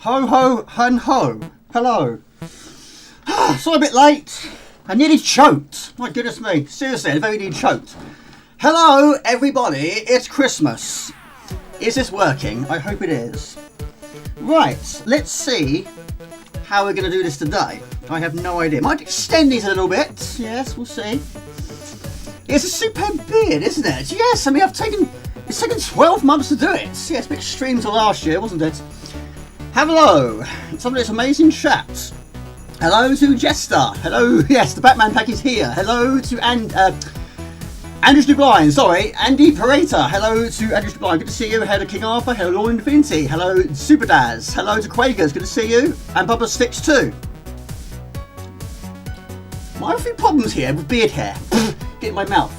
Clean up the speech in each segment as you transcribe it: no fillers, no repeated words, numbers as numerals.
Ho ho hun ho. Hello. Sorry, a bit late. I nearly choked. My goodness me. Seriously, I very nearly choked. Hello everybody, it's Christmas. Is this working? I hope it is. Right, let's see how we're going to do this today. I have no idea. Might extend these a little bit. Yes, we'll see. It's a superb beard, isn't it? Yes, I mean it's taken 12 months to do it. Yeah, it's a bit extreme to last year, wasn't it? Hello, some of this amazing chat. Hello to Jester. Hello, yes, the Batman pack is here. Hello to Andrew Dublind, sorry, Andy Parata. Hello to Andrew Dublind, good to see you. Hello to King Arthur. Hello Lord Infinity. Hello Super Daz. Hello to Quakers, good to see you. And Bubba Sticks too. I have a few problems here with beard hair. Get in my mouth.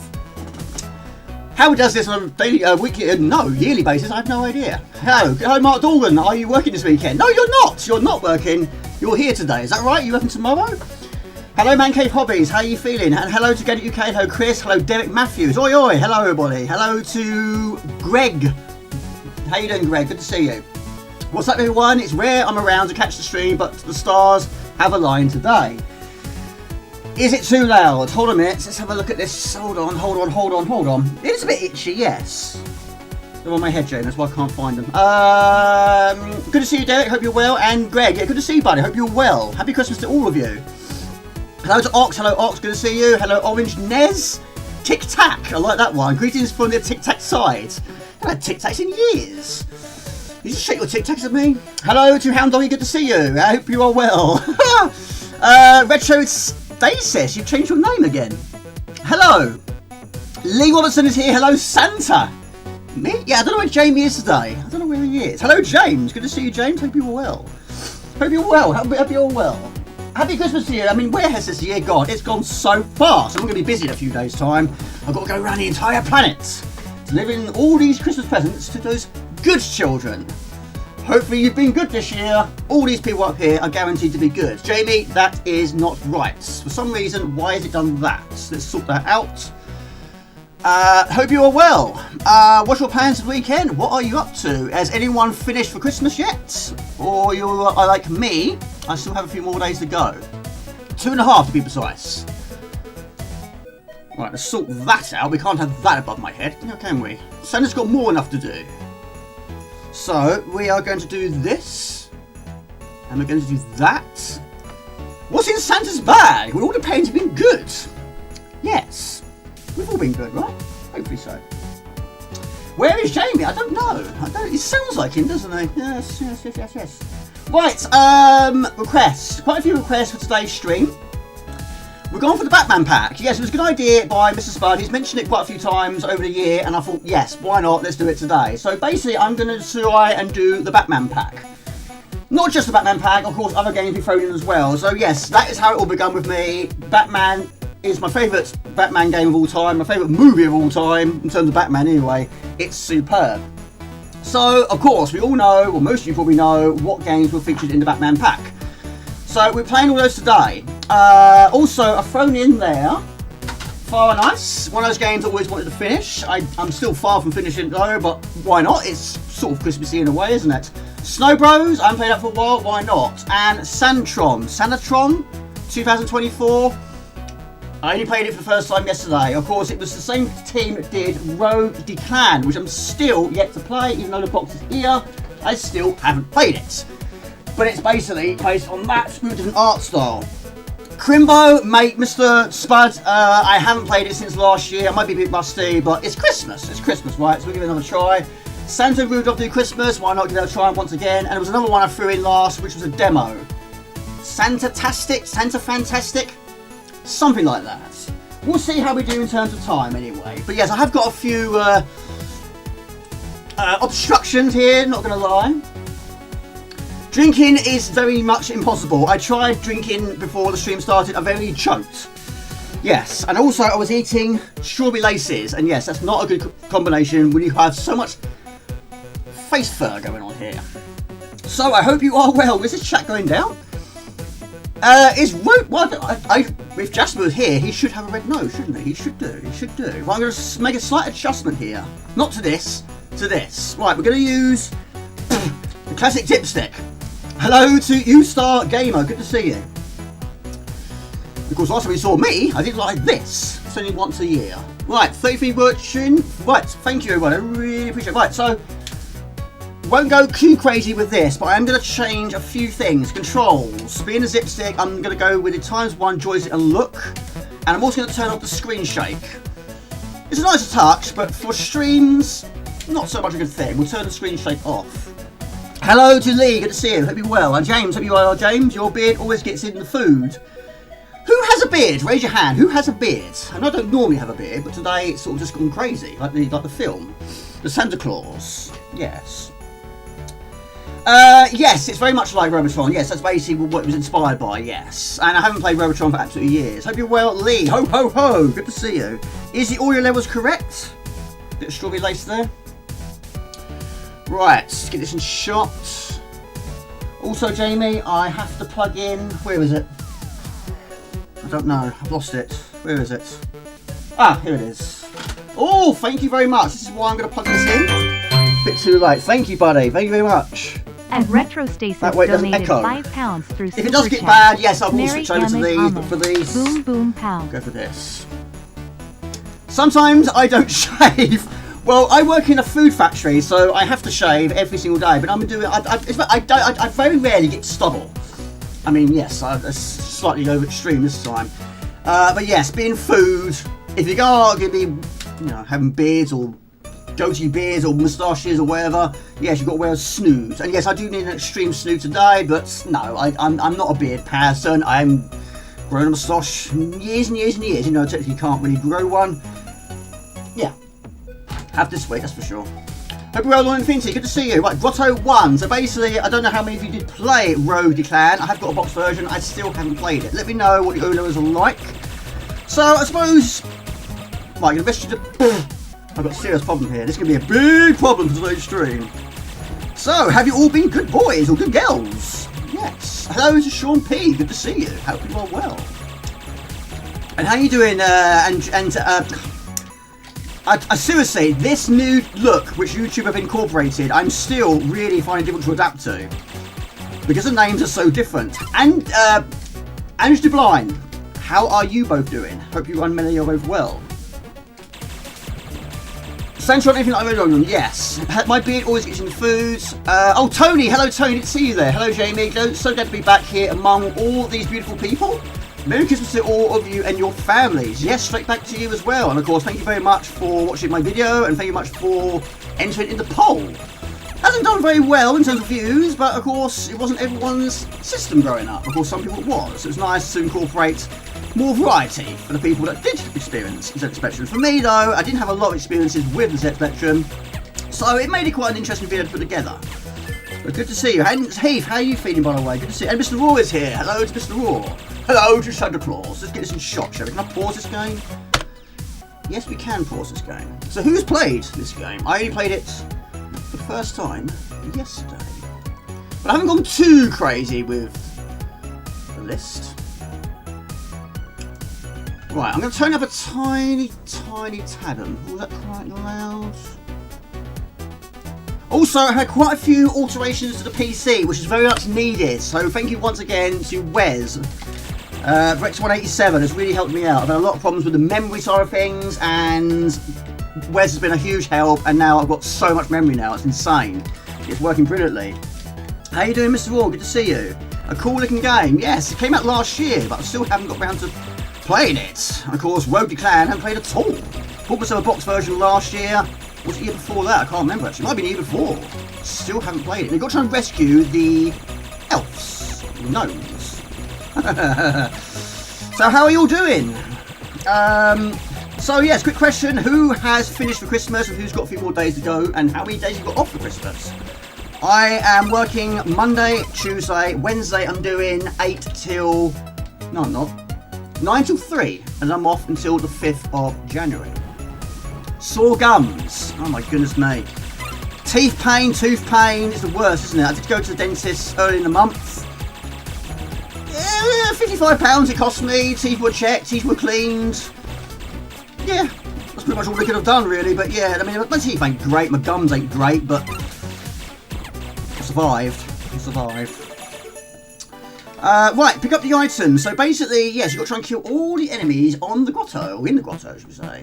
How does this on a daily, weekly, no, yearly basis? I have no idea. Hello, Mark Dorgan. Are you working this weekend? No, you're not. You're not working. You're here today. Is that right? You working tomorrow? Hello, Man Cave Hobbies. How are you feeling? And hello to Get It UK. Hello, Chris. Hello, Derek Matthews. Oi, oi. Hello, everybody. Hello to Greg. How you doing, Greg? Good to see you. What's up, everyone? It's rare I'm around to catch the stream, but the stars have aligned today. Is it too loud? Hold on a minute. Let's have a look at this. Hold on. It is a bit itchy, yes. They're on my head, Jane. That's why I can't find them. Good to see you, Derek. Hope you're well. And Greg, yeah, good to see you, buddy. Hope you're well. Happy Christmas to all of you. Hello to Ox. Hello, Ox. Good to see you. Hello, Orange Nez. Tic Tac. I like that one. Greetings from the Tic Tac side. I've had Tic Tacs in years. You just shake your Tic Tacs at me. Hello to Hound Doggy. Good to see you. I hope you are well. Retro Stasis. You've changed your name again. Hello. Lee Robertson is here. Hello, Santa. Me? Yeah, I don't know where Jamie is today. I don't know where he is. Hello, James. Good to see you, James. Hope you're well. Hope you're well. Hope you're well. Happy Christmas to you. I mean, where has this year gone? It's gone so fast. I'm going to be busy in a few days' time. I've got to go around the entire planet, delivering all these Christmas presents to those good children. Hopefully you've been good this year. All these people up here are guaranteed to be good. Jamie, that is not right. For some reason, why has it done that? Let's sort that out. Hope you are well. What's your plans this weekend? What are you up to? Has anyone finished for Christmas yet? Or you're like me, I still have a few more days to go. 2.5 to be precise. Right, let's sort that out. We can't have that above my head, can we? Santa's got more enough to do. So, we are going to do this. And we're going to do that. What's in Santa's bag? Well, it all depends. It's been good. Yes. We've all been good, right? Hopefully so. Where is Jamie? I don't know. It sounds like him, doesn't he? Yes. Right, requests. Quite a few requests for today's stream. We're going for the Batman pack. Yes, it was a good idea by Mr. Spud. He's mentioned it quite a few times over the year, and I thought, yes, why not? Let's do it today. So basically, I'm going to try and do the Batman pack. Not just the Batman pack, of course, other games we thrown in as well. So yes, that is how it all began with me. Batman is my favourite Batman game of all time, my favourite movie of all time, in terms of Batman anyway. It's superb. So, of course, we all know, well, most of you probably know, what games were featured in the Batman pack. So, we're playing all those today. Also, I've thrown in there Fire and Ice, one of those games I always wanted to finish. I'm still far from finishing it though, but why not? It's sort of Christmassy in a way, isn't it? Snow Bros, I haven't played that for a while, why not? And Santatron 2024. I only played it for the first time yesterday. Of course, it was the same team that did Rogue Declan, which I'm still yet to play, even though the box is here. I still haven't played it. But it's basically based on that with a different art style. Crimbo, mate, Mr. Spud, I haven't played it since last year. I might be a bit rusty, but it's Christmas. It's Christmas, right? So we'll give it another try. Santa Rudolph Do Christmas, why not give it a try once again? And there was another one I threw in last, which was a demo. Santastic, Santa Fantastic, something like that. We'll see how we do in terms of time anyway. But yes, I have got a few obstructions here, not going to lie. Drinking is very much impossible. I tried drinking before the stream started. I very choked. Yes, and also I was eating strawberry laces. And yes, that's not a good combination when you have so much face fur going on here. So I hope you are well. Is this chat going down? If Jasper was here, he should have a red nose, shouldn't he? He should do. Well, I'm going to make a slight adjustment here. Not to this, to this. Right, we're going to use the classic dipstick. Hello to U-Star Gamer, good to see you. Of course, last time you saw me, I did like this. It's only once a year. Right, 33 watching. Right, thank you everyone, I really appreciate it. Right, so, won't go too crazy with this, but I'm going to change a few things. Controls. Being a zip stick, I'm going to go with the ×1 joystick and look. And I'm also going to turn off the screen shake. It's a nice touch, but for streams, not so much a good thing. We'll turn the screen shake off. Hello to Lee, good to see you. Hope you're well. And James, hope you are, James. Your beard always gets in the food. Who has a beard? Raise your hand. Who has a beard? And I don't normally have a beard, but today it's sort of just gone crazy, like the film. The Santa Claus. Yes. Yes, it's very much like Robotron. Yes, that's basically what it was inspired by, yes. And I haven't played Robotron for absolutely years. Hope you're well, Lee. Ho, ho, ho. Good to see you. Is the audio levels correct? Bit of strawberry lace there. Right, let's get this in shot. Also, Jamie, I have to plug in... Where is it? I don't know. I've lost it. Where is it? Ah, here it is. Oh, thank you very much. This is why I'm going to plug this in. Bit too late. Thank you, buddy. Thank you very much. And Retrostasis donated £5 through Super If it does get Chat. bad, yes, I will Mary switch over to these, Ahmed. but for these, Boom boom pow. go for this. Sometimes I don't shave. Well, I work in a food factory, so I have to shave every single day. But I'm doing. I very rarely get stubble. I mean, yes, it's slightly over extreme this time. But yes, being food, if you are going to be, having beards or goatee beards or moustaches or whatever, yes, you've got to wear a snoot. And yes, I do need an extreme snoot today, but no, I'm not a beard person. I'm grown a moustache years and years and years. Technically you can't really grow one. Yeah, have this week, that's for sure. Hope you're well on Infinity, good to see you. Right, Grotto 1. So basically, I don't know how many of you did play Rogue Declan. I have got a box version, I still haven't played it. Let me know what the OLOs are like. So, I suppose... Right, I'm going to... I've got a serious problem here. This is going to be a big problem for today's stream. So, have you all been good boys or good girls? Yes. Hello, this is Sean P. Good to see you. Hope you are well. And how you doing? I seriously, this new look which YouTube have incorporated, I'm still really finding it difficult to adapt to. Because the names are so different. And, Ange de Blind, how are you both doing? Hope you and Melanie are both well. Santatron, anything that I read on? Yes. My beard always gets in the foods. Oh, Tony. Hello, Tony. Good to see you there. Hello, Jamie. So glad to be back here among all these beautiful people. Merry Christmas to all of you and your families. Yes, straight back to you as well. And of course, thank you very much for watching my video and thank you much for entering in the poll. Hasn't done very well in terms of views, but of course, it wasn't everyone's system growing up. Of course, some people it was. So it's nice to incorporate more variety for the people that did experience the Z Spectrum. For me, though, I didn't have a lot of experiences with the Z Spectrum, so it made it quite an interesting video to put together. But good to see you. Heath, how are you feeling, by the way? Good to see you. And Mr. Raw is here. Hello to Mr. Raw. Hello to Santa Claus. Let's get this in shot, shall we? Can I pause this game? Yes, we can pause this game. So who's played this game? I only played it for the first time yesterday. But I haven't gone too crazy with the list. Right, I'm going to turn up a tiny tad. Was that quite loud? Also, I had quite a few alterations to the PC, which is very much needed. So thank you once again to Wes. Rex187 has really helped me out. I've had a lot of problems with the memory side of things, and Wes has been a huge help, and now I've got so much memory now, it's insane. It's working brilliantly. How you doing, Mr. Raw? Good to see you. A cool looking game. Yes, it came out last year, but I still haven't got around to playing it. And of course, Rogue Declan I haven't played at all. Bought myself a box version last year. Was it the year before that? I can't remember actually. It might have been the year before. Still haven't played it. We've got to try and rescue the elves. Gnomes. So how are you all doing? So yes, quick question. Who has finished for Christmas and who's got a few more days to go and how many days have you got off for Christmas? I am working Monday, Tuesday, Wednesday I'm doing 8 till... No, I'm not. 9 till 3 and I'm off until the 5th of January. Sore gums. Oh my goodness me. Teeth pain, tooth pain is the worst, isn't it? I did go to the dentist early in the month. Yeah, £55 it cost me. Teeth were checked, teeth were cleaned. Yeah, that's pretty much all we could have done really, but yeah, I mean my teeth ain't great, my gums ain't great, but I survived. Right, pick up the items. So basically, yes, you've got to try and kill all the enemies on the grotto, or in the grotto, should we say.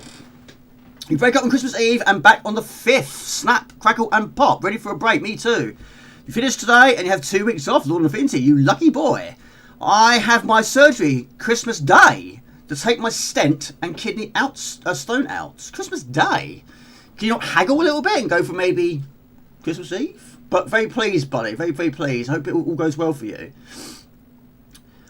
You break up on Christmas Eve and back on the 5th. Snap, crackle and pop. Ready for a break, me too. You finish today and you have 2 weeks off, Lord of Infinity, you lucky boy. I have my surgery Christmas Day to take my stent and kidney stone out. Christmas Day? Can you not haggle a little bit and go for maybe Christmas Eve? But very pleased, buddy, very, very pleased. I hope it all goes well for you.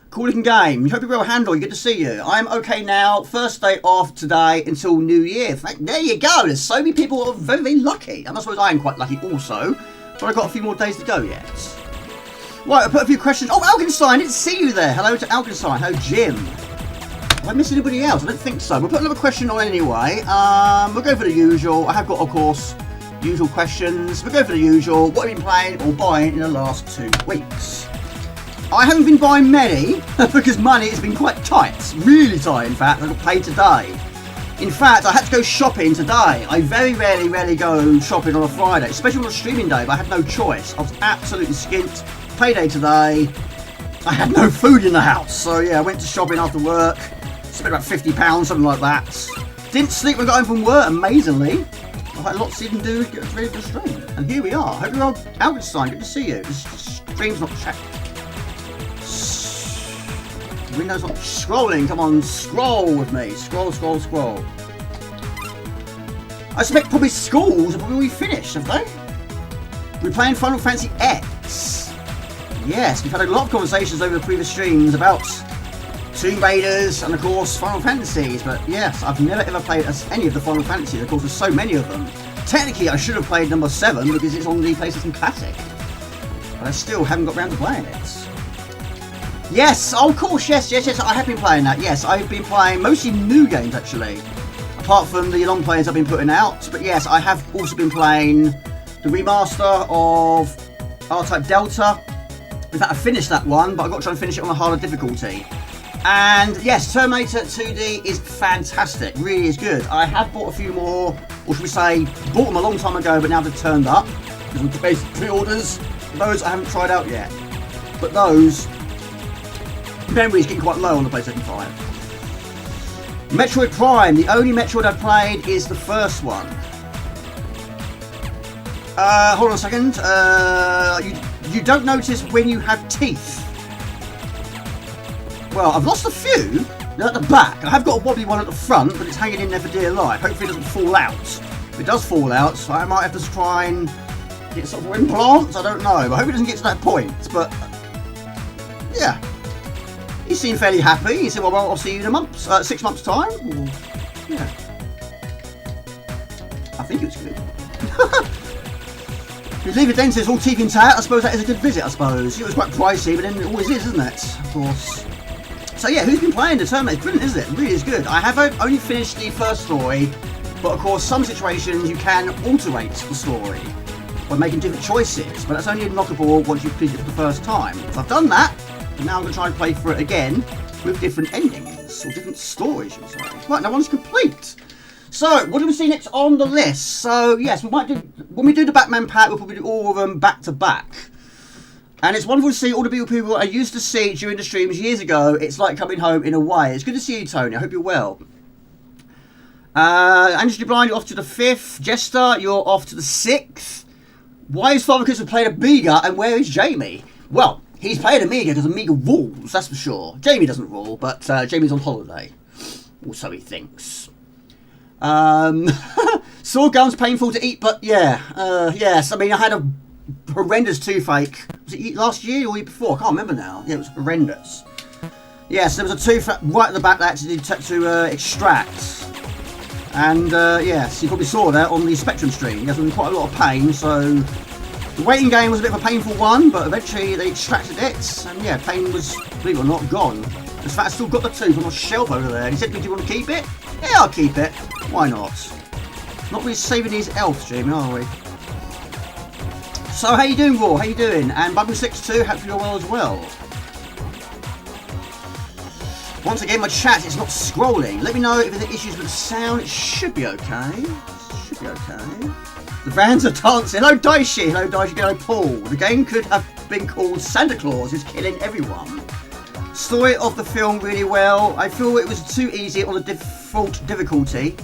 Cool looking game. Hope you're well handled. Good to see you. I'm okay now. First day off today until New Year. There you go. There's so many people who are very, very lucky. And I suppose I am quite lucky also. But I've got a few more days to go yet. Right, I put a few questions. Oh, Algenstein. I didn't see you there. Hello to Algenstein. Hello, Jim. Have I missed anybody else? I don't think so. We'll put another question on anyway. We'll go for the usual. I have got, of course, usual questions. We'll go for the usual. What have you been playing or buying in the last 2 weeks? I haven't been buying many because money has been quite tight. Really tight, in fact. I got paid today. In fact, I had to go shopping today. I very rarely go shopping on a Friday, especially on a streaming day, but I had no choice. I was absolutely skint. Payday today. I had no food in the house. So yeah, I went to shopping after work. Spent about £50, something like that. Didn't sleep when I got home from work, amazingly. I had lots to even do to get ready for the stream. And here we are. Hope you're all Algenstein. Good to see you. This stream's not checked. Window's not scrolling. Come on, scroll with me. Scroll. I expect probably schools have probably finished, have they? We're playing Final Fantasy X. Yes, we've had a lot of conversations over the previous streams about Tomb Raiders and of course Final Fantasies, but yes, I've never ever played any of the Final Fantasies. Of course, there's so many of them. Technically, I should have played number 7 because it's on the PlayStation Classic, but I still haven't got around to playing it. Yes, oh, of course, yes, I have been playing that. Yes, I've been playing mostly new games, actually. Apart from the long plays I've been putting out. But yes, I have also been playing the remaster of R-Type Delta. In fact, I finished that one, but I've got to try and finish it on a harder difficulty. And yes, Terminator 2D is fantastic. Really is good. I have bought a few more, or should we say, bought them a long time ago, but now they've turned up. Because of the basic pre-orders. Those I haven't tried out yet. But those... memory is getting quite low on the PlayStation 5. Metroid Prime. The only Metroid I've played is the first one. Hold on a second. You don't notice when you have teeth. Well, I've lost a few. They're at the back. I have got a wobbly one at the front, but it's hanging in there for dear life. Hopefully it doesn't fall out. If it does fall out, so I might have to try and get sort of implants. I don't know. But I hope it doesn't get to that point. But yeah. He seemed fairly happy. He said, well, I'll see you in a month, 6 months' time. Or, yeah. I think it was good. If you leave a dentist all teeth intact, I suppose that is a good visit, I suppose. It was quite pricey, but then it always is, isn't it? Of course. So yeah, who's been playing the Terminator? It's brilliant, isn't it? It really is good. I have only finished the first story, but of course, some situations you can alterate the story by making different choices, but that's only unlockable once you've completed it for the first time. So I've done that. And now I'm going to try and play through it again with different endings, or different stories, should we say. Right, now one's complete. So, what do we see next on the list? So, yes, we might do, when we do the Batman pack, we'll probably do all of them back to back. And it's wonderful to see all the people I used to see during the streams years ago. It's like coming home in a way. It's good to see you, Tony. I hope you're well. Andrew Blind, you're off to the 5th. Jester, you're off to the 6th. Why is Father Christmas playing Amiga, and where is Jamie? Well, he's playing Amiga because Amiga rules, that's for sure. Jamie doesn't rule, but Jamie's on holiday. Or so he thinks. Sword gun's painful to eat, but yeah. Yes, I mean, I had a horrendous toothache. Was it last year or year before? I can't remember now. Yeah, it was horrendous. Yes, there was a tooth right at the back that I actually had to extract. And yes, you probably saw that on the Spectrum stream. He was in quite a lot of pain, so... The waiting game was a bit of a painful one, but eventually they extracted it, and yeah, pain was, believe it or not, gone. In fact, I still got the tooth on a shelf over there. He said, do you want to keep it? Yeah, I'll keep it. Why not? Not really saving his health, Jamie, are we? So, how you doing, Raw? How you doing? And Bubble62, hopefully you're well as well. Once again, my chat is not scrolling. Let me know if there's issues with the sound. It should be okay. Should be okay. The fans are dancing. Hello, Daishi. Hello, Daishi. Hello, Paul. The game could have been called Santa Claus is Killing Everyone. Story of the film really well. I feel it was too easy on the default difficulty.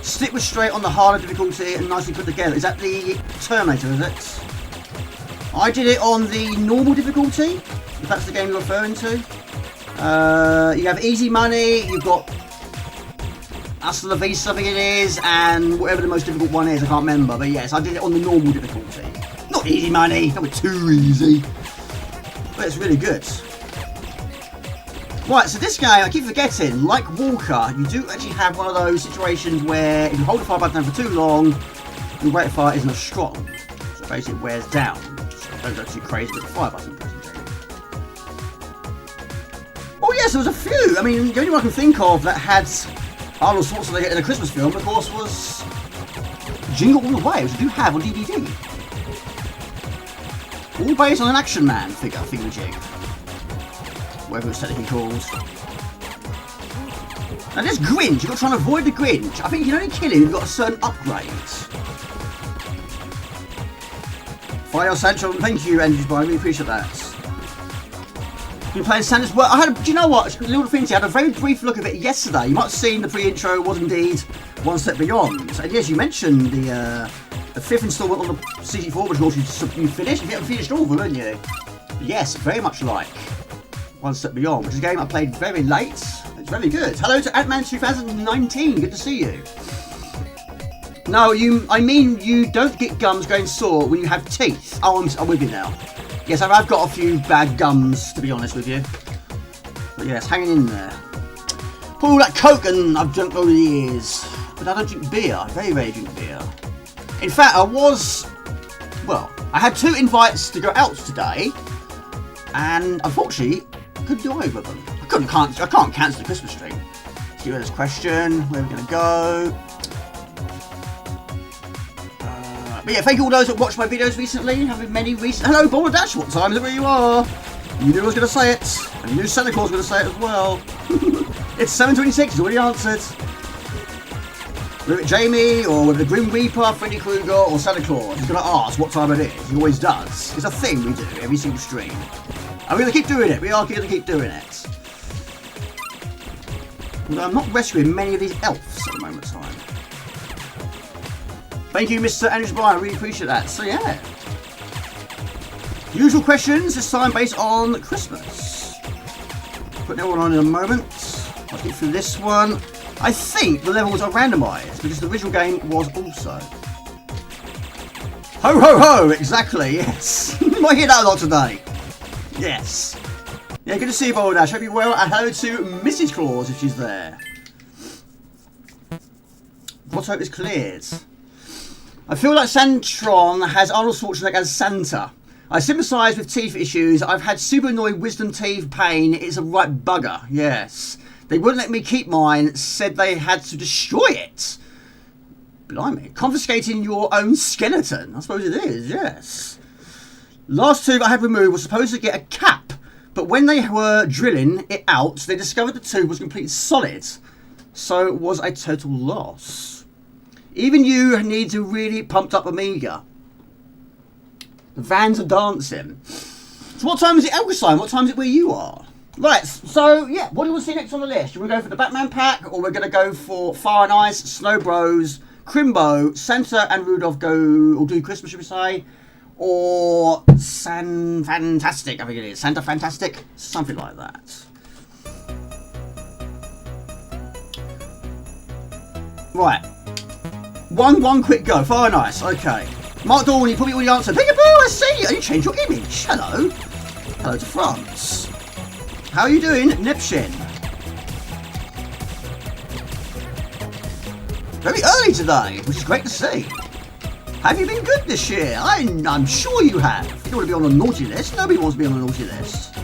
Stick was straight on the harder difficulty and nicely put together. Is that the Terminator, is it? I did it on the normal difficulty, if that's the game you're referring to. You have easy money, you've got Hasta La Vista, I think it is, and whatever the most difficult one is, I can't remember. But yes, I did it on the normal difficulty. Not easy money, not too easy. But it's really good. Right, so this game, I keep forgetting, like Walker, you do actually have one of those situations where if you hold the fire button down for too long, the rate of fire isn't as strong. So basically it wears down. So don't go too crazy with the fire button pressing. Oh yes, there was a few. I mean, the only one I can think of that had Arnold Schwarzenegger in a Christmas film, of course, was Jingle All the Way, which I do have on DVD. All based on an Action Man figure, thingamajig. Whatever it's technically called. Now this Grinch, you've got to try and avoid the Grinch. I think you can only kill him if you've got a certain upgrade. Fire Santatron, thank you, Andrew, I really appreciate that. Been playing Santa's work. Do you know what? Little Finty, I had a very brief look at it yesterday. You might have seen the pre-intro was indeed One Step Beyond. And yes, you mentioned the fifth installment on the CG4, which of course you finished. You haven't finished all of them, haven't you? But yes, very much like One Step Beyond, which is a game I played very late. It's very good. Hello to Ant-Man 2019. Good to see you. No, I mean you don't get gums going sore when you have teeth. Oh, I'm with you now. Yes, I've got a few bad gums, to be honest with you. But yes, hanging in there. Put all that Coke and I've drunk over the years. But I don't drink beer. I very rarely drink beer. In fact, I had 2 invites to go out today. And unfortunately, I couldn't do either of them. I can't cancel the Christmas tree. Let's get rid of this question. Where are we going to go? But yeah, thank you all those that watched my videos recently. Having many recent. Hello, Boulder Dash. What time is it where you are? You knew I was going to say it. And you knew Santa Claus was going to say it as well. It's 7:26. He's already answered. Whether it's Jamie or whether the Grim Reaper, Freddy Krueger, or Santa Claus, he's going to ask what time it is. He always does. It's a thing we do every single stream. And we're going to keep doing it. We are going to keep doing it. But I'm not rescuing many of these elves at the moment in time. Thank you, Mr. Andrews Bryan. I really appreciate that. So yeah. Usual questions, this time based on Christmas. Putting everyone on in a moment. I'll get through this one. I think the levels are randomised because the original game was also. Ho ho ho! Exactly, yes. You might hear that a lot today. Yes. Yeah, good to see you, Bold Dash. Hope you're well. And hello to Mrs. Claus if she's there. Let's hope it's cleared. I feel like Santatron has Arnold Schwarzenegger as Santa. I sympathise with teeth issues. I've had super annoying wisdom teeth pain. It's a right bugger. Yes. They wouldn't let me keep mine. Said they had to destroy it. Blimey. Confiscating your own skeleton. I suppose it is, yes. Last tooth I had removed was supposed to get a cap. But when they were drilling it out, they discovered the tooth was completely solid. So it was a total loss. Even you need a really pumped up Amiga. The vans are dancing. So what time is it Elgstein? What time is it where you are? Right, so yeah, what do we want to see next on the list? Should we go for the Batman pack, or we're going to go for Fire and Ice, Snow Bros, Crimbo, Santa and Rudolph do Christmas, should we say? Or Fantastic, I think it is. Santa Fantastic? Something like that. Right. One quick go. Fire and Ice. Okay. Mark Dawn, you probably already answered. Peekaboo, I see you. You changed your image. Hello. Hello to France. How are you doing, Nipshin? Very early today, which is great to see. Have you been good this year? I'm sure you have. You don't want to be on a naughty list. Nobody wants to be on a naughty list.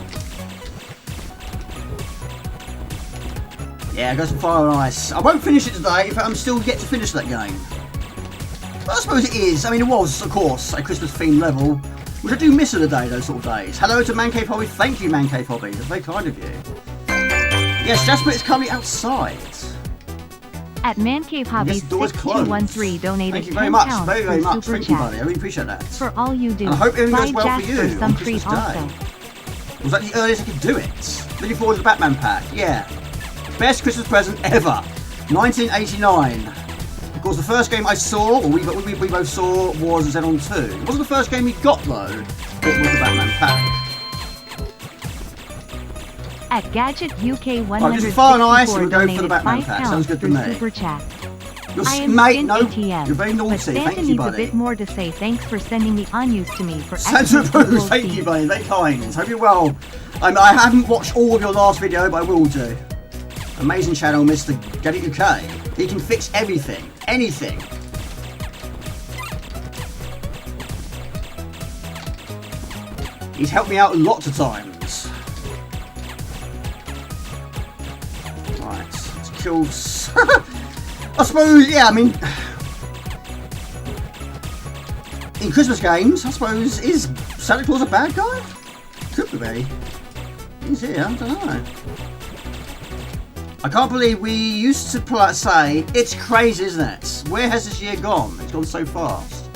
Yeah, go some Fire and Ice. I won't finish it today. In fact, I'm still yet to finish that game. But I suppose it is. I mean, it was, of course, a Christmas-themed level, which I do miss in the day, those sort of days. Hello to Man Cave Hobby. Thank you, Man Cave Hobby. That's very kind of you. Yes, Jasper is currently outside. At Man Cave Hobby, yes, 6213 donated Thank you very much. £10 Very much. Super Thank you, chat. buddy. I really appreciate that. For all you do. And I hope everything goes well Jasper for you some on Christmas treat also. Day. Was that the earliest I could do it? Looking forward to the Batman pack. Yeah. Best Christmas present ever. 1989. Of course, the first game I saw, or we both saw, was Xenon 2. It wasn't the first game we got, though. It was the Batman pack. At Gadget UK 164 Right, just fire nice and go for the donated Batman pack. Sounds good to me. Super chat. You're, I am mate, no, ATM, you're very naughty. but Santa Thank you, needs buddy. a bit more to say. Thanks for sending the unused to me for Santa Cruz, thank you, buddy. Very kind. Hope you're well. I haven't watched all of your last video, but I will do. Amazing channel, Mr. Gadget UK. He can fix everything, anything. He's helped me out lots of times. Right, let's kill. I suppose, yeah. I mean, in Christmas games, I suppose, is Santa Claus a bad guy? Could be. He's here. I don't know. I can't believe we used to say, it's crazy, isn't it? Where has this year gone? It's gone so fast.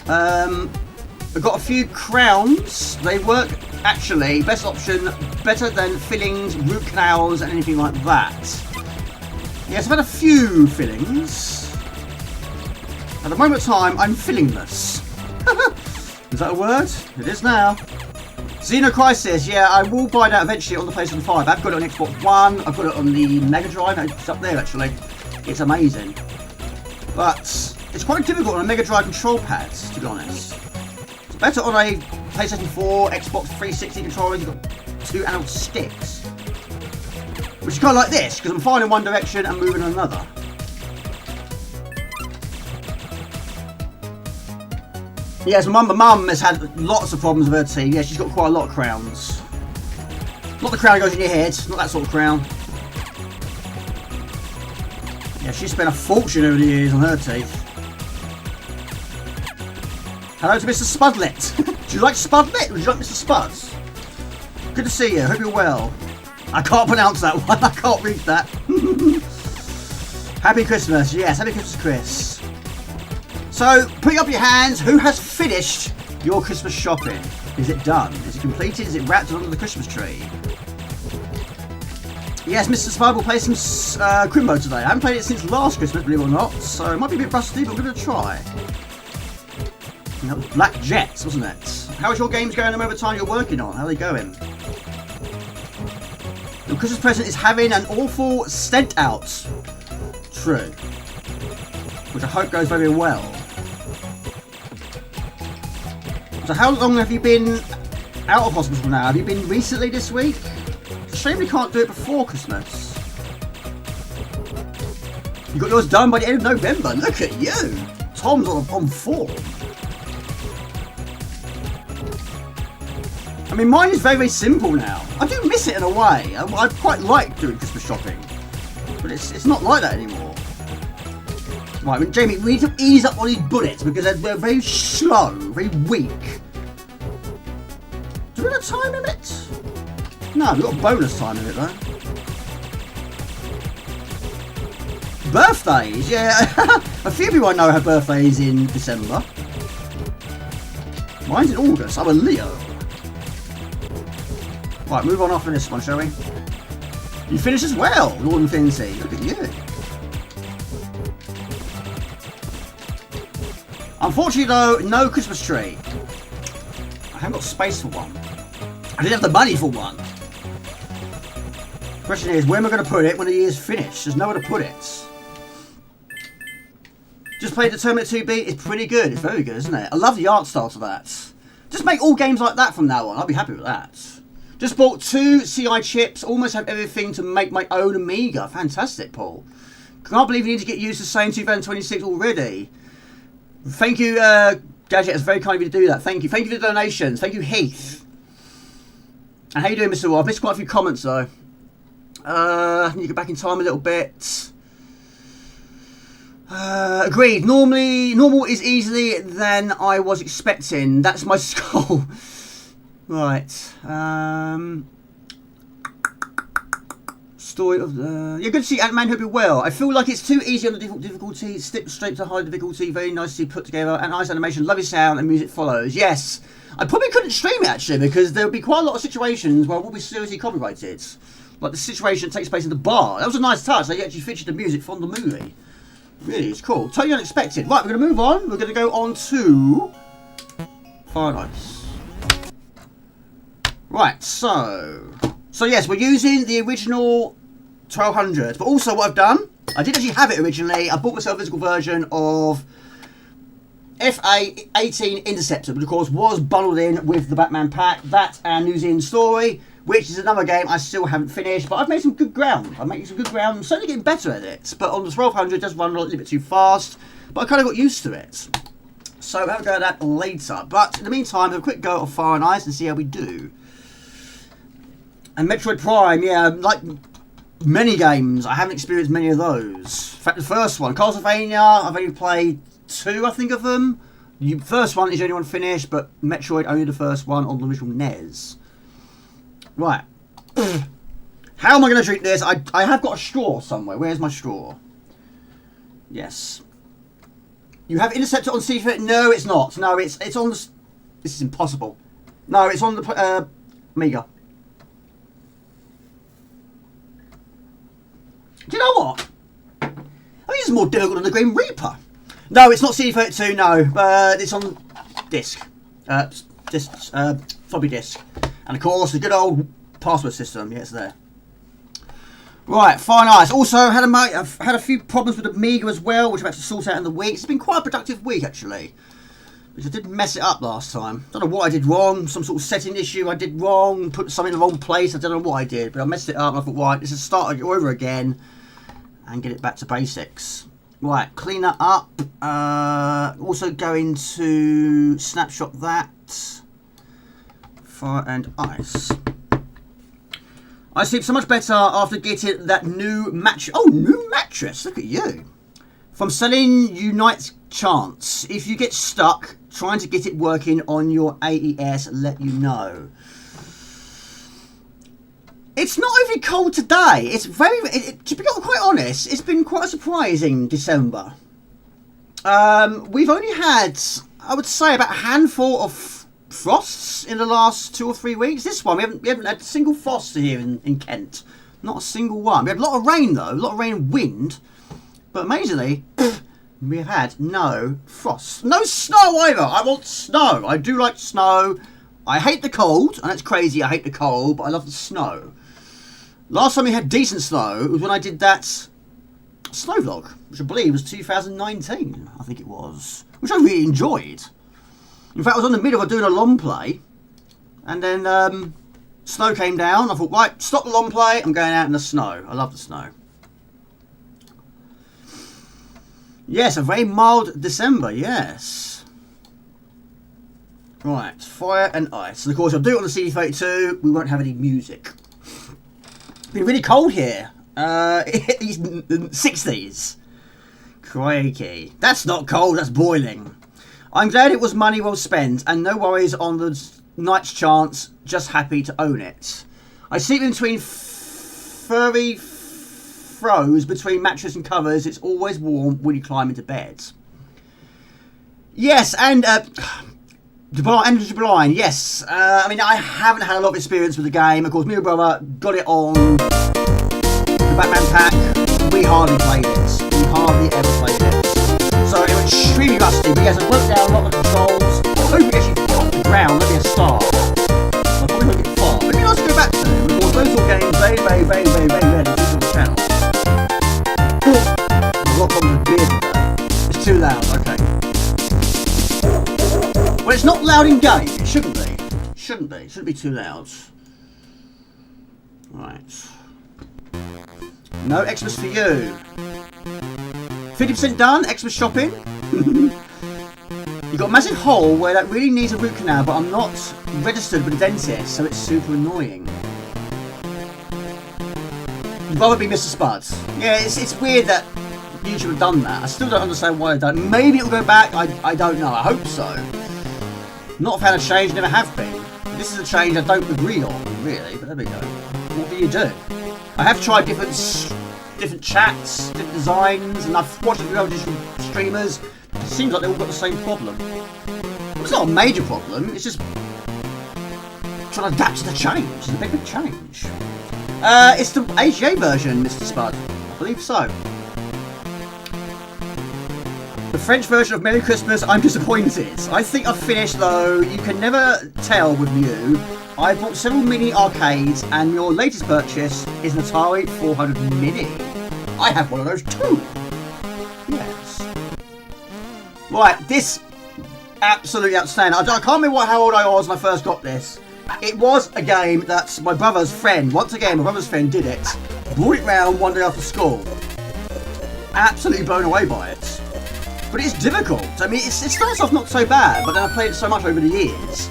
I've got a few crowns. They work, actually, best option, better than fillings, root canals, and anything like that. Yes, I've had a few fillings. At the moment of time, I'm fillingless. Is that a word? It is now. Xenocrisis, yeah, I will buy that eventually on the PlayStation 5. I've got it on Xbox One, I've got it on the Mega Drive, it's up there actually. It's amazing. But it's quite difficult on a Mega Drive control pad, to be honest. It's better on a PlayStation 4, Xbox 360 controller, you've got two analog sticks. Which is kind of like this, because I'm firing in one direction and moving in another. Yes, my mum has had lots of problems with her teeth. Yeah, she's got quite a lot of crowns. Not the crown that goes in your head, not that sort of crown. Yeah, she spent a fortune over the years on her teeth. Hello to Mr. Spudlet. Do you like Spudlet? Would you like Mr. Spuds? Good to see you, hope you're well. I can't pronounce that one, I can't read that. Happy Christmas, yes, Happy Christmas, Chris. So, put up your hands, who has finished your Christmas shopping? Is it done? Is it completed? Is it wrapped under the Christmas tree? Yes, Mr. Spud will play some Crimbo today. I haven't played it since last Christmas, believe it or not, so it might be a bit rusty, but we'll give it a try. And that was Black Jets, wasn't it? How's your games going over time you're working on? How are they going? Your Christmas present is having an awful stent out. True. Which I hope goes very well. So how long have you been out of hospital now? Have you been recently this week? It's a shame we can't do it before Christmas. You got yours done by the end of November. Look at you. Tom's on form. I mean, mine is very, very simple now. I do miss it in a way. I quite like doing Christmas shopping. But it's not like that anymore. Right, Jamie, we need to ease up on these bullets because they're very slow, very weak. Do we have a time limit? No, we've got a bonus time limit though. Birthdays, yeah. A few people I know have birthdays in December. Mine's in August. I'm a Leo. Right, move on off of this one, shall we? You finished as well, Lord Infinity. Look at you. Unfortunately though, no Christmas tree. I haven't got space for one. I didn't have the money for one. The question is, where am I going to put it when the year's finished? There's nowhere to put it. Just played the Terminator 2B. It's pretty good. It's very good, isn't it? I love the art style to that. Just make all games like that from now on. I'll be happy with that. Just bought 2 CI chips. Almost have everything to make my own Amiga. Fantastic, Paul. Can't believe you need to get used to saying 2026 already. Thank you, Gadget. It's very kind of you to do that. Thank you. Thank you for the donations. Thank you, Heath. And how you doing, Mr. Wall? I've missed quite a few comments, though. I need to get back in time a little bit. Agreed. Normal is easier than I was expecting. That's my skull. Right. Story of the... Yeah, good to see Ant-Man. Hope you're well. I feel like it's too easy on the difficulty. Slip straight to high difficulty. Very nicely put together. And nice animation. Lovely sound and music follows. Yes. I probably couldn't stream it actually because there would be quite a lot of situations where it will be seriously copyrighted. Like the situation takes place in the bar. That was a nice touch. They actually featured the music from the movie. Really, it's cool. Totally unexpected. Right, we're going to move on. We're going to go on to Fire and Ice. Right, so yes, we're using the original 1200, but also what I've done, I did actually have it originally. I bought myself a physical version of FA18 Interceptor, which of course was bundled in with the Batman pack. That and New Zealand Story, which is another game I still haven't finished, but I've made some good ground. I'm certainly getting better at it. But on the 1200, it does run a little bit too fast, but I kind of got used to it. So we'll have a go at that later. But in the meantime, have a quick go of Fire and Ice and see how we do. And Metroid Prime, yeah, like many games, I haven't experienced many of those. In fact, the first one, Castlevania, I've only played 2, I think, of them. The first one is the only one finished, but Metroid only the first one on the original NES. Right. How am I going to drink this? I have got a straw somewhere. Where's my straw? Yes. You have Interceptor on C-Fit? No, it's not. No, it's on the... This is impossible. No, it's on the Amiga. Do you know what? I think this is more difficult than the Grim Reaper. No, it's not CD32, no. It's on disc. Floppy disk. And of course, the good old password system. Yeah, it's there. Right, Fire and Ice. Also, I've had a few problems with Amiga as well, which I've had to sort out in the week. It's been quite a productive week, actually. Which I did mess it up last time. Don't know what I did wrong. Some sort of setting issue I did wrong. Put something in the wrong place. I don't know what I did. But I messed it up and I thought, right, this is start over again. And get it back to basics. Right, clean that up. Also going to snapshot that. Fire and Ice. I sleep so much better after getting that new mattress. Oh, new mattress. Look at you. From selling Unite's Chance. If you get stuck trying to get it working on your AES, let you know. It's not overly cold today. It's very, to be quite honest, it's been quite a surprising December. We've only had, I would say, about a handful of frosts in the last 2 or 3 weeks. This one, we haven't had a single frost here in Kent. Not a single one. We had a lot of rain though, a lot of rain and wind. But amazingly, we have had no frost. No snow either. I want snow. I do like snow. I hate the cold, and that's crazy. I hate the cold, but I love the snow. Last time we had decent snow was when I did that snow vlog, which I believe was 2019, I think it was, which I really enjoyed. In fact, I was on the middle of doing a long play, and then snow came down. I thought, right, stop the long play, I'm going out in the snow. I love the snow. Yes, a very mild December, yes. Right, Fire and Ice. And of course, I'll do it on the CD32, we won't have any music. It's been really cold here. It's 60s. Crikey. That's not cold, that's boiling. I'm glad it was money well spent, and no worries on the night's chance, just happy to own it. I sleep in between furry throws between mattress and covers. It's always warm when you climb into bed. Yes, and Blind, yes. I mean, I haven't had a lot of experience with the game. Of course, me and my brother got it on the Batman pack. We hardly played it. We hardly ever played it. So it was extremely rusty. But yes, I worked down a lot of the controls. I hope we actually get off the ground. Maybe a start. I probably won't get far. Maybe I'll go back to them. Because those sort of games, very rarely do on the channel. I've got problems with beard today. It's too loud. Okay. Well, it's not loud in game. It shouldn't be. Shouldn't be. Shouldn't be too loud. Right. No Xmas for you. 50% done. Xmas shopping. You've got a massive hole where that really needs a root canal, but I'm not registered with a dentist, so it's super annoying. You'd rather be Mr. Spuds. Yeah, it's weird that you should have done that. I still don't understand why I don't. Maybe it'll go back. I don't know. I hope so. Not a fan of change, never have been. This is a change I don't agree on, really, but there we go. What do you do? I have tried different chats, different designs, and I've watched a few other different streamers. It seems like they've all got the same problem. Well, it's not a major problem, it's just trying to adapt to the change. It's a big change. It's the AGA version, Mr. Spud. I believe so. The French version of Merry Christmas, I'm disappointed. I think I've finished though. You can never tell with you. I bought several mini arcades and your latest purchase is an Atari 400 Mini. I have one of those too. Yes. Right, this absolutely outstanding. I can't remember how old I was when I first got this. It was a game that my brother's friend, once again my brother's friend did it, brought it round one day after school. Absolutely blown away by it. But it's difficult. I mean, it starts off not so bad, but then I played it so much over the years.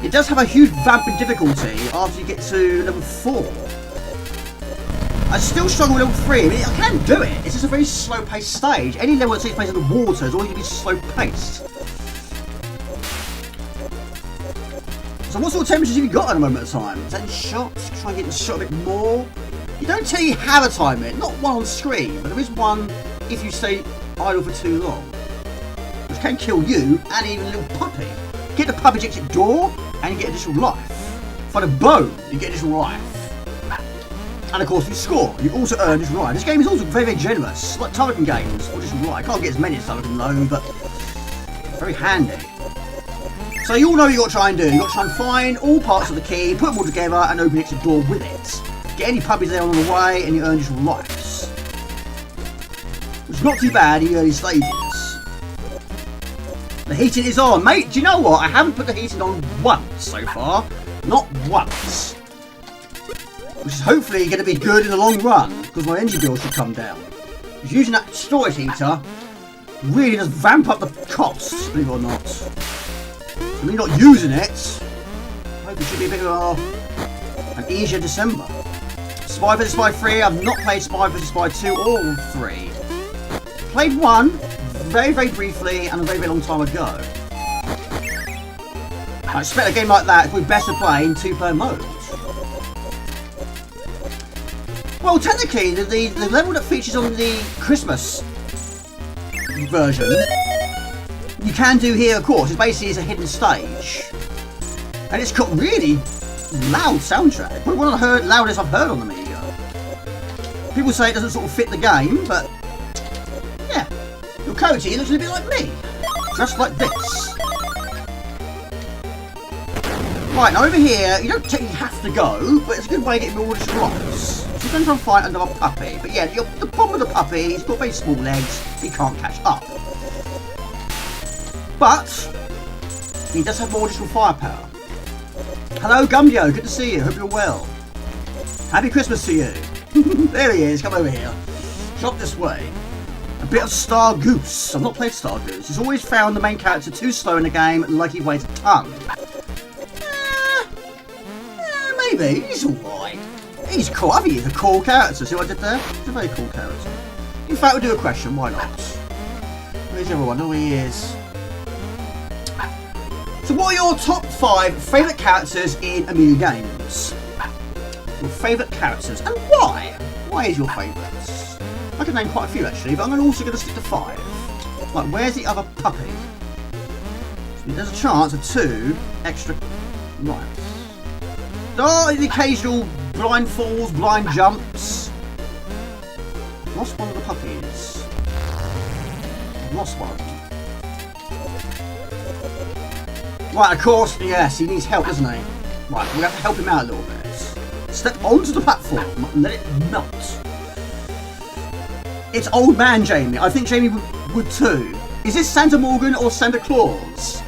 It does have a huge vamp in difficulty after you get to level 4. I still struggle with level 3. I mean, I can do it. It's just a very slow-paced stage. Any level that takes place in the water is always going to be slow-paced. So what sort of temperatures have you got at a moment of time? 10 shots? Try and get the shot a bit more. You don't tell you how to time it. Not one on screen, but there is one if you stay idle for too long. Which can kill you and even a little puppy. Get the puppy's exit door and you get additional life. Find a bone, you get additional life. And of course, if you score, you also earn additional life. This game is also very, very generous. Like Tarleton games, or additional life. I can't get as many as Tarleton though, but very handy. So you all know what you've got to try and do. You've got to try and find all parts of the key, put them all together, and open the exit door with it. Get any puppies there on the way, and you earn additional lives. Which is not too bad in the early stages. The heating is on. Mate, do you know what? I haven't put the heating on once so far. Not once. Which is hopefully going to be good in the long run, because my energy bill should come down. Because using that storage heater really does vamp up the costs, believe it or not. So when you're not using it, I hope it should be a bit of an easier December. Spy vs Spy 3, I've not played Spy vs Spy 2 or 3. Played 1, very, very briefly, and a very, very long time ago. I expect a game like that would be better play in 2-player mode. Well, technically, the level that features on the Christmas version, you can do here, of course. It's basically a hidden stage. And it's got really loud soundtrack. Probably one of the loudest I've heard on the Amiga. People say it doesn't sort of fit the game, but yeah. Your Cody looks a little bit like me. Just like this. Right, now over here, you don't technically have to go, but it's a good way to get more additional lives. So you're going to try and find another puppy. But yeah, the problem with the puppy, he's got very small legs, he can't catch up. But he does have more additional firepower. Hello Gumbio, good to see you, hope you're well. Happy Christmas to you. There he is, come over here. Shop this way. A bit of Star Goose. I've not played Star Goose. He's always found the main character too slow in the game, like he weighs a ton. Maybe, he's alright. He's cool, I think he's a cool character. See what I did there? He's a very cool character. In fact, we'll do a question, why not? Where's everyone? Oh, he is. So what are your top 5 favourite characters in Amiga games? Your favourite characters, and why? Why is your favourites? I can name quite a few actually, but I'm also going to stick to 5. Like, where's the other puppy? So there's a chance of 2 extra lives. There are the occasional blind falls, blind jumps. I've lost one of the puppies. I've lost one. Right, of course, yes, he needs help, doesn't he? Right, we have to help him out a little bit. Step onto the platform and let it melt. It's old man Jamie. I think Jamie would too. Is this Santa Morgan or Santa Claus?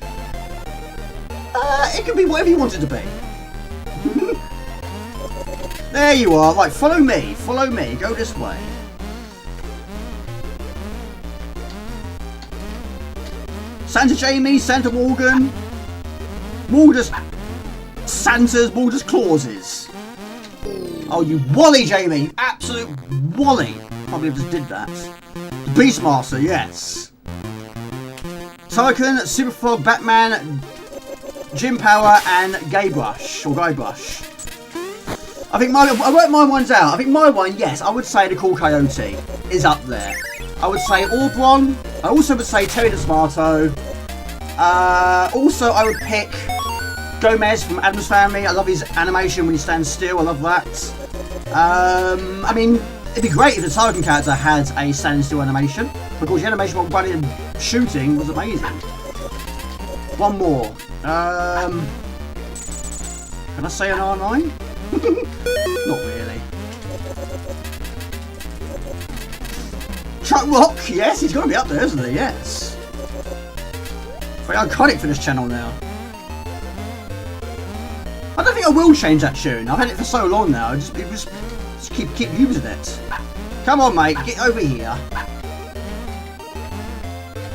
It can be whatever you want it to be. There you are. Right, follow me. Follow me. Go this way. Santa Jamie, Santa Morgan. More just Santas, more just Clauses. Oh, you Wally, Jamie. You absolute Wally. Probably just did that. The Beastmaster, yes. Tycoon, Super Frog, Batman, Jim Power, and Guybrush, or Guybrush. I think I worked my ones out. I think my one, yes, I would say the Cool Coyote is up there. I would say Orbron. I also would say Terry the Smarto. Also, I would pick Gomez from Adam's Family. I love his animation when he stands still. I love that. I mean, it'd be great if the Tarkin character had a standing still animation, because the animation while running and shooting was amazing. One more. Can I say an R9? Not really. Chuck Rock, yes, he's got to be up there, isn't he? Yes. Very iconic for this channel now. I don't think I will change that tune. I've had it for so long now. Just keep using it. Come on, mate, get over here.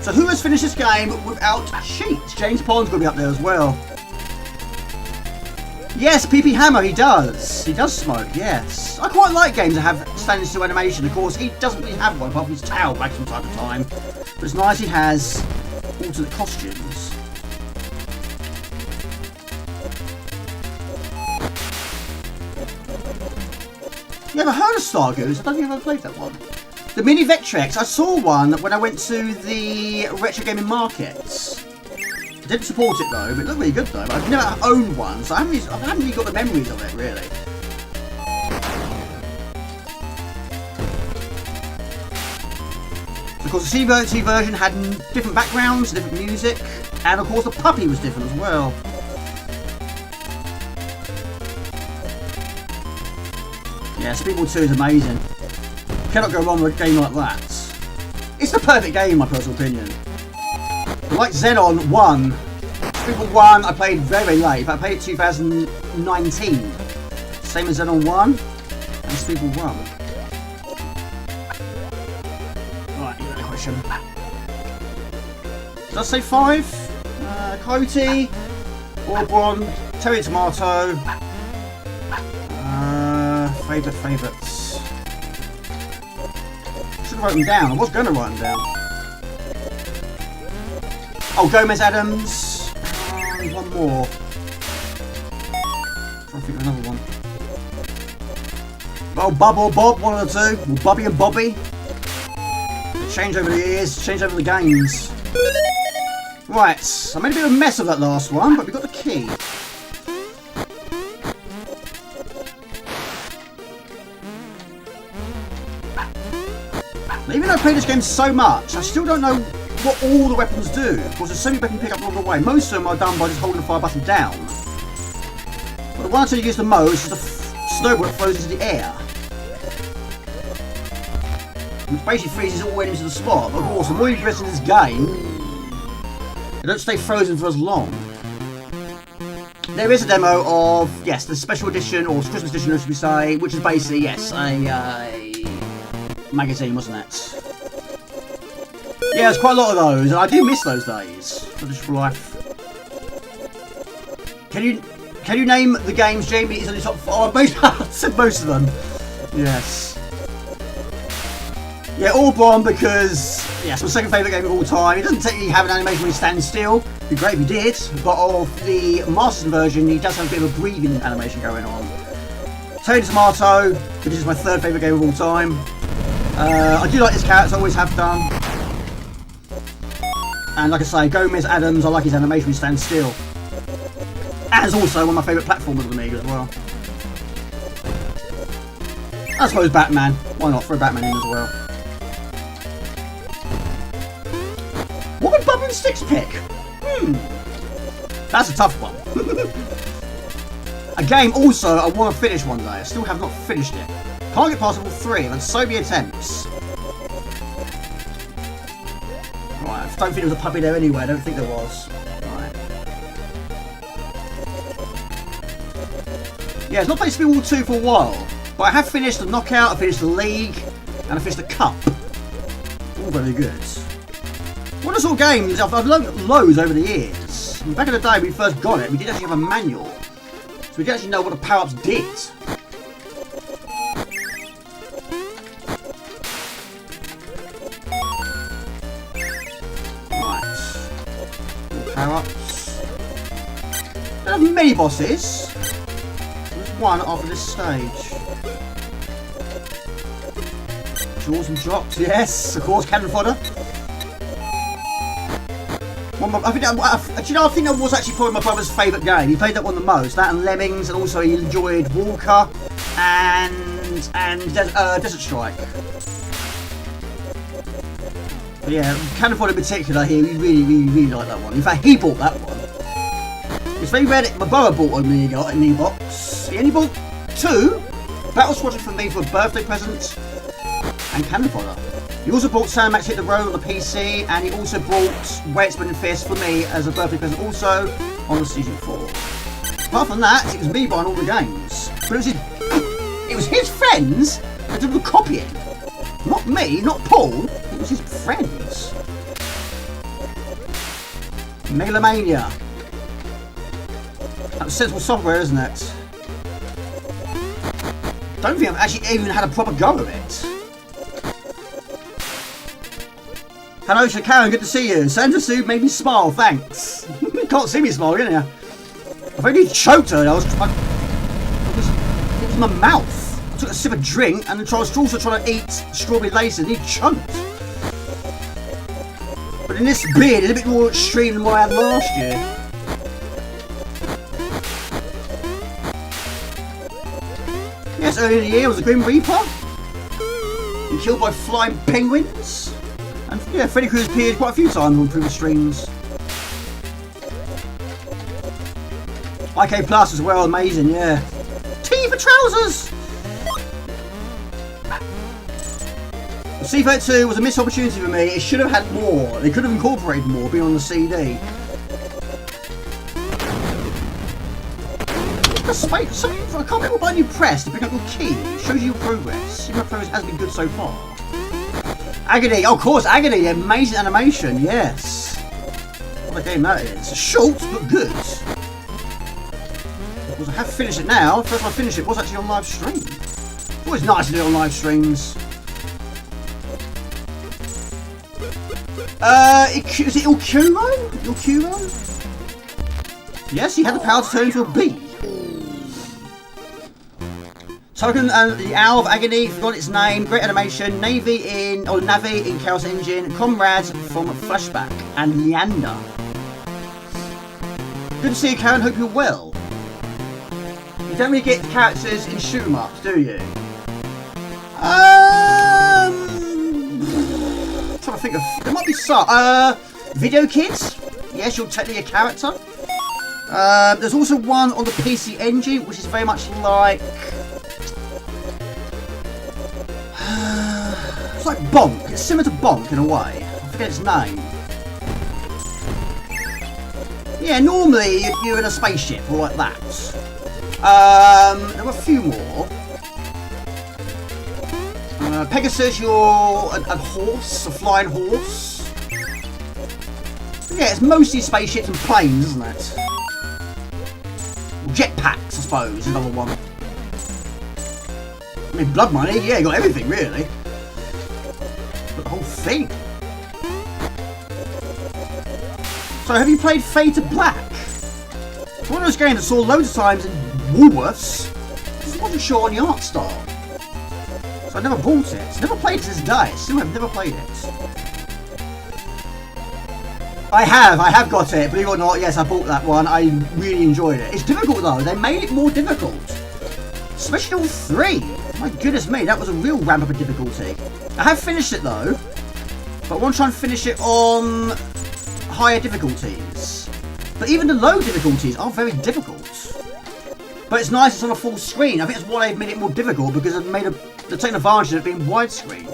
So who has finished this game without cheat? James Pond's going to be up there as well. Yes, PP Hammer, he does. He does smoke, yes. I quite like games that have standing still animation. Of course, he doesn't really have one apart from his towel back from time to time. But it's nice he has alternate costumes. You ever heard of Star Goose? I don't think I've ever played that one. The Mini Vectrex, I saw one when I went to the retro gaming markets. I didn't support it though, but it looked really good though. But I've never owned one, so I haven't really got the memories of it really. Of course, the CVT version had different backgrounds, different music, and of course the puppy was different as well. Yeah, Speedball 2 is amazing. Cannot go wrong with a game like that. It's the perfect game in my personal opinion. Like Xenon 1. Speedball 1 I played very, very late, but I played it 2019. Same as Xenon 1 and Speedball 1. Right, you got a question. Did I say 5? Coty, Orbron, Terry Tomato. Favourites. Should have wrote them down. I was going to write them down. Oh, Gomez Adams. One more. Trying to think of another one. Oh, Bub or Bob, one of the two. Or Bubby and Bobby. Change over the years, change over the games. Right, I made a bit of a mess of that last one, but we got the key. Even though I played this game so much, I still don't know what all the weapons do. Of course, there's so many weapons you pick up along the way. Most of them are done by just holding the fire button down. But the one I tend to use the most is the snowball that flows into the air. Which basically freezes all enemies to the spot. But of course, the more you progress in this game, they don't stay frozen for as long. There is a demo of, yes, the special edition, or Christmas edition, as we say, which is basically, yes, a magazine, wasn't it? Yeah, there's quite a lot of those, and I do miss those days. Not just for life. Can you name the games Jamie is on the top 4? Oh, I said most of them. Yes. Yeah, Orbron because, yes, my second favourite game of all time. It doesn't technically have an animation when he stands still. It'd be great if he did, but of the Masterson version, he does have a bit of a breathing animation going on. Tony Tomato, which is my third favourite game of all time. I do like this character, I always have done. And like I say, Gomez Adams, I like his animation when he stands still. And it's also one of my favourite platformers of the Amiga as well. I suppose Batman. Why not? Throw Batman in as well. What would Bubba and Sticks pick? That's a tough one. A game also I want to finish one day. I still have not finished it. Can't get past level 3. I've had so many attempts. Right, I don't think there was a puppy there anyway. I don't think there was. Right. Yeah, it's not played Speedball 2 for a while. But I have finished the Knockout, I finished the League, and I finished the Cup. All very good. What are sort of games? I've learned loads over the years. Back in the day when we first got it, we did actually have a manual. So we did actually know what the power-ups did. Power-ups. Don't have many bosses. There's one after this stage. Jaws and drops, yes, of course, cannon fodder. I think that was actually probably my brother's favourite game. He played that one the most. That and Lemmings, and also he enjoyed Walker and Desert Strike. But yeah, Cannon in particular here, we really like that one. In fact, he bought that one. It's very rare that my brother bought an e-box. He only bought 2. Battle Squadron for me for a birthday present, and Cannon Fodder. He also bought Sandmax Hit the Road on the PC, and he also bought Wet Spinning Fist for me as a birthday present also on the Season 4. Apart from that, it was me buying all the games. But it was his friends that did the copying. Not me, not Paul, it was his friends. Megalomania. That's sensible software, isn't it? Don't think I've actually even had a proper go of it. Hello, Karen, good to see you. Santa Sue made me smile, thanks. You can't see me smile, can you? I've only choked her. It was my mouth. I took a sip of drink and then I was also trying to eat strawberry laces and he choked. But in this beard, it's a bit more extreme than what I had last year. Yes, earlier in the year was a Grim Reaper. Been killed by flying penguins. And yeah, Freddy Krueger's appeared quite a few times on previous streams. IK Plus as well, amazing, yeah. T for trousers! C32 was a missed opportunity for me. It should have had more. They could have incorporated more, being on the CD. I can't remember what button you press to pick up your key. It shows you your progress. Your progress has been good so far. Agony, oh, of course, Agony, amazing animation, yes. What a game that is. Short, but good. Because I have finished it now. First time I finished it was actually on live stream. Always nice to do it on live streams. Is it Ilkuro? Ilkuro? Yes, he had the power to turn into a bee. Token and the Owl of Agony, forgot its name, great animation, Navi in Chaos Engine, Comrades from Flashback, and Leander. Good to see you, Karen, hope you're well. You don't really get characters in shoot 'em ups, do you? I'm trying to think of, there might be some. Video Kids, yes, you're technically a character. There's also one on the PC Engine, which is very much like, it's like Bonk. It's similar to Bonk in a way. I forget its name. Yeah, normally you're in a spaceship or like that. There were a few more. Pegasus, you're a horse, a flying horse. Yeah, it's mostly spaceships and planes, isn't it? Jetpacks, I suppose, is another one. I mean, Blood Money, yeah, you got everything, really. But the whole thing. So, have you played Fade to Black? It's one of those games I saw loads of times in Woolworths. I just wasn't sure on the art style. So I never bought it. Never played it to this day. Still have never played it. I have got it. Believe it or not, yes, I bought that one. I really enjoyed it. It's difficult though. They made it more difficult. Especially all 3. My goodness me, that was a real ramp up of difficulty. I have finished it though. But I want to try and finish it on higher difficulties. But even the low difficulties are very difficult. But it's nice it's on a full screen. I think that's why they've made it more difficult, because they're taking advantage of it being widescreen.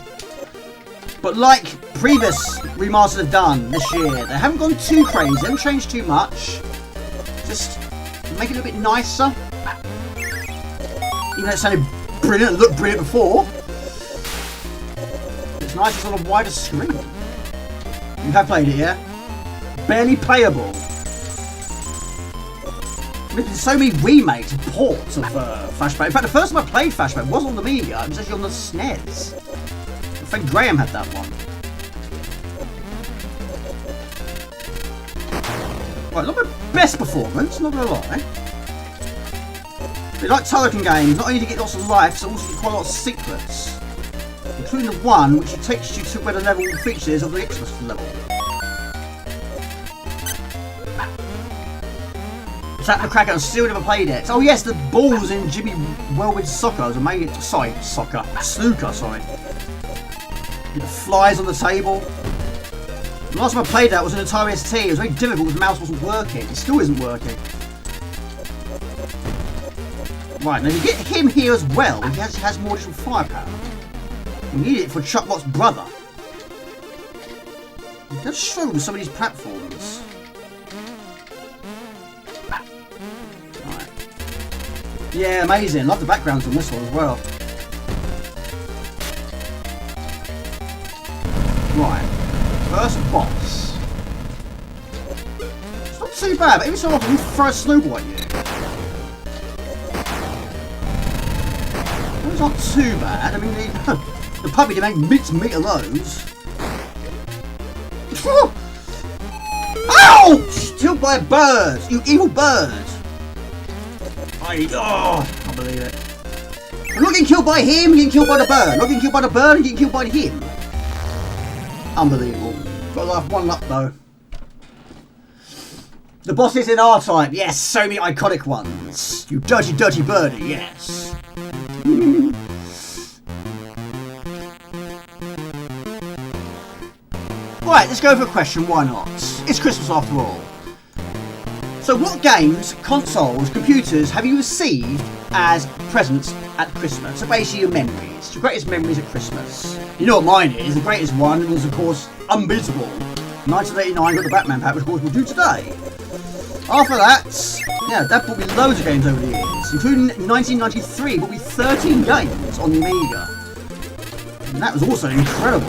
But like previous remasters have done this year, they haven't gone too crazy, they haven't changed too much. Just make it a little bit nicer. Even though it sounded brilliant and looked brilliant before. It's nice it's on a wider screen. You have played it, yeah? Barely playable. There's been so many remakes and ports of Flashback. In fact, the first time I played Flashback was on the Amiga. It was actually on the SNES. My friend Graham had that one. Right, not my best performance, not gonna lie. But like Turrican games, not only do you get lots of life, but also you get quite a lot of secrets. Including the one which takes you to where the level features of the Xmas level. Tap the Cracker, I still never played it. Oh yes, the balls in Jimmy Wellwood's soccer was amazing. Sorry, snooker, sorry. The flies on the table. The last time I played that was an Atari ST. It was very difficult because the mouse wasn't working. It still isn't working. Right, now you get him here as well. He actually has more additional firepower. You need it for Chuckbot's brother. He does struggle with some of these platforms. Right. Yeah, amazing. Love the backgrounds on this one as well. Right. First boss. It's not too bad, but every so often we throw a snowball at you. Those aren't too bad. I mean, the puppy can make meat of those. Ouch! Killed by a bird! You evil bird! I can't believe it. I'm not getting killed by him, I'm getting killed by the bird. I'm not getting killed by the bird, I'm getting killed by him. Unbelievable. Got to have one up though. The boss is in R-Type. Yes, so many iconic ones. You dirty, dirty birdie, yes. Right, let's go for a question, why not? It's Christmas after all. So what games, consoles, computers have you received as presents at Christmas? So basically your memories, your greatest memories at Christmas. You know what mine is, the greatest one was of course Unbeatable. 1989 got the Batman pack, which of course we'll do today. After that, yeah, Dad bought me loads of games over the years, including 1993, bought me 13 games on the Amiga. And that was also incredible.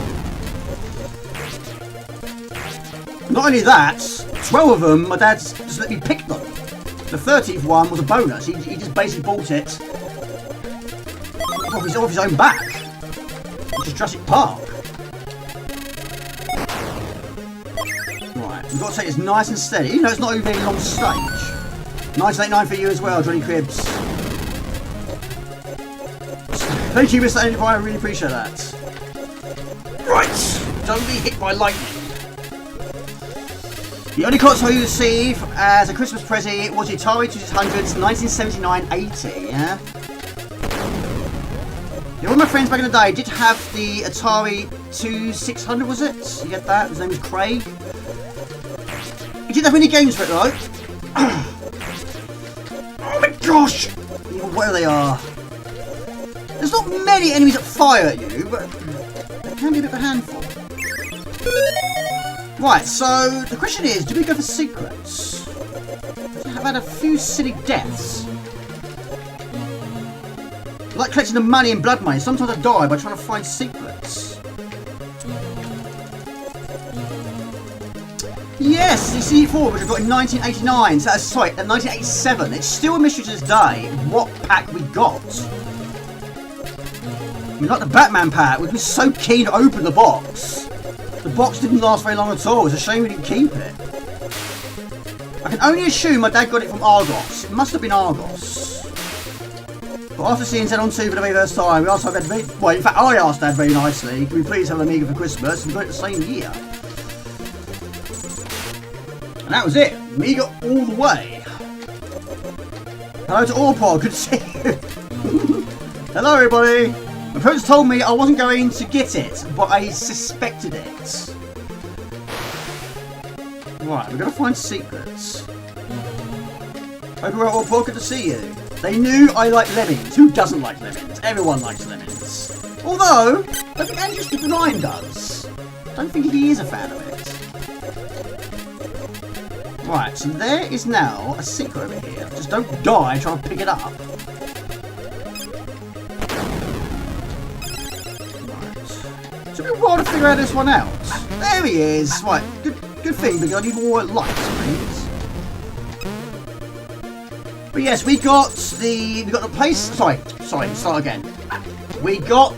Not only that, 12 of them, my dad just let me pick them. The 13th one was a bonus. He just basically bought it off his own back. Which is Jurassic Park. Right, we've got to take this nice and steady, even though it's not even a very long stage. 1989 for you as well, Johnny Cribbs. Thank you, Mr. Andy, I really appreciate that. Right, don't be hit by lightning. The only console you receive as a Christmas present was the Atari 2600's 1979-80, yeah? Yeah, one of my friends back in the day did have the Atari 2600, was it? You get that? His name was Craig. He didn't have any games for it though. Oh my gosh! Where they are. There's not many enemies that fire at you, but they can be a bit of a handful. Right, so the question is, do we go for secrets? I've had a few silly deaths. I like collecting the money and blood money. Sometimes I die by trying to find secrets. Yes, the CD4, which I got in 1989. So, sorry, 1987. It's still a mystery to this day what pack we got. I mean, like the Batman pack, we'd be so keen to open the box. The box didn't last very long at all. It's a shame we didn't keep it. I can only assume my dad got it from Argos. It must have been Argos. But after seeing Zen on 2 for the very first time, we asked Dad well, in fact, I asked Dad very nicely, can we please have an Amiga for Christmas? And we got it the same year. And that was it. Amiga all the way. Hello to Orpod. Good to see you. Hello, everybody. My parents told me I wasn't going to get it, but I suspected it. Right, we're going to find secrets. Hope you're all good to see you. They knew I like lemons. Who doesn't like lemons? Everyone likes lemons. Although, I think Andrew Ryan does. I don't think he is a fan of it. Right, so there is now a secret over here. Just don't die trying to pick it up. Took me a while to figure out this one out. There he is. Right, good thing because I need more lights, please. But yes, we got the place. Sorry, start again. We got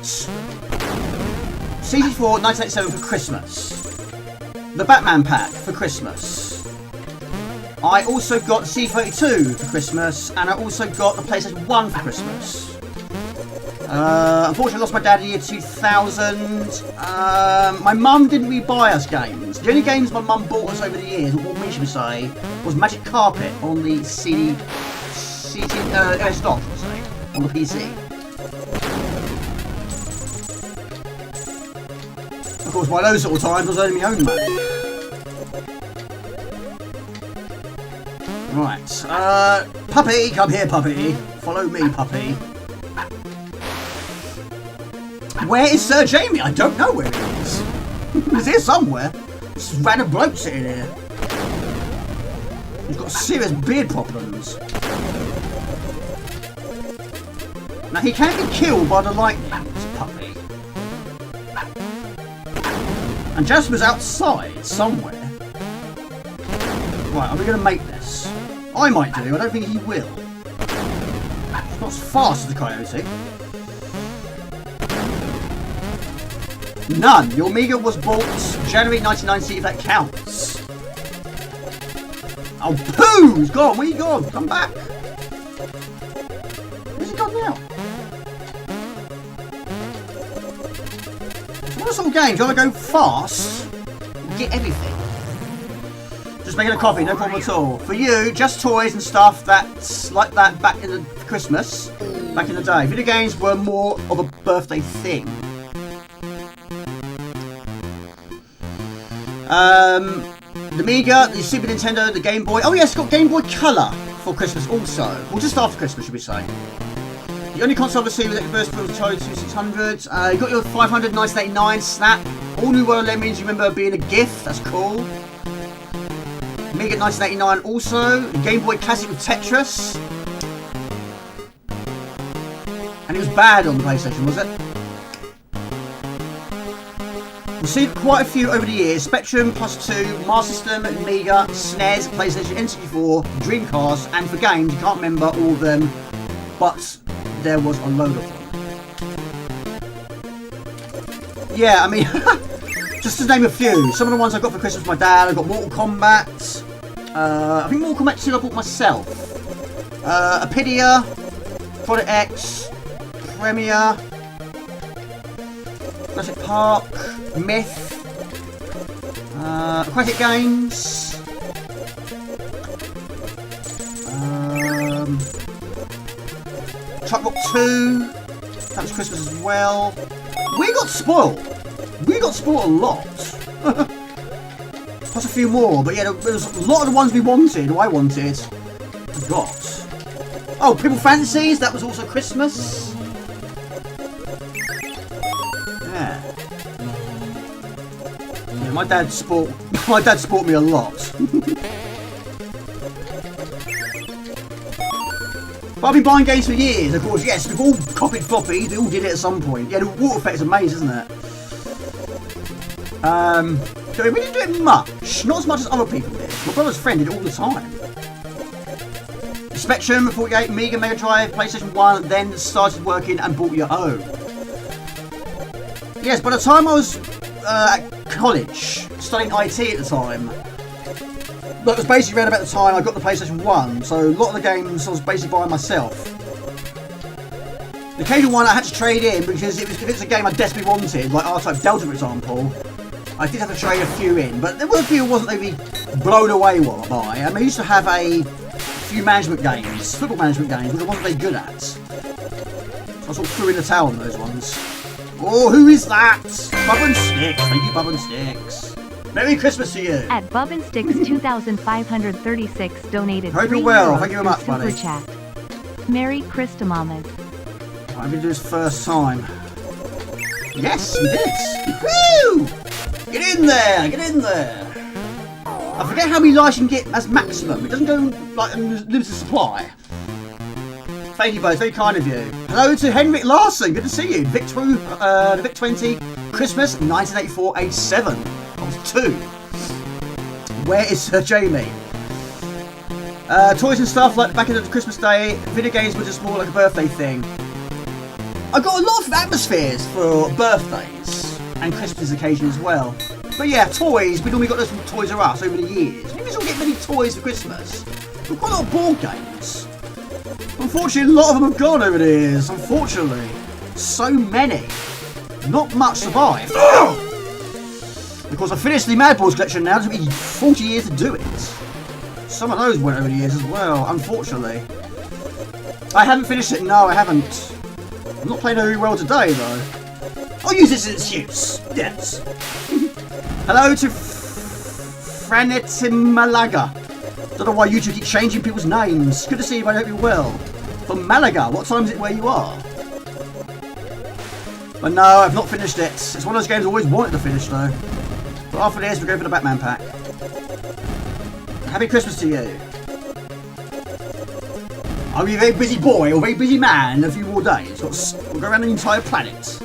CD4 1987 for Christmas. The Batman pack for Christmas. I also got the C32 for Christmas, and I also got the PlayStation 1 for Christmas. Unfortunately, I lost my dad in the year 2000. My mum didn't really buy us games. The only games my mum bought us over the years, or what we should say, was Magic Carpet on the stock, on the PC. Of course, by those sort of times, I was earning my own money. Right, puppy, come here, puppy. Follow me, puppy. Where is Sir Jamie? I don't know where he is. He's here somewhere. This random bloke sitting here. He's got serious beard problems. Now, he can't be killed by the lightning, this puppy. And Jasper's outside somewhere. Right, are we going to make this? I might do, I don't think he will. It's not as fast as the coyote. None. Your Amiga was bought January 1990, if that counts. Oh, poo! He's gone. Where you gone? Come back. Where's he gone now? What sort of game? Do you want to go fast? Get everything. Just making a coffee, no problem at all. For you, just toys and stuff that's like that back in the Christmas, back in the day. Video games were more of a birthday thing. The Amiga, the Super Nintendo, the Game Boy. Oh yes, it's got Game Boy Color for Christmas also. Well, just after Christmas, should we say. The only console received with the first was the Atari 2600. You got your 500 1989 Snap. All New World Lemmings, you remember being a gift. That's cool. Amiga 1989 also. The Game Boy Classic with Tetris. And it was bad on the PlayStation, was it? Received quite a few over the years. Spectrum, +2, Master System, Amiga, SNES, PlayStation, N64, Dreamcast, and for games, you can't remember all of them, but there was a load of them. Yeah, I mean, just to name a few. Some of the ones I got for Christmas from my dad. I got Mortal Kombat. I think Mortal Kombat 2 I bought myself. Apidia, Product X, Premier, Jurassic Park, Myth, Aquatic Games, Truck Rock 2, that was Christmas as well. We got spoiled. We got spoiled a lot. Plus a few more, but yeah, there was a lot of the ones we wanted, or I wanted, I got. Oh, People Fantasies, that was also Christmas. Yeah. Yeah, my dad sport me a lot. But I've been buying games for years, of course. Yes, we've all copied floppies. We all did it at some point. Yeah, the water effect is amazing, isn't it? So we didn't do it much. Not as much as other people did. My brother's friend did it all the time. Spectrum, 48, Amiga, Mega Drive, PlayStation 1, then started working and bought your own. Yes, by the time I was at college, studying IT at the time, that was basically around about the time I got the PlayStation 1, so a lot of the games I was basically buying myself. The occasional one I had to trade in because if it's a game I desperately wanted, like R-Type Delta for example, I did have to trade a few in, but there were a few I wasn't really blown away while I buy. I used to have a few management games, football management games, which I wasn't very good at. So I sort of threw in the towel on those ones. Oh, who is that? Bub and Sticks. Thank you, Bub and Sticks. Merry Christmas to you. At Bub and Sticks 2536 donated. Hope you're well. Thank you very much, buddy. Super chat. Merry Christmas. I'm going to do this first time. Yes, we did. Woo! Get in there. Get in there. I forget how many lives you can get as maximum. It doesn't go like limited supply. Thank you both, very kind of you. Hello to Henrik Larson, good to see you. Vic 20, Christmas 1984, age 7. I was 2. Where is Sir Jamie? Toys and stuff like back in the Christmas day. Video games were just more like a birthday thing. I got a lot of atmospheres for birthdays and Christmas occasion as well. But yeah, toys, we normally got those from Toys R Us over the years. We didn't get many toys for Christmas. We've got a lot of board games. Unfortunately, a lot of them have gone over the years, unfortunately. So many. Not much survived. Because I finished the Mad Balls collection now. It took me 40 years to do it. Some of those went over the years as well, unfortunately. I haven't finished it. No, I haven't. I'm not playing very well today, though. I'll use this as an excuse. Yes. Hello to Franetimalaga. Don't know why you two keep changing people's names. Good to see you, but I hope you're well. From Malaga, what time is it where you are? But no, I've not finished it. It's one of those games I always wanted to finish, though. But after this, we're going for the Batman pack. Happy Christmas to you. I'll be a very busy boy or very busy man in a few more days. We'll go around the entire planet.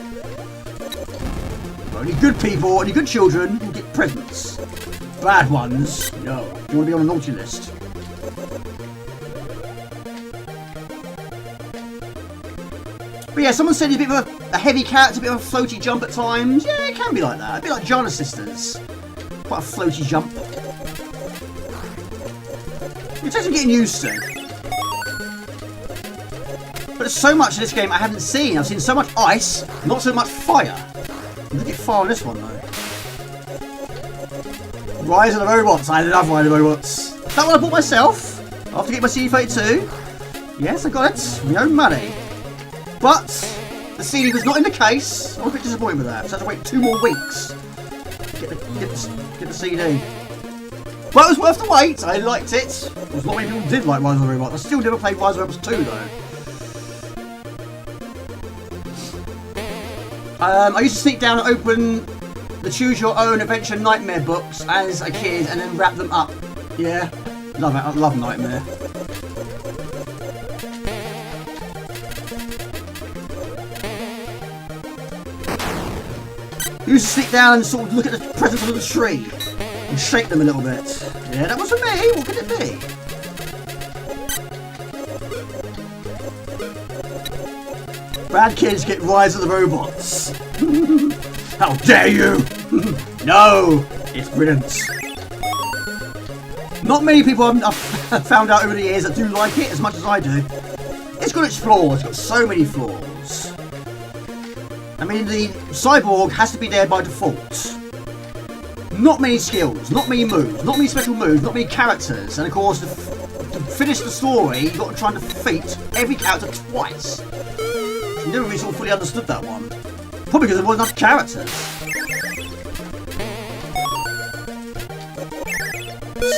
But only good people, only good children will get presents. Bad ones, no. You want to be on a naughty list. But yeah, someone said he's a bit of a heavy character, a bit of a floaty jump at times. Yeah, it can be like that. A bit like Jana Sisters. Quite a floaty jump. It takes some getting used to. But there's so much in this game I haven't seen. I've seen so much ice, not so much fire. I'm going to get fire on this one though. Rise of the Robots. I love Rise of the Robots. That one I bought myself. After getting my CD32. Yes, I got it. My own money. But the CD was not in the case. I was a bit disappointed with that. So I had to wait 2 more weeks to get the CD. But it was worth the wait. I liked it. There's not many people did like Rise of the Robots. I still never played Rise of the Robots 2 though. I used to sneak down and open the Choose Your Own Adventure Nightmare books as a kid and then wrap them up. Yeah, love it. I love Nightmare. You used to sit down and sort of look at the presents under the tree and shake them a little bit. Yeah, that was for me. What could it be? Bad kids get Rise of the Robots. How dare you! No! It's brilliant. Not many people I've found out over the years that do like it as much as I do. It's got its flaws. It's got so many flaws. I mean, the cyborg has to be there by default. Not many skills, not many moves, not many special moves, not many characters. And of course, to finish the story, you've got to try and defeat every character twice. I never really sort of fully understood that one. Probably because there wasn't enough characters.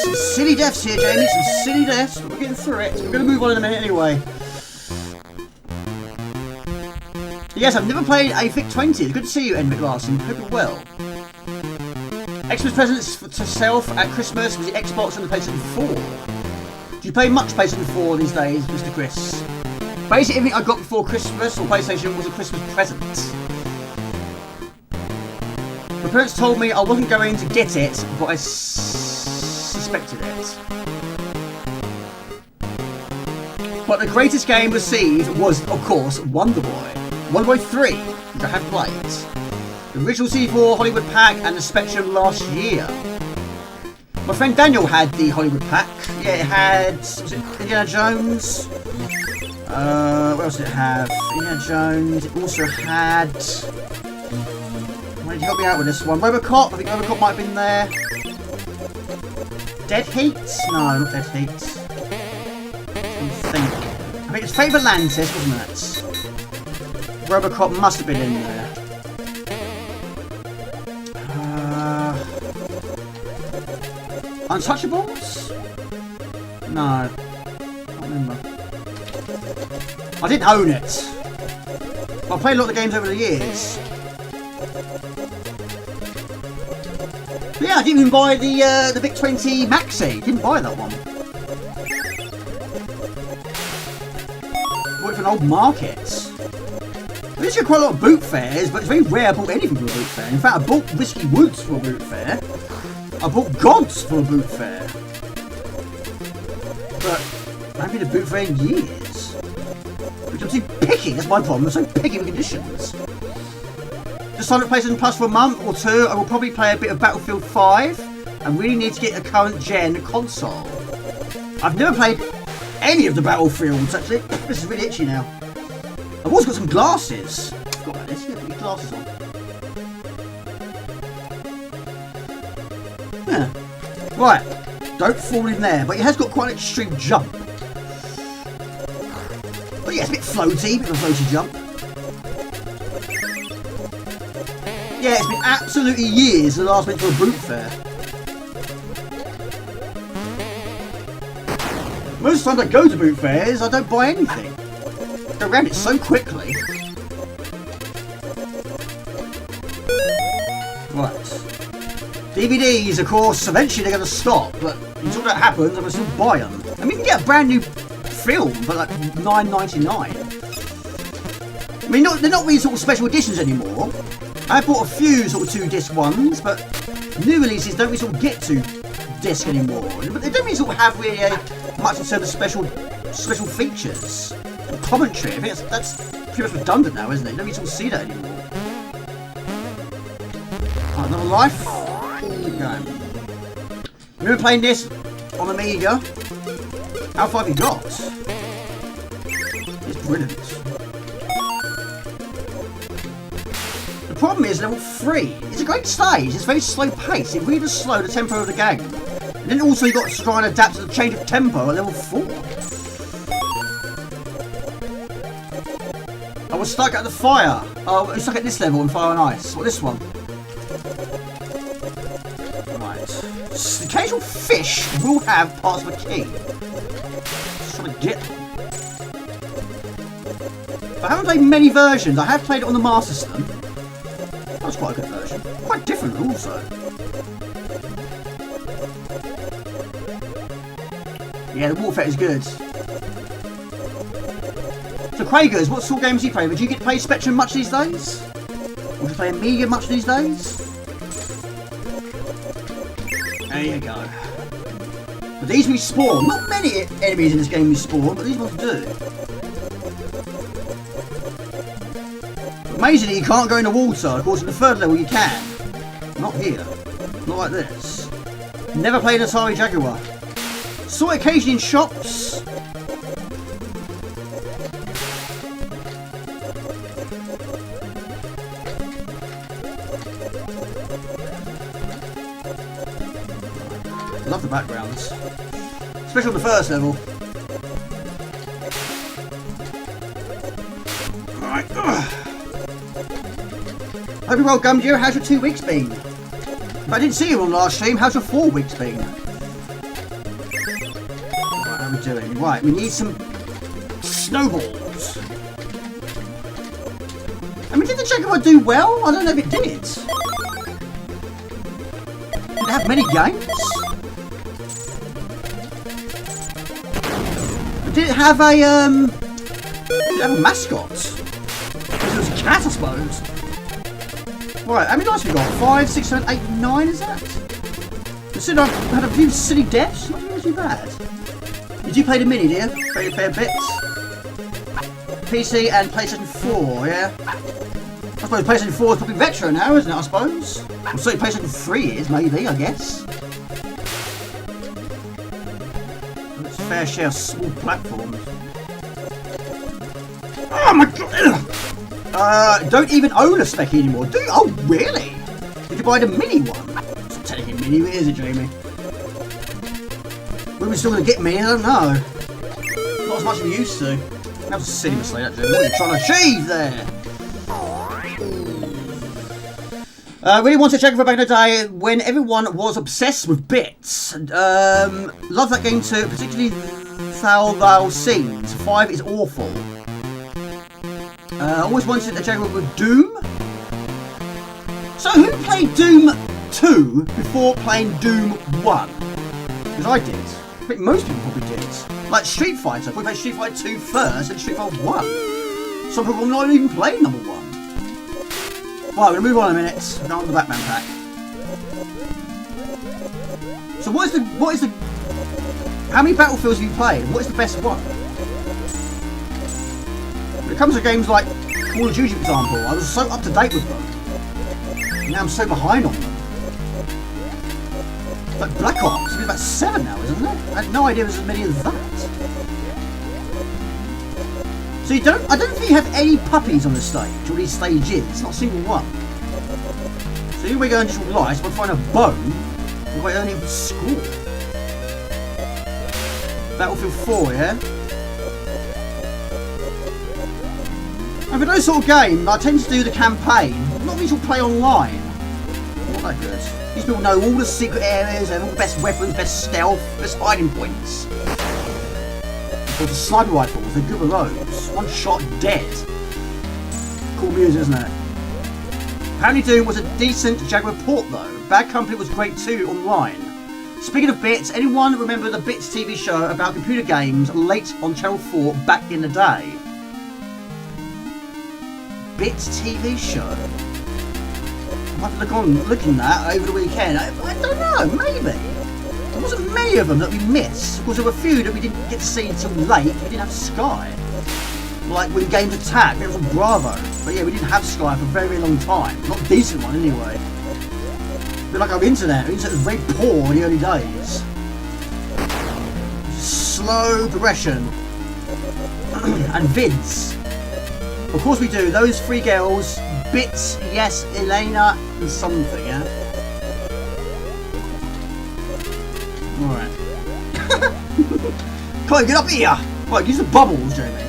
Some silly deaths here, Jamie. Some silly deaths, but we're getting through it. We're going to move on in a minute anyway. Yes, I've never played a VIC-20. It's good to see you, Ed McLaughlin. Hope you're well. Xmas presents to self at Christmas was the Xbox and the PlayStation 4. Do you play much PlayStation 4 these days, Mr. Chris? Basically, everything I got before Christmas or PlayStation was a Christmas present. My parents told me I wasn't going to get it, but I suspected it. But the greatest game received was, of course, Wonder Boy. Wonder Boy 3, which I have played. The original C4 Hollywood pack and the Spectrum last year. My friend Daniel had the Hollywood pack. Yeah, it had, was it Indiana Jones? What else did it have? Indiana Jones. It also had... Why did you help me out with this one? Robocop. I think Robocop might have been there. Dead Heat? No, not Dead Heat. I think it's Fate of Atlantis, wasn't it? Robocop must have been in there. Untouchables? No. I can't remember. I didn't own it. But I played a lot of the games over the years. But yeah, I didn't even buy the VIC-20 Maxi. Didn't buy that one. Bought it for an old market. I used to get quite a lot of boot fairs, but it's very rare I bought anything for a boot fair. In fact, I bought Whiskey Woods for a boot fair. I bought Gods for a boot fair. But I haven't been to a boot fair in years. Which I'm too picky, that's my problem. I'm so picky with conditions. Just signed up PlayStation Plus for a month or two. I will probably play a bit of Battlefield 5 and really need to get a current gen console. I've never played any of the Battlefields actually. This is really itchy now. I've also got some glasses. like this. Yeah, put your glasses on. Yeah. Right. Don't fall in there, but it has got quite an extreme jump. But yeah, it's a bit floaty, bit of a floaty jump. Yeah, it's been absolutely years since I last went to a boot fair. Most times I go to boot fairs, I don't buy anything. I go around it so quickly. Right. DVDs, of course, eventually they're going to stop, but until that happens, I'm going to still buy them. I mean, you can get a brand new film for like $9.99. I mean, they're not really sort of special editions anymore. I've bought a few sort of 2-disc ones, but new releases don't really sort of get 2-disc anymore. But they don't really sort of have really much in terms of special features and commentary. I think that's pretty much redundant now, isn't it? You don't really sort of see that anymore. Right, another life. Keep going. Remember playing this on Amiga? How far have you got? It's brilliant. The problem is level 3. It's a great stage. It's very slow pace. It really does slow the tempo of the game. And then also you've got to try and adapt to the change of tempo at level 4. I was stuck at the fire. Oh, I was stuck at this level in Fire and Ice. What, this one? Right. The occasional fish will have parts of a key. Just trying to get them. I haven't played many versions. I have played it on the Master System. That was quite a good version. Quite different also. Yeah, the water effect is good. So Craigers, what sort of games do you play? Would you get to play Spectrum much these days? Or do you play Amiga much these days? There you go. But these respawn. Not many enemies in this game respawn, but these ones do. Amazingly, you can't go in the water. Of course, at the third level you can. Not here. Not like this. Never played Atari Jaguar. Saw it occasionally in shops. Love the backgrounds. Especially on the first level. Alright. Hope you're well, Gumjo. How's your 2 weeks been? If I didn't see you on last stream, how's your 4 weeks been? Right, how are we doing? Right, we need some snowballs. I mean, did the Jaguar do well? I don't know if it did. Did it have many games? Did it have a mascot? It was a cat, I suppose. Right, how many lives have we got? 5, 6, 7, 8, 9, is that? Considering I've had a few silly deaths, not really too bad. You do play the Mini, do you? Play a fair bit. PC and PlayStation 4, yeah? I suppose PlayStation 4 is probably retro now, isn't it, I suppose? Well, certainly PlayStation 3 is, maybe, I guess. It's a fair share of small platforms. Oh my god! Don't even own a Specky anymore, do you? Oh, really? Did you buy the Mini one? It's not technically Mini, is it, Jamie? When we're still going to get Mini, I don't know. Not as much as we used to. That was a silly mistake, actually. What are you trying to achieve there? Really wanted to check for back in the day when everyone was obsessed with bits. Love that game too, particularly Thou Scenes. 5 is awful. Always wanted a Jaguar with Doom. So who played Doom 2 before playing Doom 1? Because I did. I think most people probably did. Like Street Fighter, we played Street Fighter 2 first and Street Fighter 1. Some people not even played number 1. Right, we're going to move on in a minute. We're going on to the Batman pack. So what is the... How many Battlefields have you played? What is the best one? When it comes to games like Call of Duty, for example, I was so up to date with them. And now I'm so behind on them. Like Black Ops, it's about 7 now, isn't it? I had no idea there was as many as that. So I don't think you have any puppies on the stage, or these stages. It's not a single one. So here we go and just realize if I find a bone, if I only score. Battlefield 4, yeah? And for those sort of games, I tend to do the campaign. Not these will play online. Not that good. These people know all the secret areas, and all the best weapons, best stealth, best hiding points. Of course, the sniper rifles, they're good with those. One shot, dead. Cool music, isn't it? Apparently Doom was a decent Jaguar port though. Bad Company was great too online. Speaking of Bits, anyone remember the Bits TV show about computer games late on Channel 4 back in the day? Bits TV show? I might have to look at that over the weekend. I don't know, maybe. There wasn't many of them that we missed, because there were a few that we didn't get to see until late. We didn't have Sky. Like when Games Attack, it was on Bravo. But yeah, we didn't have Sky for a very, very long time. Not a decent one anyway. But like our internet was very poor in the early days. Slow progression. And vids. Of course we do. Those three girls, Bits, yes, Elena, and something, yeah? Alright. Come on, get up here! Right, use the bubbles, Jamie.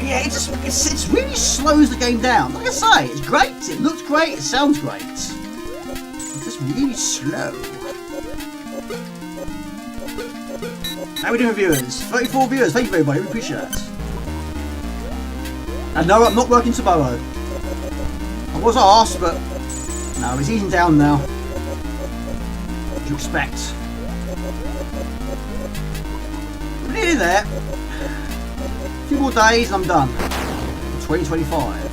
Yeah, it really slows the game down. Like I say, it's great, it looks great, it sounds great. It's just really slow. How are we doing, viewers? 34 viewers, thank you everybody, we appreciate it. And no, I'm not working tomorrow. I was asked, but no, it's easing down now. What do you expect? We're nearly there. A few more days and I'm done. 2025.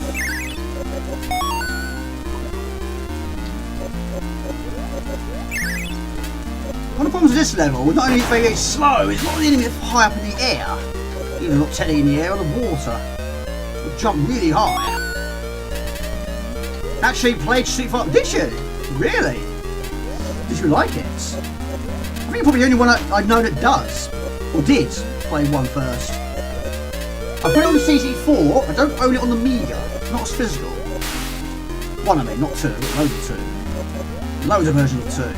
One of the problems with this level, not only is it very, very slow, it's not the enemy that's high up in the air. Even not technically in the air, on the water. It'll jump really high. Actually played Street Fighter. Did you? Really? Did you like it? I think you're probably the only one I know that does. Or did play one first. I put it on the CC4, I don't own it on the Amiga, not as physical. One I mean, not two, loads of two. Loads of versions of two.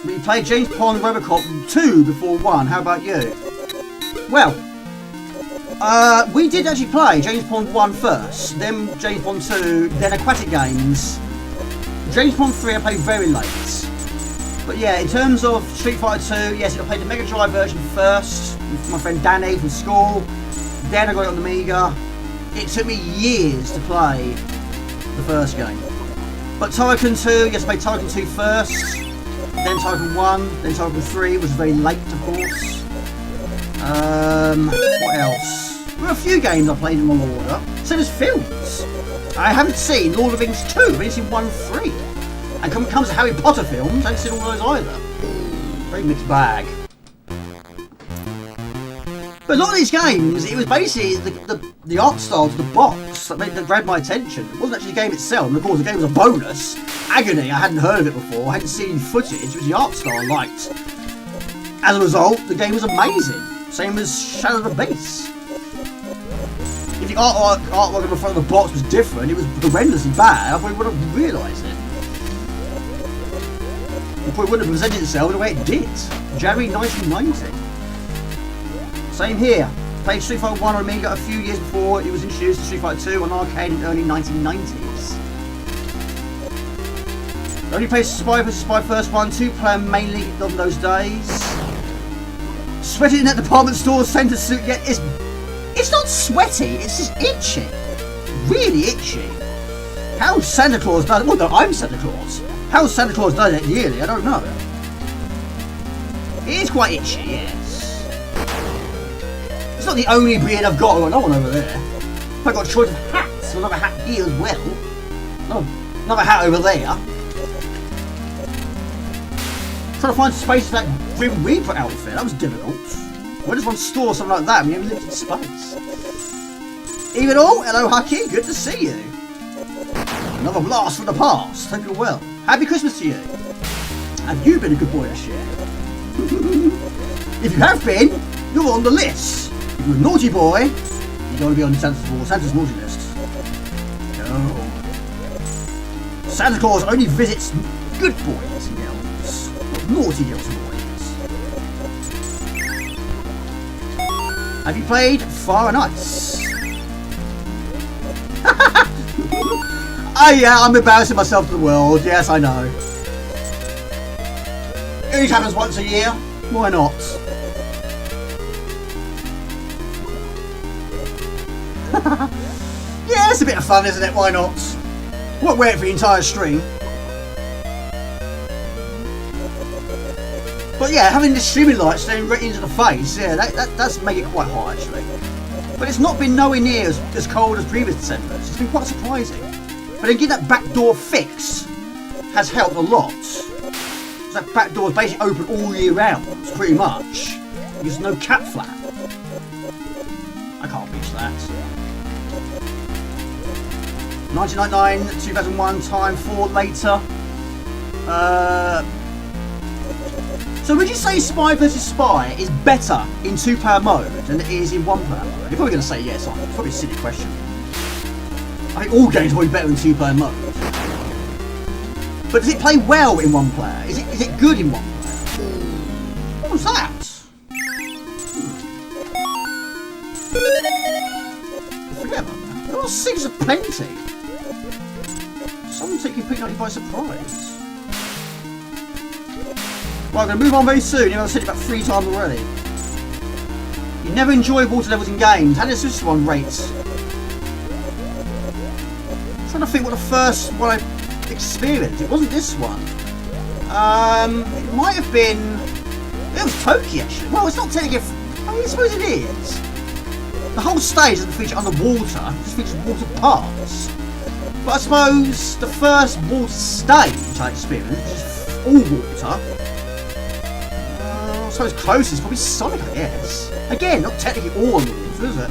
We played James Bond Robocop 2 before 1, how about you? Well, we did actually play James Bond 1 first, then James Bond 2, then Aquatic Games. James Bond 3 I played very late. But yeah, in terms of Street Fighter 2, yes, I played the Mega Drive version first with my friend Danny from school. Then I got it on the Amiga. It took me years to play the first game. But Tycoon 2, yes, I played Tycoon 2 first. Then Tycoon 1, then Tycoon 3, was very late, of course. What else? There were a few games I played in my order. So there's films. I haven't seen Lord of the Rings 2, I've only seen 1 and 3. And when it comes to Harry Potter films, I haven't seen all those either. Very mixed bag. But a lot of these games, it was basically the art style to the box that grabbed my attention. It wasn't actually the game itself, and of course the game was a bonus. Agony, I hadn't heard of it before, I hadn't seen footage, it was the art style I liked. As a result, the game was amazing. Same as Shadow of the Beast. If the artwork on the front of the box was different, it was horrendously bad, I probably would have realised it. It probably wouldn't have presented itself the way it did. January 1990. Same here. Played Street Fighter 1 on Amiga a few years before it was introduced to Street Fighter 2 on arcade in the early 1990s. I only played Spy vs Spy first one, 2-player mainly on those days. Sweating in that department store center suit, yet it's not sweaty, it's just itchy. Really itchy. How Santa Claus does it? Well, no, I'm Santa Claus. How Santa Claus does it yearly, I don't know. It is quite itchy, yes. It's not the only beard I've got. I've got another one over there. I've got a choice of hats. Another hat here as well. Another hat over there. Trying to find space for that Grim Reaper outfit. That was difficult. Where does one store something like that when you have limited space? Even all, hello Hucky, good to see you. Another blast from the past, hope you're well. Happy Christmas to you. Have you been a good boy this year? If you have been, you're on the list. If you're a naughty boy, you gotta be on Santa's naughty list. No. Santa Claus only visits good boys and girls, not naughty girls and boys. Have you played Fire and Ice? Oh yeah, I'm embarrassing myself to the world. Yes, I know. It only happens once a year. Why not? Yeah, it's a bit of fun, isn't it? Why not? Won't wait for the entire stream. But yeah, having the streaming light staring right into the face, yeah, that does make it quite hot actually. But it's not been nowhere near as cold as previous Decembers. It's been quite surprising. But then getting that back door fix has helped a lot. So that back door is basically open all year round, pretty much. There's no cap flap. I can't reach that. 1999, 2001, time 4 later. So would you say Spy vs Spy is better in 2-player mode than it is in 1-player mode? You're probably going to say yes, aren't you? It's probably a silly question. I think all games are probably better in 2-player mode. But does it play well in 1-player? Is it good in 1-player? What was that? Forget about that. There are 6 of plenty. Someone taking Pete by surprise. Well, I'm going to move on very soon, I've said it about 3 times already. You never enjoy water levels in games. How does this one rate? I'm trying to think what the first one I experienced. It wasn't this one. It might have been... It was Toki actually. Well, it's not technically... I suppose it is. The whole stage doesn't feature underwater, it just features water parts. But I suppose the first water stage I experienced, which is all water, I suppose closest probably Sonic, I guess. Again, not technically all underwater, is it?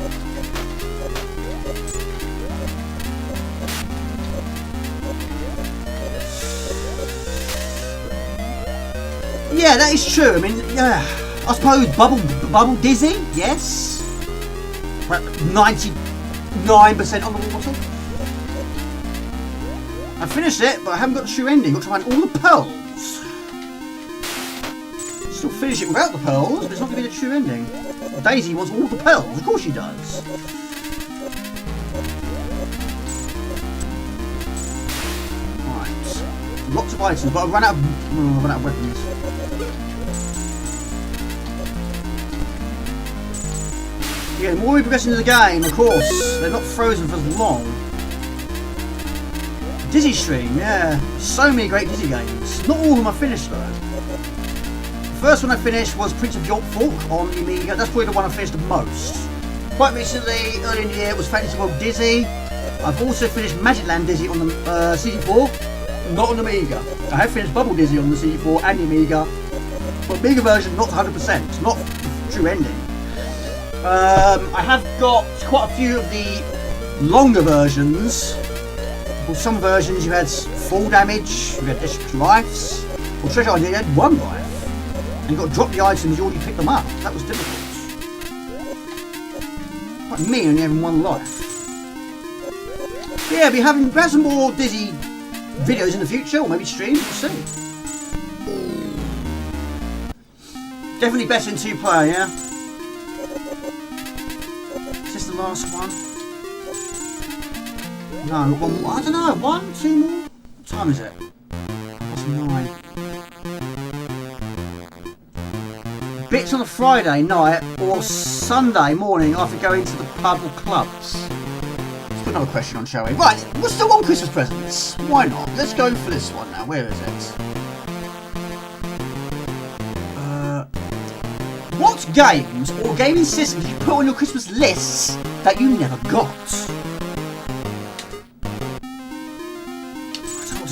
Yeah, that is true. I mean, yeah, I suppose Bubble Dizzy, yes. 99% underwater. I finished it, but I haven't got the true ending. Got to find all the pearls. Still finish it without the pearls, but it's not going to be the true ending. Daisy wants all the pearls. Of course she does. Right. Lots of items, but I've run out of weapons. Yeah, the more we progress into the game, of course, they're not frozen for as long. Dizzy Stream, yeah. So many great Dizzy games. Not all of them I finished though. The first one I finished was Prince of York Fork on the Amiga. That's probably the one I finished the most. Quite recently, early in the year, was Fantasy World Dizzy. I've also finished Magic Land Dizzy on the CD4, not on the Amiga. I have finished Bubble Dizzy on the CD4 and the Amiga, but Amiga version not 100%, not true ending. I have got quite a few of the longer versions. For some versions you had full damage, you had extra lives. For Treasure Island you had 1 life. And you got to drop the items, you already picked them up. That was difficult. Quite mean only having 1 life. But yeah, we'll have some more Dizzy videos in the future, or maybe streams, we'll see. Definitely better in 2-player, yeah? Is this the last one? No, one more. I don't know, 1, 2 more? What time is it? It's 9. Bits on a Friday night or Sunday morning after going to the pub or clubs. Let's put another question on, shall we? Right, what's the one Christmas presents? Why not? Let's go for this one now. Where is it? What games or gaming systems did you put on your Christmas lists that you never got?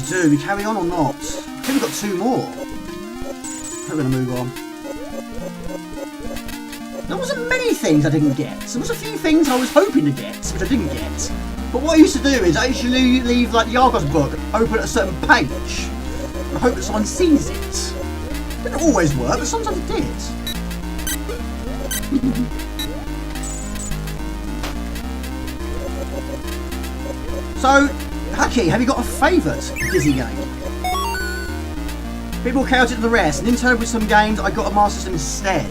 Do we carry on or not? I think we've got 2 more. We're going to move on. There wasn't many things I didn't get. There was a few things I was hoping to get, which I didn't get. But what I used to do is I usually leave like the Argos book open at a certain page and hope that someone sees it. It didn't always work, but sometimes it did. So, Hucky, have you got a favourite Dizzy game? People counted the rest. Nintendo with some games, I got a Master System instead.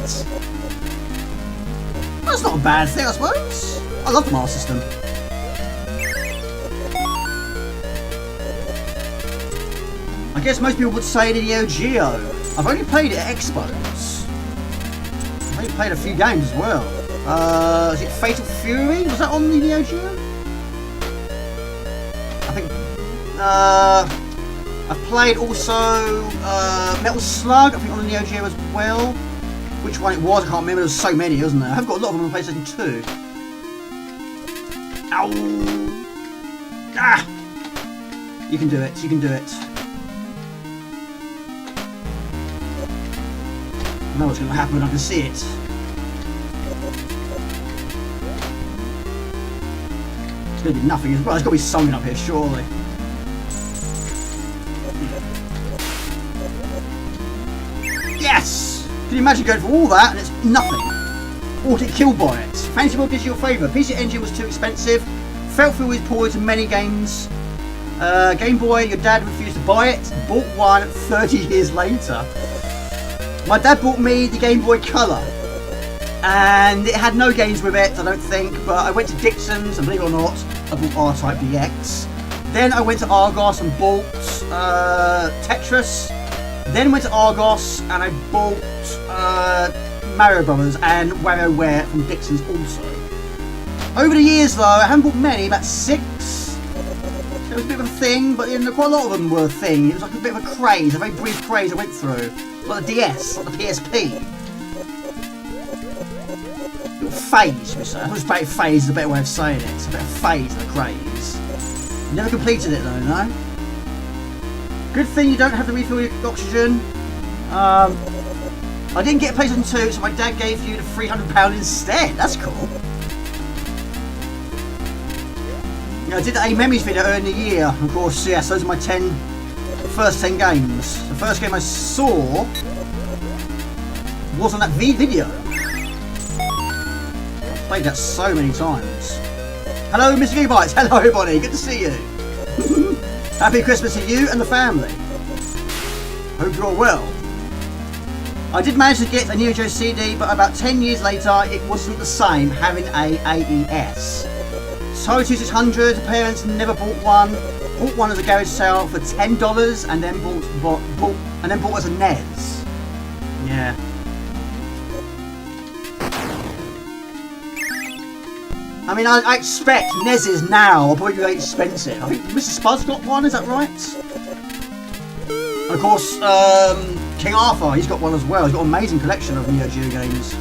That's not a bad thing, I suppose. I love the Master System. I guess most people would say the Neo Geo. I've only played it at Expos. I've only played a few games as well. Is it Fatal Fury? Was that on the Neo Geo? I think. I've played also Metal Slug, I think on the Neo Geo as well. Which one it was, I can't remember, there was so many, wasn't there? I have got a lot of them on PlayStation 2. Ow! Ah! You can do it, you can do it. I know what's going to happen when I can see it. It's going to be nothing, well, there's got to be something up here, surely. Yes! Can you imagine going for all that and it's nothing? Or get killed by it? Fancy World is your favourite. PC Engine was too expensive. Felt through his poor to many games. Game Boy, your dad refused to buy it. Bought one 30 years later. My dad bought me the Game Boy Color. And it had no games with it, I don't think. But I went to Dixon's and believe it or not, I bought R-Type DX. Then I went to Argos and bought Tetris. Then went to Argos and I bought Mario Brothers and WarioWare from Dixon's also. Over the years though, I haven't bought many, about 6. It was a bit of a thing, but quite a lot of them were a thing. It was like a bit of a craze, a very brief craze I went through. Like the DS, like the PSP. A little phase, we say. I was about phase is a better way of saying it. It's a bit of phase of a craze. Never completed it though, no? Good thing you don't have to refill your oxygen. I didn't get a PlayStation 2, so my dad gave you the £300 instead. That's cool. Yeah, I did a memories video earlier in the year. Of course, yes, those are my first 10 games. The first game I saw was on that video. I've played that so many times. Hello, Mr. Gigabytes. Hello, everybody. Good to see you. Happy Christmas to you and the family. Hope you're all well. I did manage to get a Neo Geo CD, but about 10 years later, it wasn't the same having a AES. Atari 2600, parents never bought one. Bought one as a garage sale for $10, and then bought as a NES. Yeah. I mean, I expect NESs now are probably very expensive. I think Mr. Spud's got one, is that right? And of course, King Arthur, he's got one as well. He's got an amazing collection of Neo Geo games.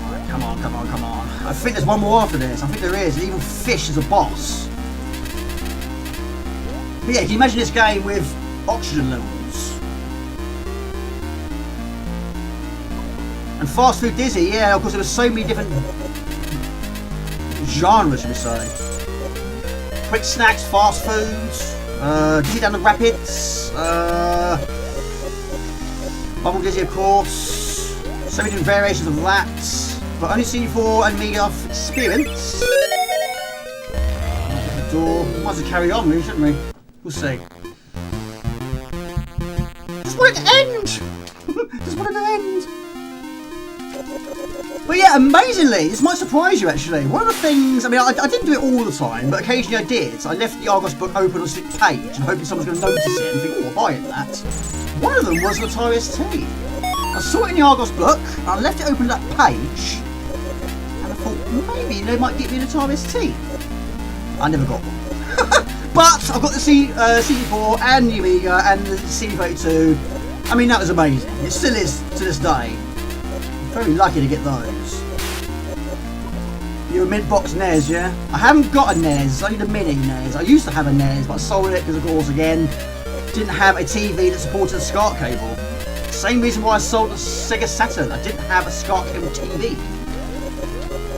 Alright, come on, come on, come on. I think there's one more after this. I think there is. Even Fish is a boss. But yeah, can you imagine this game with oxygen levels? And Fast Food Dizzy, yeah, of course there were so many different genres, should we say. Quick snacks, fast foods, Dizzy Down the Rapids, Bubble Dizzy of course, so many different variations of that, but only seen for Amiga experience. The door, might as well carry on really, shouldn't we? We'll see. Just want it to end! Just want it to end! But yeah, amazingly, this might surprise you actually. One of the things, I mean, I didn't do it all the time, but occasionally I did. I left the Argos book open on a slick page and hoping someone's going to notice it and think, oh, I'll buy it that. One of them was an Atari ST. I saw it in the Argos book, and I left it open to that page, and I thought, maybe they might get me an Atari ST. I never got one. But I've got the CD4 and the Amiga and the CD32. I mean, that was amazing. It still is to this day. Very lucky to get those. You're a mid-box NES, yeah? I haven't got a NES, only the mini NES. I used to have a NES, but I sold it because, of course, again, didn't have a TV that supported a SCART cable. Same reason why I sold the Sega Saturn. I didn't have a SCART cable TV.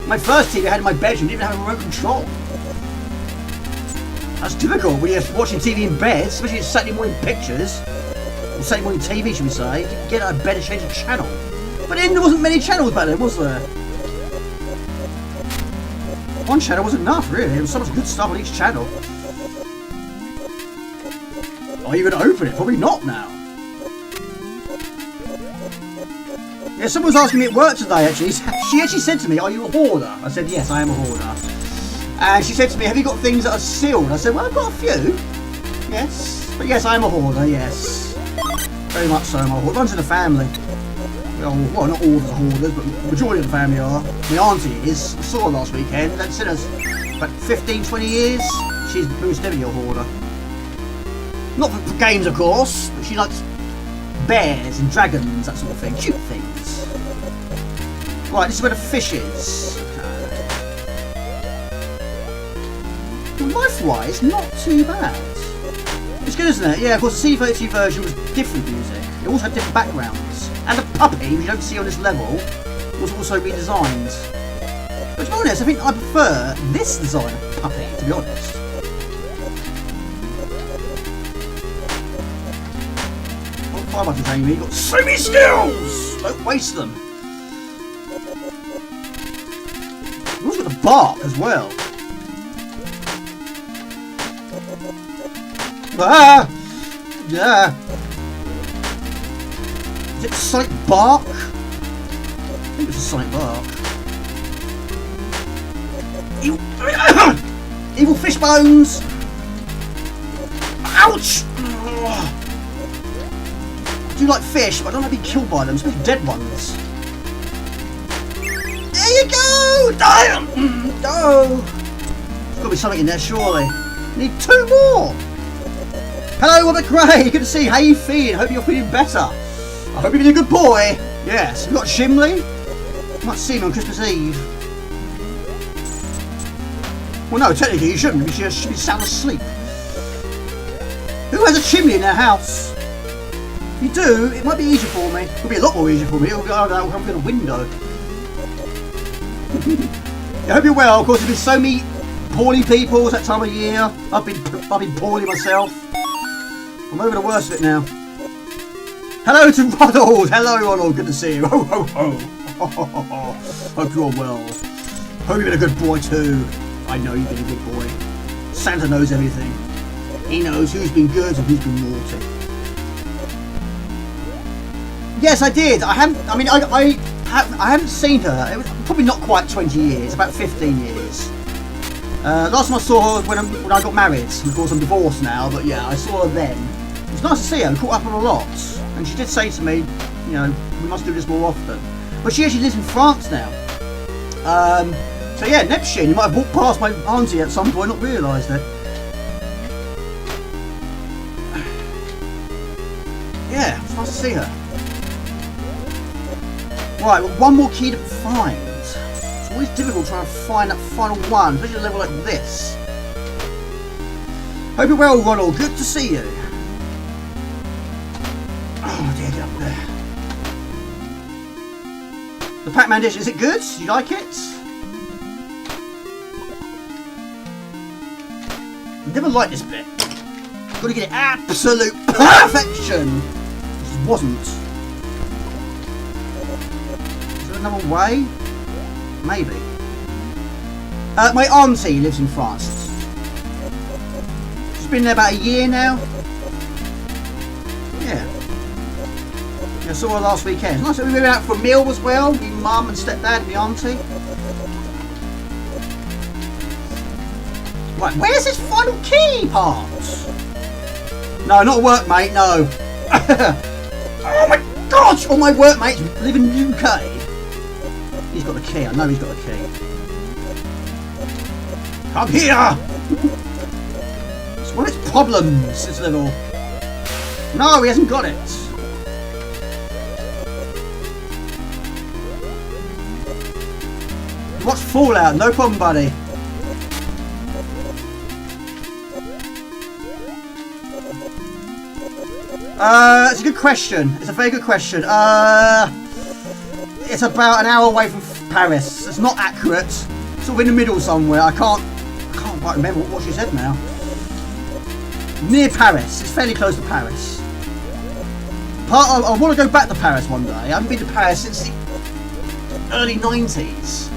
My first TV I had in my bedroom didn't even have a remote control. That's difficult when you're watching TV in bed, especially Saturday morning pictures. Or Saturday morning TV, should we say. You can get out of bed and change the channel. But then there wasn't many channels back then, was there? One channel was enough, really. There was so much good stuff on each channel. Are you going to open it? Probably not now. Yeah, someone was asking me at work today, actually. She actually said to me, are you a hoarder? I said, yes, I am a hoarder. And she said to me, have you got things that are sealed? I said, well, I've got a few. Yes. But yes, I am a hoarder, yes. Very much so, I'm a hoarder. Runs in the family. Well, not all of the hoarders, but the majority of the family are. My auntie is. I saw her last weekend. That's in us about 15, 20 years. She's most definitely a hoarder. Not for games, of course, but she likes bears and dragons, that sort of thing. Cute things. Right, this is where the fish is. Well, life-wise, not too bad. It's good, isn't it? Yeah, of course, the C32 version was different music. It also had different backgrounds. And the puppy, which you don't see on this level, was also redesigned. But to be honest, I think I prefer this design of puppy, to be honest. What fire buttons, Amy? You've got so many skills! Don't waste them. You've also got the bark as well. Ah! Yeah! Is it Sonic Bark? I think it's a Sonic Bark. Evil fish bones! Ouch! I do like fish, but I don't like being killed by them, especially dead ones. There you go! Damn! No! There's got to be something in there, surely. Need 2 more! Hello, Robert Gray! Good to see you. How you feeling? Hope you're feeling better. I hope you're being a good boy. Yes. We've got Shimley. You might see me on Christmas Eve. Well, no, technically you shouldn't. You should be sound asleep. Who has a chimney in their house? If you do, it might be easier for me. It'll be a lot more easier for me. It'll come through the window. I hope you're well. Of course, there's been so many poorly people that time of year. I've been poorly myself. I'm over the worst of it now. Hello to Ronald! Hello Ronald, good to see you. Ho ho ho! Hope you're well. Hope you've been a good boy too. I know you've been a good boy. Santa knows everything. He knows who's been good and who's been naughty. Yes, I did. I haven't seen her. It was probably not quite 20 years, about 15 years. Last time I saw her when I got married. Of course, I'm divorced now, but yeah, I saw her then. It was nice to see her. We caught up on a lot. And she did say to me, you know, we must do this more often. But she actually lives in France now. So yeah, Neptune, you might have walked past my auntie at some point, not realised it. Yeah, it's nice to see her. Right, well, one more key to find. It's always difficult trying to find that final one, especially at a level like this. Hope you're well, Ronald. Good to see you. Oh dear, get up there. The Pac-Man dish, is it good? Do you like it? I've never liked this bit. Got to get it absolute perfection. This wasn't. Is there another way? Maybe. My auntie lives in France. She's been there about a year now. Yeah. I saw her last weekend. Nice that we went out for a meal as well. My mum and stepdad and my auntie. Right, where's this final key part? No, not a workmate, no. Oh my gosh! All my workmates live in the UK. He's got the key, I know he's got the key. Come here! It's one of its problems, this level. No, he hasn't got it. Watch Fallout, no problem, buddy. It's a good question. It's a very good question. It's about an hour away from Paris. It's not accurate. Sort of in the middle somewhere. I can't quite remember what she said now. Near Paris. It's fairly close to Paris. I want to go back to Paris one day. I haven't been to Paris since the early 90s.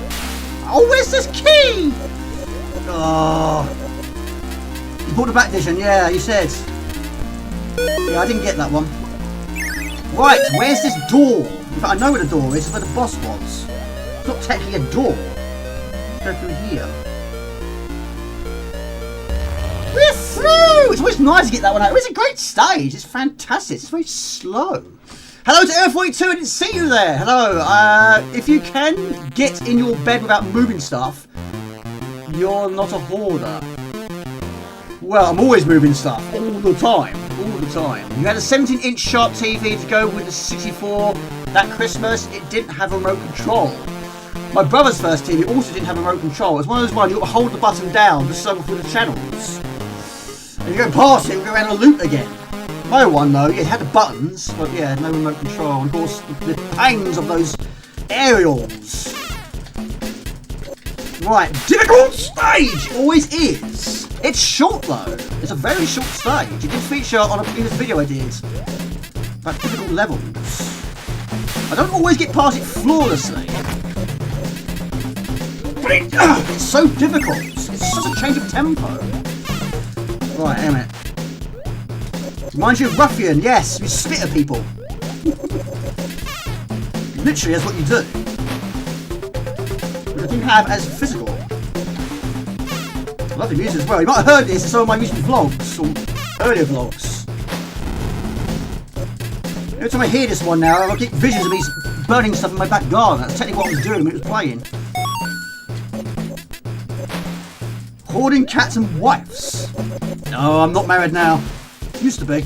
Oh, where's this key? Oh. You bought the back edition, yeah, you said. Yeah, I didn't get that one. Right, where's this door? In fact, I know where the door is. It's where the boss was. It's not technically a door. Let's go through here. We're through! It's always nice to get that one out. It's a great stage. It's fantastic. It's very slow. Hello to Air42. I didn't see you there. Hello. If you can get in your bed without moving stuff, you're not a hoarder. Well, I'm always moving stuff. All the time. All the time. You had a 17-inch sharp TV to go with the 64 that Christmas. It didn't have a remote control. My brother's first TV also didn't have a remote control. It's one of those ones you got to hold the button down to cycle through the channels. And you go past it, you go around a loop again. My one though, yeah, it had the buttons, but yeah, no remote control. And of course, the pangs of those aerials. Right, difficult stage! Always is. It's short though. It's a very short stage. It did feature on a previous video I did about difficult levels. I don't always get past it flawlessly. But it's so difficult. It's such a change of tempo. Right, hang on a minute. Reminds you of Ruffian, yes, you spit at people. Literally, that's what you do. Which I didn't have as physical. I love the music as well. You might have heard this in some of my recent vlogs, or earlier vlogs. Every time I hear this one now, I get visions of me burning stuff in my back garden. That's technically what I was doing when it was playing. Hoarding cats and wives. No, I'm not married now. Used to be.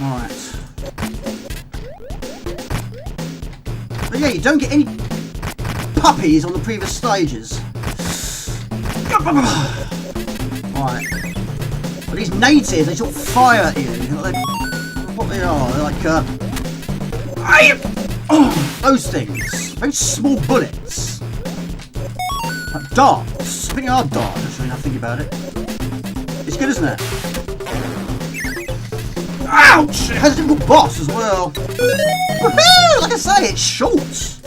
Alright. But yeah, you don't get any puppies on the previous stages. Alright. But these natives, they sort of fire at you. What they are, they're like, those things. Very small bullets. Like darts. I think they are darts, actually, now I think about it. It's good, isn't it? Ouch! It has a difficult boss as well. Woohoo! Like I say, it's short.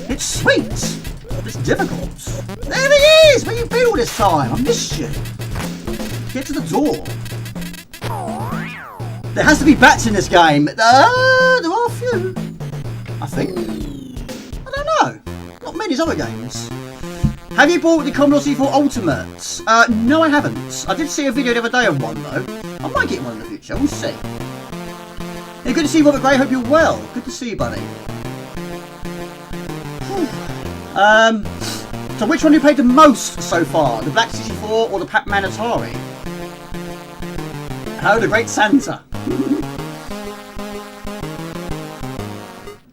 It's sweet. It's difficult. There he is! Where you been all this time? I missed you. Get to the door. There has to be bats in this game. There are a few. I think. I don't know. Not many as other games. Have you bought the Commodore C4 Ultimate? No, I haven't. I did see a video the other day of one, though. I might get one in the future. We'll see. Hey, good to see you, Robert Gray. Hope you're well. Good to see you, buddy. So which one have you played the most so far? The Black 64 or the Pac-Man Atari? Hello, the Great Santa.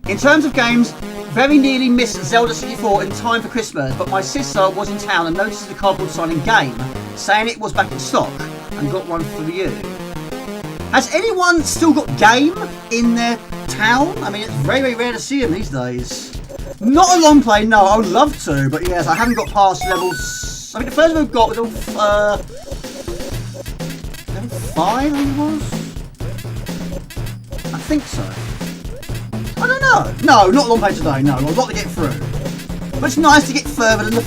In terms of games, very nearly missed Zelda 64 in time for Christmas, but my sister was in town and noticed the cardboard signing game, saying it was back in stock, and got one for you. Has anyone still got game in their town? I mean, it's very, very rare to see them these days. Not a long play, no, I would love to, but yes, I haven't got past levels. I think the first one we've got was level 5, I think it was? I think so. I don't know. No, not a long play today, no, I've got a lot to get through. But it's nice to get further than the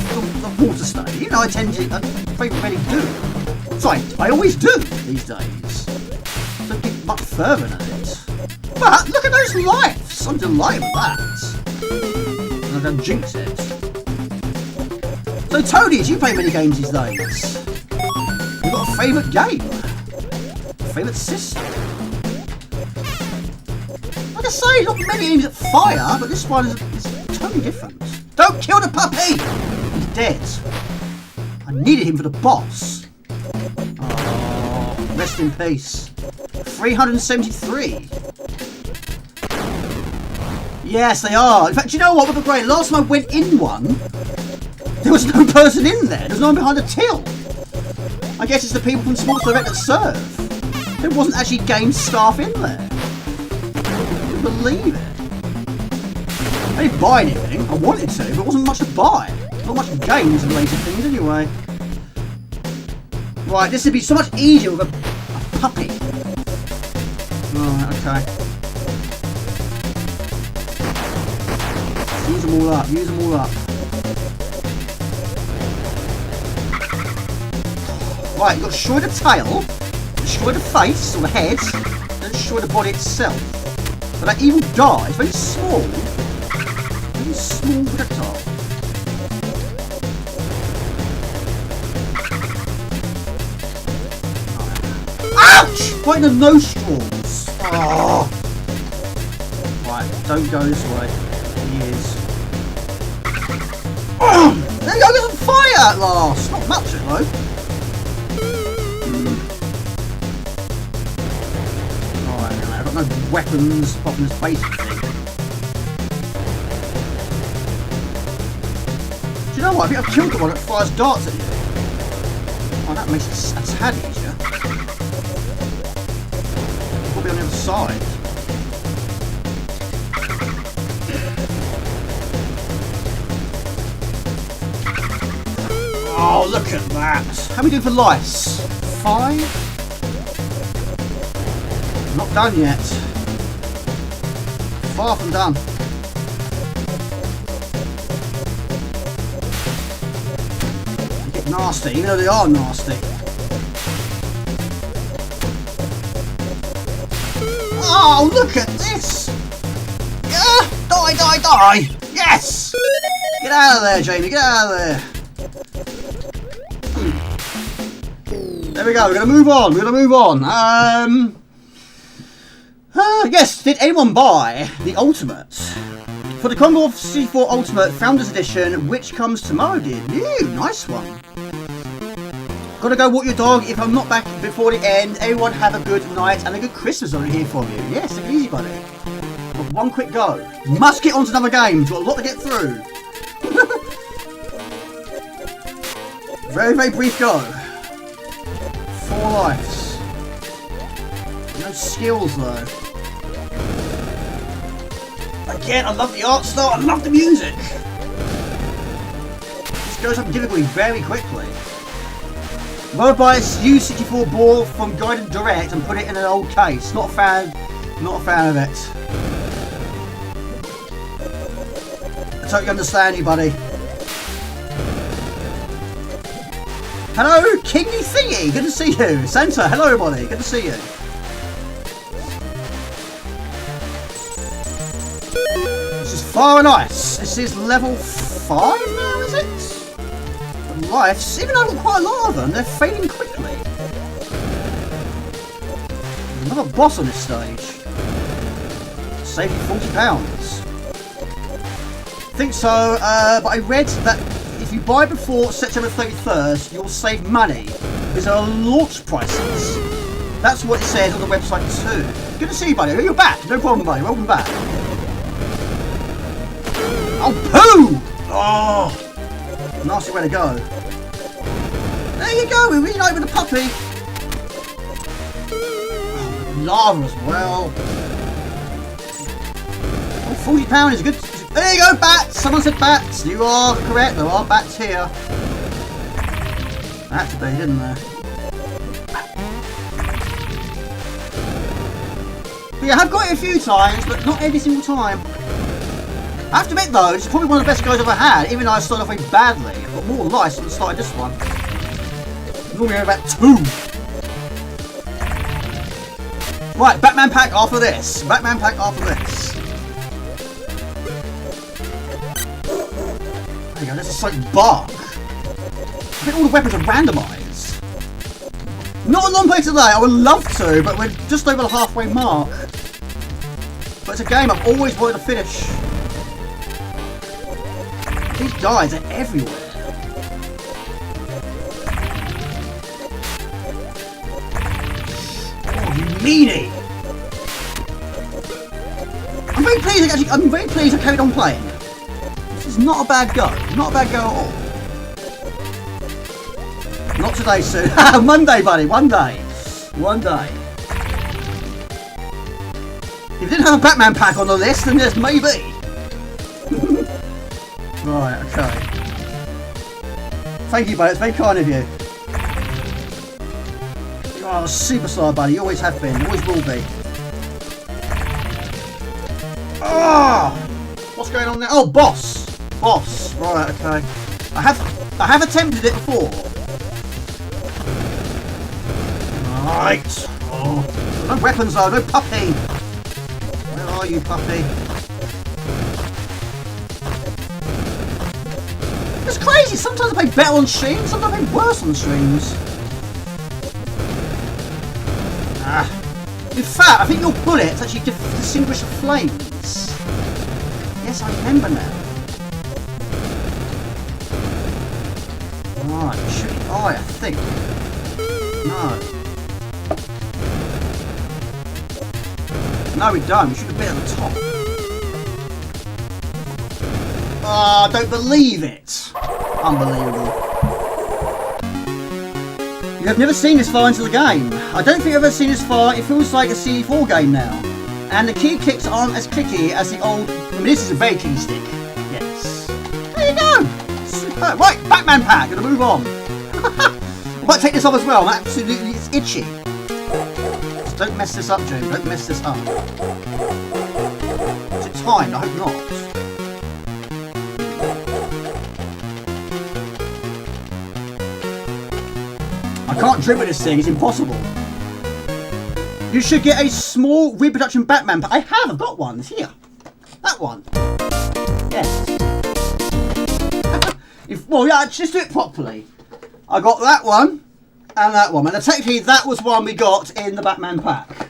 water stage. You know, I very rarely do. Sorry, I always do these days. Don't get much further than it. But look at those lights! I'm delighted with that. I don't jinx it. So Tony, do you play many games these days? You've got a favourite game? A favourite system? Like I say, not many games that fire, but this one is totally different. Don't kill the puppy! He's dead. I needed him for the boss. Oh, rest in peace. 373. Yes, they are. In fact, you know what? With the great. Last time I went in one, there was no person in there. There's no one behind the till. I guess it's the people from Sports Direct that serve. There wasn't actually game staff in there. I couldn't believe it. I didn't buy anything. I wanted to, but it wasn't much to buy. Not much games related things anyway. Right, this would be so much easier with a puppy. Right, okay. Use them all up, use them all up. Right, you've got to destroy the tail, destroy the face or the head, and destroy the body itself. But that evil guy is very small. Very small projectile. Ouch! Right in the nostrils. Oh. Right, don't go this way. He is. Oh, there you go, there's on fire at last! Not much it though. Alright, I've got no weapons apart from this basic thing. Do you know what? I think I've killed the one that fires darts at you. Oh, that makes it a tad easier. Probably on the other side. Oh, look at that! How are we doing for lice? 5? Not done yet. Far from done. They get nasty, even though they are nasty. Oh, look at this! Yeah! Die, die, die! Yes! Get out of there, Jamie, get out of there! There we go, we're going to move on, yes, did anyone buy the Ultimate? For the Commodore 64 Ultimate Founders Edition, which comes tomorrow, dear. Ooh, nice one. Gotta go walk your dog. If I'm not back before the end, everyone have a good night and a good Christmas over here for you. Yes, take it easy, buddy. But one quick go. Must get on to another game. We've got a lot to get through. Very, very brief go. 4 lives. No skills though. Again, I love the art style, I love the music. This goes up difficulty very quickly. Rather buy a U64 ball from Guided Direct and put it in an old case. Not a fan of it. I totally understand you, buddy. Hello, Kingy Thingy, good to see you. Santa, hello everybody, good to see you. This is fire and ice. This is level 5 now, is it? The lives, even though I've got quite a lot of them, they're fading quickly. There's another boss on this stage. Save you £40. I think so, but I read that if you buy before September 31st, you'll save money. These are launch prices. That's what it says on the website too. Good to see you, buddy. You're back. No problem, buddy. Welcome back. Oh, poo! Oh, nasty way to go. There you go. We reunite with the puppy. Oh, lava as well. Oh, £40 is good. There you go, bats! Someone said bats. You are correct, there are bats here. Had to be, didn't there? But yeah, I have got it a few times, but not every single time. I have to admit though, this is probably one of the best goes I've ever had, even though I started off very badly. I've got more lice than I started this one. Normally about 2. Right, Batman pack after this. Batman pack after this. There you go, that's a slight bug. I think all the weapons are randomised. Not a long play today, I would love to, but we're just over the halfway mark. But it's a game I've always wanted to finish. These guys are everywhere. Oh, you meanie! I'm very pleased I carried on playing. This is not a bad go. Not a bad go at all. Not today, soon. Monday, buddy. One day. One day. If you didn't have a Batman pack on the list, then there's maybe. Right, okay. Thank you, buddy. It's very kind of you. You are a superstar, buddy. You always have been. You always will be. Ah! What's going on there? Oh, boss. Boss. Right, okay. I have attempted it before. Right. Oh. No weapons though. No puppy. Where are you, puppy? It's crazy. Sometimes I play better on streams. Sometimes I play worse on streams. In fact, I think your bullets actually distinguish the flames. Yes, I remember now. Right, shoot the eye, I think. No. No, we don't. We shoot a bit at the top. Ah, I don't believe it. Unbelievable. You have never seen this far into the game. I don't think I've ever seen this far. It feels like a CD4 game now. And the key clicks aren't as clicky as the old... I mean, this is a very clicky stick. Yes. There you go. Superb. Right, Batman pack. Gonna move on. I might take this off as well. I'm absolutely... It's itchy. Just don't mess this up, June. Don't mess this up. Is it timed? I hope not. I can't dribble this thing, it's impossible. You should get a small reproduction Batman pack. I have, I've got one. It's here. That one. Yes. Well, yeah, just do it properly. I got that one and that one. And technically, that was one we got in the Batman pack.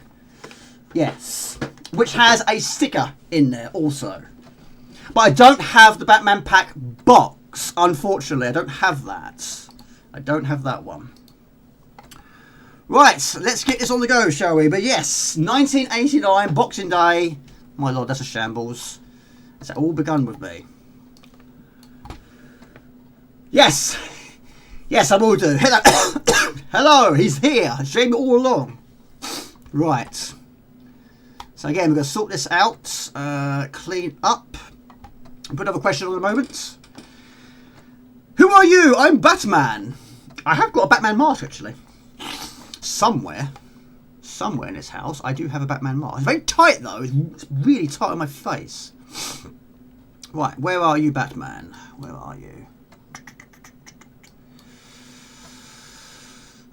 Yes. Which has a sticker in there also. But I don't have the Batman pack box, unfortunately. I don't have that. I don't have that one. Right, let's get this on the go, shall we? But yes, 1989, Boxing Day. My lord, that's a shambles. Has that all begun with me? Yes. Yes, I will do. Hello. Hello, he's here. I showed me all along. Right. So again, we're going to sort this out. Clean up. Put another question on the moment. Who are you? I'm Batman. I have got a Batman mask, actually. Somewhere in this house, I do have a Batman mask. It's very tight though. It's really tight on my face. Right, where are you, Batman? Where are you?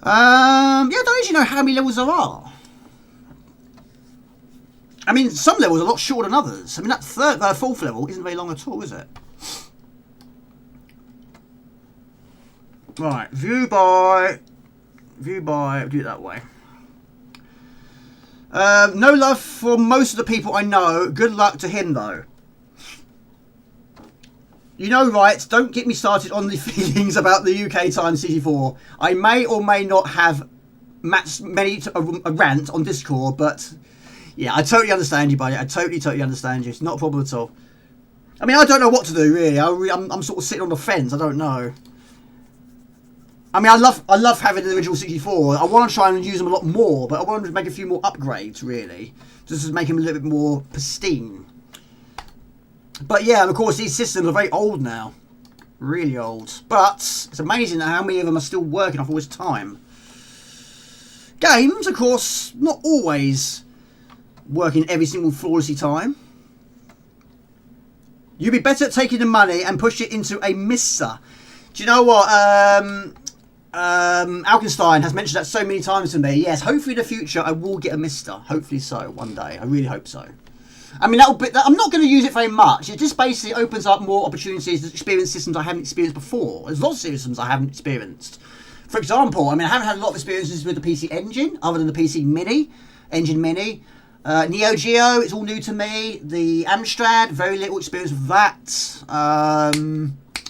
Yeah, I don't actually know how many levels there are. I mean, some levels are a lot shorter than others. I mean, that fourth level isn't very long at all, is it? Right, view by, do it that way. No love for most of the people I know. Good luck to him, though. You know, right, don't get me started on the feelings about the UK Times 64. I may or may not have a rant on Discord, but yeah, I totally understand you, buddy. I totally understand you. It's not a problem at all. I mean, I don't know what to do, really. I'm sort of sitting on the fence. I don't know. I mean, I love having the original 64. I want to try and use them a lot more, but I want to make a few more upgrades, really. Just to make them a little bit more pristine. But yeah, and of course, these systems are very old now. Really old. But it's amazing how many of them are still working after all this time. Games, of course, not always working every single flawlessly time. You'd be better at taking the money and push it into a mister. Do you know what? Alkenstein has mentioned that so many times to me. Yes, hopefully in the future I will get a mister. Hopefully so, one day. I really hope so. I mean, I'm not going to use it very much. It just basically opens up more opportunities to experience systems I haven't experienced before. There's lots of systems I haven't experienced. For example, I mean, I haven't had a lot of experiences with the PC Engine, other than the PC Mini, Engine Mini. Neo Geo, it's all new to me. The Amstrad, very little experience with that.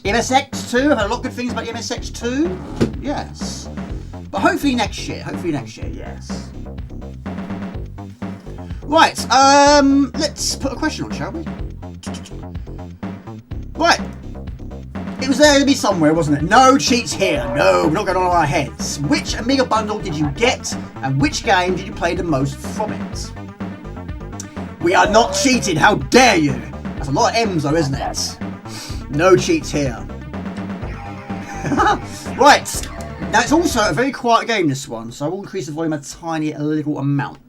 MSX2, I've had a lot of good things about the MSX2. Yes. But hopefully next year, yes. Right, let's put a question on, shall we? Right. It was there to be somewhere, wasn't it? No cheats here. No, we're not going on our heads. Which Amiga bundle did you get, and which game did you play the most from it? We are not cheating. How dare you? That's a lot of M's though, isn't it? No cheats here. Right. Now it's also a very quiet game, this one, so I will increase the volume a little amount.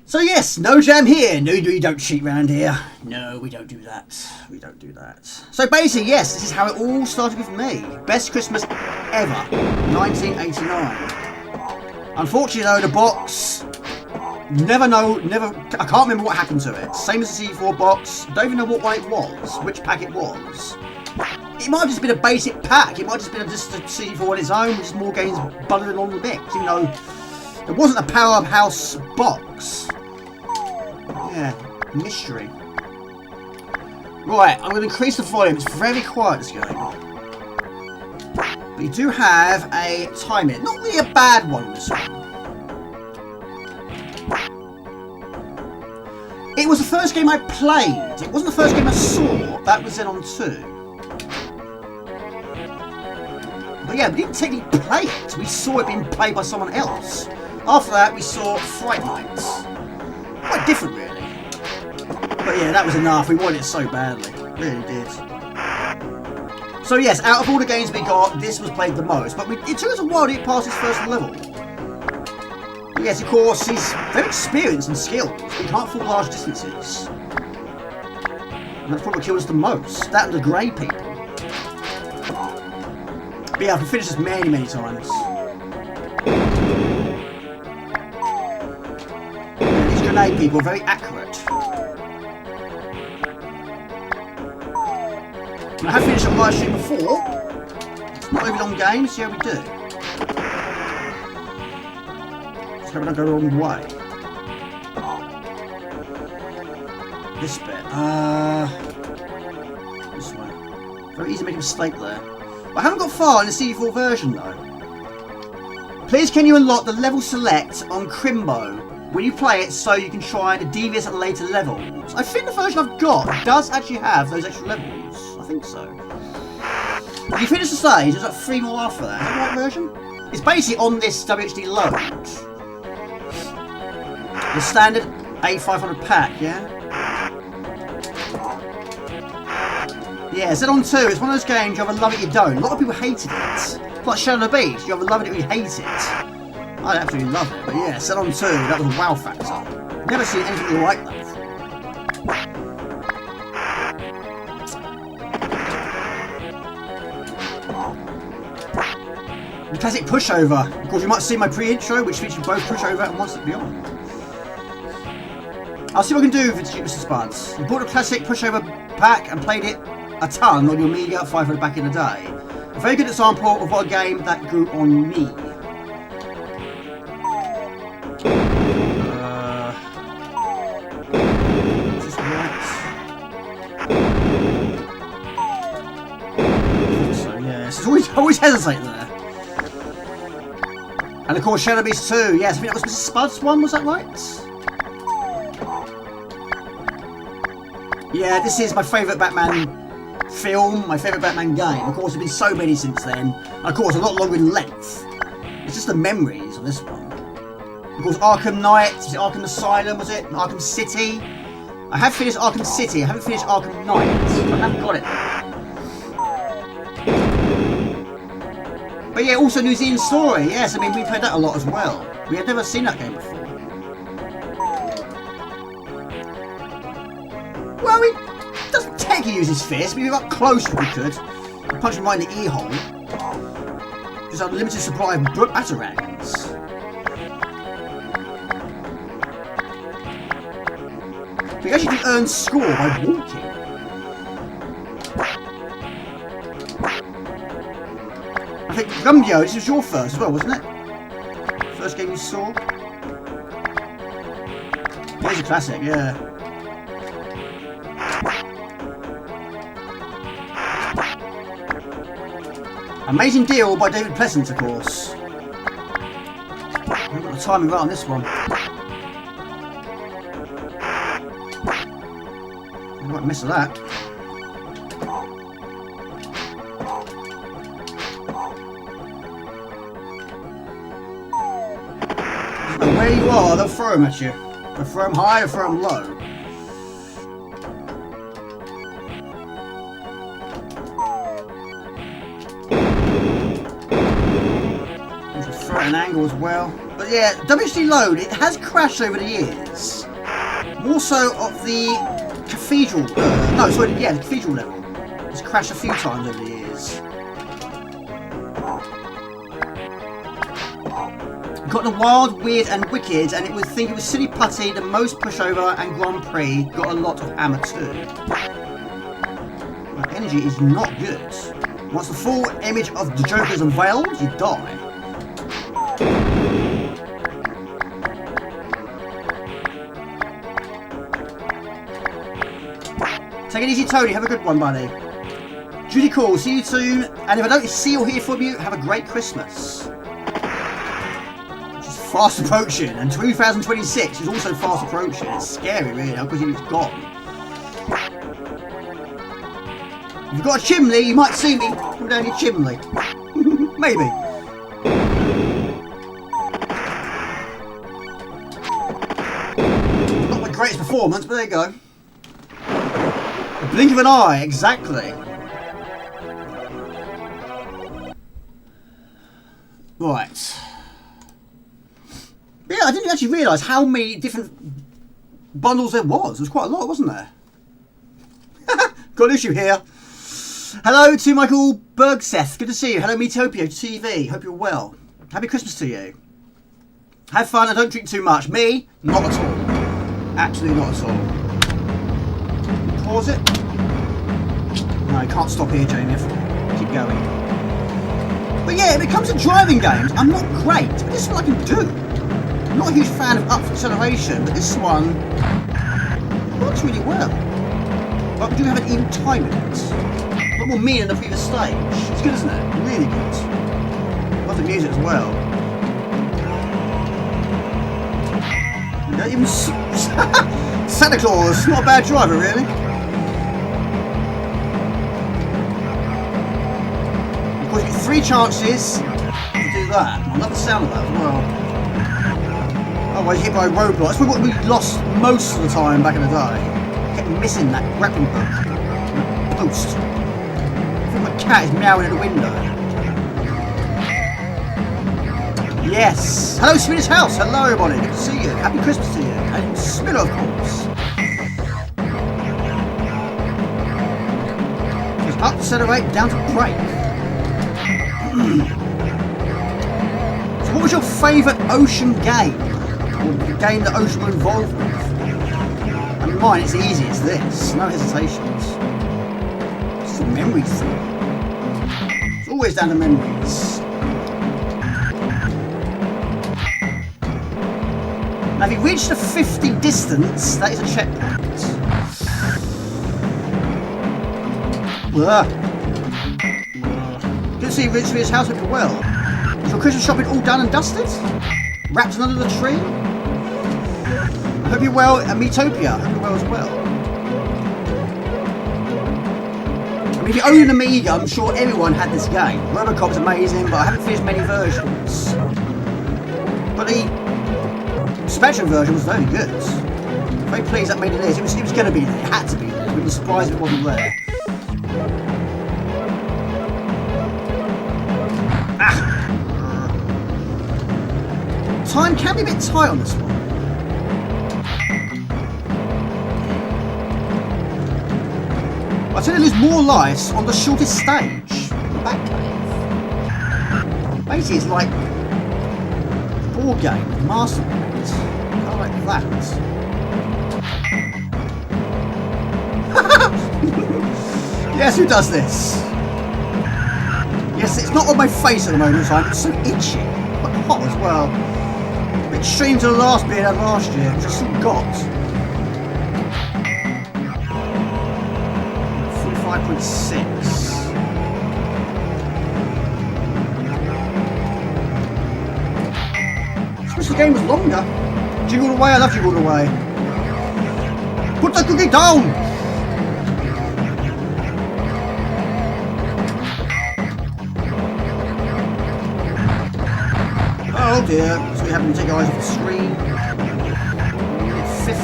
So yes, no jam here. No, we don't cheat round here. No, we don't do that. We don't do that. So basically, yes, this is how it all started with me. Best Christmas ever, 1989. Unfortunately though, the box, I can't remember what happened to it. Same as the CD4 box, don't even know what one it was, which pack it was. It might have just been a basic pack. It might have just been just a CD4 on its own, with just more games bundled along the mix. You know, it wasn't a powerhouse box. Yeah, mystery. Right, I'm going to increase the volume. It's very quiet, this game. But you do have a time limit. Not really a bad one, this one. It was the first game I played. It wasn't the first game I saw. That was then on 2. But yeah, we didn't technically play it. We saw it being played by someone else. After that, we saw Fright Nights. Quite different, really. But yeah, that was enough. We wanted it so badly. Really did. So yes, out of all the games we got, this was played the most. But it took us a while to get past his first level. But yes, of course, he's very experienced and skilled. He can't fall large distances. And that's probably what killed us the most. That and the grey people. But yeah, I've finished this many, many times. Yeah, these grenade people are very accurate. I have finished a live stream before. It's not a very long game, see how we do. Just hope I don't go the wrong way. This bit. This way. Very easy to make a mistake there. I haven't got far in the CD4 version though. Please can you unlock the level select on Crimbo when you play it so you can try the devious at later levels? I think the version I've got does actually have those extra levels. I think so. If you finish the stage, there's like 3 more after that. Is that the right version? It's basically on this WHD load. The standard A500 pack, yeah? Yeah, it's on 2. It's one of those games you either love it or you don't. A lot of people hated it. It's like Shadow of the Beast. You either love it or you hate it. I absolutely love it. But yeah, set on 2. That was a wow factor. Never seen anything like that before. The classic pushover. Of course, you might see my pre-intro, which features both pushover and Once It Beyond. I'll see what I can do for Mr. Spuds. I bought a classic pushover pack and played it a ton on your Amiga 500 back in the day. A very good example of what a game that grew on me. Is this right? So yes, it's always hesitate there. And of course Shadow Beast 2, yes, I think that was Mr. Spuds one, was that right? Yeah, this is my favourite Batman film, my favourite Batman game. Of course, there's been so many since then. And of course, a lot longer in length. It's just the memories of this one. Of course, Arkham Knight, was it Arkham Asylum, was it? Arkham City? I have finished Arkham City, I haven't finished Arkham Knight. I haven't got it. But yeah, also New Zealand Story, yes, I mean, we played that a lot as well. We had never seen that game before. Well, he doesn't technically use his fist, but if we got close if we could. Punch him right in the ear hole. Just a limited supply of batarangs. But you actually can earn score by walking. I think Gumbio, this was your first as well, wasn't it? First game you saw? Here's a classic, yeah. Amazing Deal by David Pleasant, of course. I've got the timing right on this one. I might miss that. where you are, they'll throw them at you. They'll throw them high, they'll throw them low. Throw an angle as well. But yeah, WHD Load, it has crashed over the years. More so of the cathedral, the cathedral level. It's crashed a few times over the years. Got the Wild, Weird and Wicked, and it would think it was Silly Putty, the most pushover, and Grand Prix got a lot of hammer too. My energy is not good. Once the full image of the Joker is unveiled, you die. Take it easy, Tony. Have a good one, buddy. Judy Call, see you soon. And if I don't see or hear from you, have a great Christmas. Which is fast approaching. And 2026 is also fast approaching. It's scary, really, because it's gone. If you've got a chimney, you might see me. Come down your chimney. Maybe. Not my greatest performance, but there you go. A blink of an eye, exactly. Right. But yeah, I didn't actually realise how many different bundles there was. There was quite a lot, wasn't there? Got an issue here. Hello to Michael Bergseth. Good to see you. Hello, Metopia TV. Hope you're well. Happy Christmas to you. Have fun and don't drink too much. Me, not at all. Absolutely not at all. Pause it. No, you can't stop here, Jamie. Keep going. But yeah, when it comes to driving games, I'm not great, but this is what I can do. I'm not a huge fan of up acceleration, but this one works really well. But we do have an even time in it. A lot more mean than the previous stage. It's good, isn't it? Really good. Love the music as well. Even Santa Claus, not a bad driver, really. Of course, you get 3 chances to do that. I love the sound of that as well. Otherwise, you hit by a roadblock. That's what we lost most of the time back in the day. Kept missing that grappling hook. Post. I think my cat is meowing at the window. Yes! Hello, Swedish House! Hello, everybody! Good to see you! Happy Christmas to you! And Spiller, of course! Just up, accelerate, down to brake. So what was your favourite ocean game? Or the game that ocean were involved with? I mean, mine, it's easy, it's this. No hesitations. It's a memory thing. It's always down to memories. Now, if you reach the 50 distance, that is a checkpoint. Good to see you reach his house looking well. Is your Christmas shopping all done and dusted? Wrapped under the tree? I hope you're well, and Metopia, I hope you're well as well. I mean, if you own an Amiga, I'm sure everyone had this game. Robocop's amazing, but I haven't finished many versions. But the Spectrum version was very good. Very pleased that made it is. It was going to be there. It had to be there. We were surprised it wasn't there. Ah. Time can be a bit tight on this one. I tend to lose more lives on the shortest stage. The back cave. Basically, it's like a board game, Master. Kind of like that. Yes, who does this? Yes, it's not on my face at the moment, so I'm so itchy. Quite hot as well. A bit extreme to the last beer I had last year, which I still got. 45.6. The game was longer. Jiggle away, I love Jiggle away. Put the cookie down! Oh dear, it's you having to take your eyes off the screen. 50.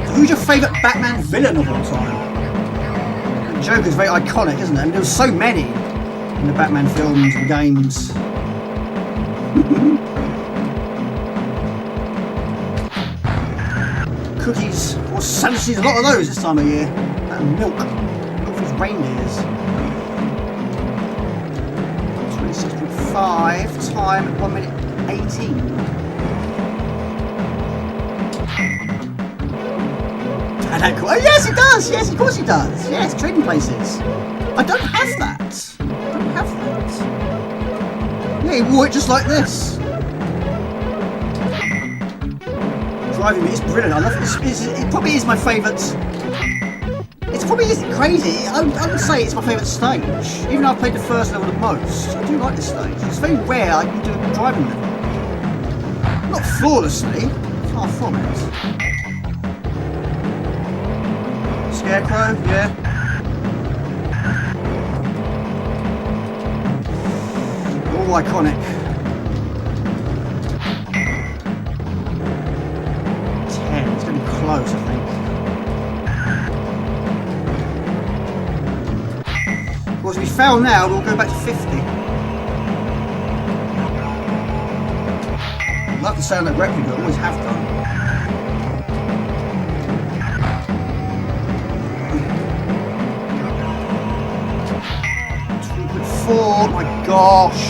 So who's your favourite Batman villain of all time? The Joker's very iconic, isn't it? I mean, there were so many in the Batman films and games. Cookies, or Santa sees a lot of those this time of year. And milk for his reindeers. 26.5, time 1 minute 18. Oh yes it does, yes of course it does. Yes, trading places. I don't have that. I don't have that. Yeah, he wore it just like this. Driving me, it's brilliant. I love it. It probably is my favourite. It probably isn't crazy. I would say it's my favourite stage. Even though I've played the first level the most, I do like this stage. It's very rare I can do a driving level. Not flawlessly, far from it. Scarecrow, yeah. All iconic. 10, it's going to be close, I think. Of course, if we fail now, we'll go back to 50. I love the sound of replica, always have done. Oh my gosh!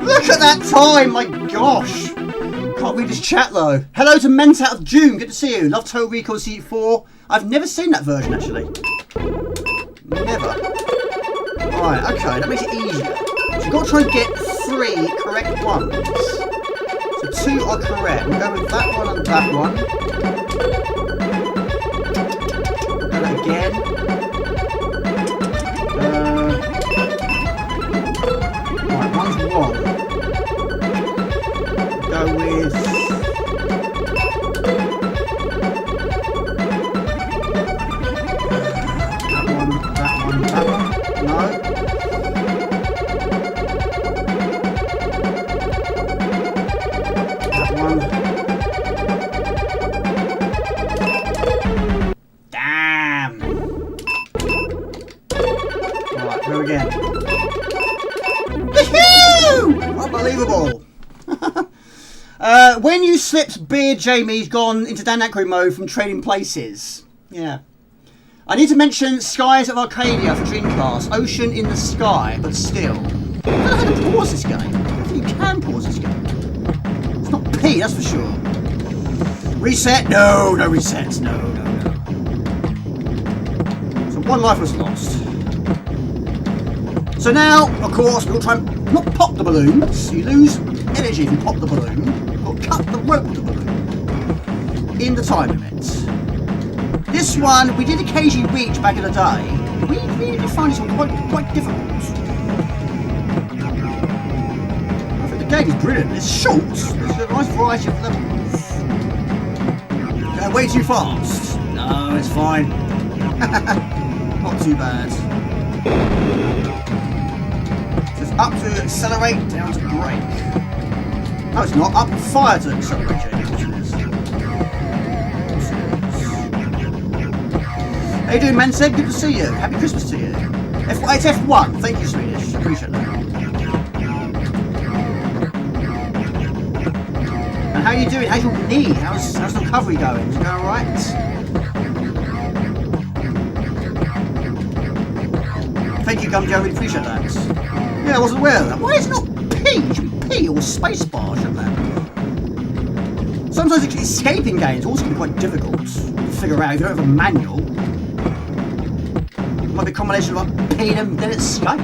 Look at that time! My gosh! Can't read this chat though. Hello to Ment out of June. Good to see you. Love Total Recall C4. I've never seen that version actually. Never. Right. Okay. That makes it easier. So you've got to try and get 3 correct ones. So 2 are correct. We'll go with that one and that one. Do that again. Right, one's wrong. Go with that one. No. That one. Damn. Right, go again. Woohoo! Unbelievable. When you slipped, Beard Jamie's gone into Dan Aykroyd mode from Trading Places. Yeah. I need to mention Skies of Arcadia for Dreamcast. Ocean in the Sky, but still. I don't know how to pause this game. I don't think you can pause this game. It's not P, that's for sure. Reset? No, no resets. No. So 1 life was lost. So now, of course, we'll try and not pop the balloons. You lose energy if you pop the balloon. Or cut the rope of the balloon in the time limit. This one we did occasionally reach back in the day. We really did find this one quite difficult. I think the game is brilliant. It's short. There's a nice variety of levels. Going way too fast. No, it's fine. Not too bad. So it's up to accelerate, down to brake. No, it's not. Up and fire to accelerate, Jamie. What it is. How you doing, Manseg? Good to see you. Happy Christmas to you. It's F1. Thank you, Swedish. Appreciate that. And how are you doing? How's your knee? How's the recovery going? Is it going alright? Thank you, Gumjo. I really appreciate that. Yeah, I wasn't aware of that. Why is it not P? It should be P or spacebar, shouldn't that? Sometimes escaping games also can be quite difficult to figure out if you don't have a manual. It might be a combination of like P and then escape.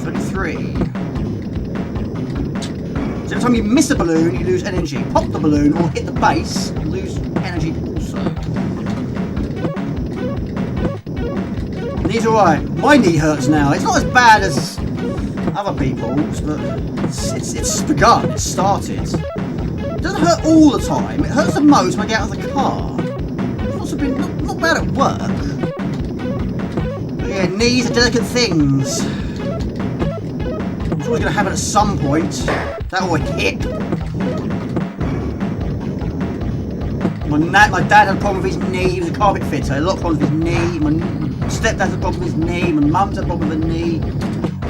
33. So every time you miss a balloon, you lose energy. Pop the balloon or hit the base, you lose energy also. Knee's alright. My knee hurts now. It's not as bad as other people's, but it's begun. It's started. It doesn't hurt all the time. It hurts the most when I get out of the car. It's also been not bad at work. But yeah, knees are delicate things. It's always going to happen at some point. That or a hip. My dad had a problem with his knee. He was a carpet fitter. A lot of problems with his knee. My stepdad had a problem with his knee. My mum's had a problem with her knee.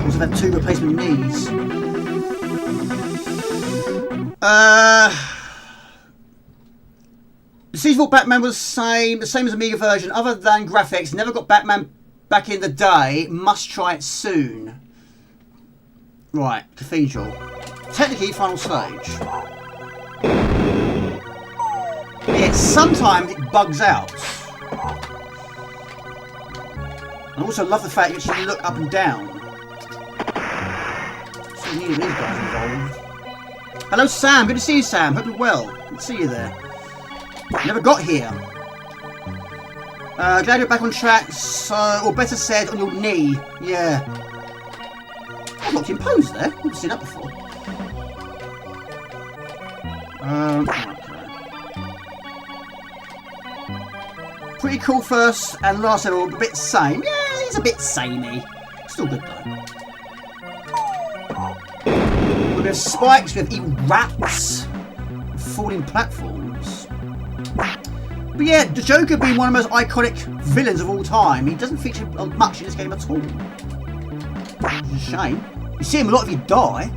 Also had 2 replacement knees. The seasonal Batman was the same as Amiga version, other than graphics. Never got Batman back in the day. Must try it soon. Right, Cathedral. Technically, final stage. Yeah, sometimes it bugs out. I also love the fact that you can look up and down. So neither of these guys involved. Hello, Sam. Good to see you, Sam. Hope you're well. Good to see you there. Never got here. Glad you're back on track, or better said, on your knee. Yeah. I've locked in pose there. I've never seen that before. Okay. Pretty cool first and last level, a bit same. Yeah, it's a bit samey. Still good though. We have spikes, we have even rats, falling platforms. But yeah, the Joker being one of the most iconic villains of all time, he doesn't feature much in this game at all. Which is a shame. You see him a lot if you die.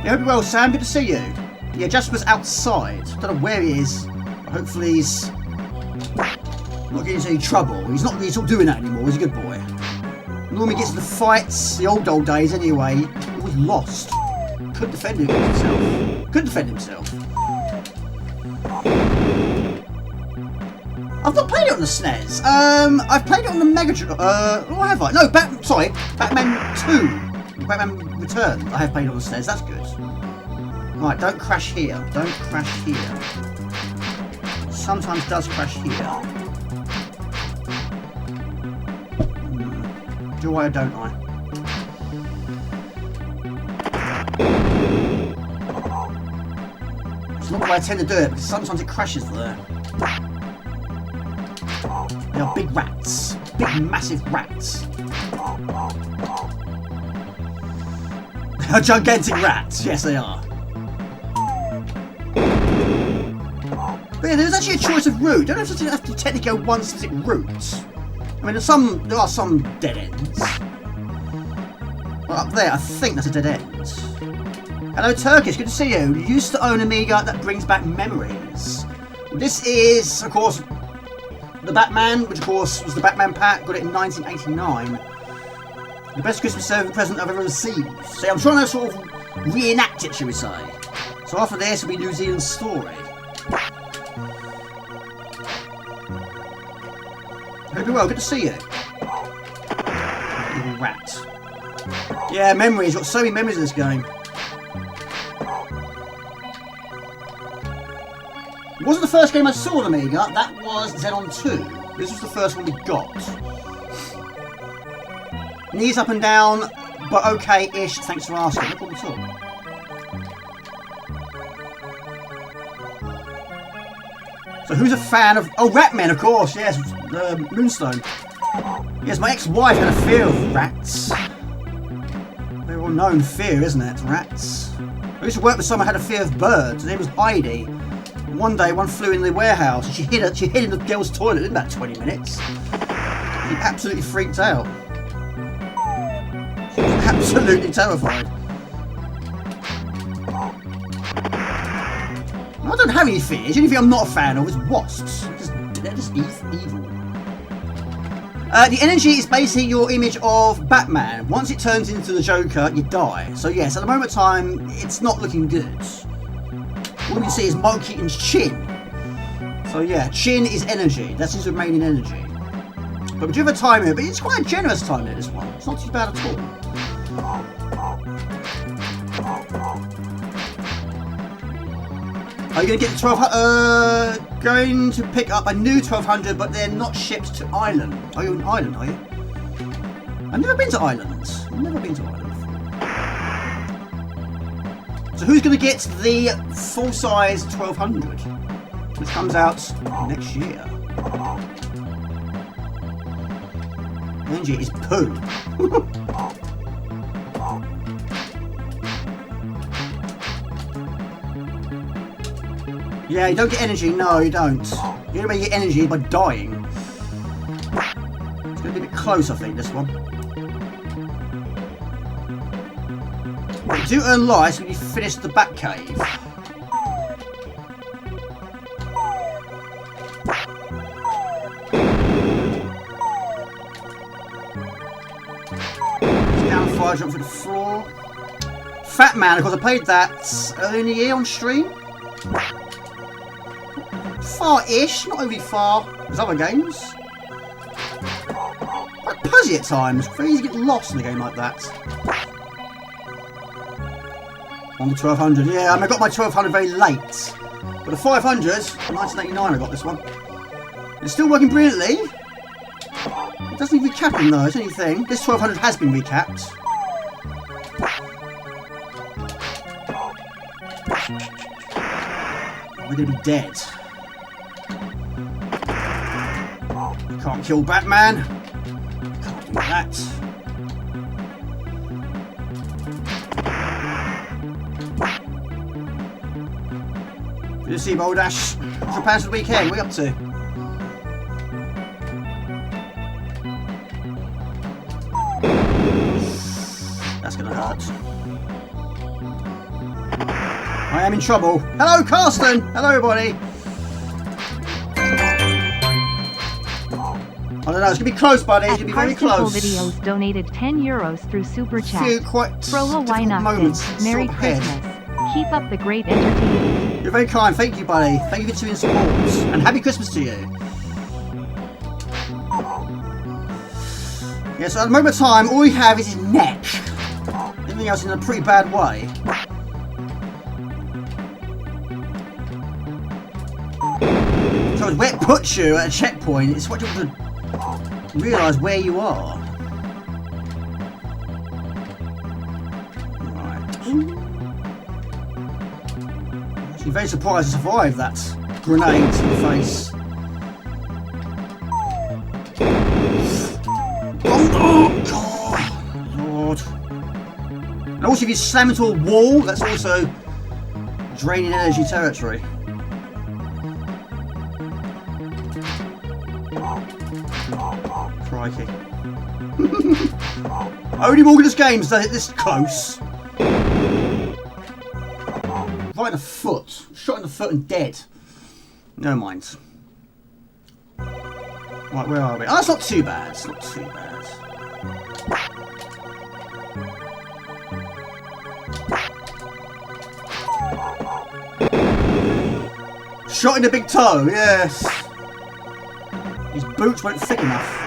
Yeah, hope you're well, Sam. Good to see you. Yeah, Jasper's outside. Don't know where he is. Hopefully he's not getting into any trouble. He's not doing that anymore. He's a good boy. Normally gets into fights, the old days anyway. He always lost. Couldn't defend himself. I've not played it on the SNES. I've played it on the Mega Drive. What have I? No, Batman 2. Batman Return. I have played it on the SNES. That's good. Right, don't crash here. Don't crash here. Sometimes does crash here. Do I or don't I? It's not the way I tend to do it, because sometimes it crashes there. They are big rats. Big, massive rats. They are gigantic rats. Yes, they are. But yeah, there's actually a choice of route. You don't have to technically go one specific route. I mean, there are some dead ends. Well, up there, I think that's a dead end. Hello, Turkish. Good to see you. You used to own Amiga. That brings back memories. This is, of course, the Batman, which of course was the Batman pack. Got it in 1989. The best Christmas present I've ever received. So I'm trying to sort of reenact it, shall we say. So after this will be New Zealand's story. Hope you're well, good to see you. Little rat. Yeah, memories. Got so many memories of this game. It wasn't the first game I saw on Amiga, that was Xenon 2. This was the first one we got. Knees up and down, but okay-ish, thanks for asking. No problem at all. So who's a fan of... Oh, Ratman, of course, yes. Moonstone. Yes, my ex-wife had a fear of rats. Very well known fear, isn't it? Rats. I used to work with someone who had a fear of birds. Her name was Heidi. And one day, one flew in the warehouse and she hid in the girl's toilet in about 20 minutes. She absolutely freaked out. She was absolutely terrified. I don't have any fears. The only thing I'm not a fan of is wasps. They're just evil. The energy is basically your image of Batman. Once it turns into the Joker, you die. So yes, at the moment of time, it's not looking good. All you can see is Michael Keaton's chin. So yeah, chin is energy. That's his remaining energy. But we do have a time here, but it's quite a generous time here, this one. It's not too bad at all. Are you going to get the 1200? Going to pick up a new 1200, but they're not shipped to Ireland. Are you in Ireland, are you? I've never been to Ireland. I've never been to Ireland before. So who's going to get the full-size 1200, which comes out next year? Energy is poo. Yeah, you don't get energy. No, you don't. You only get energy by dying. It's going to be a bit close, I think, this one. But you do earn lives when you finish the back cave. Down fire, jump through the floor. Fat Man, of course, I played that early in the year on stream. Far-ish, not overly far as other games. Quite puzzy at times, very easy to get lost in a game like that. On the 1200, yeah, I got my 1200 very late. But the 500, 1989 I got this one. It's still working brilliantly. It doesn't need recapping though, it's anything. This 1200 has been recapped. We're going to be dead. You can't kill Batman. You can't do that. Good to see you, Boldash. What's your plans for the weekend? What are you up to? That's going to hurt. I am in trouble. Hello, Carsten! Hello, everybody! I don't know, it's going to be close, buddy. It's going to be very close. Videos donated €10 through Super Chat. A few quite Froho, why not moments. Merry Christmas. Keep up the great entertainment. You're very kind. Thank you, buddy. Thank you for tuning support. And happy Christmas to you. Yeah, so at the moment of time, all we have is his neck. Everything else in a pretty bad way. So where it puts you at a checkpoint, it's what you have to realise where you are. Right. Actually very surprised to survive that grenade to the face. Oh, Lord. And also if you slam into a wall, that's also draining energy territory. Crikey. Only Morgan's games does it this close. Right in the foot. Shot in the foot and dead. Never mind. Right, where are we? Oh, that's not too bad. It's not too bad. Shot in the big toe, yes. His boots weren't thick enough.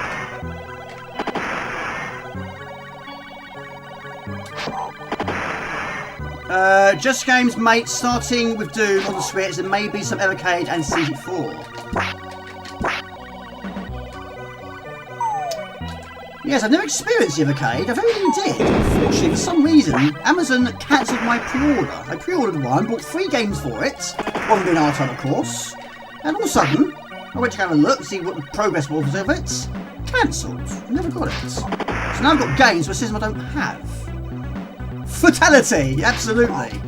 Just Games, mate, starting with Doom on the Switch and maybe some Evercade and CG4. Yes, I've never experienced the Evercade. I've only did. Unfortunately, for some reason, Amazon cancelled my pre-order. I pre-ordered one, bought 3 games for it, one being R-Type, of course, and all of a sudden, I went to have a look, see what the progress was of it. Cancelled. Never got it. So now I've got games for a system I don't have. Fatality! Absolutely.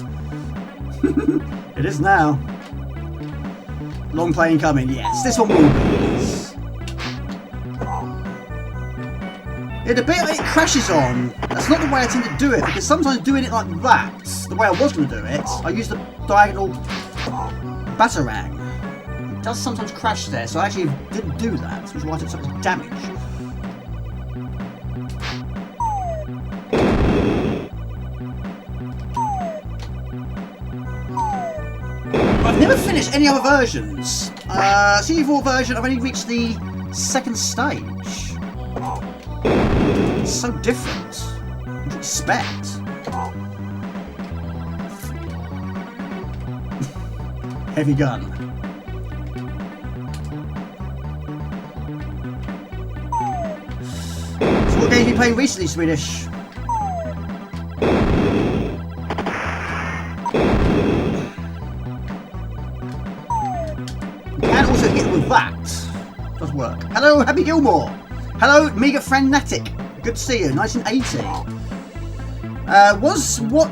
It is now. Long playing coming, yes. This one will be, yes. Yeah, the bit it crashes on, that's not the way I tend to do it, because sometimes doing it like that, the way I was going to do it, I use the diagonal batarang. It does sometimes crash there, so I actually didn't do that, which is why I took so much damage. I've never finished any other versions. CG4 version, I've only reached the 2nd stage. It's so different. What do you expect? Heavy gun. So what games have you playing recently, Swedish? on that. Does work. Hello, Happy Gilmore. Hello, Amiga friend Natic. Good to see you. 1980. Was what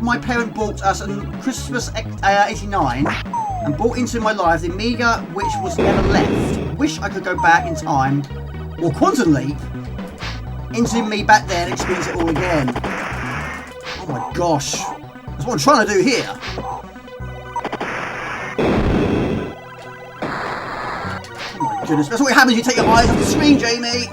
my parent bought us on Christmas '89 and brought into my life the Amiga which was never left. Wish I could go back in time, or quantum leap into me back then and experience it all again. Oh my gosh, that's what I'm trying to do here. Oh my goodness, that's what happens when you take your eyes off the screen, Jamie.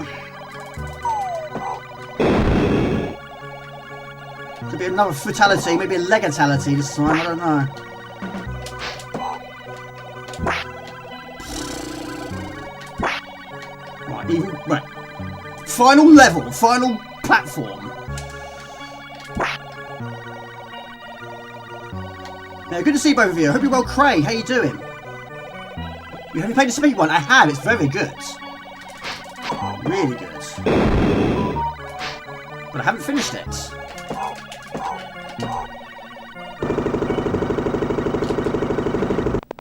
Could be another fatality, maybe a legatality this time, I don't know. Right, final level, final platform. Now, good to see both of you. I hope you're well, Craig. How you doing? Have you played the speed one? I have. It's very good. Really good. But I haven't finished it.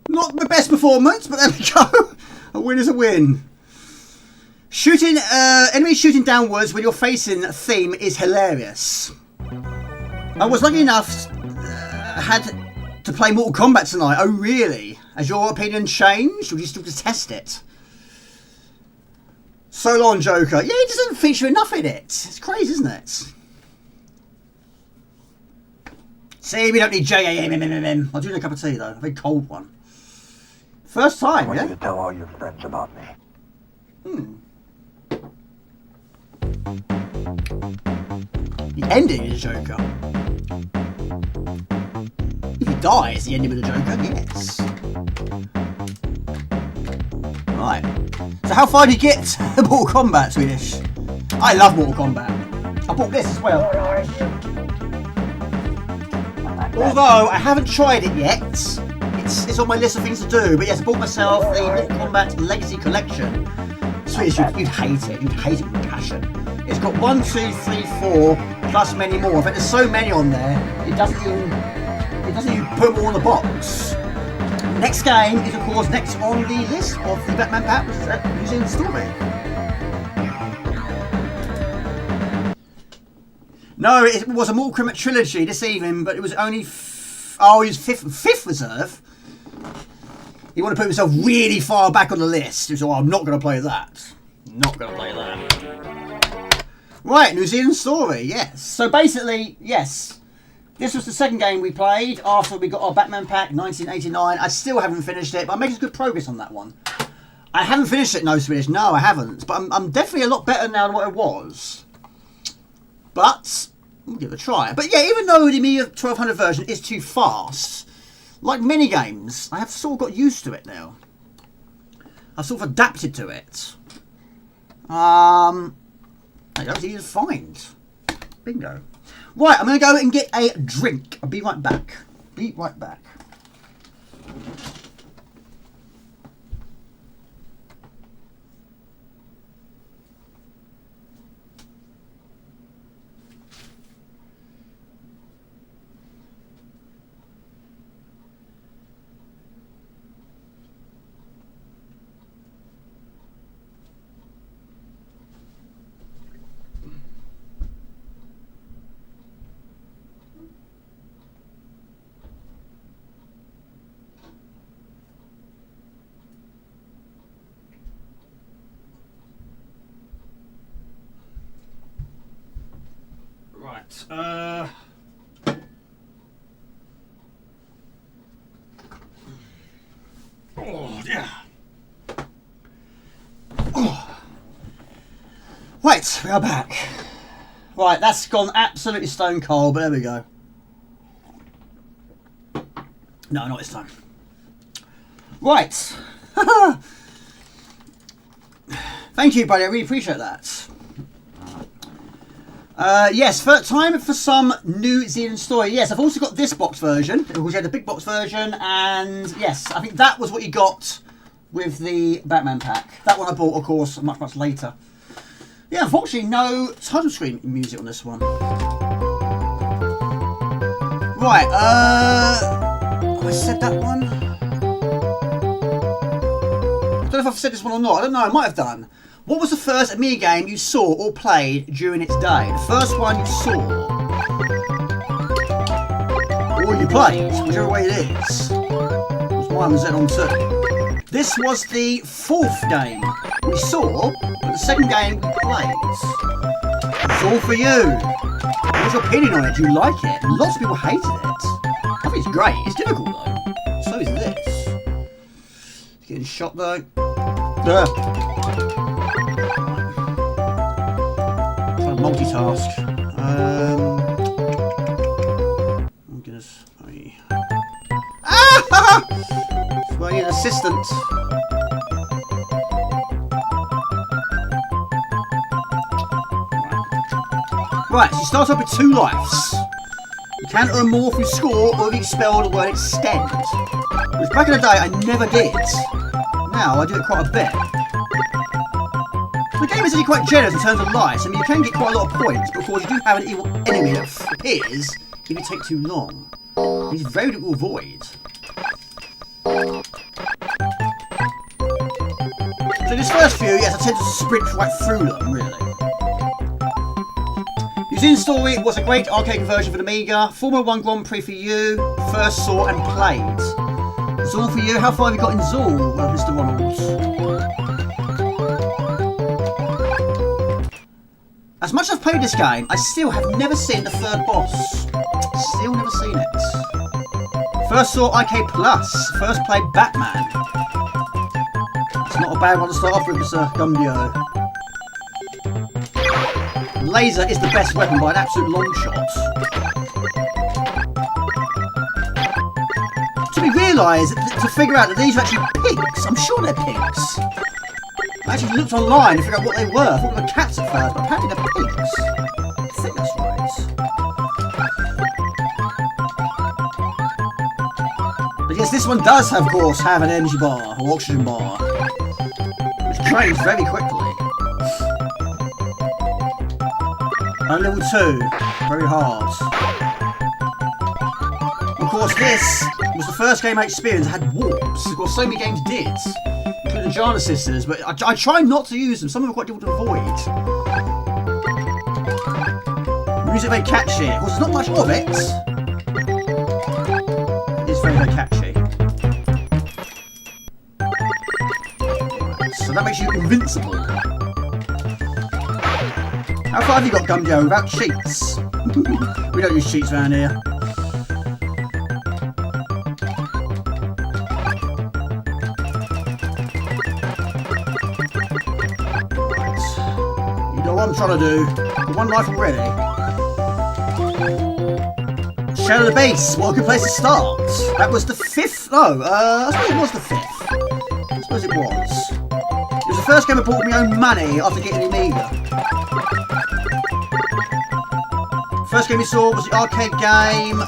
Not the best performance, but there we go. A win is a win. Shooting, enemies shooting downwards when you're facing a theme is hilarious. I was lucky enough, had to play Mortal Kombat tonight. Oh really? Has your opinion changed, or do you still just test it? So long, Joker. Yeah, it doesn't feature enough in it. It's crazy, isn't it? See, we don't need J-A-M-M-M-M. I'll do a cup of tea though, a very cold one. First time, I want yeah? you to tell all your friends about me. The ending is Joker. If he dies, the ending of the Joker, yes. Right. So how far did you get to Mortal Kombat, Swedish? I love Mortal Kombat. I bought this as well. Although I haven't tried it yet. It's on my list of things to do. But yes, I bought myself the Mortal Kombat Legacy Collection. Swedish, you'd hate it. You'd hate it with passion. It's got 1, 2, 3, 4, plus many more. In fact, there's so many on there, it doesn't even put them all in the box. Next game is, of course, next on the list of the Batman pack, which is New Zealand Story. No, it was a Mortal Kombat trilogy this evening, but it was only he was fifth reserve. He wanted to put himself really far back on the list. He was like, oh, I'm not going to play that. Not going to play that. Right, New Zealand Story, yes. So basically, yes. This was the second game we played after we got our Batman pack, 1989. I still haven't finished it, but I'm making good progress on that one. I haven't finished it, no Swedish. No, I haven't. But I'm definitely a lot better now than what I was. But we'll give it a try. But yeah, even though the Amiga 1200 version is too fast, like many games, I have sort of got used to it now. I've sort of adapted to it. That was easy to find. Bingo. Right, I'm going to go and get a drink. I'll be right back. Be right back. Right, oh, dear. Oh. Right, we are back. Right, that's gone absolutely stone cold, but there we go. No, not this time. Right. Thank you, buddy. I really appreciate that. Yes, time for some New Zealand Story. Yes, I've also got this box version. Of course, you had the big box version, and yes, I think that was what you got with the Batman pack. That one I bought, of course, much, much later. Yeah, unfortunately, no title screen music on this one. Right, I said that one. if I've said this one or not. I don't know. I might have done. What was the first Amiga game you saw or played during its day? The first one you saw. Or you played, whichever way it is. Because mine was on 2. This was the 4th game we saw, but the 2nd game we played. It's all for you. What's your opinion on it? Do you like it? Lots of people hated it. I think it's great. It's difficult though. So is this. It's getting shot though. Trying to multitask. Oh goodness. Ah! It's my assistant. Right, so you start off with 2 lives. You can earn more if you score or if you expel the word extend. Which back in the day I never did. Now I do it quite a bit. The game is actually quite generous in terms of lives. I mean, you can get quite a lot of points because you do have an evil enemy that appears if you take too long. He's very difficult to avoid. So this first few, yes, I tend to sprint right through them, really. Museum Story was a great arcade conversion for the Amiga. Formula 1 Grand Prix for you. First saw and played. Zool for you. How far have you got in Zool, Mr. Ronalds? As much as I've played this game, I still have never seen the 3rd boss. Still never seen it. First saw IK Plus. First played Batman. It's not a bad one to start off with, Mr. Gumdio. Laser is the best weapon by an absolute long shot. To be realised, to figure out that these are actually pigs. I'm sure they're pigs. I actually looked online to figure out what they were. I thought they were cats at first, but apparently they're pigs. I think that's right. But yes, this one does, of course, have an energy bar, or oxygen bar. Which drains very quickly. And level 2, very hard. Of course, this was the first game I experienced that had warps. Of course, so many games did, including Jana Sisters, but I try not to use them. Some of them are quite difficult to avoid. Music very catchy. Of course, there's not much of it. It is very, very catchy. So that makes you invincible. How far have you got, Gumjo, without cheats? We don't use cheats around here. Right. You know what I'm trying to do. One life already. Shadow of the Beast. What a good place to start. That was the 5th. No, I suppose it was the 5th. I suppose it was. It was the first game I bought with my own money after getting the Amiga. First game we saw was the arcade game,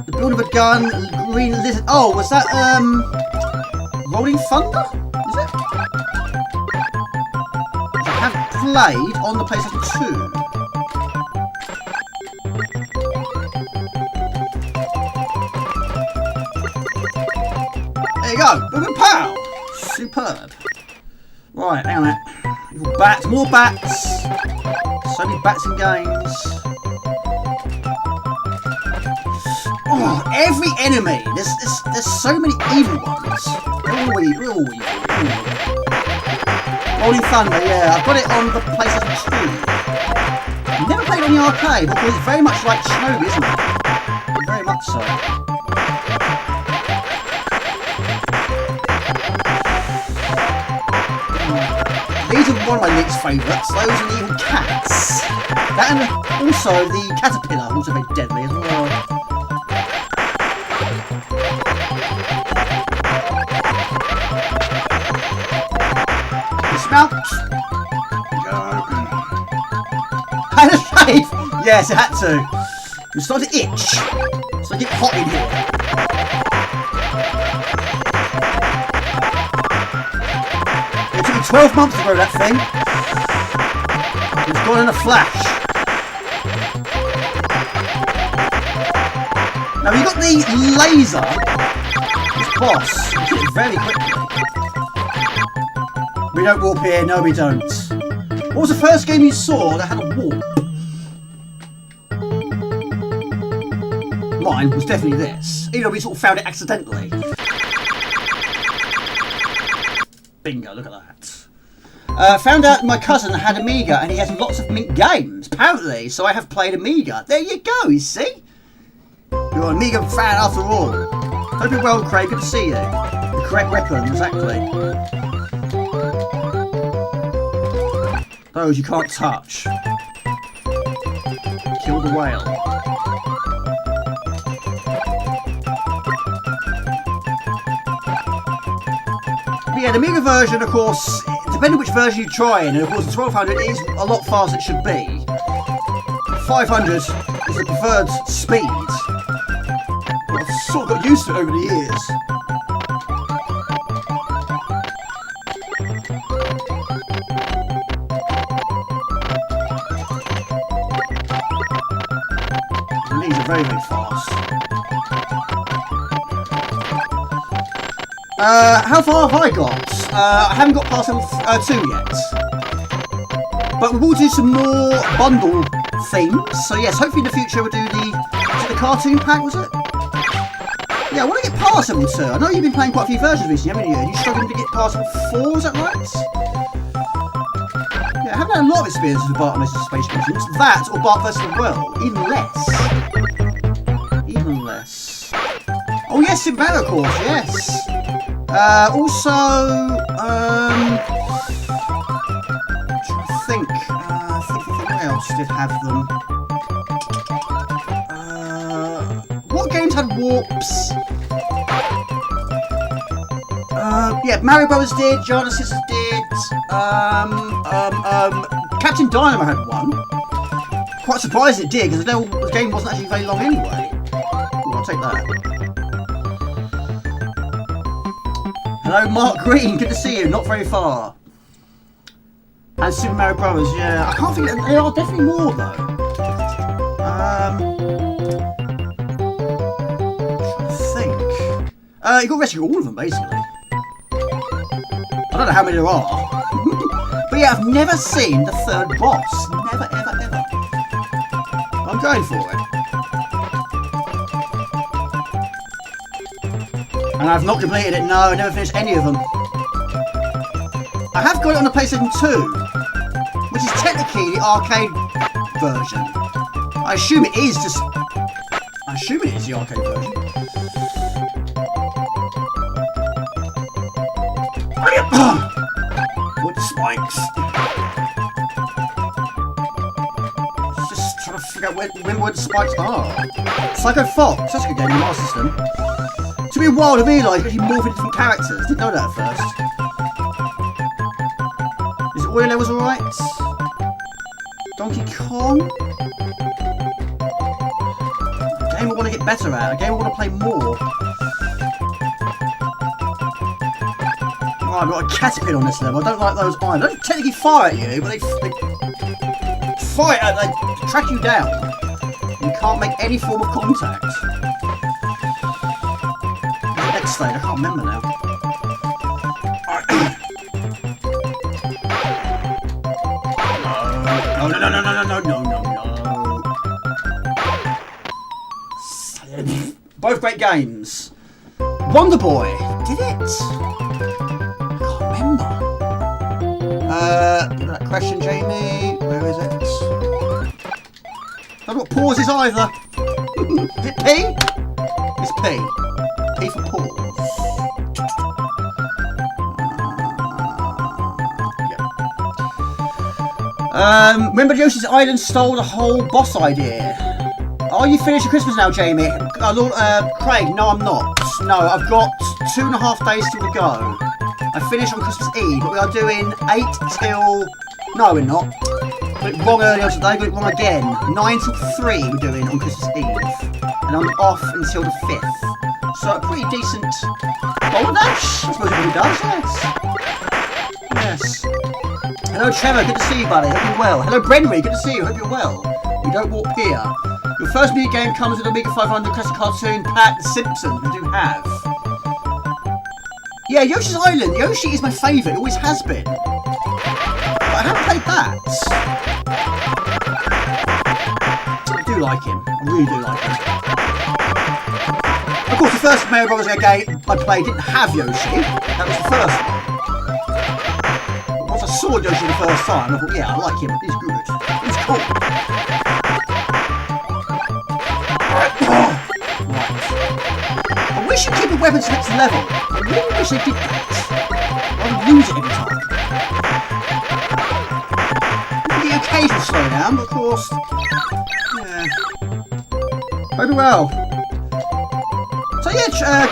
the build of a gun, green lizard. Oh, was that, Rolling Thunder? Is it? Which I have played on the PlayStation 2. There you go, boom and pow! Superb. Right, hang on a minute. Bats, more bats. So many bats in games. Oh, every enemy. There's so many evil ones. They're all evil. Rolling Thunder, yeah. I've got it on the PlayStation 2. Never played it on the arcade because it's very much like Shinobi, isn't it? Very much so. These are one of my least favourites. Those are the evil cats. That and also the caterpillar, also very deadly as well. Dismount. Had a shave. Yes, it had to. It started to itch. So I get hot in here. It took me 12 months to grow that thing. It's gone in a flash. Now you've got the laser. It's boss. We did it very quickly. We don't warp here. No, we don't. What was the first game you saw that had a warp? Mine was definitely this. Even though we sort of found it accidentally. Bingo, look at that. Found out my cousin had Amiga and he has lots of mint games, apparently, so I have played Amiga. There you go, you see? You're an Amiga fan after all. Hope you're well, Craig, good to see you. The correct weapon, exactly. Those you can't touch. Kill the whale. But yeah, the Amiga version, of course, depending which version you try in, and of course the 1200 is a lot faster than it should be. 500 is the preferred speed. I've sort of got used to it over the years. And these are very, very fast. How far have I got? I haven't got past level 2 yet. But we will do some more bundle themes. So yes, hopefully in the future we'll do the cartoon pack, was it? Yeah, I want to get past level 2. I know you've been playing quite a few versions recently, haven't you? And you're struggling to get past level 4, is that right? Yeah, I haven't had a lot of experience with Bart vs Space Missions. That or Bart vs the World. Even less. Even less. Oh yes, Super Mario, of course, yes. Also, I'm trying to think. What else did have them? What games had warps? Yeah, Mario Brothers did, Genesis did, Captain Dynamo had one. Quite surprised it did, because the game wasn't actually very long anyway. Ooh, I'll take that. Hello, Mark Green, good to see you, not very far. And Super Mario Brothers, yeah. I can't think, there are definitely more though. You got to rescue all of them, basically. I don't know how many there are. But yeah, I've never seen the third boss. Never, ever, ever. I'm going for it. And I've not completed it, no, I never finished any of them. I have got it on the PlayStation 2, which is technically the arcade version. I assume it is just... I assume it is the arcade version. Wood spikes. Just trying to figure out when wood spikes are. Psycho Fox, that's a good game in our system. It took me a while to realise you actually morph into different characters. Didn't know that at first. Is it all your levels alright? Donkey Kong? A game I want to get better at, a game I want to play more. I've got a caterpillar on this level. I don't like those eyes. They don't technically fire at you, but they fire at, they track you down. You can't make any form of contact. The next stage, I can't remember now. No. Both great games. Wonder Boy did it. Give that question, Jamie. Where is it? I've got pauses either. Is it P? It's P. P for pause. Yeah. Remember Yoshi's Island stole the whole boss idea. Are you finished with Christmas now, Jamie? Lord, Craig, no, I'm not. No, I've got 2.5 days still to go. I finished on Christmas Eve, but we are doing 8 till... No, we're not. Got it wrong earlier today, got it wrong again. 9 till 3 we're doing on Christmas Eve. And I'm off until the 5th. So a pretty decent bowl dash, I suppose everybody does, yes. Yes. Hello Trevor, good to see you, buddy. Hope you're well. Hello Brenry, good to see you. Hope you're well. We don't walk here. Your first Amiga game comes with Amiga 500 classic cartoon pack, The Simpsons. We do have. Yeah, Yoshi's Island. Yoshi is my favourite. It always has been. But I haven't played that. I do like him. I really do like him. Of course, the first Mario Bros. Game I played didn't have Yoshi. That was the first one. But once I saw Yoshi the first time, I thought, yeah, I like him. He's good. He's cool. Right. I wish you'd keep the weapons next level. I really wish they did that. I would lose it every time. The occasional slowdown, but of course. Yeah. Very well. So yeah,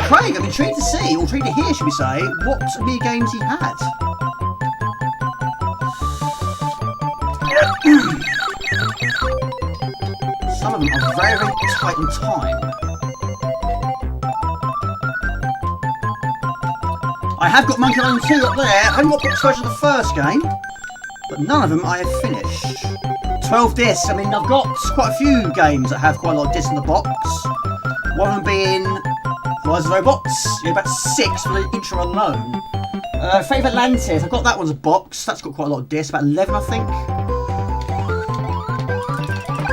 Craig, I'm intrigued to see, or intrigued to hear, should we say, what Amiga games he had. Some of them are very, very tight on time. I have got Monkey Island 2 up there. I haven't got box version of the first game, but none of them I have finished. 12 discs. I mean, I've got quite a few games that have quite a lot of discs in the box. One of them being Rise of the Robots. Yeah, about 6 for the intro alone. Fate of Atlantis. I've got that one as a box. That's got quite a lot of discs. About 11, I think.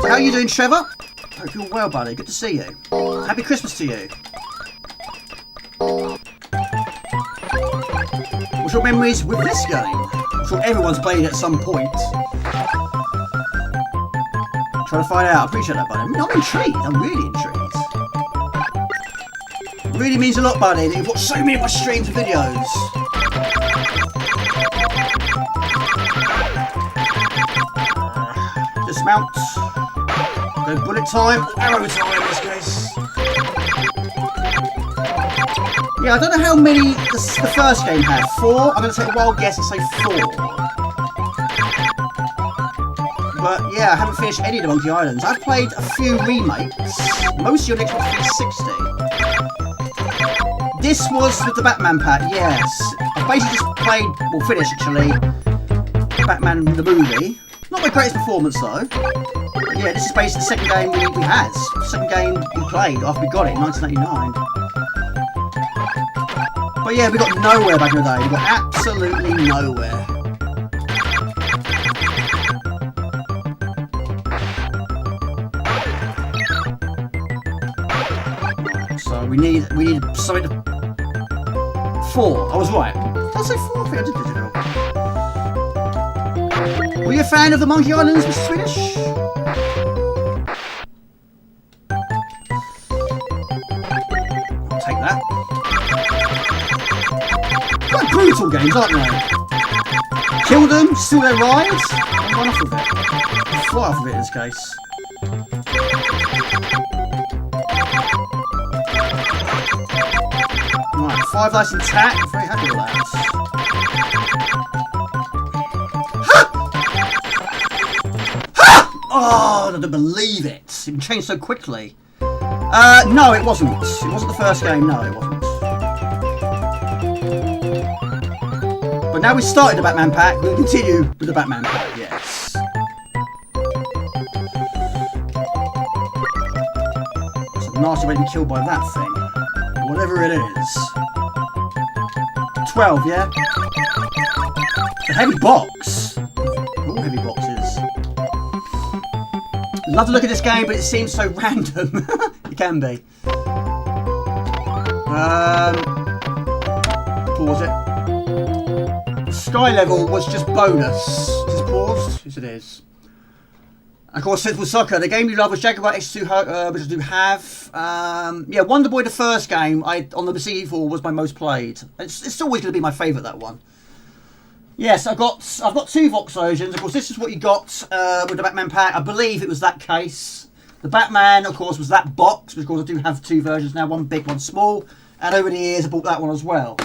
So how are you doing, Trevor? Hope you're well, buddy. Good to see you. Happy Christmas to you. What's your memories with this game? I'm sure everyone's played it at some point. Trying to find out. I appreciate that, buddy. I mean, I'm intrigued. I'm really intrigued. It really means a lot, buddy, that you've watched so many of my streams and videos. Dismount. Go bullet time. Arrow time in this case. Yeah, I don't know how many the first game had. 4? I'm going to take a wild guess and say 4. But yeah, I haven't finished any of the Monkey Islands. I've played a few remakes, mostly on Xbox 360. This was with the Batman pack, yes. I basically just played, well, finished actually, Batman the movie. Not my greatest performance though. But yeah, this is basically the second game we had. The second game we played after we got it in 1989. But yeah, we got nowhere back in the day. We got absolutely nowhere. So we need something to... 4. I was right. Did I say 4? I think I did digital. Were you a fan of the Monkey Islands, Mr. Swedish? I'll take that. Quite brutal games, aren't they? Kill them, steal their rides, and run off with it. Fly off of it in this case. Right, 5 dice attack. I'm very happy with that. Ha! Ha! Oh, I don't believe it. It changed so quickly. No, it wasn't. It wasn't the first game. No, it wasn't. But now we started the Batman pack, we'll continue with the Batman pack, yes. It's a nasty way to be killed by that thing. Whatever it is. 12, yeah? It's a heavy box. All heavy boxes. Love to look at this game, but it seems so random. It can be. Pause it. Sky level was just bonus. Is this paused? Yes, it is. Of course, Sensible Soccer. The game you love was Jaguar X2, which I do have. Yeah, Wonder Boy, the first game on the CD4 was my most played. It's always going to be my favourite, that one. Yes, I've got 2 Vox versions. Of course, this is what you got with the Batman pack. I believe it was that case. The Batman, of course, was that box, because I do have 2 versions now, one big, one small. And over the years, I bought that one as well.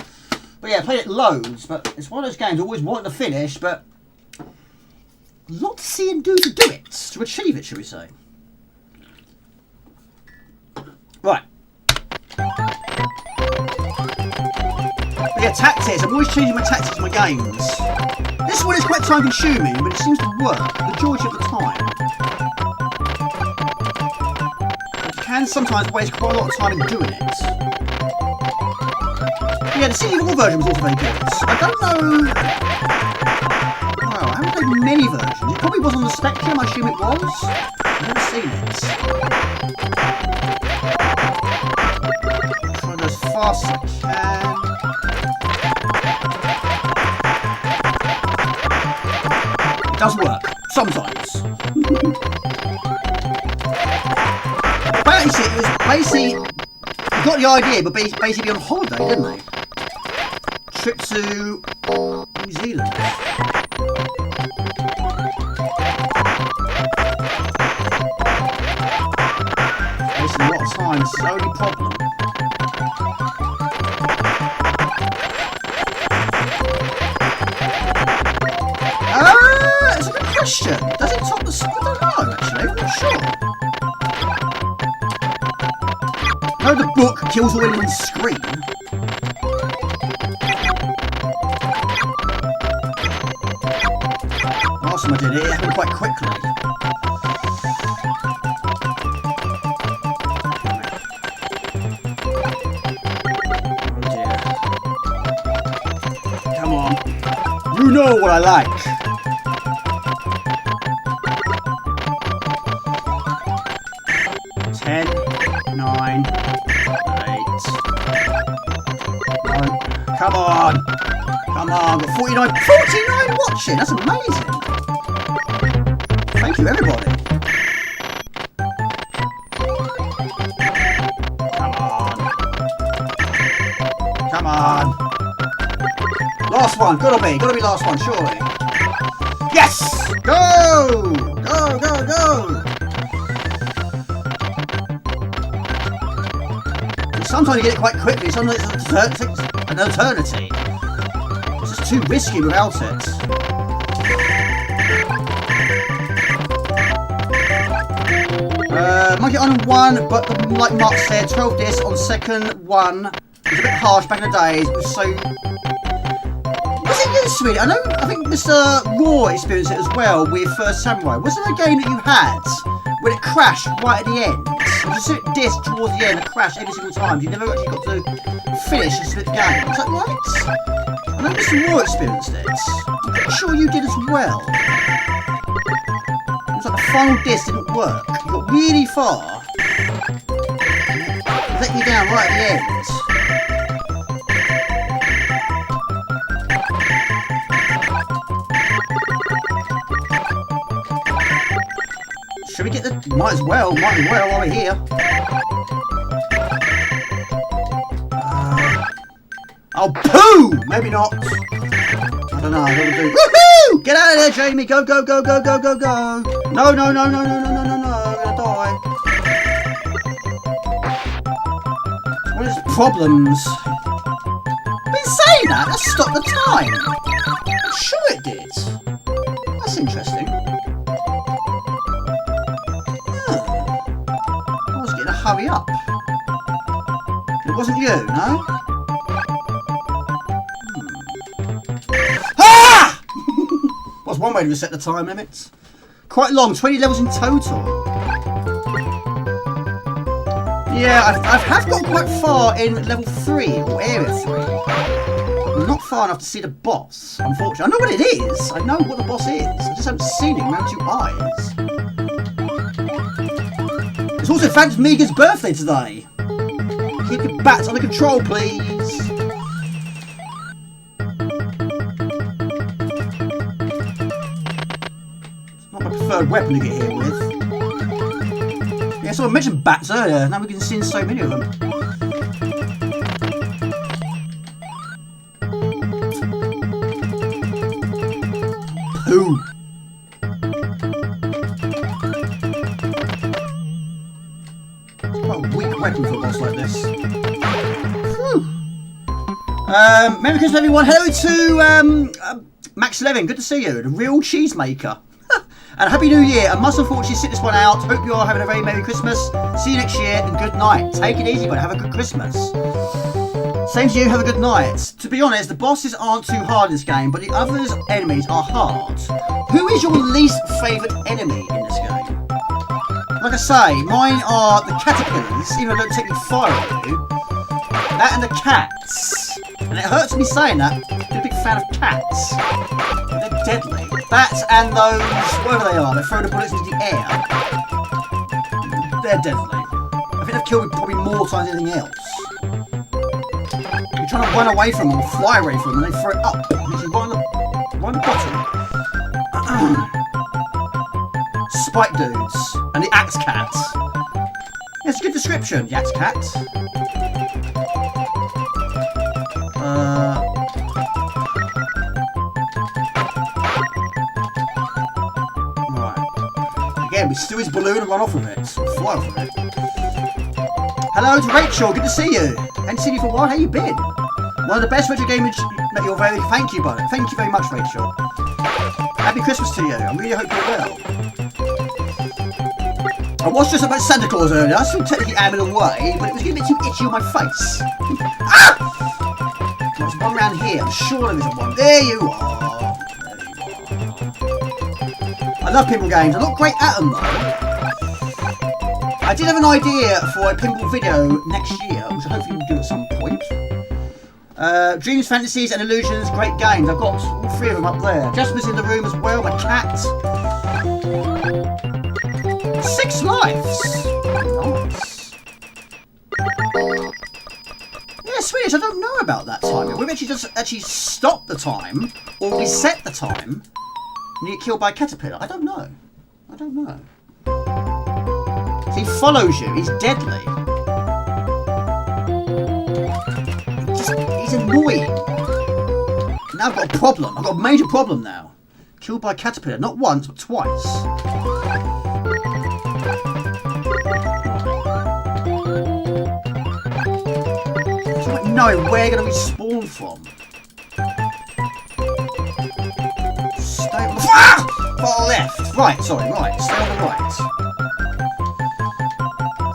But yeah, I played it loads, but it's one of those games I always wanted to finish, but a lot to see and do to do it, to achieve it, shall we say. Right. But yeah, tactics. I'm always changing my tactics in my games. This one is quite time consuming, but it seems to work the majority of the time. But you can sometimes waste quite a lot of time in doing it. Yeah, the City Hall version was also very good. I don't know. Wow, I haven't played many versions. It probably was on the Spectrum, I assume it was. I've never seen it. Try to go as fast as I can. It does work. Sometimes. Basically, it was basically, you got the idea, but basically on holiday, didn't they? Trip to New Zealand. Wasting a lot of time, it's the only problem. It's a good question. Does it top the... I don't know, actually. I'm not sure. I know the book kills all enemies on screen. Last time I did it, it happened quite quickly. Oh dear. Come on. You know what I like. Ten, 9, 8. No. Come on. Come on. Got 49 watching. That's amazing. Thank you, everybody. Come on. Come on. Last one. Gotta be last one, surely. Yes! Go! Go, go, go! Sometimes you get it quite quickly, sometimes it takes an eternity. It's just too risky without it. Monkey Island 1, but like Mark said, 12 discs on second one. It was a bit harsh back in the days, it was so... Was it you, sweetie? I think Mr. Raw experienced it as well with Samurai. Was it a game that you had when it crashed right at the end? You just hit disc towards the end and crash every single time. You never actually got to finish a split game. Is that right? I know Mr. Raw experienced it. I'm pretty sure you did as well. It was like the final disc didn't work. You got really far. It let you down right at the end. Should we get the... Might as well while we're here. Oh, poo! Maybe not. I don't know. Woohoo! Get out of there, Jamie! Go, go, go, go, go, go, go! No, no, no, no, no, no, no, no, no! I'm gonna die. What is problems? I've been saying that. That stopped the time. I'm sure it did. That's interesting. I was getting a hurry up. It wasn't you, no? Ah! What's one way to reset the time limits? Quite long, 20 levels in total. Yeah, I have got quite far in level 3, or area 3. I'm not far enough to see the boss, unfortunately. I know what it is. I know what the boss is. I just haven't seen it around 2 eyes. It's also Phantom Amiga's birthday today. Keep your bats under control, please. It's not my preferred weapon to get hit with. Yeah, someone mentioned bats earlier. Now we can see so many of them. Pooh. What a weak weapon for a boss like this. Whew. Merry Christmas, everyone. Hello to Max Levin. Good to see you. The real cheesemaker. And Happy New Year. I must unfortunately sit this one out. Hope you are having a very Merry Christmas. See you next year and good night. Take it easy, but have a good Christmas. Same to you, have a good night. To be honest, the bosses aren't too hard in this game, but the other enemies are hard. Who is your least favourite enemy in this game? Like I say, mine are the caterpillars, even though they don't technically fire at you. That and the cats. And it hurts me saying that. I'm a big fan of cats. They're deadly. Bats and those, whatever they are, they throw the bullets into the air. They're deadly. I think they've killed me probably more times than anything else. You're trying to run away from them or fly away from them and they throw it up. Literally right on the bottom. Spike dudes. And the axe cats. Yeah, it's a good description, the axe cats. Right. Again, we steal his balloon and run off with it. Or fly off with it. Hello to Rachel, good to see you. Haven't seen you for a while, how you been? One of the best retro gamers that you're very... Thank you, buddy. Thank you very much, Rachel. Happy Christmas to you. I really hope you're well. I was just about Santa Claus earlier. I still technically am in a way, but it was getting a bit too itchy on my face. Ah! There's one around here. I'm sure there isn't one. There you are. I love pinball games. I'm not great at them, though. I did have an idea for a pinball video next year, which I hopefully we'll do at some point. Dreams, Fantasies and Illusions, great games. I've got all three of them up there. Jasper's in the room as well, my cat. 6 lives. Nice. Yeah, Swedish, I don't know about that timing. We've actually just stopped the time, or reset the time, and you get killed by a caterpillar. I don't know. I don't know. He follows you. He's deadly. He's annoying. Now I've got a problem. I've got a major problem now. Killed by a caterpillar. Not once, but twice. There's like knowing where you're going to respawn from. Stay on the... Far left. Right, sorry, right. Stay on the right.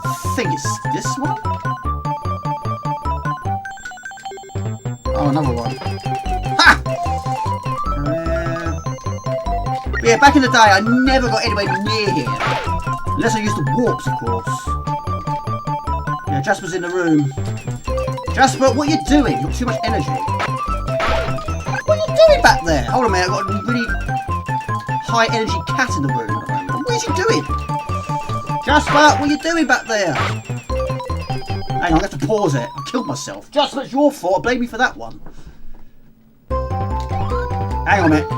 I think it's this one? Oh, another one. Ha! Yeah, back in the day, I never got anywhere near here. Unless I used the warps, of course. Yeah, Jasper's in the room. Jasper, what are you doing? You've got too much energy. What are you doing back there? Hold on a minute, I've got a really high energy cat in the room at the moment. What is he doing? Jasper, what are you doing back there? Hang on, I have to pause it. I killed myself. Jasper, it's your fault. Blame me for that one. Hang on a minute.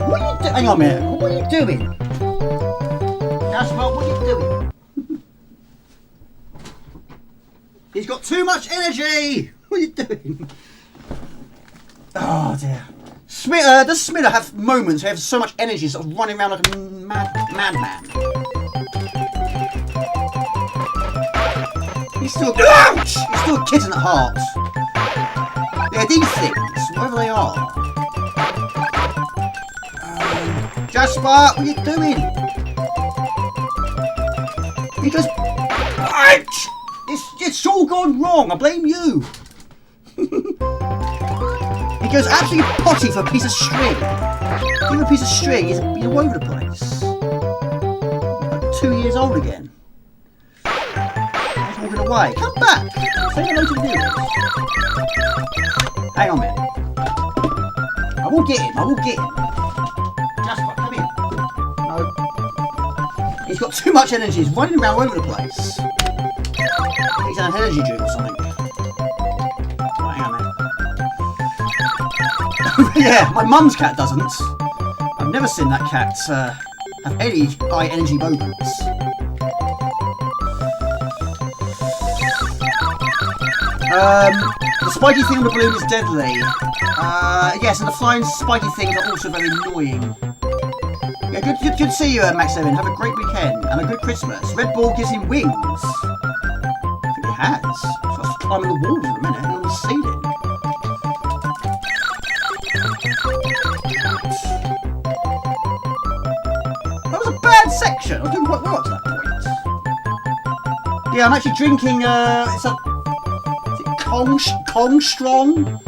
What are you doing? Hang on a minute. What are you doing? Jasper, what are you doing? He's got too much energy. What are you doing? Oh dear. Does Smitter have moments where he has so much energy, sort of running around like a madman? He's still... Ouch! He's still a kitten at heart. Yeah, these things, whatever they are. Jasper, what are you doing? He goes... Ouch! It's all gone wrong, I blame you. He goes absolutely potty for a piece of string. Even a piece of string, he's all over the place. Like 2 years old again. He's walking away. Come back! Say hello to the viewers. Hang on a minute. I will get him, Jasper, come here. No. He's got too much energy, he's running around all over the place. He's an energy drink or something. Right, hang on a minute. Yeah, my mum's cat doesn't. I've never seen that cat have any high energy moments. The spiky thing on the balloon is deadly. Yes, and the flying spiky things are also very annoying. Yeah, good to see you, Max Evan. Have a great weekend and a good Christmas. Red Ball gives him wings. I think it has. So I was climbing the walls in a minute and on the ceiling. That was a bad section. I was doing quite well up to that point. Yeah, I'm actually drinking, is it Kong Strong?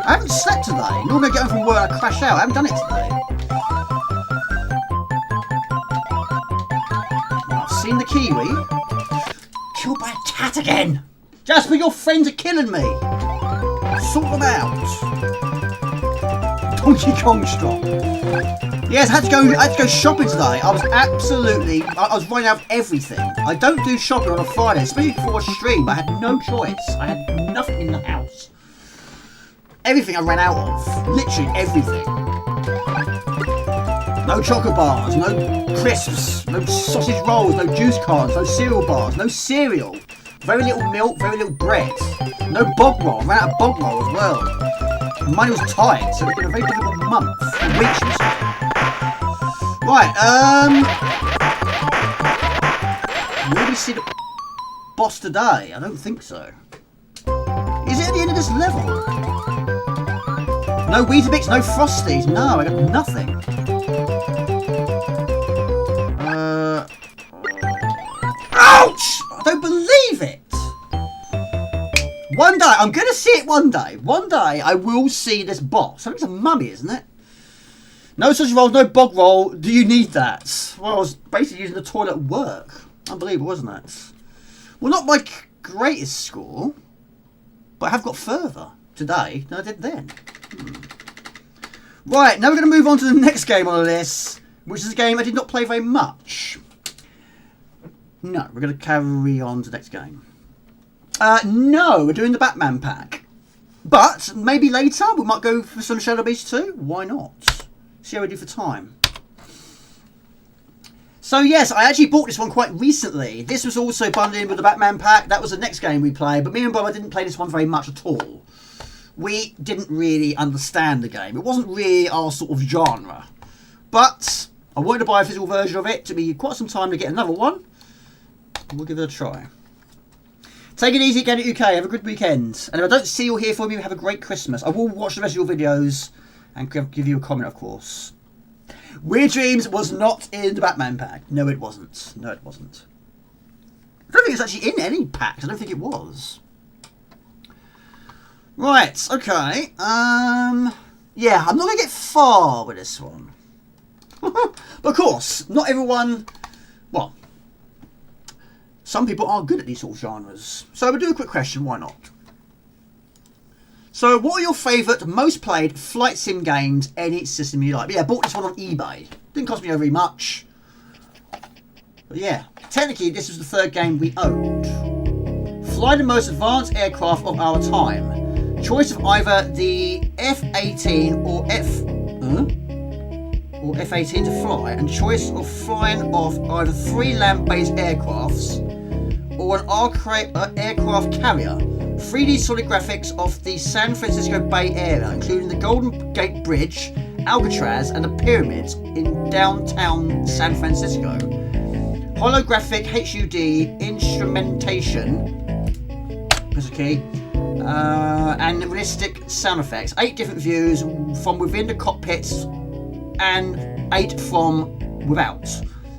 I haven't slept today. Normally I get home from work and I crash out. I haven't done it today. Well, I've seen the kiwi. Killed by a cat again. Jasper, your friends are killing me. Sort them out. Donkey Kong Strong. Yes, I had to go shopping today. I was running out of everything. I don't do shopping on a Friday, especially before a stream. I had no choice. I had nothing in the house. Everything I ran out of. Literally everything. No chocolate bars, no crisps, no sausage rolls, no juice cards, no cereal bars, no cereal. Very little milk, very little bread. No bog roll. I ran out of bog roll as well. Money was tight, so it's been a very difficult month. Weeks. Right, will we see the boss today? I don't think so. Is it at the end of this level? No Weetabix, no Frosties. No, I got nothing. Ouch! I don't believe it. One day, I'm going to see it one day. One day, I will see this boss. I think it's a mummy, isn't it? No sausage rolls, no bog roll. Do you need that? Well, I was basically using the toilet at work. Unbelievable, wasn't it? Well, not my greatest score, but I have got further today than I did then. Right, now we're going to move on to the next game on the list, which is a game I did not play very much. No, we're going to carry on to the next game. No, we're doing the Batman pack. But maybe later we might go for some Shadow Beast too. Why not? See how we do for time. So yes, I actually bought this one quite recently. This was also bundled in with the Batman pack. That was the next game we played. But me and Bob, I didn't play this one very much at all. We didn't really understand the game. It wasn't really our sort of genre. But I wanted to buy a physical version of it. It took me quite some time to get another one. We'll give it a try. Take it easy, get it UK. Have a good weekend. And if I don't see or hear from you, have a great Christmas. I will watch the rest of your videos and give you a comment, of course. Weird Dreams was not in the Batman pack. No, it wasn't. No, it wasn't. I don't think it's actually in any packs. I don't think it was. Right, okay. Yeah, I'm not going to get far with this one. But of course, not everyone... Well, some people are good at these sort of genres. So we'll do a quick question, why not? So, what are your favourite, most played flight sim games, any system you like? But yeah, I bought this one on eBay. Didn't cost me very much. But yeah, technically this was the third game we owned. Fly the most advanced aircraft of our time. Choice of either the F-18 or F-18 to fly, and choice of flying off either 3 land-based aircrafts or an aircraft carrier. 3D solid graphics of the San Francisco Bay Area, including the Golden Gate Bridge, Alcatraz, and the pyramids in downtown San Francisco. Holographic HUD instrumentation, press a key, and realistic sound effects. 8 different views from within the cockpits and 8 from without.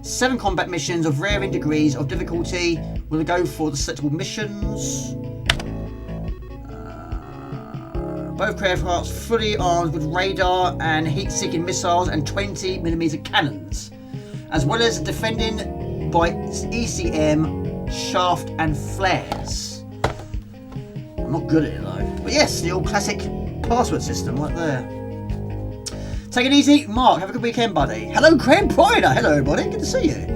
7 combat missions of varying degrees of difficulty. We'll go for the selectable missions. Both aircrafts fully armed with radar and heat-seeking missiles and 20mm cannons, as well as defending by ECM, shaft and flares. I'm not good at it though. But yes, the old classic password system right there. Take it easy, Mark. Have a good weekend, buddy. Hello, Graham Prider. Hello, everybody. Good to see you.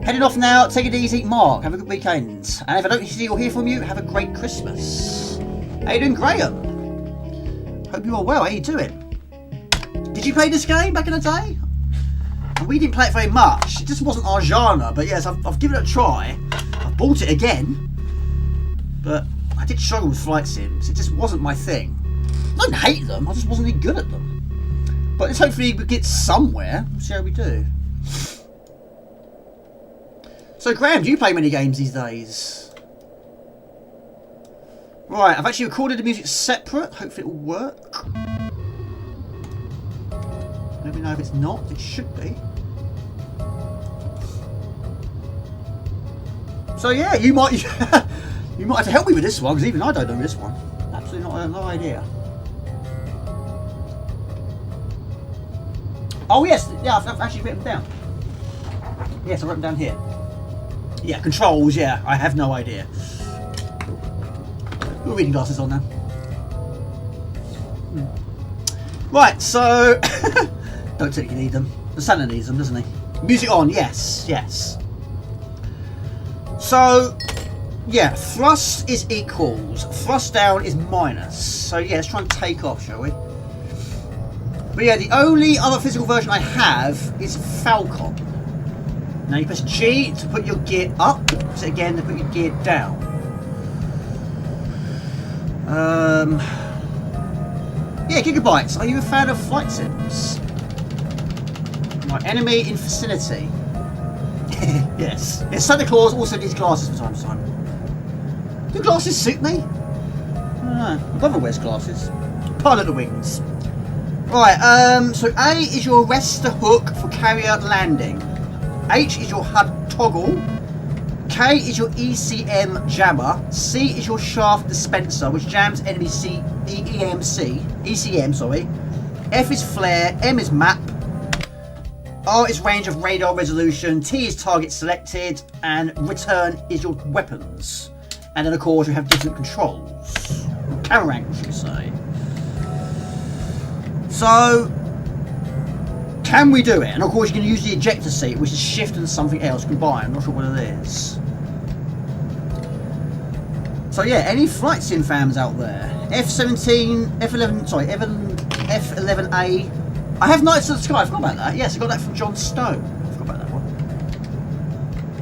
Heading off now. Take it easy, Mark. Have a good weekend. And if I don't see or hear from you, have a great Christmas. How you doing, Graham? Hope you are well. How you doing? Did you play this game back in the day? And we didn't play it very much. It just wasn't our genre. But yes, I've given it a try. I've bought it again. But I did struggle with flight sims. It just wasn't my thing. I don't hate them. I just wasn't any good at them. But let's hopefully we get somewhere. We'll see how we do. So Graham, do you play many games these days? Right, I've actually recorded the music separate. Hopefully it will work. Let me know if it's not. It should be. So yeah, you might you might have to help me with this one, because even I don't know this one. Absolutely not. I have no idea. Oh yes, yeah, I've actually written them down. Yes, I wrote them down here. Yeah, controls. Yeah, I have no idea. Got reading glasses on now. Right, so don't think you need them. The Santa needs them, doesn't he? Music on, yes, yes. So yeah, thrust is equals, thrust down is minus. So yeah, let's try and take off, shall we? But yeah, the only other physical version I have is Falcon. Now you press G to put your gear up, press it again to put your gear down. Yeah, Gigabytes, are you a fan of flight sims? My enemy in vicinity. Yes. Yeah, Santa Claus also needs glasses from time to time. Do glasses suit me? I don't know. My brother wears glasses. Pilot the wings. Right, so A is your arrestor hook for carrier landing. H is your HUD toggle. K is your ECM jammer. C is your shaft dispenser, which jams enemy ECM, sorry. F is flare. M is map. R is range of radar resolution. T is target selected. And return is your weapons. And then of course you have different controls. Camera angles, should we say. So, can we do it? And of course you can use the ejector seat, which is shift and something else combined. I'm not sure what it is. So yeah, any flight sim fans out there? F-17, F-11, sorry, F-11A. I have Nights of the Sky, I forgot about that. Yes, I got that from John Stone. I forgot about that one.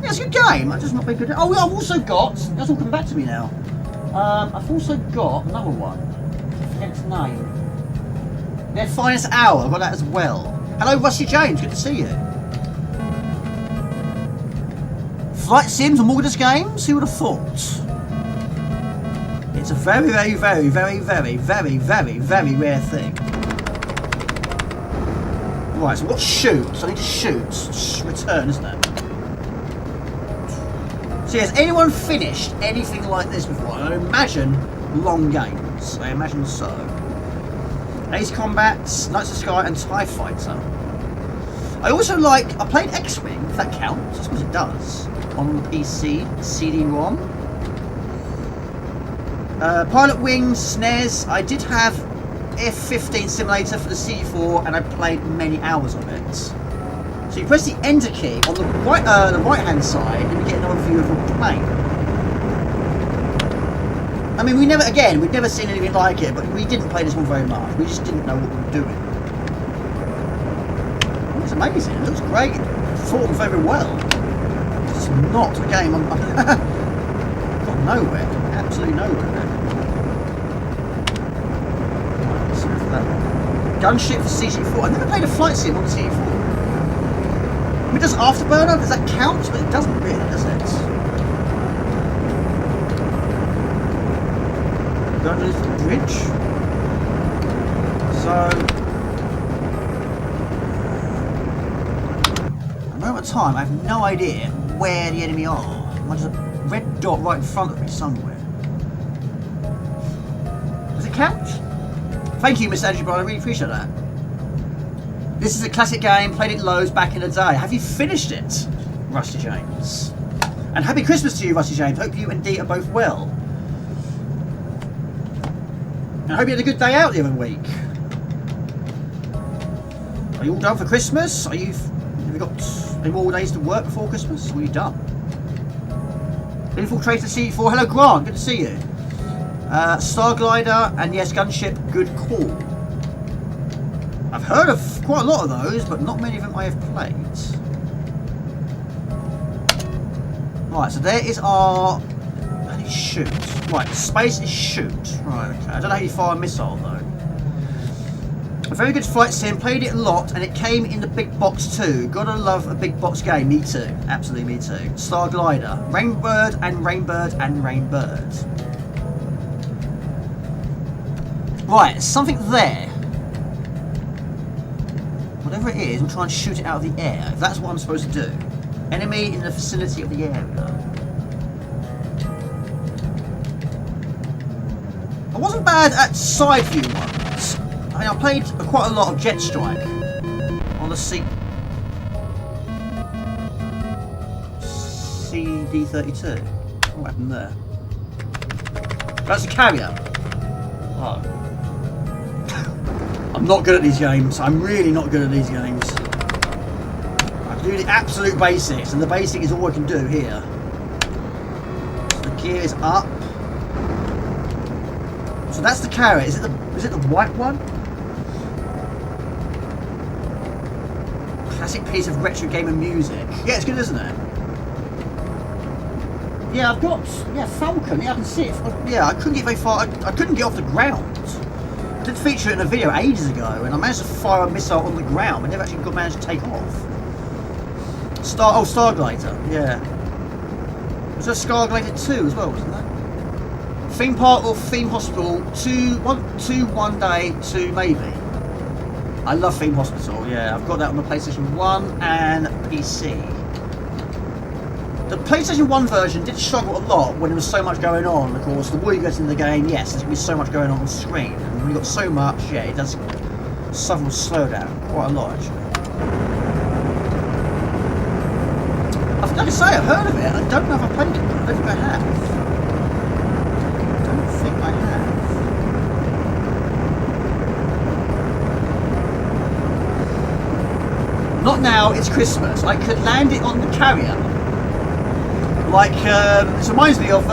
Yeah, it's a good game. I've just not been good at. Oh, I've also got, that's all coming back to me now. I've also got another one. I forget its name. Their Finest Hour, I've got that as well. Hello, Rusty James, good to see you. Flight sims and Morgadus games? Who would have thought? It's a very, very, very, very, very, very, very, very rare thing. Right, so what shoot? So I need to shoot. Return, isn't it? So has anyone finished anything like this before? I imagine long games. I imagine so. Ace Combat, Knights of the Sky, and TIE Fighter. I also like, I played X-Wing, if that counts, I suppose it does, on the PC, CD-ROM. Pilot Wings, SNES, I did have F-15 simulator for the CD4, and I played many hours of it. So you press the Enter key on the right-hand side, and you get another view of a plane. I mean, we'd never seen anything like it, but we didn't play this one very much. We just didn't know what we were doing. It's amazing. It looks great. Thought very well. It's not a game I'm got nowhere. Absolutely nowhere. Right, let's go for that one. Gunship for CG4. I've never played a flight sim on the CG4. I mean, does Afterburner? Does that count? But it doesn't really, does it? Underneath the bridge. So, at the moment of time, I have no idea where the enemy are. There's a red dot right in front of me somewhere. Does it count? Thank you, Mr. Andrew Brown. I really appreciate that. This is a classic game. Played it loads back in the day. Have you finished it, Rusty James? And happy Christmas to you, Rusty James. Hope you and Dee are both well. I hope you had a good day out the other week. Are you all done for Christmas? Have you got any more days to work before Christmas? Or are you done? Infiltrator C4. Hello, Grant. Good to see you. Star Glider and yes, Gunship. Good call. I've heard of quite a lot of those, but not many of them I have played. Right, so there is our. Shoot. Right, space is shoot. Right, okay. I don't know how you fire a missile though. A very good flight sim, played it a lot, and it came in the big box too. Gotta love a big box game, me too. Absolutely me too. Star Glider. Rainbird and Rainbird and Rainbird. Right, something there. Whatever it is, I'm trying to shoot it out of the air. If that's what I'm supposed to do. Enemy in the vicinity of the area. I wasn't bad at side view ones. I mean, I played quite a lot of Jet Strike on the CD32. What happened there? That's a carrier. Oh. I'm not good at these games. I'm really not good at these games. I do the absolute basics, and the basic is all I can do here. So the gear is up. So that's the carrot. Is it the white one? Classic piece of retro gamer music. Yeah, it's good, isn't it? Yeah, I've got Falcon. Yeah, I can see it. Yeah, I couldn't get very far. I couldn't get off the ground. I did feature it in a video ages ago, and I managed to fire a missile on the ground, but never actually managed to take off. Starglider. Yeah. Was there Starglider 2 as well, wasn't there? Theme Park or Theme Hospital? One day, 2 maybe. I love Theme Hospital. Yeah, I've got that on the PlayStation 1 and PC. The PlayStation 1 version did struggle a lot when there was so much going on. Of course, the more you get into the game, yes, there's going to be so much going on the screen. And when you've got so much, yeah, it does suffer a slowdown quite a lot, actually. Like I say, I've heard of it. I don't know if I've played it. I don't think I have. I don't think I have. Not now, it's Christmas. I could land it on the carrier. Like, this reminds me of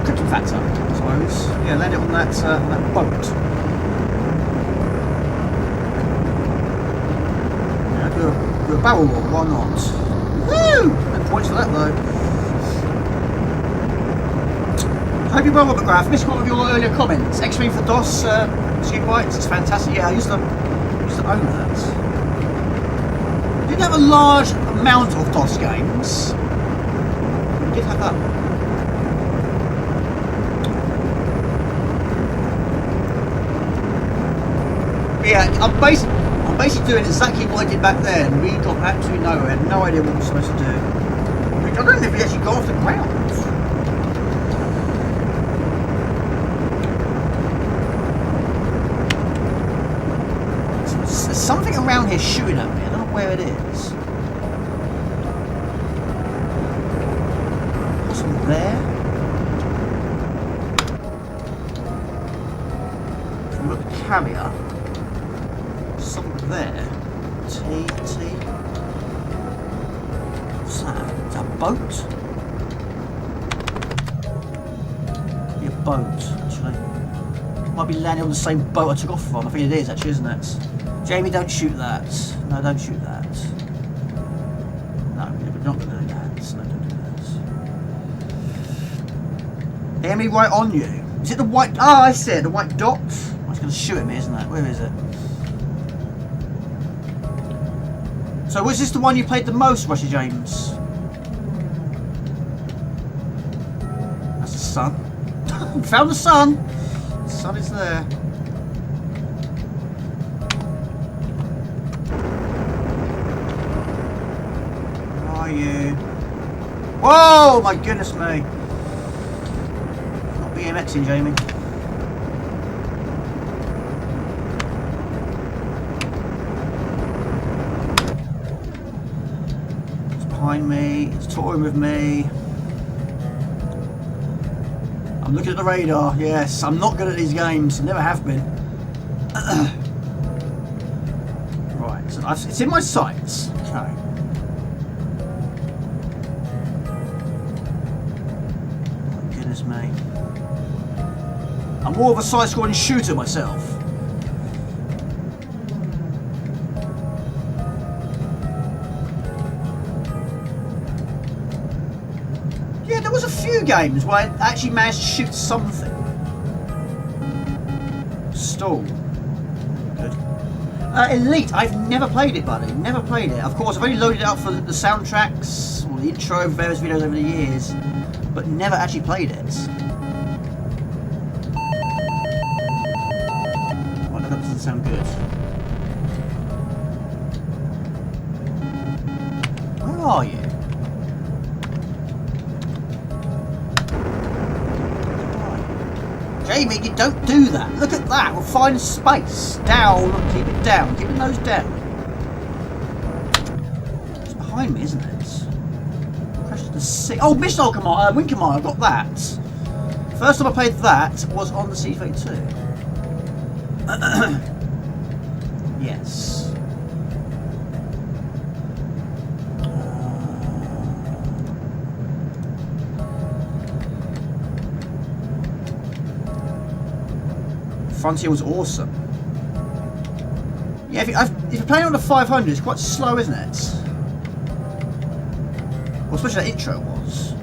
Crypto Factor, I suppose. Yeah, land it on that boat. Yeah, do a barrel roll, why not? Woo! No points for that though. Hope you're well, Robert Graff. Missed one of your earlier comments. X-Wing for DOS, Scoop Bites, it's fantastic. Yeah, I used to own that. Didn't have a large amount of DOS games. We did have that one. But yeah, I'm basically doing exactly what I did back then. We got absolutely nowhere. I had no idea what we were supposed to do. I don't know if we actually got off the ground. There's something around here shooting at me. I don't know where it is. Something there. From the carrier. Something there. T. What's that? Is that a boat? Be a boat, actually. Might be landing on the same boat I took off from. I think it is, actually, isn't it? Jamie, don't shoot that. No, don't shoot that. No, we're not going to do that. No, don't do that. Hear me right on you. Is it the white... Ah, I see it. The white dot. Oh, it's going to shoot at me, isn't it? Where is it? So was this the one you played the most, Rushy James? That's the sun. We found the sun. The sun is there. You. Whoa, my goodness me. Not BMXing, Jamie. It's behind me, it's touring with me. I'm looking at the radar, yes. I'm not good at these games, I never have been. Right, so it's in my sights. Okay. Me. I'm more of a side-scrolling shooter myself. Yeah, there was a few games where I actually managed to shoot something. Stall. Good. Elite, I've never played it, buddy. Never played it. Of course, I've only loaded it up for the soundtracks or the intro of various videos over the years, but never actually played it. Well, that doesn't sound good. Where are you? Jamie, you don't do that. Look at that. We'll find space. Down. Keep it down. Keep your nose down. It's behind me, isn't it? Question Oh, Missile Command, Wing Command, I got that. First time I played that was on the C32. Yes. Frontier was awesome. Yeah, if you're playing on the 500, it's quite slow, isn't it? Well, especially that intro was.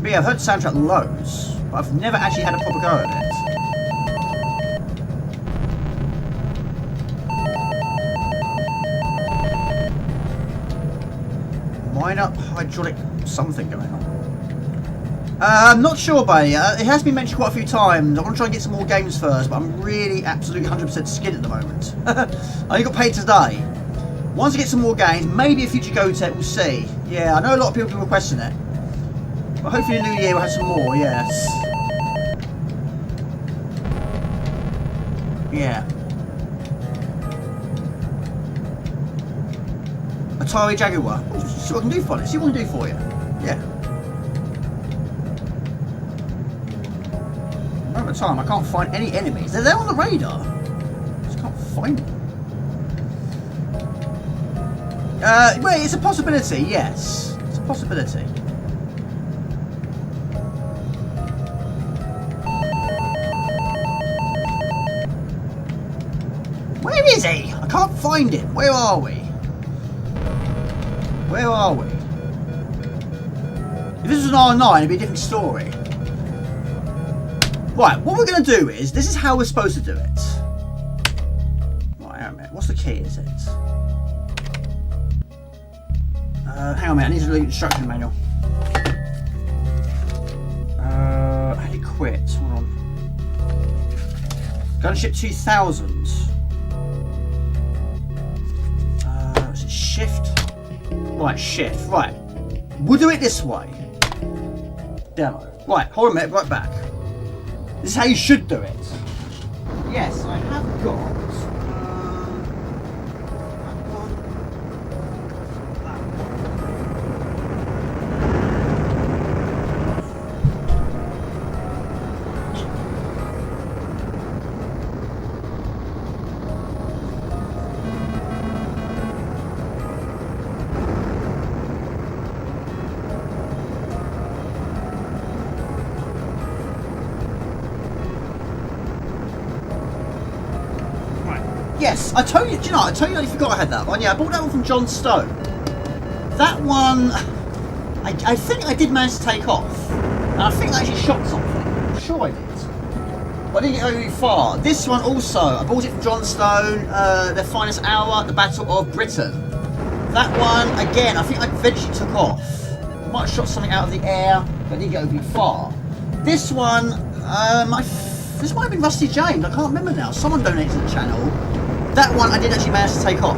But yeah, I've heard the soundtrack loads, but I've never actually had a proper go at it. Minor hydraulic something going on. I'm not sure, buddy. It has been mentioned quite a few times. I want to try and get some more games first, but I'm really absolutely 100% skid at the moment. I only got paid today. Once I get some more games, maybe a future Go Tech, we'll see. Yeah, I know a lot of people are requesting it. But hopefully in the new year we'll have some more, yes. Yeah. Atari Jaguar. See what I can do for it. See what I can do for you. Yeah. Moment of time, I can't find any enemies. They're there on the radar. I just can't find them. Well, it's a possibility, yes. It's a possibility. Where is he? I can't find him. Where are we? Where are we? If this was an R9, it'd be a different story. Right, what we're going to do is, this is how we're supposed to do it. Right, hang on a minute. What's the key, is it? Hang on a minute, I need to read the instruction manual. How do you quit? Hold on. Gunship 2000. Is it shift? Right, shift. Right. We'll do it this way. Demo. Right, hold on a minute, right back. This is how you should do it. Yes, I have got... Yes, I told you, do you know, I totally forgot I had that one. Yeah, I bought that one from John Stone. That one, I think I did manage to take off. And I think I actually shot something. I'm sure I did. But I didn't get very far. This one also, I bought it from John Stone, Their Finest Hour, The Battle of Britain. That one, again, I think I eventually took off. I might have shot something out of the air, but I didn't get overly far. This one, this might have been Rusty James, I can't remember now. Someone donated to the channel. That one I did actually manage to take off.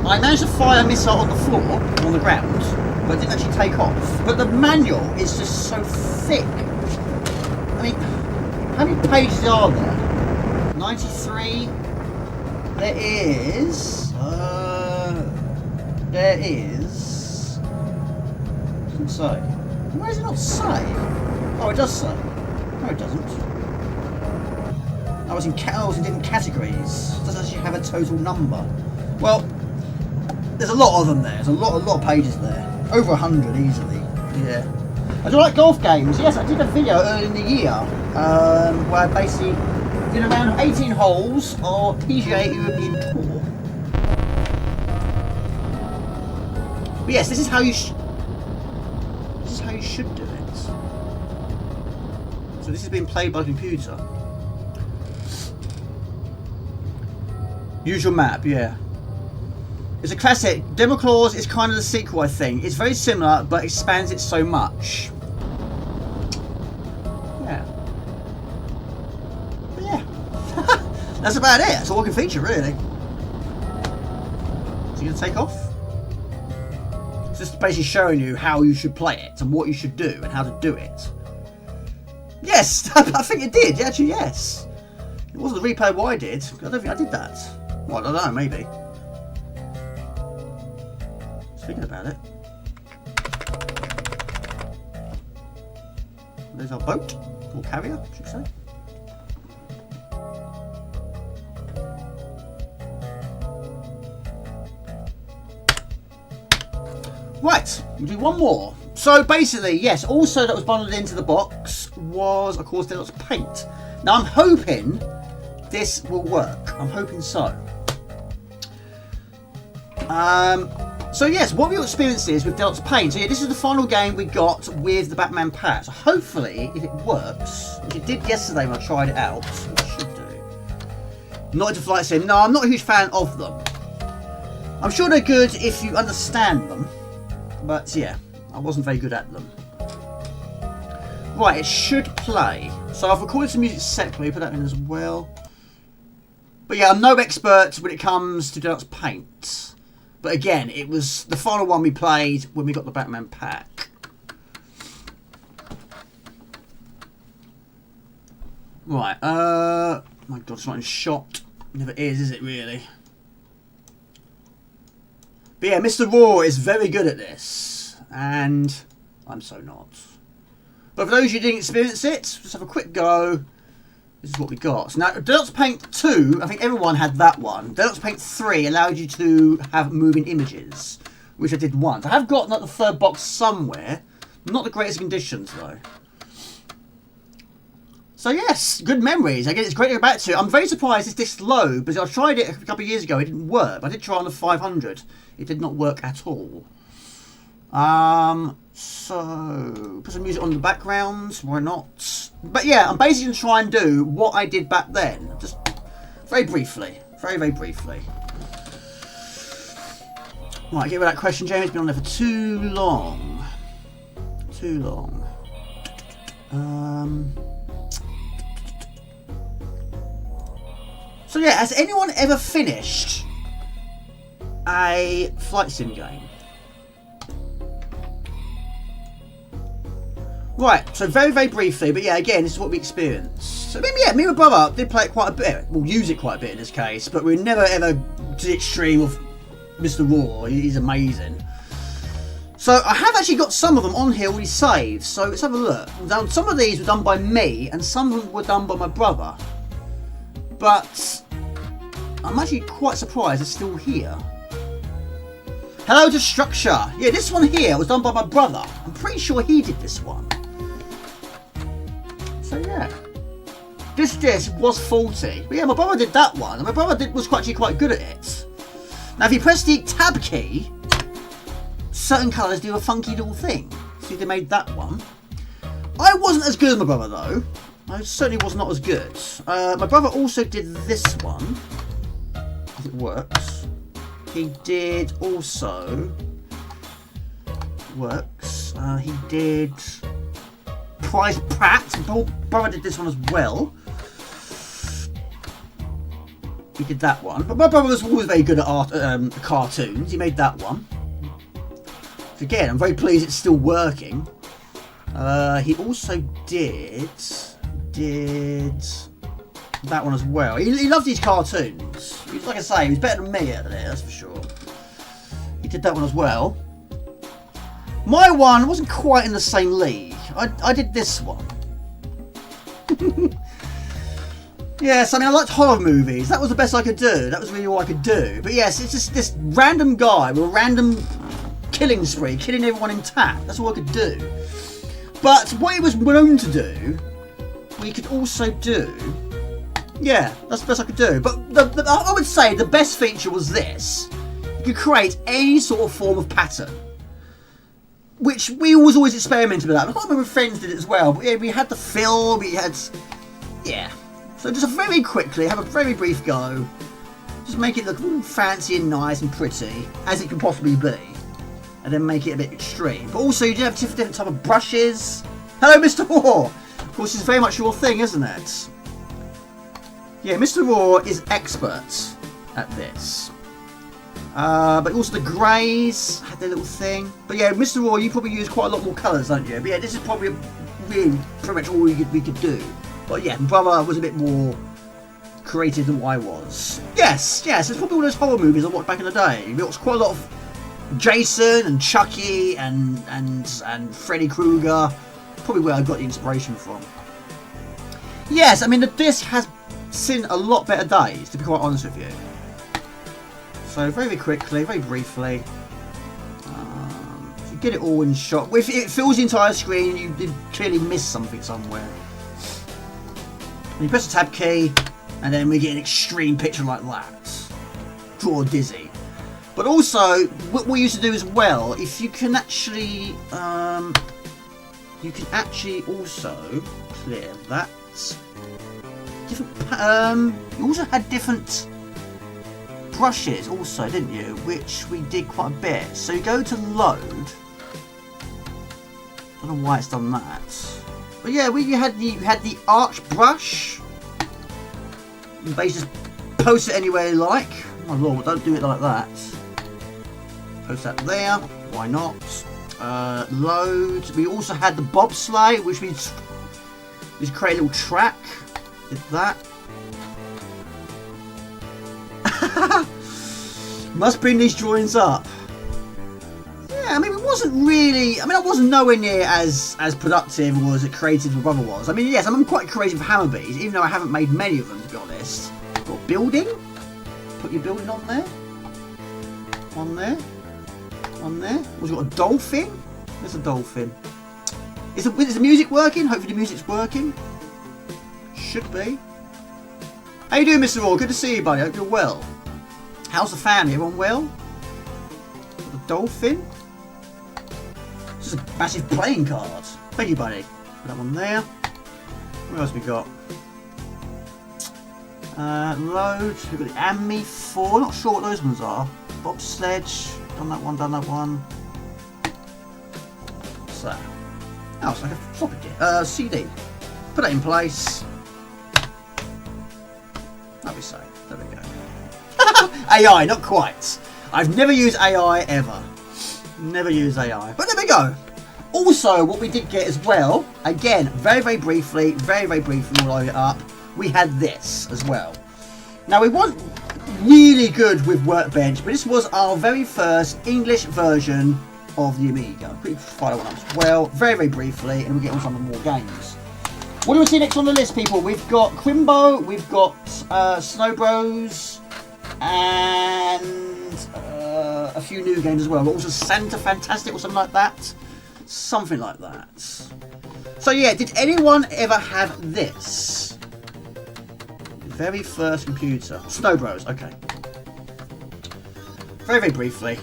I managed to fire a missile on the floor, on the ground, but I didn't actually take off. But the manual is just so thick. I mean, how many pages are there? 93. There is... Doesn't say. Why does it not say? Oh, it does say. No, it doesn't. I was in different categories. It doesn't actually have a total number. Well, there's a lot of them there. There's a lot of pages there. Over 100 easily. Yeah. I do like golf games. Yes, I did a video early in the year where I basically did around 18 holes of PGA European Tour. But yes, this is how you should do it. So this is being played by the computer. Usual map, yeah. It's a classic. Democlaws is kind of the sequel, I think. It's very similar, but expands it so much. Yeah. But yeah. That's about it. That's all I can feature, really. Is he going to take off? It's just basically showing you how you should play it and what you should do and how to do it. Yes! I think it did. Actually, yes. It wasn't the replay what I did. I don't think I did that. Well, I don't know, maybe. Just thinking about it. There's our boat, or carrier, I should say. Right, we'll do one more. So basically, yes, also that was bundled into the box was, of course, Deluxe Paint. Now I'm hoping this will work. I'm hoping so. So yes, what we experienced is with Deluxe Paint. So yeah, this is the final game we got with the Batman pack. So hopefully, if it works, which it did yesterday when I tried it out, it should do. Not into Flight Sim. No, I'm not a huge fan of them. I'm sure they're good if you understand them. But yeah, I wasn't very good at them. Right, it should play. So I've recorded some music separately, put that in as well. But yeah, I'm no expert when it comes to Deluxe Paint. But again, it was the final one we played when we got the Batman pack. Right, my god, it's not in shot. Never is it really? But yeah, Mr. Raw is very good at this, and I'm so not. But for those who didn't experience it, let's have a quick go. This is what we got. So now, Deluxe Paint 2, I think everyone had that one. Deluxe Paint 3 allowed you to have moving images, which I did once. I have got like the third box somewhere. Not the greatest conditions, though. So yes, good memories. Again, it's great to go back to. I'm very surprised it's this slow, because I tried it a couple of years ago. It didn't work. I did try on the 500. It did not work at all. So put some music on the background. Why not? But yeah, I'm basically going to try and do what I did back then. Just very briefly. Very, very briefly. Right, get rid of that question, James. It's been on there for too long. Too long. So yeah, has anyone ever finished a flight sim game? Right, so very, very briefly, but yeah, again, this is what we experienced. So, yeah, me and my brother did play it quite a bit. We'll use it quite a bit in this case, but we never ever to the extreme of Mr. Raw. He's amazing. So, I have actually got some of them on here already saved, so let's have a look. Now, some of these were done by me, and some of them were done by my brother. But I'm actually quite surprised it's still here. Hello to Structure. Yeah, this one here was done by my brother. I'm pretty sure he did this one. So yeah, this disc was faulty. But yeah, my brother did that one, and my brother was actually quite good at it. Now, if you press the tab key, certain colours do a funky little thing. See, they made that one. I wasn't as good as my brother though. I certainly was not as good. My brother also did this one. If it works. He did also works. He did Prize Pratt. My brother did this one as well. He did that one. But my brother was always very good at art, cartoons. He made that one. So again, I'm very pleased it's still working. He also did that one as well. He loves these cartoons. He's, like I say, he's better than me at it, that's for sure. He did that one as well. My one wasn't quite in the same league. I did this one. Yes, I mean, I liked horror movies. That was the best I could do. That was really all I could do. But yes, it's just this random guy with a random killing spree, killing everyone intact. That's all I could do. But what he was known to do, we could also do. Yeah, that's the best I could do. But I would say the best feature was this. You could create any sort of form of pattern. Which we always experimented with that. I can't remember if friends did it as well. But yeah, we had the fill, we had. Yeah. So just very quickly, have a very brief go. Just make it look all fancy and nice and pretty, as it can possibly be. And then make it a bit extreme. But also, you do have different type of brushes. Hello, Mr. Raw! Of course, it's very much your thing, isn't it? Yeah, Mr. Raw is expert at this. But also the greys had their little thing. But yeah, Mr. Raw, you probably use quite a lot more colours, don't you? But yeah, this is probably really pretty much all we could do. But yeah, my brother was a bit more creative than what I was. Yes, it's probably all those horror movies I watched back in the day. We watched quite a lot of Jason and Chucky and Freddy Krueger. probably where I got the inspiration from. Yes, I mean the disc has seen a lot better days, to be quite honest with you. So very quickly, very briefly, if you get it all in shot, if it fills the entire screen, you did clearly miss something somewhere. And you press the tab key, and then we get an extreme picture like that. Draw dizzy. But also, what we used to do as well, if you can actually, also clear that. Different, you also had different brushes also, didn't you? Which we did quite a bit. So you go to load. I don't know why it's done that. But yeah, you had the arch brush. You basically just post it anywhere you like. Oh my lord, don't do it like that. Post that there. Why not? Load. We also had the bobsleigh, which we just create a little track. Did that. Must bring these drawings up. Yeah, I mean, it wasn't really. I mean, I wasn't nowhere near as productive or as creative as my brother was. I mean, yes, I'm quite creative with Hammerbees, even though I haven't made many of them, to be honest. Got building. Put your building on there. On there. On there. We've got a dolphin. There's a dolphin. Is the music working? Hopefully the music's working. Should be. How you doing, Mr. Orr? Good to see you, buddy. Hope you're well. How's the family? Everyone well? The dolphin. This is a massive playing card. Thank you, buddy. Put that one there. What else we got? Load. We've got the Ami 4. Not sure what those ones are. Bobsledge. Done that one. Done that one. What's that? Oh, it's like a floppy disk. CD. Put that in place. That'll be safe. There we go. AI, not quite. I've never used AI ever. Never used AI. But there we go. Also, what we did get as well, again, very briefly, we'll load it up. We had this as well. Now, we weren't really good with Workbench, but this was our very first English version of the Amiga. Quick fire one up as well, very briefly, and we'll get on some more games. What do we see next on the list, people? We've got Crimbo, we've got Snow Bros, and a few new games as well. Also Santastic or something like that. Something like that. So yeah, did anyone ever have this? Very first computer. Snow Bros, okay. Very briefly.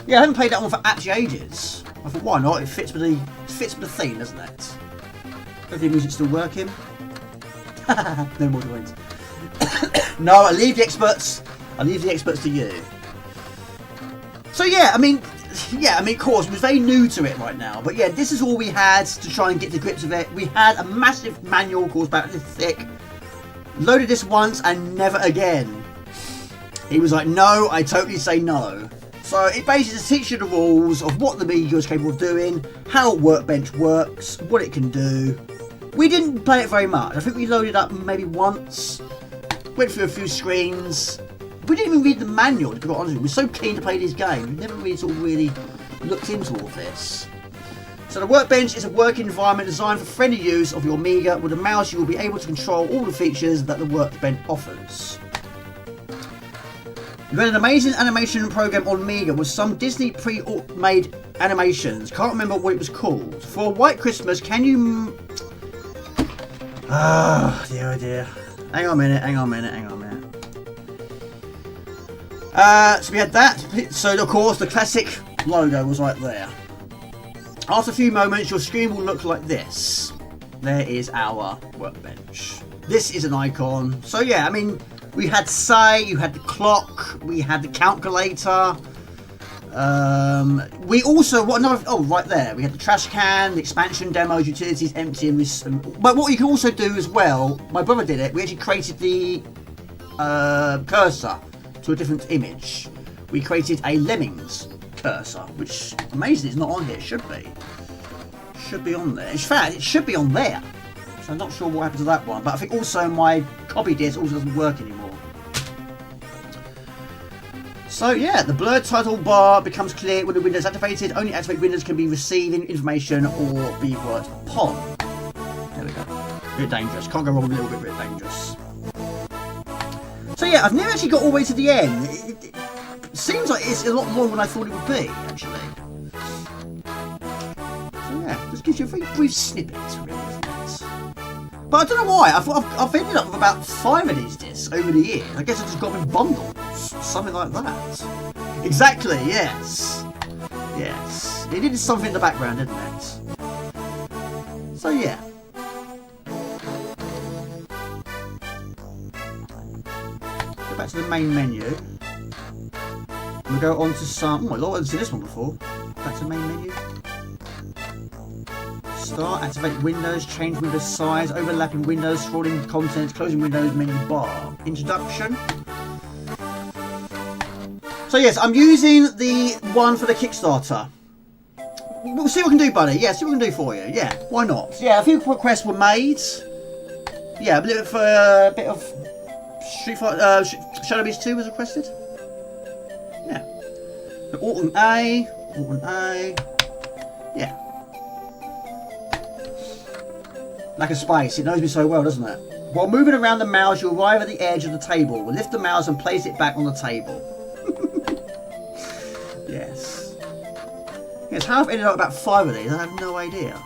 Yeah, I haven't played that one for actually ages. I thought, why not? It fits with the theme, doesn't it? Hopefully the music's still working. No more drawings. No, I leave the experts to you. So yeah, I mean, of course, it was very new to it right now. But yeah, this is all we had to try and get to grips with it. We had a massive manual, of course, about this thick. Loaded this once and never again. He was like, no, I totally say no. So it basically teaches you the rules of what the Amiga is capable of doing, how Workbench works, what it can do. We didn't play it very much. I think we loaded up maybe once, went through a few screens. We didn't even read the manual, to be honest with you. We were so keen to play these games. We never really looked into all this. So the Workbench is a working environment designed for friendly use of your Amiga. With a mouse, you will be able to control all the features that the Workbench offers. You had an amazing animation program on Amiga with some Disney pre-made animations. Can't remember what it was called. For a White Christmas, can you... Oh dear. Hang on a minute. So we had that. So of course the classic logo was right there. After a few moments, your screen will look like this. There is our Workbench. This is an icon. So yeah, I mean, we had say, you had the clock, we had the calculator. We also, right there, we had the trash can, the expansion demos, utilities, empty, and but what you can also do as well, my brother did it, we actually created the cursor to a different image. We created a Lemmings cursor, which amazingly is not on here. It should be. Should be on there. In fact, it should be on there. So I'm not sure what happened to that one, but I think also my copy disc also doesn't work anymore. So yeah, the blurred title bar becomes clear when the window is activated. Only activated windows can be receiving information or be worked upon. There we go. A bit dangerous. Can't go wrong with a little bit dangerous. So yeah, I've never actually got all the way to the end. It seems like it's a lot more than I thought it would be, actually. So yeah, just gives you a very brief snippet, really, isn't it? But I don't know why. I've ended up with about 5 of these discs over the years. I guess I just got them in bundles, something like that. Exactly. Yes. Yes. It needed something in the background, didn't it? So yeah. Go back to the main menu. And we go on to some. Oh my lord, I've seen this one before. Back to the main menu. Start, activate windows, change window size, overlapping windows, scrolling content, closing windows, menu bar. Introduction. So yes, I'm using the one for the Kickstarter. We'll see what we can do, buddy. Yeah, see what we can do for you. Yeah, why not? Yeah, a few requests were made. Yeah, a bit of Street Fighter, Shadow Beast 2 was requested. Yeah. Alt A. Yeah. Like a space, it knows me so well, doesn't it? While moving around the mouse, you arrive at the edge of the table. We'll lift the mouse and place it back on the table. Yes. Yes, how I've ended up about 5 of these, I have no idea.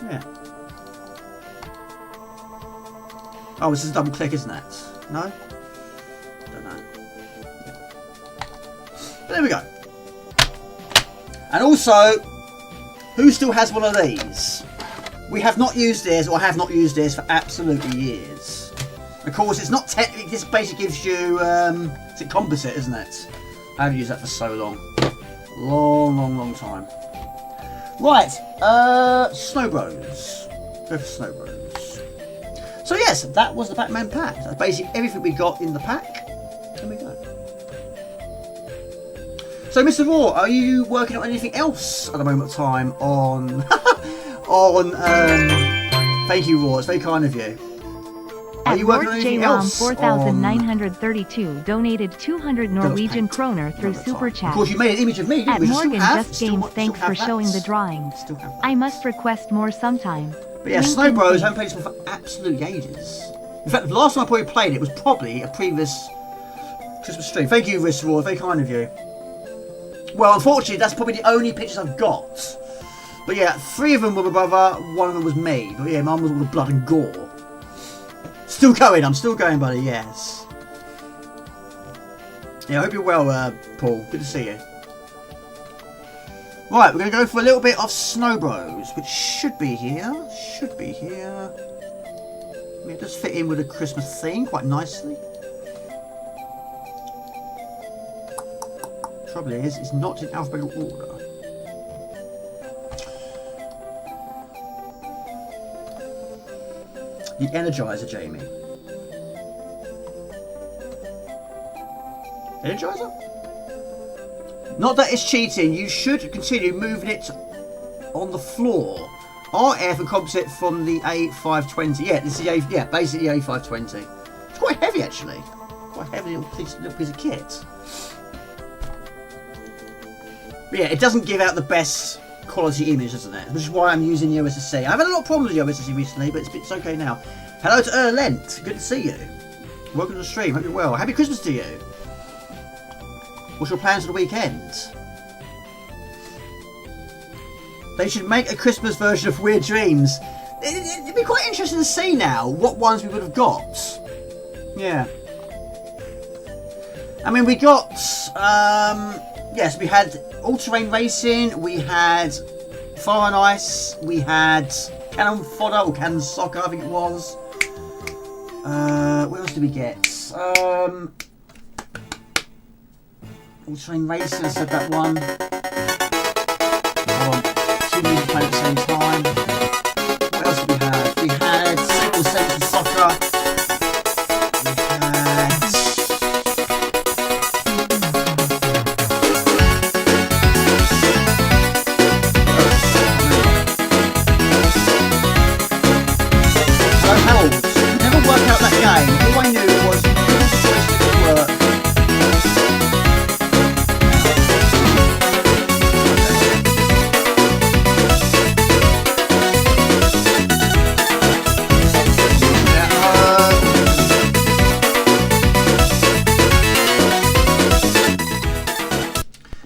Yeah. Oh, this is a double click, isn't it? No? Don't know. Yeah. But there we go. And also, who still has one of these? We have not used this, or I have not used this for absolutely years. Of course, it's not technically, this basically gives you, it's a composite, isn't it? I haven't used that for so long. Long time. Right, Snow Bros. Go for Snow Bros. So yes, that was the Batman pack. That's basically everything we got in the pack. There we go. So, Mr. Raw, are you working on anything else at the moment of time on... thank you, Raw, it's very kind of you. Are you working on anything else? 4932 donated 200 Norwegian kroner through Super Chat. Of course, you made an image of me, didn't At we? Morgan Just Games, thanks for showing the drawings. I must request more sometime. But yeah, Snow Bros, I haven't played this one for absolutely ages. In fact, the last time I probably played it was probably a previous Christmas stream. Thank you, Mr. Raw, very kind of you. Well, unfortunately, that's probably the only pictures I've got. But yeah, 3 of them were my brother, 1 of them was me. But yeah, mine was all the blood and gore. Still going, I'm still going, buddy, yes. Yeah, I hope you're well, Paul. Good to see you. Right, we're going to go for a little bit of Snow Bros, which should be here. Should be here. I mean, it does fit in with the Christmas theme quite nicely. Trouble is, it's not in alphabetical order. The Energizer, Jamie. Energizer? Not that it's cheating, you should continue moving it on the floor. RF and composite from the A520. Yeah, this is the basically the A520. It's quite heavy actually. Quite heavy little piece of kit. But yeah, it doesn't give out the best quality image, doesn't it? Which is why I'm using the OSSC. I've had a lot of problems with the OSSC recently, but it's okay now. Hello to Lent. Good to see you. Welcome to the stream. Hope you're well. Happy Christmas to you. What's your plans for the weekend? They should make a Christmas version of Weird Dreams. It'd be quite interesting to see now what ones we would have got. Yeah. I mean, we got... yes, we had all-terrain racing, we had Fire and Ice, we had Cannon Fodder, or Cannon Soccer, I think it was. What else did we get? All-terrain racing, I said that one. Two music playing at the same time. What else did we have? We had Single Sentence Soccer. All I knew was the choice didn't work.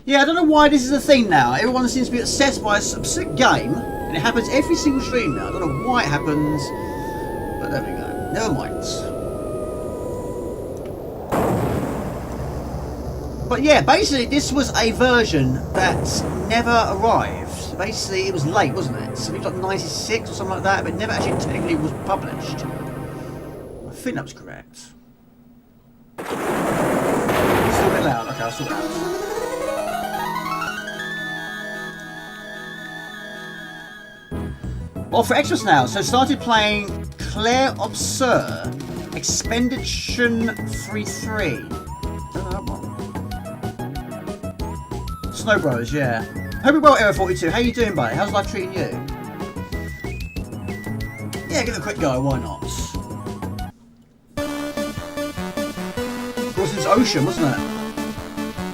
Yeah, I don't know why this is a thing now. Everyone seems to be obsessed by a specific game, and it happens every single stream now. I don't know why it happens, but there we go. Never mind. But yeah, basically this was a version that never arrived. Basically it was late, wasn't it? Something like 96 or something like that, but it never actually technically was published. I think that was correct. Still a bit loud. Okay, I'll sort it out. Well, for Xmas now, so started playing Claire Obscure Expedition 3-3. Snow Bros, yeah. Hope you're well, Era 42. How you doing, buddy? How's life treating you? Yeah, give it a quick go, why not? Of course, it was Ocean, wasn't it?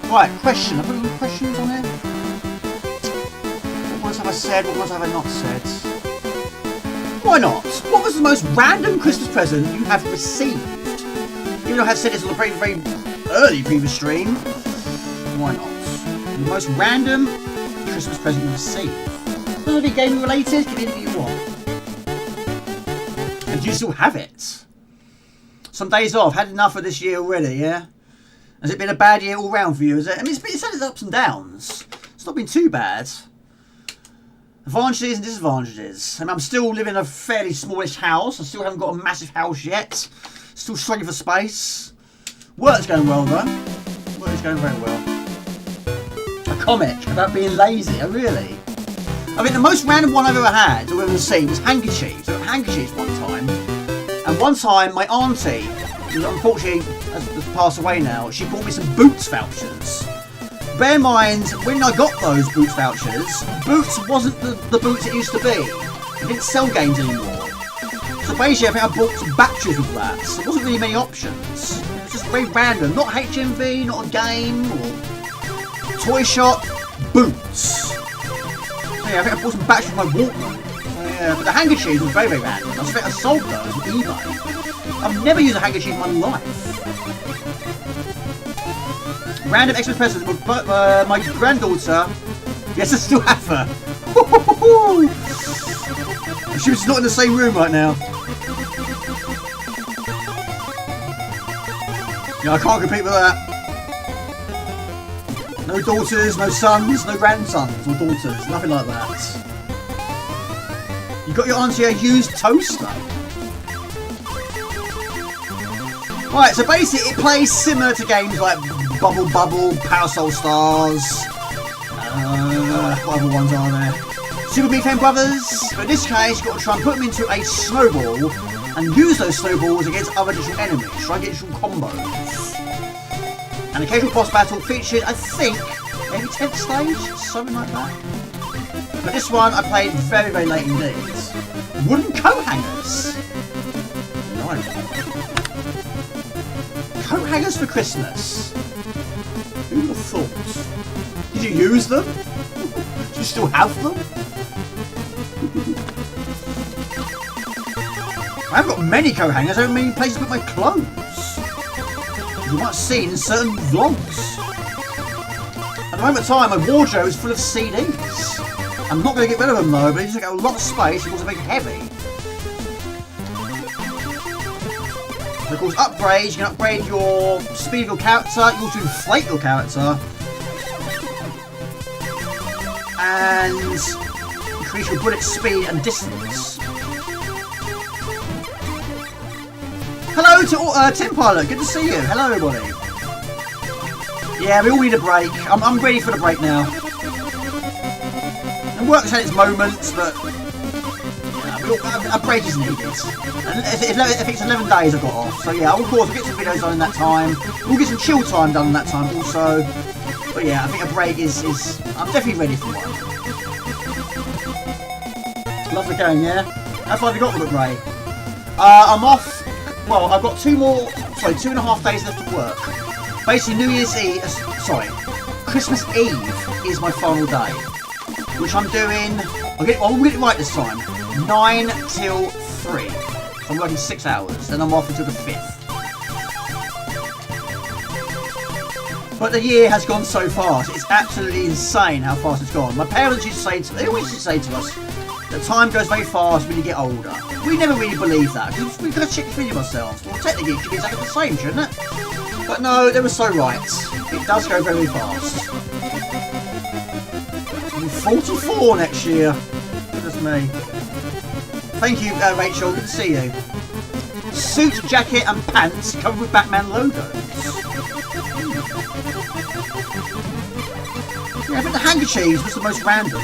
Right, question. Have I put any questions on here? What ones have I said? What ones have I not said? Why not? What was the most random Christmas present you have received? Even though I have said this on a very, very early previous stream. Why not? The most random Christmas present you received. Doesn't it be gaming related? Can anything you want? And do you still have it? Some days off. Had enough of this year already, yeah? Has it been a bad year all round for you? Is it? I mean, it's had its ups and downs. It's not been too bad. Advantages and disadvantages. I mean, I'm still living in a fairly smallish house. I still haven't got a massive house yet. Still struggling for space. Work's going well though. Work's going very well. A comic about being lazy. Oh really? I mean, the most random one I've ever had, or ever seen, was handkerchiefs. I got handkerchiefs one time. And one time, my auntie, who unfortunately has passed away now, she bought me some Boots vouchers. Bear in mind, when I got those Boots vouchers, Boots wasn't the Boots it used to be. It didn't sell games anymore. So basically, I think I bought some batteries with that. So there wasn't really many options. It was just very random. Not HMV, not a game, or toy shop. Boots. So yeah, I think I bought some batteries with my Walkman. So yeah, but the handkerchiefs was very, very random. I think I sold those on eBay. I've never used a handkerchief in my life. Random Xmas present with my granddaughter. Yes, I still have her. She was not in the same room right now. Yeah, I can't compete with that. No daughters, no sons, no grandsons or daughters, nothing like that. You got your auntie a used toaster. Right, so basically it plays similar to games like Bubble Bubble, Parasol Stars, what other ones are there? Super Big Fan Brothers, but in this case you've got to try and put them into a snowball and use those snowballs against other additional enemies, try and get additional combos. And occasional boss battle featured, I think, maybe 10th stage, something like that. But this one I played very, very late indeed. Wooden coat hangers. Nice. Coat hangers for Christmas. Who would have thought? Did you use them? Do you still have them? I haven't got many coat hangers, I have many places to put my clothes. You might have seen in certain vlogs. At the moment of time, my wardrobe is full of CDs. I'm not going to get rid of them though, but they just take a lot of space and also make it heavy. So of course, upgrades, you can upgrade your speed of your character, you can also inflate your character. And increase your bullet speed and distance. Hello to Tim Pilot, good to see you. Hello everybody. Yeah, we all need a break. I'm ready for the break now. And work's had its moments, but a break is needed. And if it's 11 days I've got off, so yeah, of course we'll get some videos done in that time. We'll get some chill time done in that time also. But yeah, I think a break is I'm definitely ready for one. Love the game, yeah? How far have you got with it, Ray? I'm off. Well, I've got 2.5 days left of work. Basically, Christmas Eve is my final day, which I'm doing. I'll get it right this time. 9 till 3. So I'm working 6 hours, then I'm off until the 5th. But the year has gone so fast. It's absolutely insane how fast it's gone. My parents used to say, they always used to say to us, that time goes very fast when you get older. We never really believed that. We've got to check the video ourselves. Well, technically it should be exactly the same, shouldn't it? But no, they were so right. It does go very fast. I'm 44 next year. Goodness me. Thank you, Rachel. Good to see you. Suit, jacket and pants covered with Batman logos. Yeah, I think the handkerchiefs was the most random.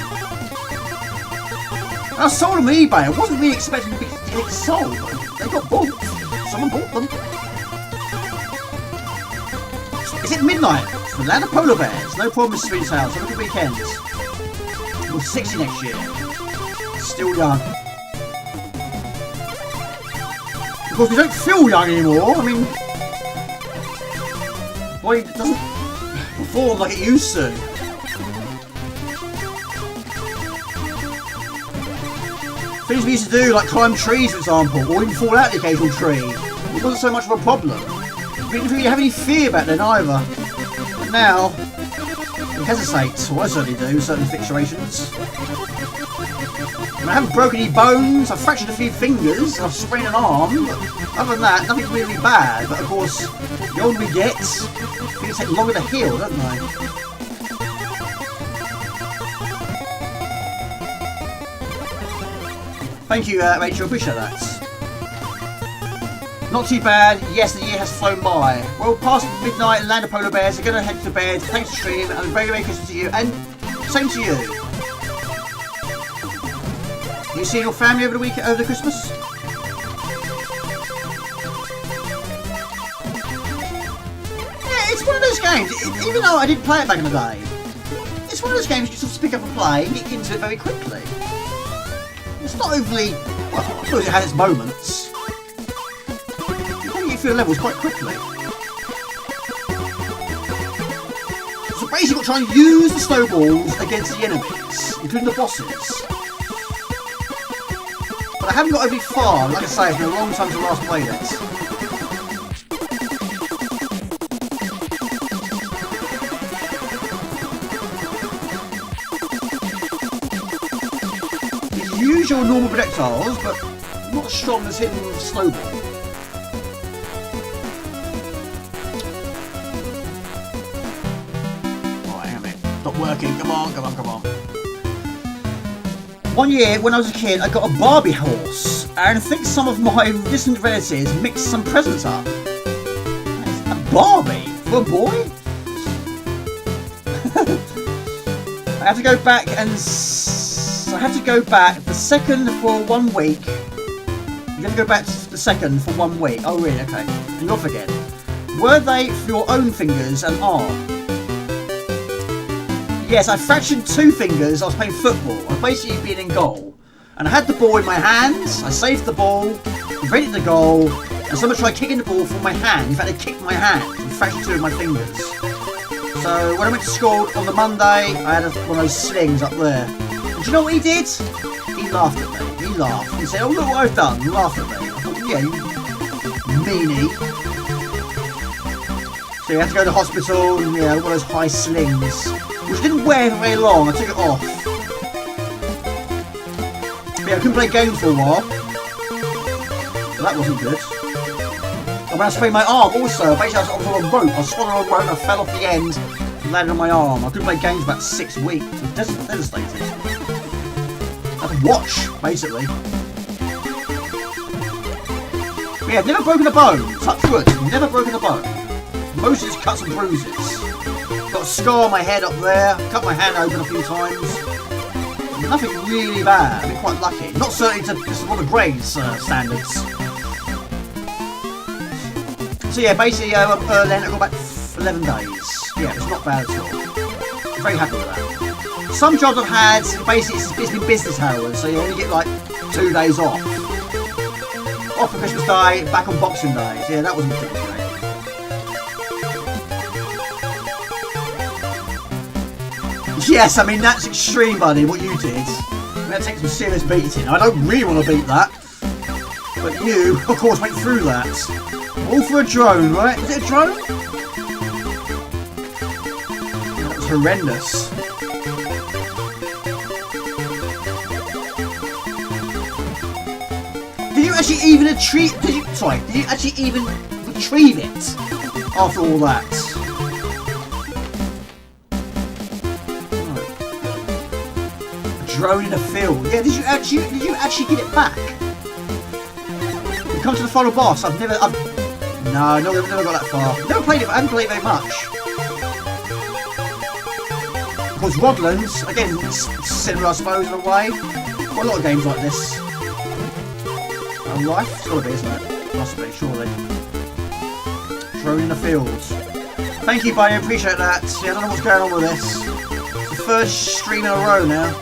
I sold them on eBay. I wasn't really expecting to get sold. They got bought. Someone bought them. Is it midnight? It's the land of polar bears. No problem with Sweet's house. Have a good weekend. We're 60 next year. Still young. Of course, we don't feel young anymore. I mean, body doesn't perform like it used to. Things we used to do, like climb trees, for example, or even fall out the occasional tree. It wasn't so much of a problem. We didn't really have any fear back then either. But now, we hesitate, or I certainly do, in certain situations. I haven't broken any bones, I've fractured a few fingers, and I've sprained an arm. But other than that, nothing really bad. But of course, the older we get, things take longer to heal, don't they? Thank you, Rachel. Appreciate that. Not too bad. Yes, the year has flown by. Well, past midnight and land of polar bears are going to head to bed. Thanks for stream and a very Merry Christmas to you. And same to you. You see your family over the Christmas? Yeah, it's one of those games. Even though I didn't play it back in the day, it's one of those games you can just pick up and play and get into it very quickly. It's not overly... Well, I suppose it had its moments. You can get through the levels quite quickly. So basically you've got to try and use the snowballs against the enemies, including the bosses. But I haven't got overly far, like I say, it's been a long time since I last played it. Usual normal projectiles, but not as strong as hitting with a snowball. Oh, hang on a minute. Not working. Come on, come on, come on. One year, when I was a kid, I got a Barbie horse, and I think some of my distant relatives mixed some presents up. A Barbie? For a boy? I have to go back and... So I had to go back the second for 1 week. You have to go back to the second for 1 week. Oh really? Okay. And you'll forget. Were they for your own fingers and arm? Yes, I fractured 2 fingers. I was playing football. I was basically being in goal. And I had the ball in my hands. I saved the ball, defended the goal, and someone tried kicking the ball from my hand. In fact, they kicked my hand and fractured 2 of my fingers. So when I went to school on the Monday, I had one of those slings up there. Do you know what he did? He laughed at me. He laughed. He said, "Oh, look what I've done." He laughed at me. I thought, yeah, you meanie. So you had to go to the hospital and, yeah, one of those high slings, which I didn't wear for very long. I took it off. But yeah, I couldn't play games for a while. So that wasn't good. And when I sprained my arm also, basically I was on a rope. I was swung on a rope, I fell off the end and landed on my arm. I couldn't play games for about 6 weeks. It was devastated. I had to watch, basically. But yeah, I've never broken a bone. Touch wood, never broken a bone. Mostly just cuts and bruises. Got a scar on my head up there, cut my hand open a few times. Nothing really bad, I've been quite lucky. Not certainly to Mr. Robert Gray's standards. So yeah, basically then I got back 11 days. Yeah, it's not bad at all. I'm very happy with that. Some jobs I've had, basically it's been business hours, so you only get like 2 days off. Off for Christmas Day, back on Boxing Day. So yeah, that wasn't particularly great. Yes, I mean that's extreme, buddy, what you did. That takes some serious beating. I don't really want to beat that. But you, of course, went through that. All for a drone, right? Was it a drone? horrendous. Did you actually even retrieve? Did you actually even retrieve it after all that? A drone in a field. Yeah. Did you actually get it back? You come to the final boss. I've never got that far. Never played it. I haven't played it very much. Of course, Rodlands, again, similar, I suppose, in a way. Quite a lot of games like this. Life? It's gotta be, isn't it? Must be, surely. Drone in the fields. Thank you, buddy, I appreciate that. Yeah, I don't know what's going on with this. It's the first stream in a row now.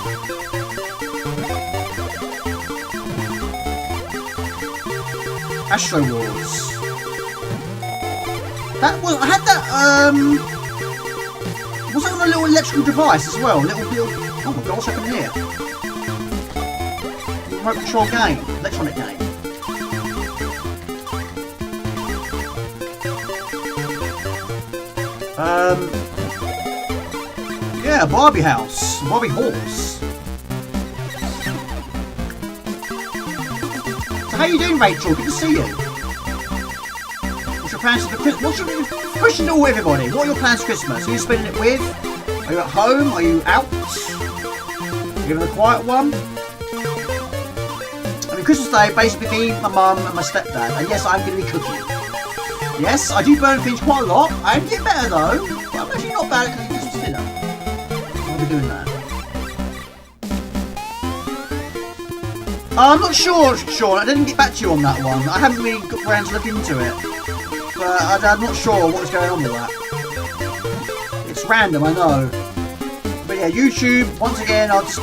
Astro Wars. That was, I had that, was that on a little electrical device as well? Little, oh my god, what's happening here? Remote control game, electronic game. Yeah, Barbie house, Barbie horse. So how you doing, Rachel? Good to see you. What's your plans for the Christmas? What's your question to all everybody? What are your plans for Christmas? Who are you spending it with? Are you at home? Are you out? Are you having a quiet one? I mean, Christmas Day, basically me, my mum and my stepdad. And yes, I'm going to be cooking. Yes, I do burn things quite a lot. I am getting better though. But I'm actually not bad at cooking Christmas dinner. I'll be doing that. I'm not sure, Sean. I didn't get back to you on that one. I haven't really got around to look into it. But I'm not sure what's going on with that. It's random, I know. But yeah, YouTube, once again, I'm just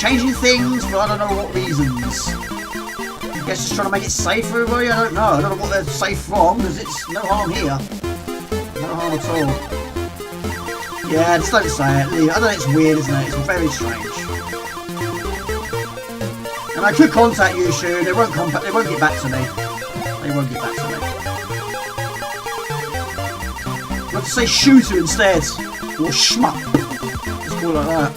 changing things for I don't know what reasons. I guess just trying to make it safe for everybody, I don't know. I don't know what they're safe from, because it's no harm here. No harm at all. Yeah, just don't say it. I know it's weird, isn't it? It's very strange. And I could contact you soon, they won't get back to me. They won't get back to me. I'll have to say shooter instead. Or schmuck. Let's call it like that.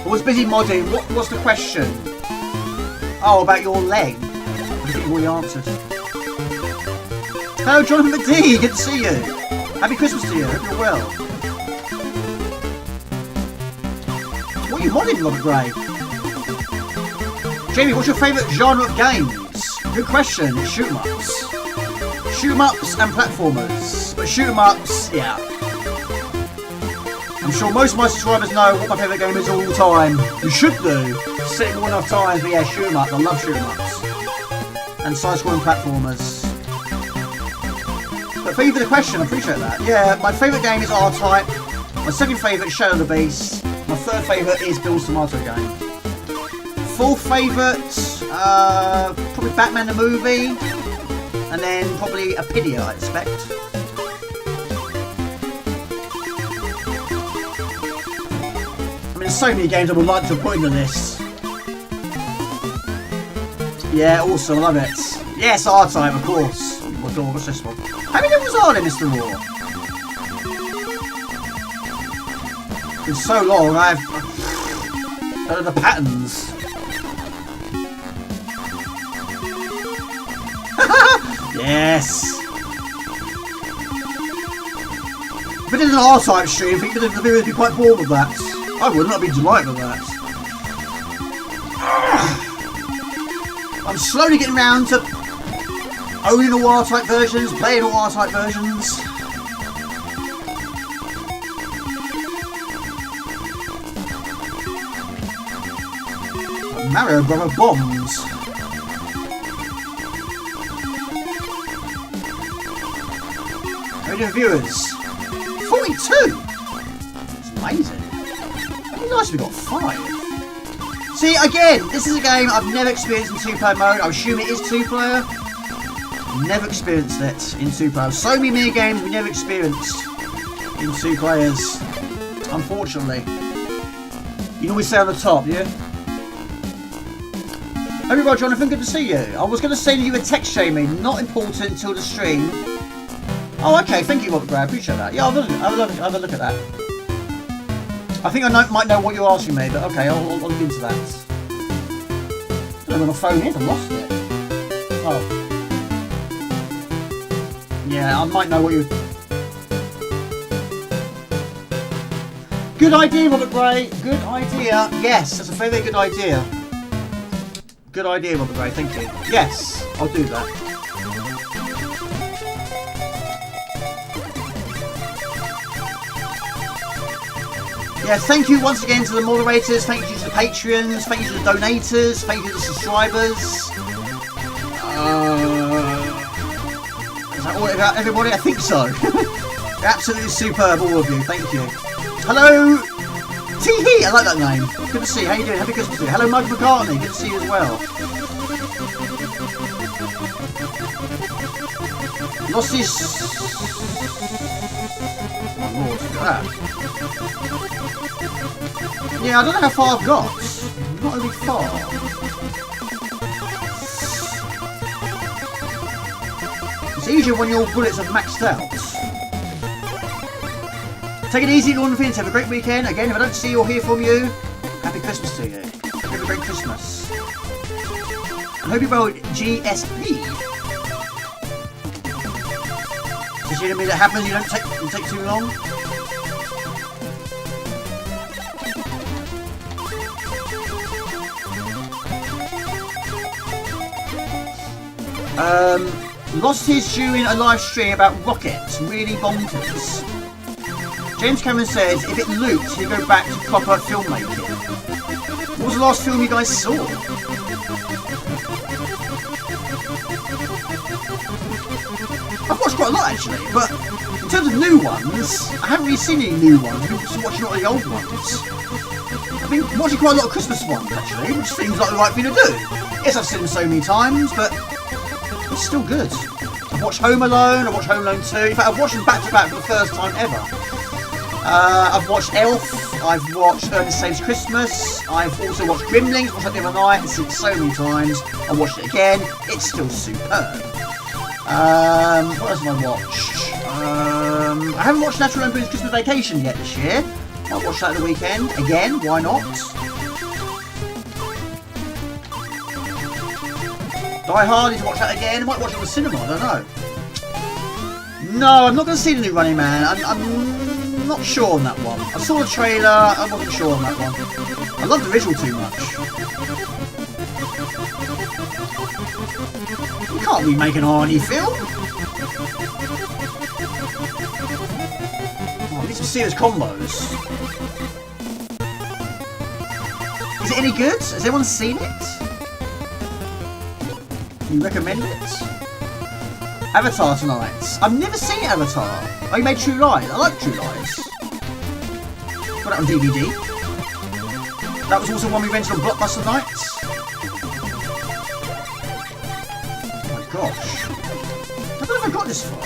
I was busy modding. What's the question? Oh, about your leg. I think you already answered. Hello, Jonathan McD. Good to see you. Happy Christmas to you. Hope you're well. What are you modding, Robert Gray? Jamie, what's your favourite genre of games? Good question. It's shoot 'em ups. Shoot 'em ups and platformers. But shoot 'em ups, yeah. I'm sure most of my subscribers know what my favourite game is all the time. You should do. Sit more enough times, but yeah, shoot 'em up. I love shoot 'em ups. And side-scrolling platformers. But thank you for the question, I appreciate that. Yeah, my favourite game is R-Type. My second favourite is Shadow of the Beast. My third favourite is Bill's Tomato Game. Fourth favourite, probably Batman the movie. And then probably Apidia, I expect. I mean, there's so many games I would like to put in the list. Yeah, awesome, I love it. Yes, R-Type, of course. Oh my god, what's this one? How many levels are there, Mr. Raw? It's been so long, I've... the patterns. Yes! If it is an R-Type stream, I think the video would be quite bored with that. I wouldn't, I'd be delighted with that. I'm slowly getting around to owning all R-Type versions, playing all R-Type versions. Mario Brother Bombs. How many viewers? 42! It's amazing. It'd be nice if we got 5. See, again, this is a game I've never experienced in 2-player mode. I assume it is 2-player. Never experienced it in 2-player. So many mini games we never experienced in 2 players. Unfortunately. You can always say on the top, yeah? Everybody, Jonathan, good to see you. I was going to send you a text, Jamie. Not important until the stream. Oh, okay. Thank you, Robert Gray. I appreciate that. Yeah, have a look at that. I think I might know what you're asking me, but okay, I'll look into that. I don't know where my phone is. I lost it. Oh. Yeah, I might know what you... Good idea, Robert Gray. Good idea. Yes, that's a very, very good idea. Good idea, Robert Gray. Thank you. Yes, I'll do that. Yeah, thank you once again to the moderators. Thank you to the Patreons. Thank you to the donators. Thank you to the subscribers. Is that all about everybody? I think so. Absolutely superb, all of you. Thank you. Hello, Tee-hee, I like that name. Good to see you. How you doing? Happy Christmas to you. Hello, Mug McCartney. Good to see you as well. Lost his... Oh Lord, look at that. Yeah, I don't know how far I've got. Not really far. It's easier when your bullets are maxed out. Take it easy, Lord and Phoenix. Have a great weekend. Again, if I don't see or hear from you, happy Christmas to you. Have a great Christmas. I hope you wrote GSP. Is it that happens? You don't take too long. Lost his during a live stream about rockets. Really bonkers. James Cameron says if it looped, he'd go back to proper filmmaking. What was the last film you guys saw? I've watched quite a lot actually, but in terms of new ones, I haven't really seen any new ones. I've been watching a lot of the old ones. I've been watching quite a lot of Christmas ones actually, which seems like the right thing to do. Yes, I've seen them so many times, but it's still good. I've watched Home Alone, I've watched Home Alone 2. In fact, I've watched them back to back for the first time ever. I've watched Elf, I've watched Ernest Saves Christmas, I've also watched Gremlins, watched that the other night, I've seen it so many times, I watched it again, it's still superb. What else have I watched? I haven't watched National Lampoon's Christmas Vacation yet this year, might watch that at the weekend, again, why not? Die Hard, need to watch that again, I might watch it in the cinema, I don't know. No, I'm not going to see the new Running Man, I'm not sure on that one. I saw the trailer, I wasn't sure on that one. I love the visual too much. You can't remake an Arnie film. Oh, I need some serious combos. Is it any good? Has anyone seen it? Can you recommend it? Avatar tonight. I've never seen Avatar. Oh, you made True Lies. I like True Lies. Got it on DVD. That was also one we rented on Blockbuster nights. Oh my gosh. I don't know if I got this far.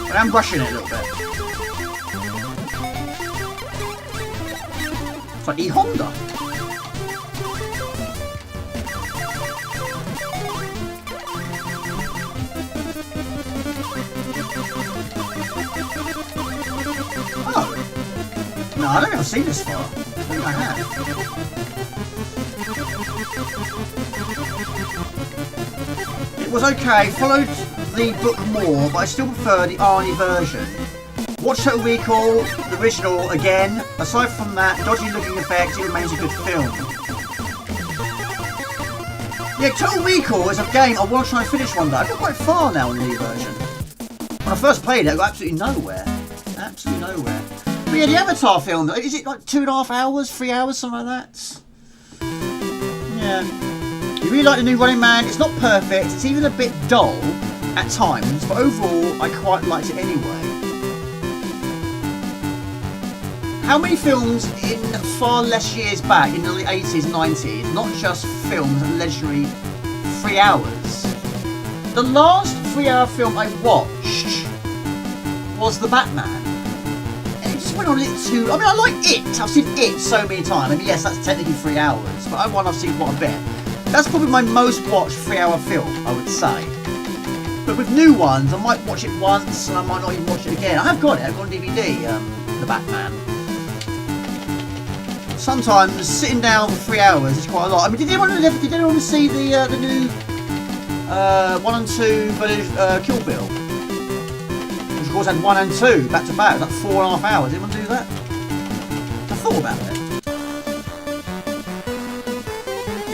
But I'm brushing it a little bit. It's like E-Honda. No, I don't think I've seen this far. I think I have. It was okay, followed the book more, but I still prefer the Arnie version. Watch Total Recall, the original, again. Aside from that, dodgy looking effects, it remains a good film. Yeah, Total Recall is a game I want to try and finish one day. I've got quite far now in the new version. When I first played it, I got absolutely nowhere. Absolutely nowhere. But yeah, the Avatar film, is it like 2.5 hours, 3 hours, something like that? Yeah. You really like the new Running Man. It's not perfect, it's even a bit dull at times, but overall, I quite liked it anyway. How many films in far less years back, in the 80s, 90s, not just films and legendary 3 hours? The last 3 hour film I watched was The Batman. went on it too. I mean, I like it. I've seen it so many times. I mean, yes, that's technically 3 hours, but I've seen quite a bit. That's probably my most watched 3-hour film, I would say. But with new ones, I might watch it once and I might not even watch it again. I have got it. I've got on DVD, The Batman. Sometimes sitting down for 3 hours is quite a lot. I mean, did anyone see the new 1 and 2 Kill Bill? Which of course had 1 and 2 back to back. That's 4.5 hours. Did anyone do that? I thought about it.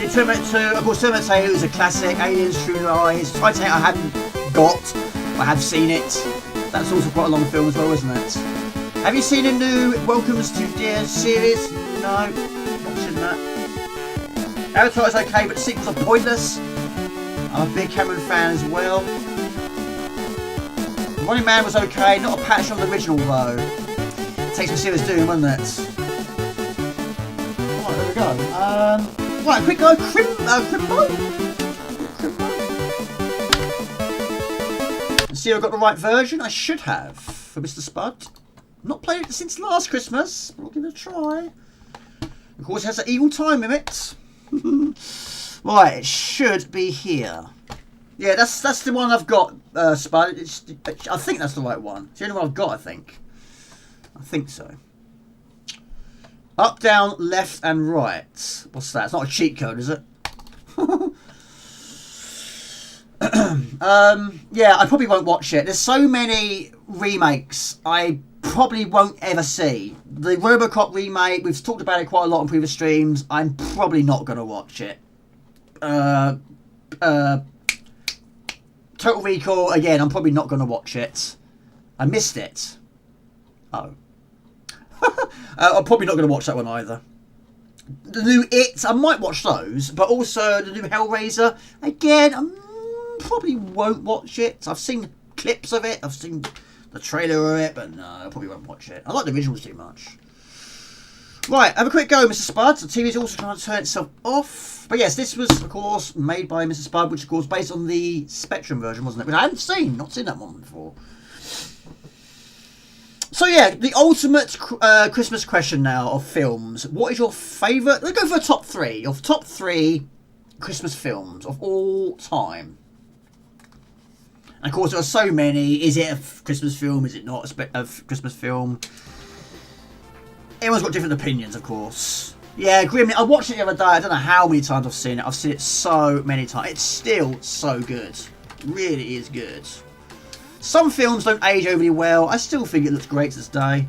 Did Terminator 2? Of course, Terminator 2 is a classic. Aliens, True Lies. Titanic I hadn't got. I have seen it. That's also quite a long film as well, isn't it? Have you seen a new Welcomes to Dear series? No, not seen that. Avatar is okay, but the sequels are pointless. I'm a big Cameron fan as well. Running Man was okay, not a patch on the original though. It takes me serious doom, doesn't it? Right, there we go. Right, quick go, Crimbo. Let's see if I've got the right version. I should have for Mr. Spud. Not played it since last Christmas, but I'll give it a try. Of course, it has an evil time limit. Right, it should be here. Yeah, that's the one I've got, Spud. I think that's the right one. It's the only one I've got, I think. I think so. Up, down, left, and right. What's that? It's not a cheat code, is it? Yeah, I probably won't watch it. There's so many remakes I probably won't ever see. The RoboCop remake, we've talked about it quite a lot on previous streams. I'm probably not going to watch it. Total Recall, again, I'm probably not going to watch it. I missed it. Oh. I'm probably not going to watch that one either. The new It, I might watch those, but also the new Hellraiser, again, I probably won't watch it. I've seen clips of it, I've seen the trailer of it, but no, I probably won't watch it. I like the originals too much. Right, have a quick go, Mr. Spud. The TV's also trying to turn itself off. But yes, this was, of course, made by Mr. Spud, which, of course, based on the Spectrum version, wasn't it? Which I hadn't seen. Not seen that one before. So, yeah, the ultimate Christmas question now of films. What is your favourite? Let's go for a top 3. Your top 3 Christmas films of all time. And, of course, there are so many. Is it a Christmas film? Is it not a Christmas film? Everyone's got different opinions, of course. Yeah, Gremlin. I watched it the other day. I don't know how many times I've seen it. I've seen it so many times. It's still so good. It really is good. Some films don't age overly well. I still think it looks great to this day.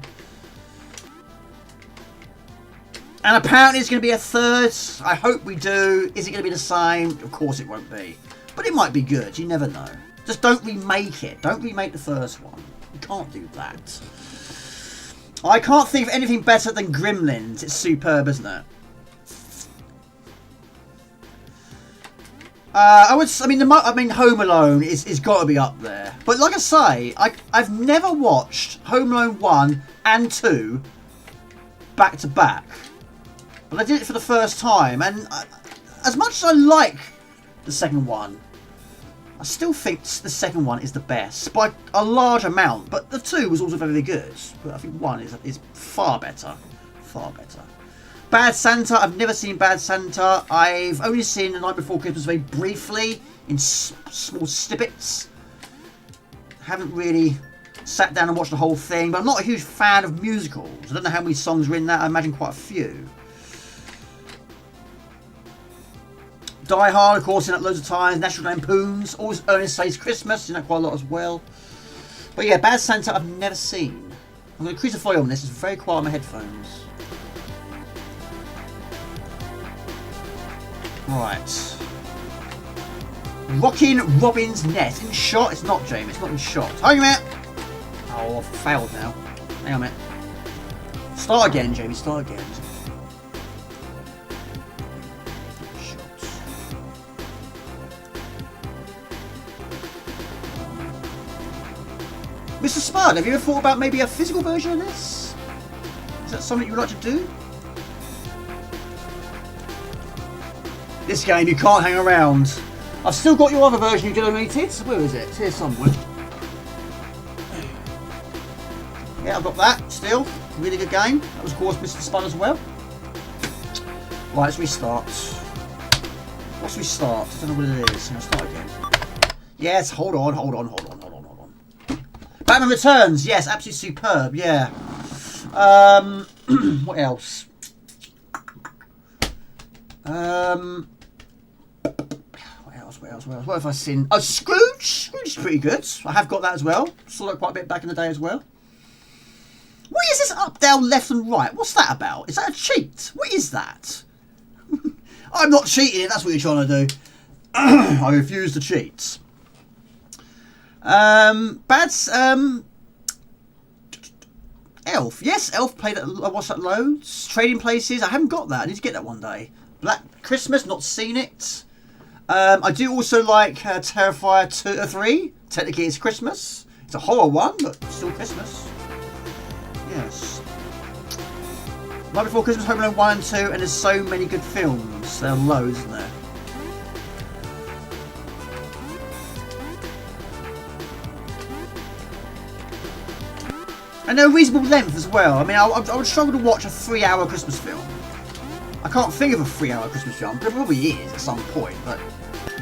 And apparently it's going to be a third. I hope we do. Is it going to be the same? Of course it won't be. But it might be good. You never know. Just don't remake it. Don't remake the first one. You can't do that. I can't think of anything better than Gremlins. It's superb, isn't it? I mean, Home Alone is got to be up there. But like I say, I've never watched Home Alone 1 and 2 back to back. But I did it for the first time, and as much as I like the second one, I still think the second one is the best by a large amount. But the 2 was also very good. But I think 1 is far better. Far better. Bad Santa. I've never seen Bad Santa. I've only seen The Night Before Christmas very briefly in small snippets. Haven't really sat down and watched the whole thing. But I'm not a huge fan of musicals. I don't know how many songs are in that. I imagine quite a few. Die Hard, of course, in that loads of times. National Lampoons. Always Ernest Saves Christmas. In that quite a lot as well. But yeah, Bad Santa I've never seen. I'm going to crucify on this. It's very quiet on my headphones. Right. Rockin' Robin's Nest. In shot? It's not, Jamie. It's not in shot. Hang on a minute. Oh, I've failed now. Hang on a minute. Start again, Jamie. Start again. Mr. Spud, have you ever thought about maybe a physical version of this? Is that something you would like to do? This game, you can't hang around. I've still got your other version you donated. Where is it? It's here somewhere. Yeah, I've got that still. Really good game. That was, of course, Mr. Spud as well. Right, let's restart. Let's restart. I don't know what it is. I'll start again. Yes, hold on. Batman Returns. Yes, absolutely superb. Yeah. What else? What have I seen? Oh, Scrooge! Scrooge is pretty good. I have got that as well. Saw that quite a bit back in the day as well. What is this up, down, left and right? What's that about? Is that a cheat? What is that? I'm not cheating if that's what you're trying to do. I refuse to cheat. Elf. Yes, Elf played at, I watched that loads. Trading Places. I haven't got that. I need to get that one day. Black Christmas. Not seen it. I do also like Terrifier 3. Technically it's Christmas. It's a horror one, but still Christmas. Yes. Night Before Christmas, Home Alone 1 and 2, and there's so many good films. There are loads, isn't there? And they're a reasonable length as well. I mean, I would struggle to watch a 3-hour Christmas film. I can't think of a 3-hour Christmas film. There probably is at some point, but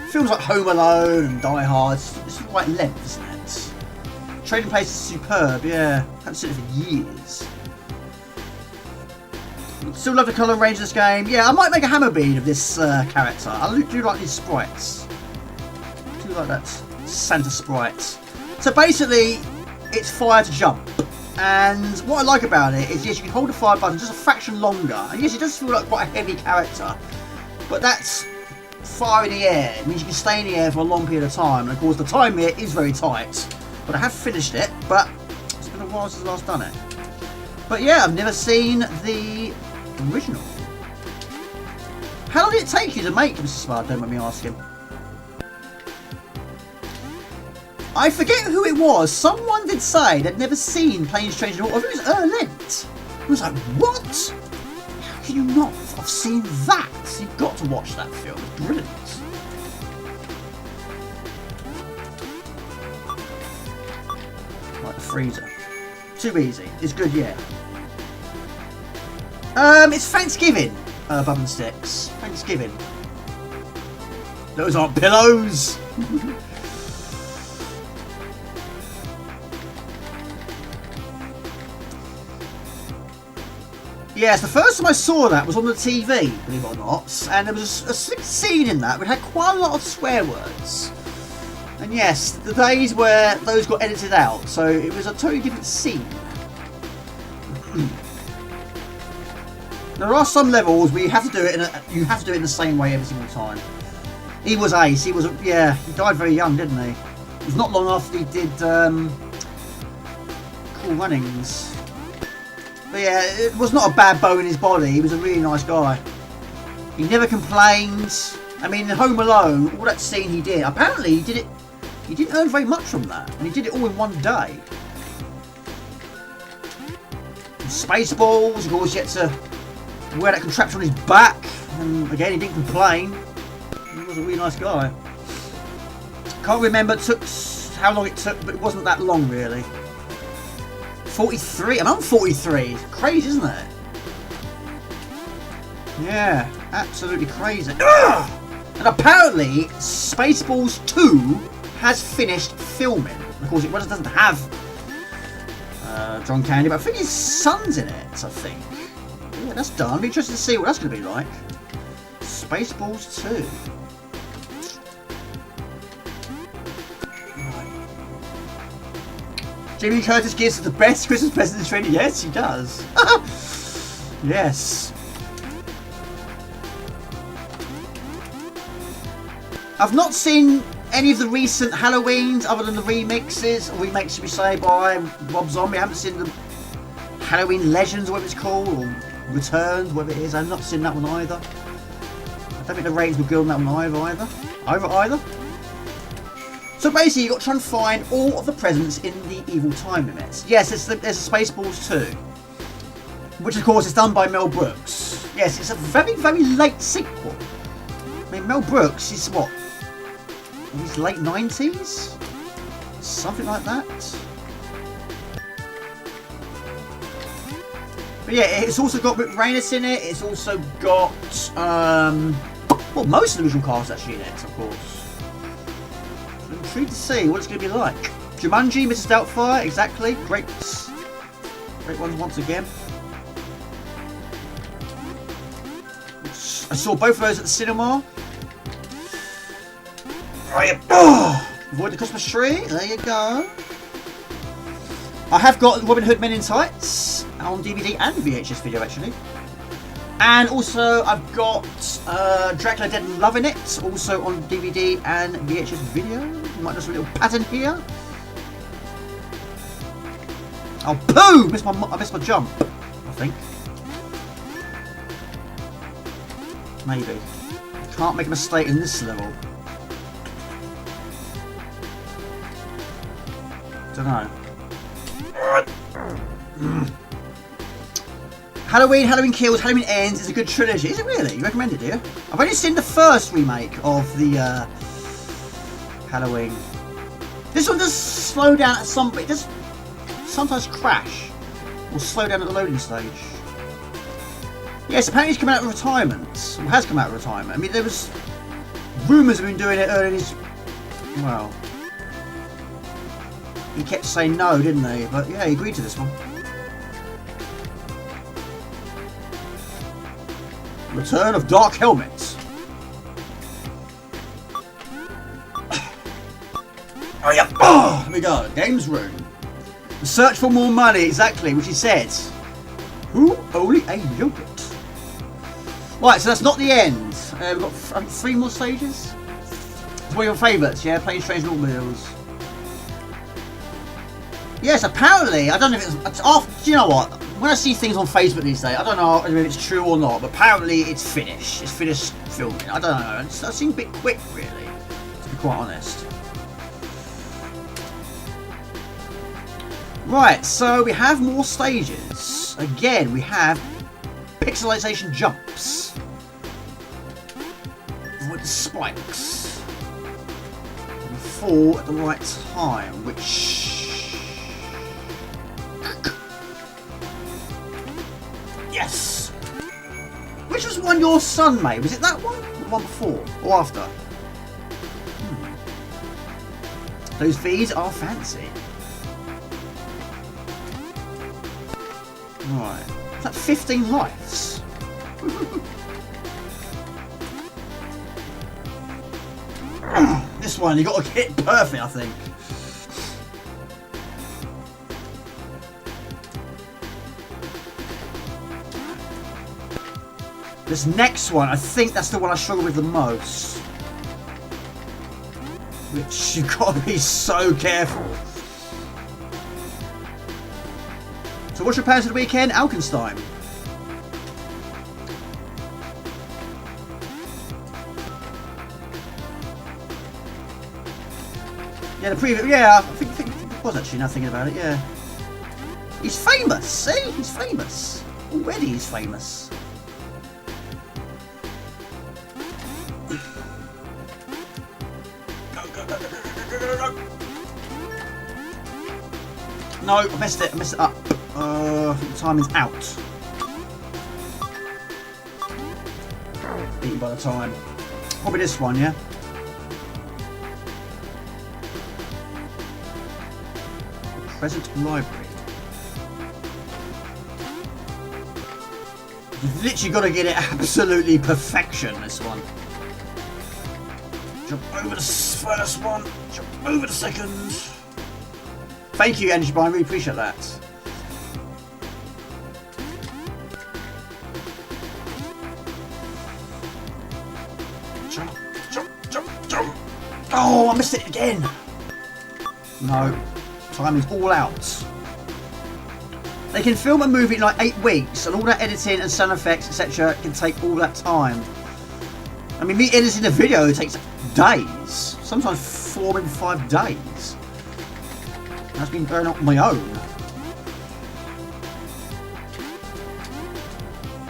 films like Home Alone and Die Hard, it's the right length, isn't it? Trading Places is superb, yeah. I haven't seen it for years. Still love the colour range of this game. Yeah, I might make a hammer bean of this character. I do like these sprites. I do like that Santa sprite. So basically, it's fire to jump. And what I like about it is, yes, you can hold the fire button just a fraction longer. And yes, it does feel like quite a heavy character. But that's fire in the air. It means you can stay in the air for a long period of time. And of course, the time here is very tight. But I have finished it. But it's been a while since I last done it. But yeah, I've never seen the original. How long did it take you to make, Mr. Spud? Don't let me ask him. I forget who it was. Someone did say they'd never seen Planes, Trains and Automobiles. I think it was Erlent. I was like, what? How can you not have seen that? You've got to watch that film. It's brilliant. Like the freezer. Too easy. It's good, yeah. It's Thanksgiving. Bum and Sticks. Thanksgiving. Those aren't pillows. Yes, the first time I saw that was on the TV, believe it or not, and there was a scene in that which had quite a lot of swear words. And yes, the days where those got edited out, so it was a totally different scene. There are some levels where you have to do it in the same way every single time. He was ace. He died very young, didn't he? It was not long after he did Cool Runnings. But yeah, it was not a bad bone in his body. He was a really nice guy. He never complained. I mean, in Home Alone, all that scene he did, apparently he didn't earn very much from that. And he did it all in one day. And Spaceballs, of course, he had to wear that contraption on his back. And again, he didn't complain. He was a really nice guy. Can't remember how long it took, but it wasn't that long, really. 43, and I'm 43. It's crazy, isn't it? Yeah, absolutely crazy. Ugh! And apparently, Spaceballs 2 has finished filming. Of course, it doesn't have John Candy, but I think his son's in it, I think. Yeah, that's done. I'm interested to see what that's going to be like. Spaceballs 2. Jamie Curtis gives the best Christmas present in training. Yes, he does. Yes. I've not seen any of the recent Halloweens other than the remixes, or remakes, should we say, by Rob Zombie. I haven't seen the Halloween Legends, whatever it's called, or Returns, whatever it is. I've not seen that one either. I don't think the ratings were good on that one either. So basically, you've got to try and find all of the presents in the evil time limits. Yes, there's a Spaceballs 2, which of course is done by Mel Brooks. Yes, it's a very, very late sequel. I mean, Mel Brooks is what? In his late 90s? Something like that. But yeah, it's also got Rick Moranis in it. It's also got, well, most of the original cast actually in it, of course. I'm intrigued to see what it's going to be like. Jumanji, Mrs. Doubtfire, exactly. Great ones once again. I saw both of those at the cinema. Right. Avoid the Christmas tree. There you go. I have got Robin Hood Men in Tights on DVD and VHS video actually. And also I've got Dracula Dead and Loving It, also on DVD and VHS video. You might notice a little pattern here. Oh poo! I missed my jump, I think. Maybe. Can't make a mistake in this level. Dunno. Halloween Kills, Halloween Ends is a good trilogy. Is it really? You recommend it, do you? I've only seen the first remake of the Halloween. This one does slow down at some bit. It does sometimes crash or slow down at the loading stage. Yes, apparently he's coming out of retirement. Or has come out of retirement. I mean, there was rumours of him doing it earlier in his... Well... He kept saying no, didn't he? But yeah, he agreed to this one. Return of Dark Helmet. Oh yeah. Oh, here we go. Games room. The search for more money, exactly, which he said. Who? Only a yogurt. Right, so that's not the end. We've got 3 more stages. It's one of your favourites, yeah? Planes, Trains and Automobiles. Yes, apparently, I don't know if it's after, do you know what? When I see things on Facebook these days, I don't know if it's true or not, but apparently it's finished. It's finished filming. I don't know. It seems a bit quick, really, to be quite honest. Right, so we have more stages. Again, we have pixelization jumps. Avoid the spikes. And fall at the right time, which... Yes! Which was one your son made? Was it that one? Or the one before? Or after? Those V's are fancy. Right. Is that 15 lives? This one, you got to hit perfect, I think. This next one, I think that's the one I struggle with the most. Which you've got to be so careful. So what's your plans for the weekend? Alkenstein. Yeah, the previous, yeah, I think it was actually, now thinking about it, yeah. He's famous, see? He's famous. Already he's famous. No, I messed it. I messed it up. I think the time is out. Beaten by the time. Probably this one, yeah? Present library. You've literally got to get it absolutely perfection, this one. Jump over the first one. Jump over the second. Thank you, Energy Bar, I really appreciate that. Jump, jump, jump, jump. Oh, I missed it again. No, time is all out. They can film a movie in like 8 weeks, and all that editing and sound effects, etc., can take all that time. I mean, me editing a video takes days, sometimes 4, maybe 5 days. That's been going on my own.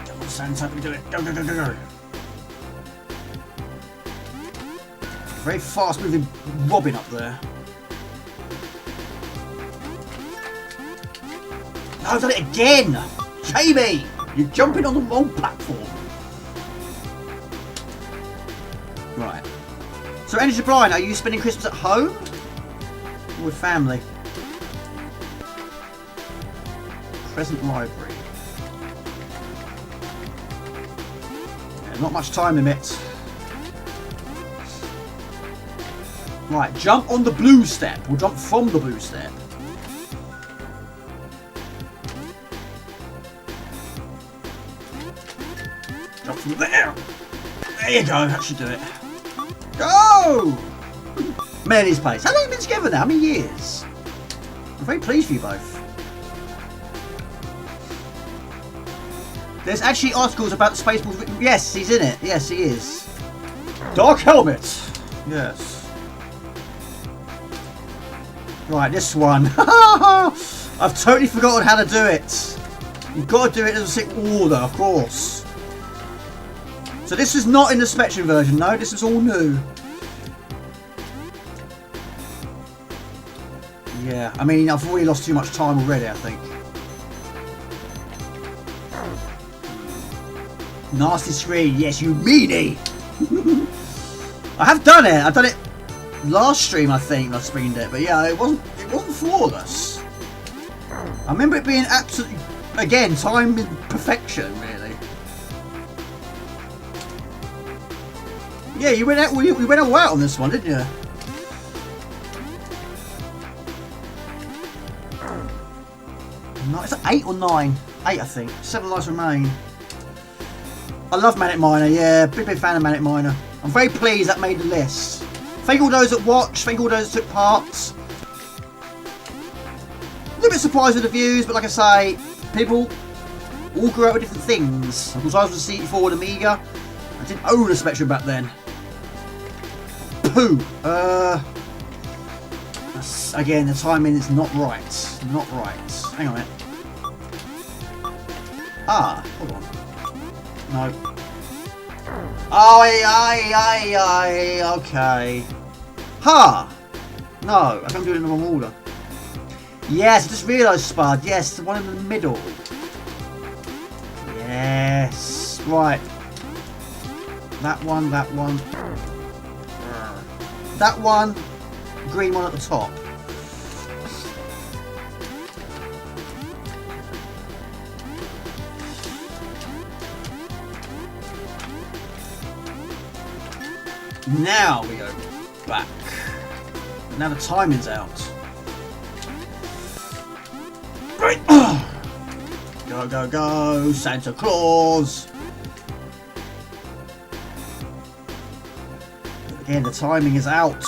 Come on, Santa, we do it. Go, go, go, go, go. Very fast moving Robin up there. No, I've done it again! Tammy! You're jumping on the wrong platform. Right. So, Energy Brian, are you spending Christmas at home? Or with family? Present library. Yeah, not much time limit. Right, jump on the blue step. We'll jump from the blue step. Jump from there. There you go, that should do it. Go! Melanie's place. How long have you been together now? How many years? I'm very pleased for you both. There's actually articles about the Spaceballs. Yes, he's in it. Yes, he is. Dark Helmet. Yes. Right, this one. I've totally forgotten how to do it. You've got to do it in a certain order, of course. So this is not in the Spectrum version, no. This is all new. Yeah, I mean, I've already lost too much time already, I think. Nasty screen, yes, you meanie! I have done it. I've done it last stream, I think. I screened it, but yeah, it wasn't flawless. I remember it being absolutely, again, time in perfection, really. Yeah, you went out. You went all out on this one, didn't you? No, it's 8 or 9. 8, I think. 7 lives remain. I love Manic Miner, yeah, big fan of Manic Miner. I'm very pleased that made the list. Thank all those that watched, thank all those that took part. A little bit surprised with the views, but like I say, people all grew up with different things. Of course, I was a CT4 with Amiga. I didn't own a Spectrum back then. Pooh! Again, the timing is not right. Not right. Hang on a minute. Ah, hold on. No. Oh, aye, okay. Ha! No, I can't do it in the wrong order. Yes, I just realised, Spud. Yes, the one in the middle. Yes. Right. That one, that one. That one. Green one at the top. Now we go back. Now the timing's out. Right. Go, go, go, Santa Claus. Again, the timing is out.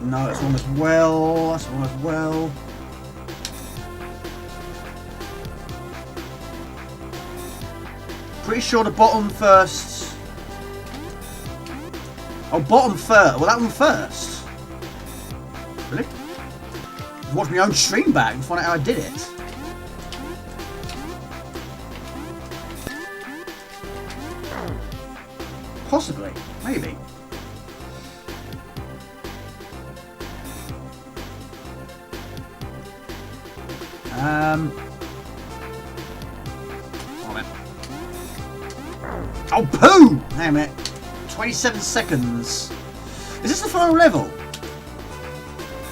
No, that's one as well. That's one as well. Pretty sure the bottom first. Oh, bottom first. Well, that one first. Really? Watch my own stream back and find out how I did it. Possibly. Maybe. Oh, poo! Damn it. 27 seconds. Is this the final level?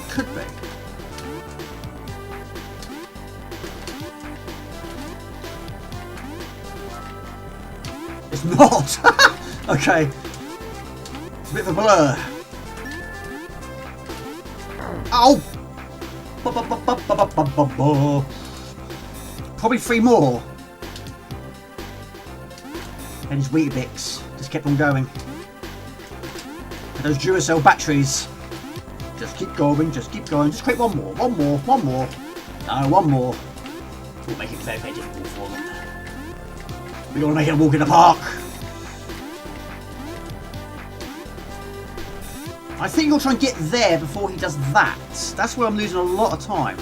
Could be. It's not! Okay. It's a bit of a blur. Oh! Probably 3 more. And his Weetabix just kept on going. And those Duracell batteries. Just keep going, just keep going. Just create one more, one more, one more. No, one more. We'll make it very, very difficult for them. We're going to make it a walk in the park. I think you'll try and get there before he does that. That's where I'm losing a lot of time.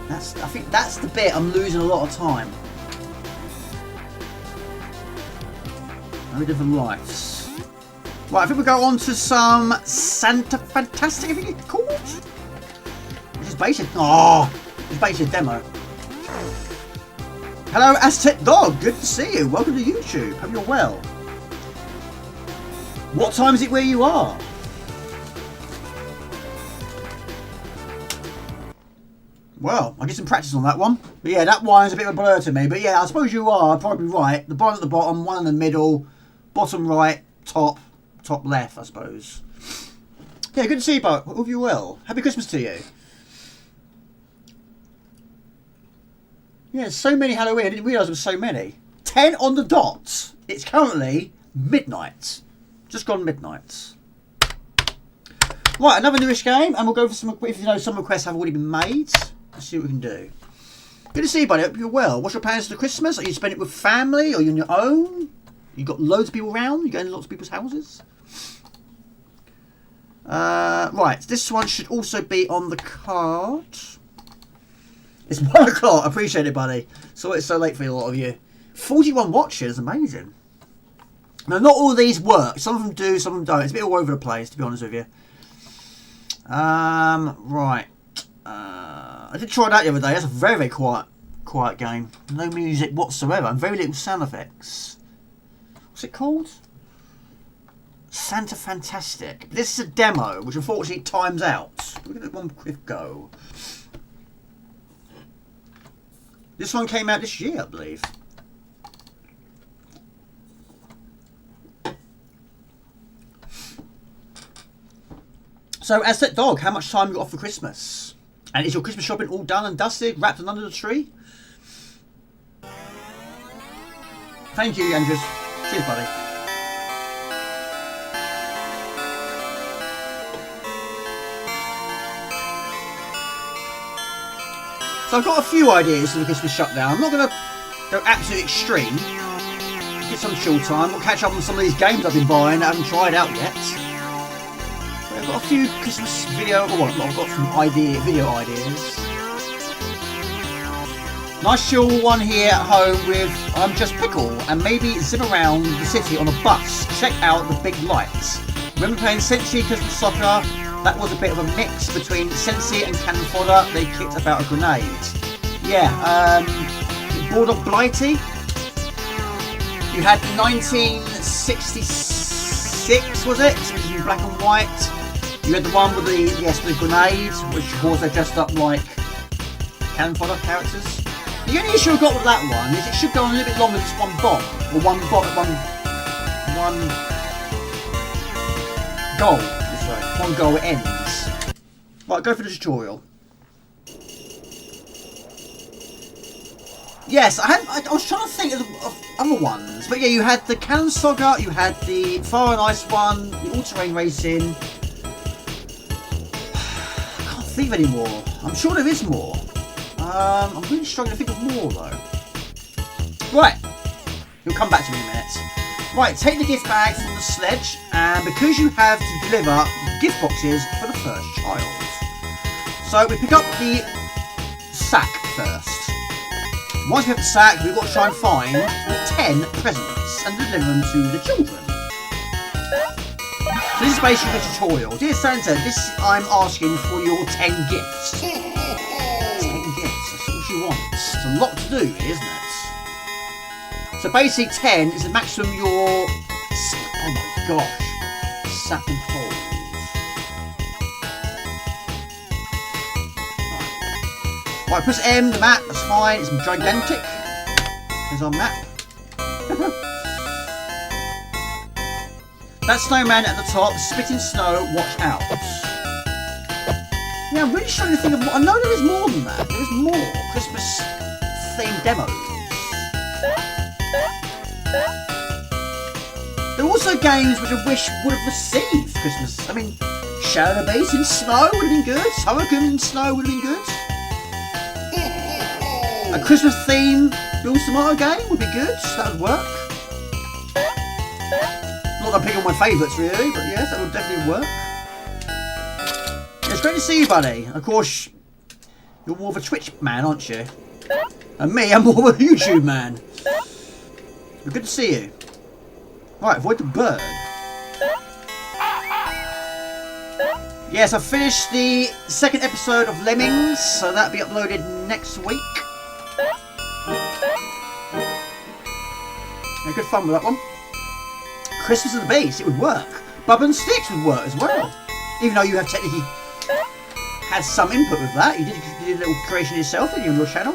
I think that's the bit I'm losing a lot of time. How many different lives? Right, I think we'll go on to some Santastic, I think it's called. Which is basically, it's basically a demo. Hello, Aztec Dog. Good to see you. Welcome to YouTube. Hope you're well. What time is it where you are? Well, I get some practice on that one. But yeah, that one is a bit of a blur to me. But yeah, I suppose you are probably right. The bottom at the bottom, one in the middle, bottom right, top left, I suppose. Yeah, good to see you, Bo. Hope you well. Happy Christmas to you. Yeah, so many Halloween. I didn't realise there were so many. 10 on the dot. It's currently midnight. Just gone midnight. Right, another newish game, and we'll go for some. If you know, some requests have already been made. Let's see what we can do. Good to see you, buddy. Hope you're well. What's your plans for Christmas? Are you spending it with family? Or are you on your own? You got loads of people around? You going to lots of people's houses? Right, this one should also be on the card. It's 1 o'clock. I appreciate it, buddy. Sorry it's so late for a lot of you. 41 watches, amazing. Now, not all of these work. Some of them do, some of them don't. It's a bit all over the place, to be honest with you. Right. I did try that the other day. That's a very, very quiet game. No music whatsoever, and very little sound effects. What's it called? Santastic. This is a demo, which unfortunately times out. We'll give it one quick go. This one came out this year, I believe. So, Aztec Dog, how much time you got for Christmas? And is your Christmas shopping all done and dusted, wrapped and under the tree? Thank you, Andrews. Cheers, buddy. So I've got a few ideas for the Christmas shutdown. I'm not going to go absolute extreme. Get some chill time. We'll catch up on some of these games I've been buying that I haven't tried out yet. But I've got a few Christmas I've got some video ideas. Nice chill one here at home with just Pickle and maybe zip around the city on a bus. Check out the big lights. Remember playing Sensi Christmas Soccer? That was a bit of a mix between Sensi and Cannon Fodder. They kicked about a grenade. Yeah, Board of Blighty. You had 1966, was it? Which is in black and white. You had the one with the grenade, which of course they dressed up like Cannon Fodder characters. The only issue I've got with that one is it should go on a little bit longer than just one bomb. Or one goal. One goal, it ends. Right, go for the tutorial. Yes, I was trying to think of other ones. But yeah, you had the Cannon Saga, you had the Fire and Ice one, the all-terrain racing. I can't think of any more. I'm sure there is more. I'm really struggling to think of more though. Right, you'll come back to me in a minute. Right, take the gift bags from the sledge, and because you have to deliver gift boxes for the first child. So we pick up the sack first. Once we have the sack, we've got to try and find the 10 presents and deliver them to the children. So this is basically a tutorial. Dear Santa, I'm asking for your 10 gifts. 10 gifts, that's all she wants. It's a lot to do, isn't it? So basically 10 is the maximum your... Oh my gosh. Sack and hold. Right, press M, the map, that's fine. It's gigantic. There's our map. That snowman at the top, spitting snow, watch out. Yeah, I'm really trying to think of more. I know there is more than that. There is more Christmas themed demos. There are also games which I wish would have received Christmas. I mean, Shadow Base in snow would have been good. Hurricane in snow would have been good. A Christmas themed Bill Tomato game would be good. That would work. Not that I'm picking my favourites really, but yes, that would definitely work. It's great to see you, buddy. Of course, you're more of a Twitch man, aren't you? And me, I'm more of a YouTube man. But good to see you. Right, avoid the bird. Yes, I've finished the second episode of Lemmings, so that'll be uploaded next week. Yeah, good fun with that one. Christmas of the Beast, it would work. Bubba and Sticks would work as well. Even though you have technically had some input with that. You did a little creation yourself, didn't you, on your channel?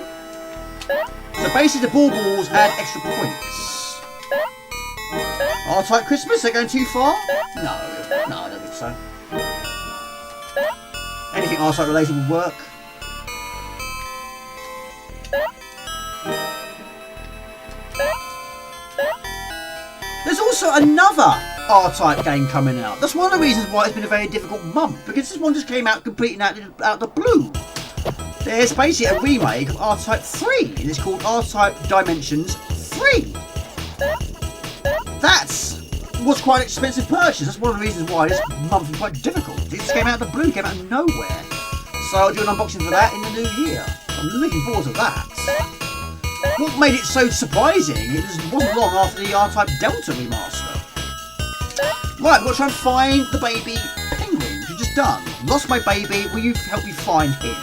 So basically the baubles add extra points. R-Type Christmas, they're going too far? No, I don't think so. Anything R-Type related would work. There's also another R-Type game coming out. That's one of the reasons why it's been a very difficult month, because this one just came out completely out of the blue. There's basically a remake of R-Type 3, and it's called R-Type Dimensions 3. Was quite an expensive purchase. That's one of the reasons why this month was quite difficult. It just came out of the blue, came out of nowhere. So I'll do an unboxing for that in the new year. I'm looking forward to that. What made it so surprising, it wasn't long after the R-Type Delta remaster. Right, we've got to try and find the baby penguin, which we've just done. Lost my baby, will you help me find him?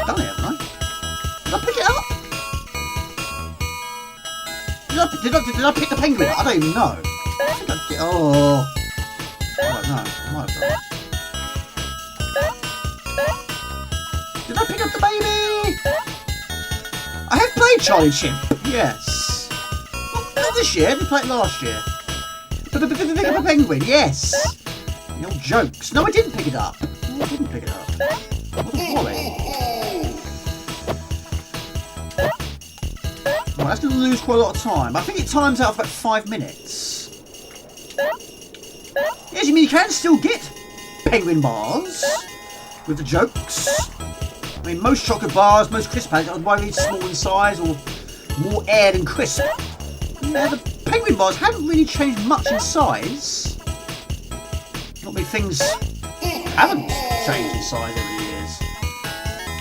Done it, haven't I? Did I pick it up? Did I pick the penguin up? I don't even know. I think I did. Oh. I don't know. I might have done. Did I pick up the baby? I have played Charlie Chimp. Yes. Not this year. I did play it last year. Did I pick up a penguin? Yes. No jokes. No, I didn't pick it up. No, I didn't pick it up. What a volley. Right, that's going to lose quite a lot of time. I think it times out for about 5 minutes. Yes, you mean you can still get penguin bars with the jokes. I mean, most chocolate bars, most crisp packets are either small in size or more aired and crisp. Yeah, the penguin bars haven't really changed much in size. Not many things haven't changed in size over the years.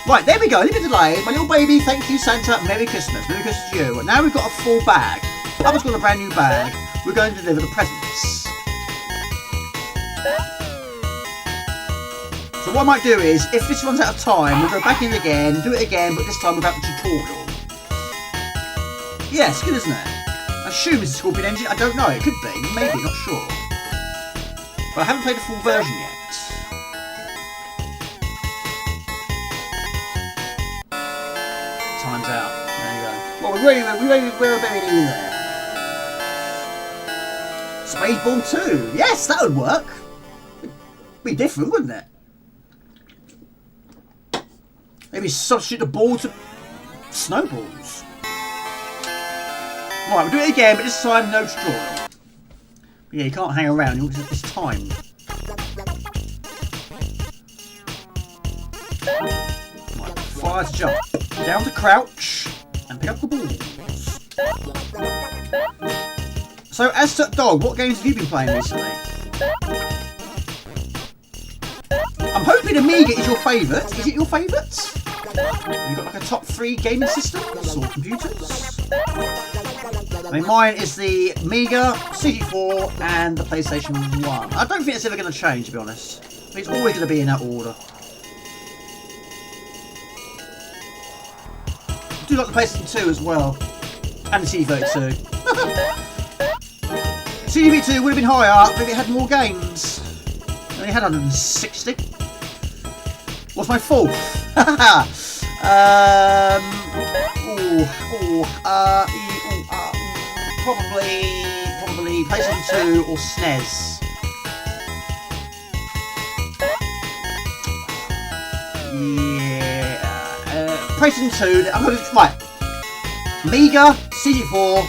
Right, there we go. A little bit delayed. My little baby, thank you, Santa. Merry Christmas. Merry Christmas to you. But now we've got a full bag. Papa's got a brand new bag. We're going to deliver the presents. So what I might do is, if this runs out of time, we'll go back in again, do it again, but this time without the tutorial. Yeah, it's good, isn't it? I assume it's a Scorpion engine. I don't know. It could be. Maybe. Not sure. But I haven't played the full version yet. Time's out. There you go. Well, we're very nearly there. Spaceball 2. Yes, that would work. It'd be different, wouldn't it? Maybe substitute the ball to snowballs. Right, we'll do it again, but this time no tutorial. Yeah, you can't hang around. It's timed. Right, fire to jump. Down to crouch and pick up the balls. So, as to Dog, what games have you been playing recently? I'm hoping Amiga is your favourite. Is it your favourite? Have you got like a top 3 gaming system or computers? I mean, mine is the Amiga, CD4 and the PlayStation 1. I don't think it's ever going to change, to be honest. I think it's always going to be in that order. I do like the PlayStation 2 as well. And the CD32. CD2 would have been higher up if it had more games. It only had 160. What's my fourth? Probably PlayStation 2 or SNES. Yeah, PlayStation 2. I'm gonna right. Amiga, CD4,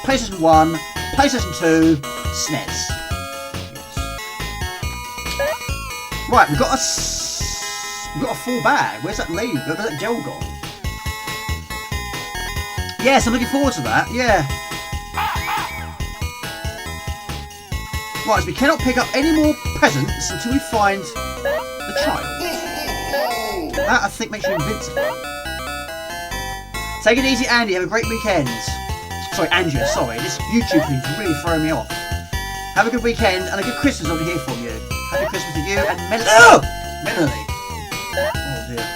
PlayStation 1, PlayStation 2, SNES. Yes. Right, we've got a full bag. Where's that lady? Where's that gel gone? Yes, I'm looking forward to that. Yeah. Right, so we cannot pick up any more presents until we find the child. That, I think, makes you invincible. Take it easy, Andy. Have a great weekend. Sorry, Andrea. Sorry, this YouTube thing's really throwing me off. Have a good weekend and a good Christmas over here from you. Happy you, and Melanie. Oh dear.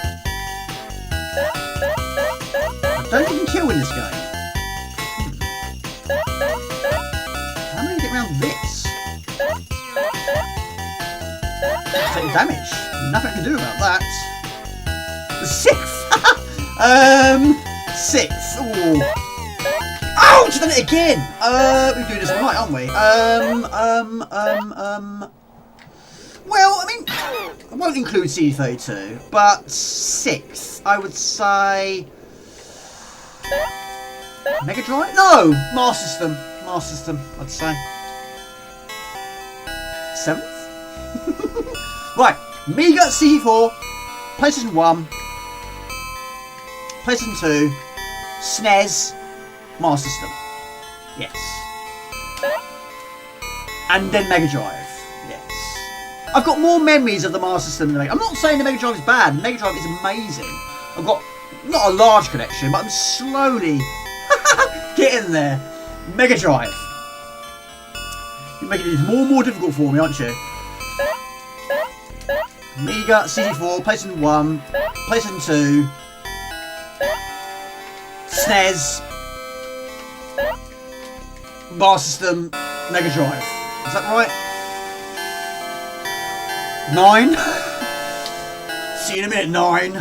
I don't think you can kill in this game. How am I going to get around this? Taking damage. Nothing I can do about that. The 6th! 6th. Ooh. Oh, she's done it again! We're doing this all night, aren't we? Well, I mean, I won't include CD32, but 6th, I would say... Mega Drive? No! Master System. Master System, I'd say. 7th? Right, Amiga, CD4, PlayStation 1, PlayStation 2, SNES, Master System. Yes. And then Mega Drive. Yes. I've got more memories of the Master System than the Mega. I'm not saying the Mega Drive is bad. The Mega Drive is amazing. I've got not a large collection, but I'm slowly getting there. Mega Drive. You're making it more and more difficult for me, aren't you? Amiga, CD4, PlayStation 1, PlayStation 2, SNES, Master System, Mega Drive. Is that right? 9? See you in a minute, 9.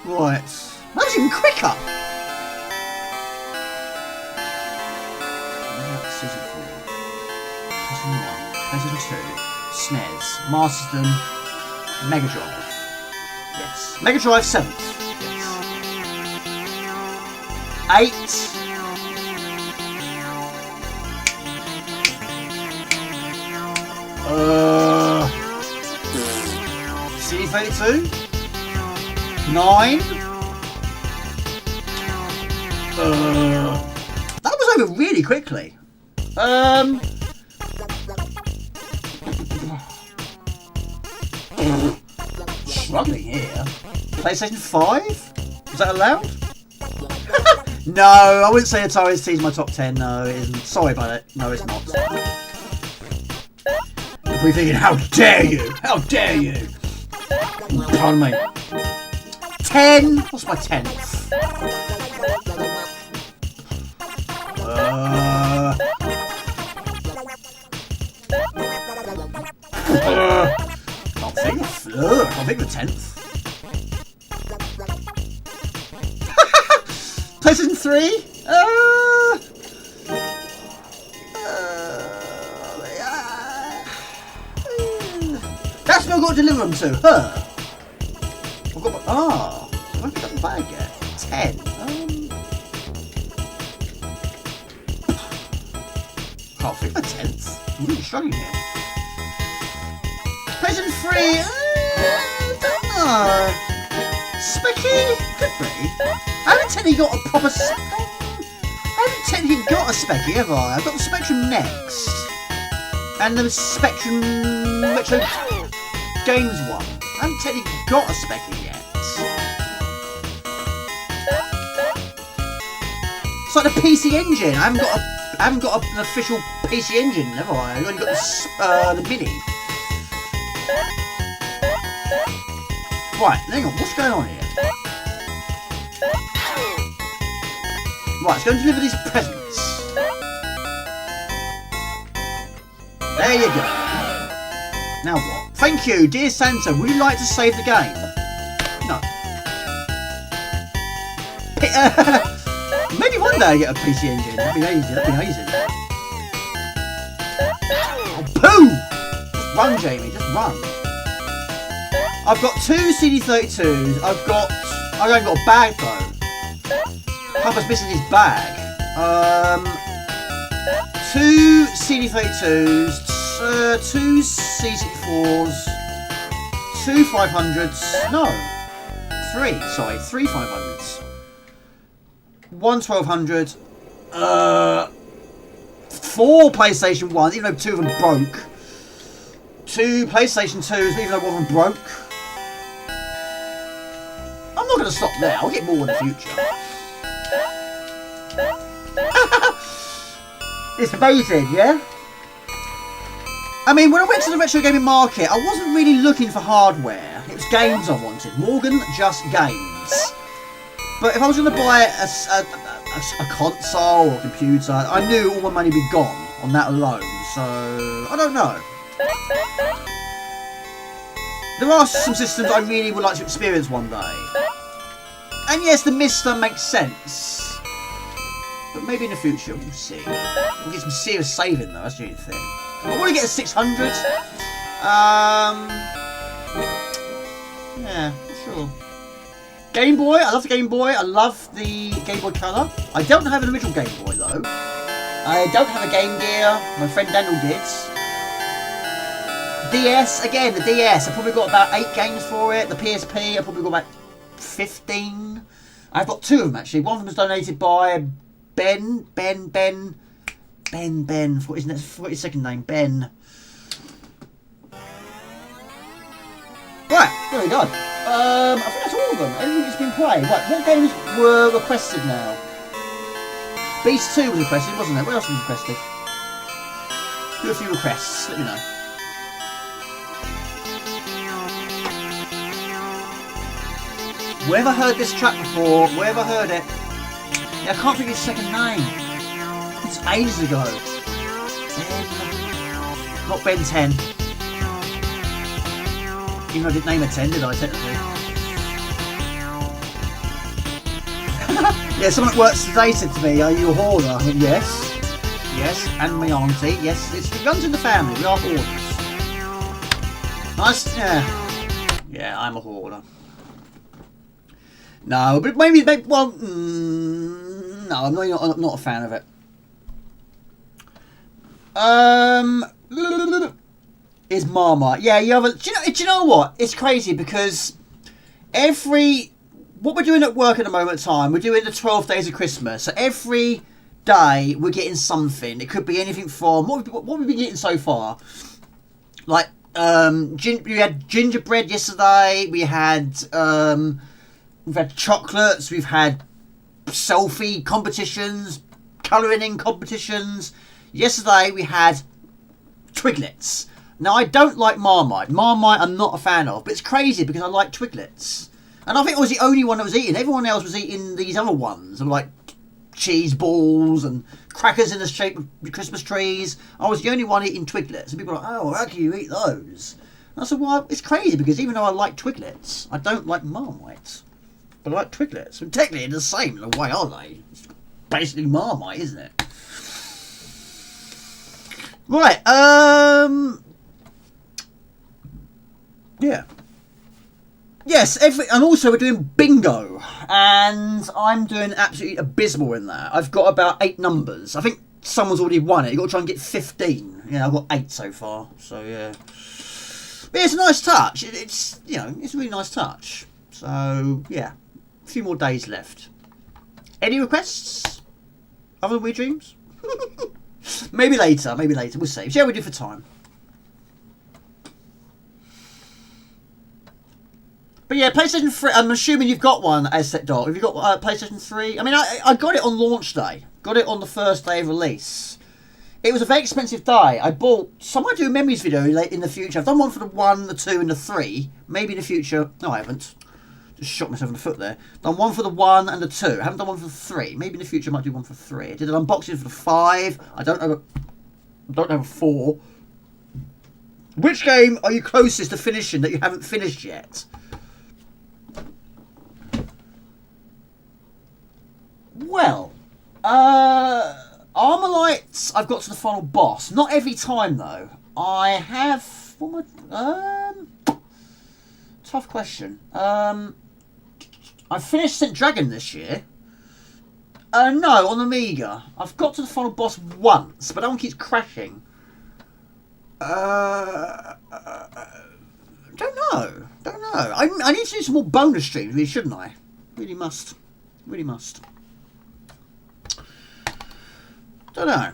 Right. That was even quicker. PlayStation 2, SNES, Master System, Mega Drive. Yes. Mega Drive 7th. Yes. 8. CD32. 9. That was over really quickly. Struggling here. PlayStation 5? Is that allowed? No, I wouldn't say Atari ST is my top 10. No, it isn't. Sorry about it. No, it's not. You're probably thinking, how dare you? How dare you? Pardon me. 10? What's my 10th? Can't think the 10th. PlayStation 3? That's where I've got to deliver them to her. I've got my, I haven't got the bag yet. 10. Can't think the 10th. I'm really struggling here. PlayStation 3? I don't know. Specky? Could be. I haven't technically got a proper I haven't technically got a Specky, have I? I've got the Spectrum Next. And the Spectrum Retro Games one. I haven't technically got a Specky yet. It's like the PC Engine. I haven't got an official PC Engine, have I? I've only got the Mini. Right, hang on, what's going on here? Right, let's go and deliver these presents. There you go. Now what? Thank you, dear Santa. Would you like to save the game? No. Maybe one day I get a PC Engine. That'd be amazing. That'd be amazing. Oh, boom! Just run, Jamie. Just run. I've got 2 CD32s. I've only got a bag though. Papa's missing his bag. 2 CD32s, 2 C64s, 2 500s. No, 3. Sorry, 3 500s. 1 1200. 4 PlayStation 1s, even though 2 of them broke. 2 PlayStation 2s, even though one of them broke. I'm not going to stop there. I'll get more in the future. It's amazing, yeah? I mean, when I went to the retro gaming market, I wasn't really looking for hardware. It was games I wanted. Morgan, just games. But if I was going to buy a console or computer, I knew all my money would be gone on that alone. So, I don't know. There are some systems I really would like to experience one day. And yes, the Mister makes sense. But maybe in the future, we'll see. We'll get some serious saving though, that's the only thing. I want to get a 600. Yeah, sure. Game Boy, I love the Game Boy. I love the Game Boy Color. I don't have an original Game Boy though. I don't have a Game Gear. My friend Daniel did. DS, again, the DS. I probably got about 8 games for it. The PSP, I probably got about 15. I've got 2 of them actually. One of them was donated by Ben. What his second name? Ben. Right, there we go. I think that's all of them. Everything that's been played. Right, what games were requested now? Beast 2 was requested, wasn't it? What else was requested? Do a few requests, let me know. Whoever heard this track before, whoever heard it, yeah, I can't think of his second name. It's ages ago. Ben, not Ben 10. Even though I didn't name it 10, did I, technically? Yeah, someone that works today said to me, are you a hoarder? I went, yes. Yes, and my auntie. Yes, it runs in the family. We are hoarders. Nice, yeah. Yeah, I'm a hoarder. No, but maybe, well, no, I'm not a fan of it. Is Marmite. Yeah, you have a, do you know what? It's crazy because what we're doing at work at the moment in time, we're doing the 12 days of Christmas. So every day we're getting something. It could be anything from, what we've been getting so far. Like, we had gingerbread yesterday, we've had chocolates, we've had selfie competitions, colouring in competitions. Yesterday we had Twiglets. Now I don't like Marmite. Marmite I'm not a fan of, but it's crazy because I like Twiglets. And I think I was the only one that was eating. Everyone else was eating these other ones, like cheese balls and crackers in the shape of Christmas trees. I was the only one eating Twiglets. And people were like, oh, how can you eat those? And I said, well, it's crazy because even though I like Twiglets, I don't like Marmite. But I like Twiglets. And technically they're the same in a way, are they? It's basically Marmite, isn't it? Right, yeah. Yes, and also we're doing bingo, and I'm doing absolutely abysmal in that. I've got about 8 numbers. I think someone's already won it. You've got to try and get 15. Yeah, I've got 8 so far, so yeah. But it's a nice touch. It's, you know, it's a really nice touch. So, yeah, a few more days left. Any requests? Other than Weird Dreams? Maybe later, we'll see. See how we do for time. But yeah, PlayStation 3, I'm assuming you've got one, Aztec Dog. Have you got PlayStation 3? I mean, I got it on launch day. Got it on the first day of release. It was a very expensive day. I might do a memories video late in the future. I've done one for the 1, the 2 and the 3. Maybe in the future. No, I haven't. Just shot myself in the foot there. Done one for the 1 and the 2. I haven't done one for the 3. Maybe in the future I might do one for 3. I did an unboxing for the 5. I don't know a 4. Which game are you closest to finishing that you haven't finished yet? Well, Armalite, I've got to the final boss. Not every time though. I have. Tough question. I finished St. Dragon this year. No, on Amiga. I've got to the final boss once, but that one keeps crashing. Don't know. I need to do some more bonus streams, really, shouldn't I? Really must. Don't know.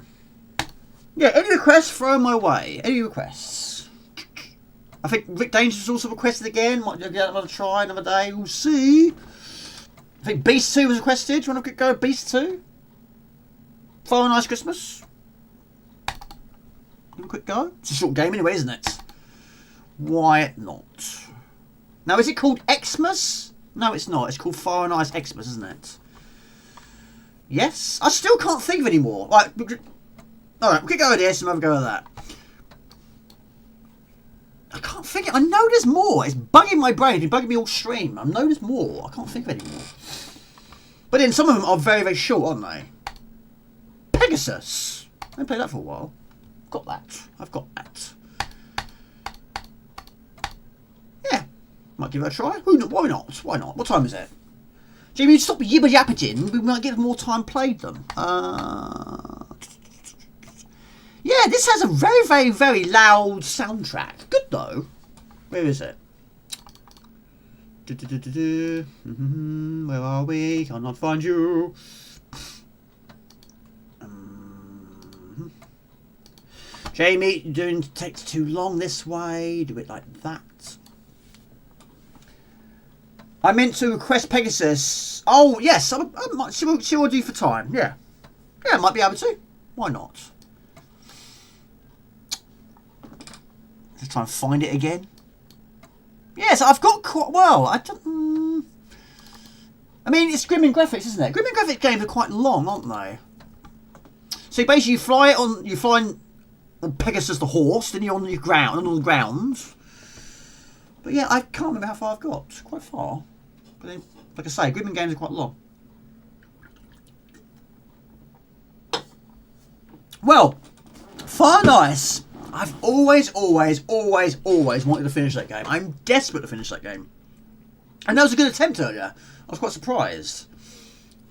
Yeah, any requests, throw them my way. Any requests? I think Rick Dangerous was also requested again. Might get another try, another day. We'll see. I think Beast 2 was requested. Do you want to go Beast 2? Fire a nice Christmas? a quick go? It's a short game anyway, isn't it? Why not? Now, is it called Xmas? No, it's not. It's called Fire and Ice Xmas, isn't it? Yes? I still can't think of any more. Right, alright, we could go with this and have a go with that. I can't think. I know there's more. It's bugging my brain. It's bugging me all stream. I know there's more. I can't think of any more. But then some of them are very, very short, aren't they? Pegasus. I haven't played that for a while. Got that. I've got that. Yeah. Might give it a try. Why not? Why not? What time is it? Jamie, stop yibba yapping. We might give more time played them. Yeah, this has a very, very, very loud soundtrack. Good though. Where is it? Where are we? Cannot find you. Jamie, doing takes too long this way. Do it like that. I meant to request Pegasus. Oh yes, I might see what I'll do for time. Yeah, I might be able to. Why not? Just try and find it again. Yes, I've got quite well. I mean, it's Grim and Graphics, isn't it? Grim and Graphics games are quite long, aren't they? So basically, you fly on Pegasus the horse, then you're on the ground, But yeah, I can't remember how far I've got. It's quite far. But then, like I say, Grim and games are quite long. Well, Fire and Ice. I've always wanted to finish that game. I'm desperate to finish that game. And that was a good attempt earlier. I was quite surprised.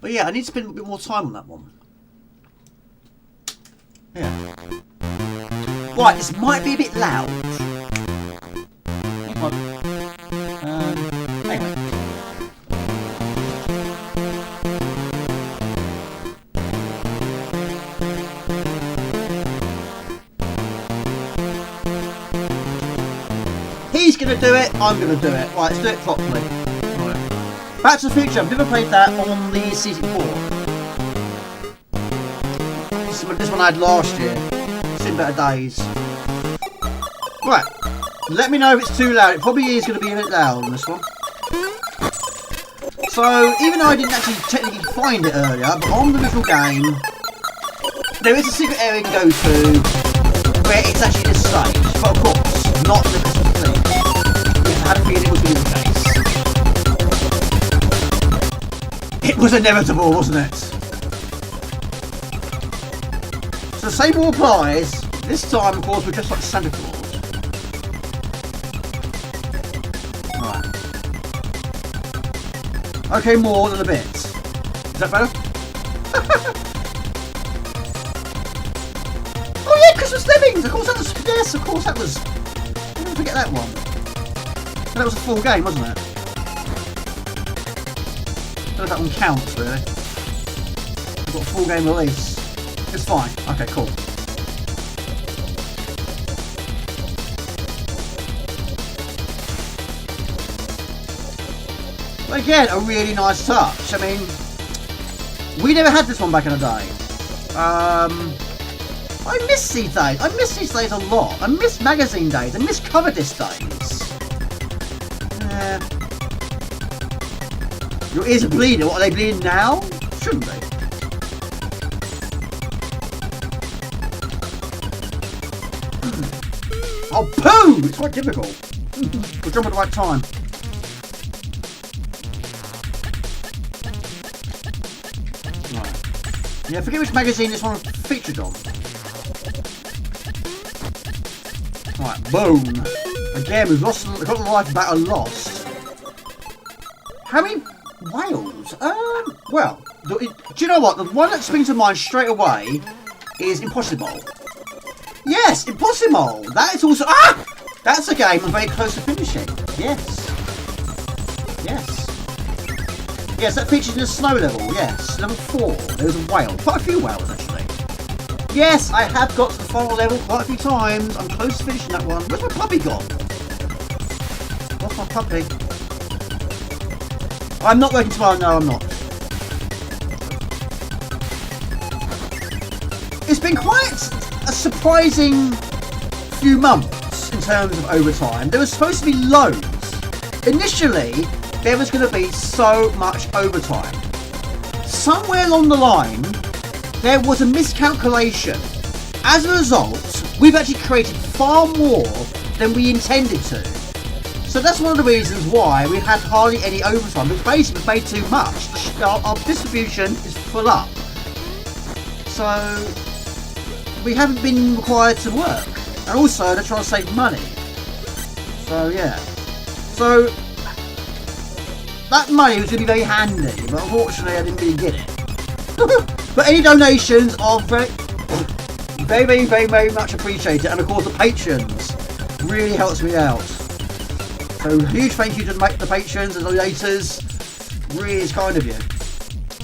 But yeah, I need to spend a bit more time on that one. Yeah. Right, this might be a bit loud. Anyway. He's going to do it, I'm going to do it. Right, let's do it properly. Right. Back to the Future, I've never played that on the C64. This one I had last year. It's in better days. Right, let me know if it's too loud. It probably is going to be a bit loud on this one. So, even though I didn't actually technically find it earlier, but on the little game, there is a secret area you can go to where it's actually this stage. But of course, not the Christmas thing. Because I had a feeling it was going to be the case. It was inevitable, wasn't it? So the same rule applies. This time, of course, we're just like Santa Claus. Right. Okay, more than a bit. Is that better? Oh yeah, Christmas Lemmings! Of course that was... Yes, of course that was... Don't forget that one. And that was a full game, wasn't it? I don't know if that one counts, really. I've got a full game release. It's fine. Okay, cool. But again, a really nice touch. I mean, we never had this one back in the day. I miss these days. I miss these days a lot. I miss magazine days. I miss cover disc days. Your ears are bleeding. What, are they bleeding now? Shouldn't they? Oh, poo! It's quite difficult. We'll jump at the right time. Right. Yeah, forget which magazine this one featured on. Right, boom. Again, we've got the life battle lost. How many whales? Well, do you know what? The one that springs to mind straight away is Impossible. Yes, Impossible. That is also... Ah! That's a game I'm very close to finishing. Yes. Yes. Yes, that features in the snow level. Yes, level 4. There's a whale. Quite a few whales, actually. Yes, I have got to the final level quite a few times. I'm close to finishing that one. Where's my puppy gone? What's my puppy? I'm not working tomorrow. No, I'm not. It's been quite a surprising few months in terms of overtime. There was supposed to be loads. Initially, there was going to be so much overtime. Somewhere along the line, there was a miscalculation. As a result, we've actually created far more than we intended to. So that's one of the reasons why we've had hardly any overtime. Because basically we've made too much. Our distribution is full up. So we haven't been required to work. And also they're trying to save money. So yeah. So that money was going to be very handy. But unfortunately I didn't really get it. But any donations are very much appreciated. And of course the patrons really helps me out. So huge thank you to the patrons and donators. Really is kind of you.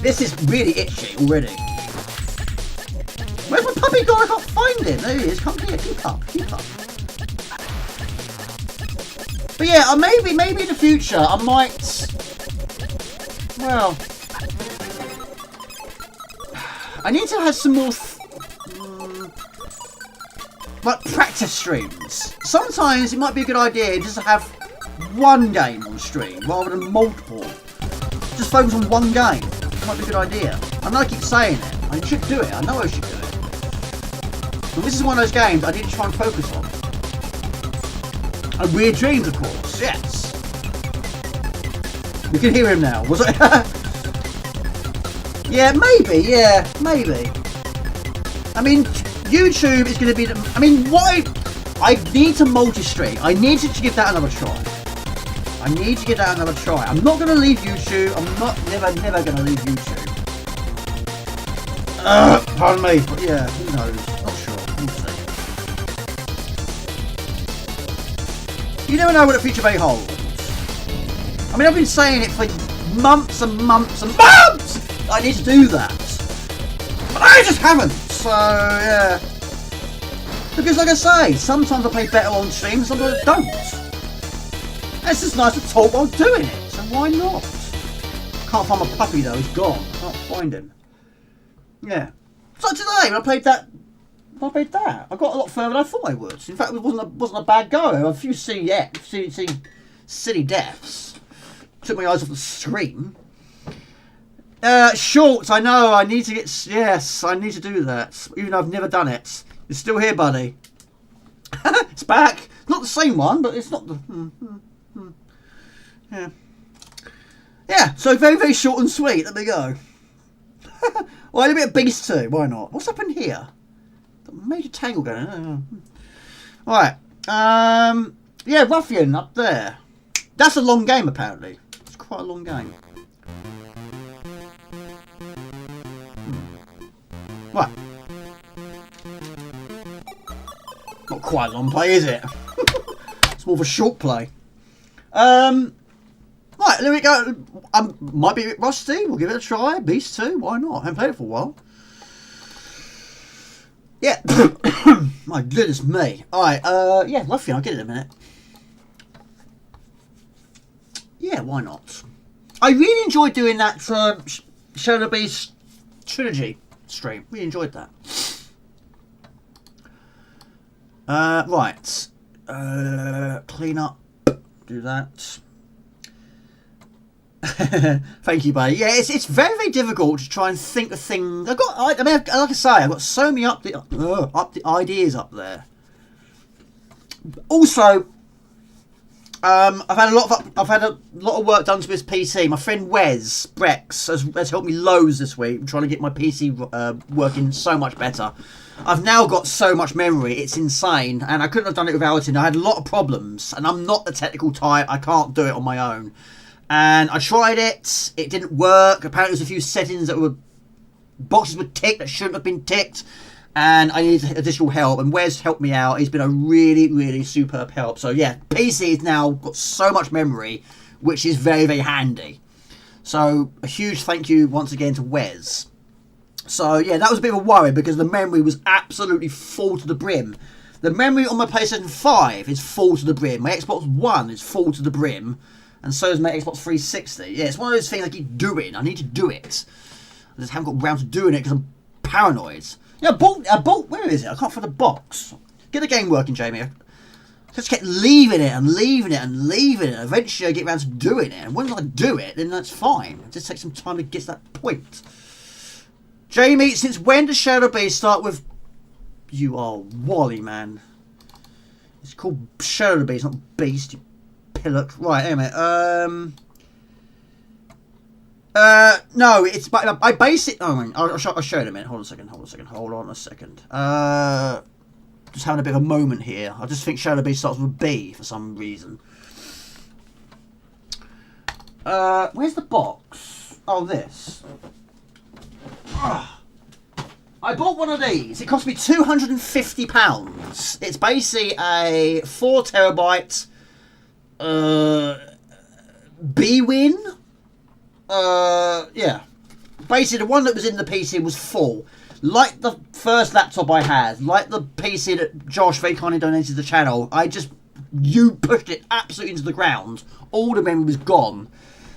This is really itchy already. Where's my puppy gone? I can't find him. There he is. Come here. Keep up. Keep up. But yeah, maybe in the future I might. Well, I need to have some more like practice streams. Sometimes it might be a good idea just to have one game on stream rather than multiple. Just focus on one game. It might be a good idea. I know I keep saying it. I should do it. I know I should do it. But this is one of those games I need to try and focus on. And Weird Dreams, of course. Yes. You can hear him now. Was it? Yeah, maybe. Yeah, maybe. I mean, YouTube is going to be the... I mean, I need to multi-stream. I need to give that another try. I need to give that another try. I'm not going to leave YouTube. I'm never going to leave YouTube. Pardon me. But yeah, who knows? Not sure. We'll see. You never know what the future may hold. I mean, I've been saying it for months and months and months! I need to do that. But I just haven't. So, yeah. Because like I say, sometimes I play better on stream, sometimes I don't. It's just nice to talk while doing it, so why not? Can't find my puppy though, he's gone. I can't find him. Yeah. So today, when I played that, I got a lot further than I thought I would. In fact, it wasn't a bad go. A few silly deaths. Took my eyes off the screen. Shorts, I know, I need to get... Yes, I need to do that. Even though I've never done it. It's still here, buddy. It's back. Not the same one, but it's not the... Yeah. Yeah, so very short and sweet. There we go. Well, a bit of Beast too. Why not? What's happened here? Got a major tangle going on. Alright. Yeah, Ruffian up there. That's a long game, apparently. It's quite a long game. Right. Not quite a long play, is it? It's more of a short play. Right, there we go. Might be a bit rusty. We'll give it a try. Beast 2, why not? I haven't played it for a while. Yeah. My goodness me. Alright, yeah, Ruffian, I'll get it in a minute. Yeah, why not? I really enjoyed doing that Shadow the Beast trilogy stream. Really enjoyed that. Right. Clean up. Do that. Thank you, buddy. Yeah, it's very difficult to try and think of things. I mean, like I say, I've got so many up the ideas up there. Also, I've had a lot of work done to this PC. My friend Wes Brex has helped me loads this week. I'm trying to get my PC working so much better. I've now got so much memory, it's insane, and I couldn't have done it without him. I had a lot of problems, and I'm not the technical type. I can't do it on my own. And I tried it, it didn't work. Apparently there's a few settings that boxes were ticked that shouldn't have been ticked, and I needed additional help, and Wes helped me out. He's been a really superb help. So yeah, PC has now got so much memory, which is very handy. So a huge thank you once again to Wes. So yeah, that was a bit of a worry because the memory was absolutely full to the brim. The memory on my PlayStation 5 is full to the brim. My Xbox One is full to the brim. And so is my Xbox 360. Yeah, it's one of those things I keep doing. I need to do it. I just haven't got around to doing it because I'm paranoid. Yeah, I bought, where is it? I can't find the box. Get the game working, Jamie. Just kept leaving it and leaving it and leaving it. Eventually I get around to doing it. And once I do it, then that's fine. It just takes some time to get to that point. Jamie, since when does Shadow Beast start with... You are Wally, man. It's called Shadow Beast, not Beast, you pillock. Right, anyway. No, it's... I base it... Oh, I'll show it in a minute. Hold on a second. Just having a bit of a moment here. I just think Shadow Beast starts with a B for some reason. Where's the box? Oh, this. I bought one of these. It cost me £250. It's basically a 4 terabyte B-Win. Yeah. Basically, the one that was in the PC was full. Like the first laptop I had, like the PC that Josh very kindly donated to the channel, you pushed it absolutely into the ground. All the memory was gone.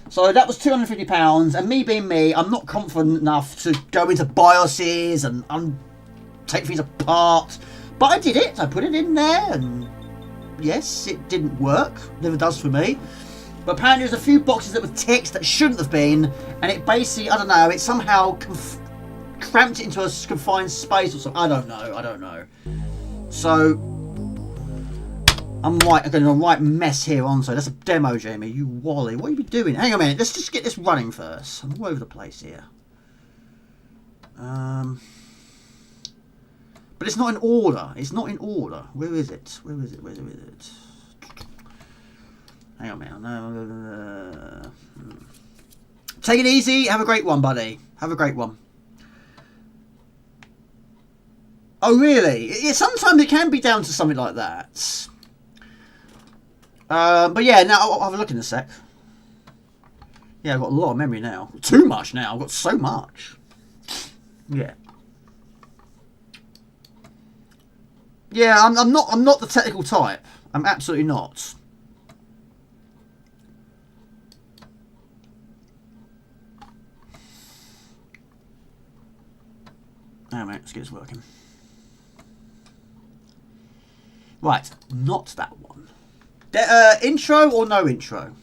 So that was £250, and me being me, I'm not confident enough to go into BIOSes and take things apart. But I did it. I put it in there, and yes, it didn't work. Never does for me. But apparently there's a few boxes that were ticked that shouldn't have been, and it basically, I don't know, it somehow cramped it into a confined space or something. I don't know. So I'm getting a right mess here on. So that's a demo, Jamie. You Wally, what are you doing? Hang on a minute. Let's just get this running first. I'm all over the place here. But it's not in order. It's not in order. Where is it? Where is it? Hang on a minute. Take it easy. Have a great one, buddy. Have a great one. Oh, really? Yeah, sometimes it can be down to something like that. But yeah, now I'll have a look in a sec. Yeah, I've got a lot of memory now. Too much now. I've got so much. Yeah. Yeah, I'm not the technical type. I'm absolutely not. Oh, mate, let's get this working. Right, not that one. Intro or no intro?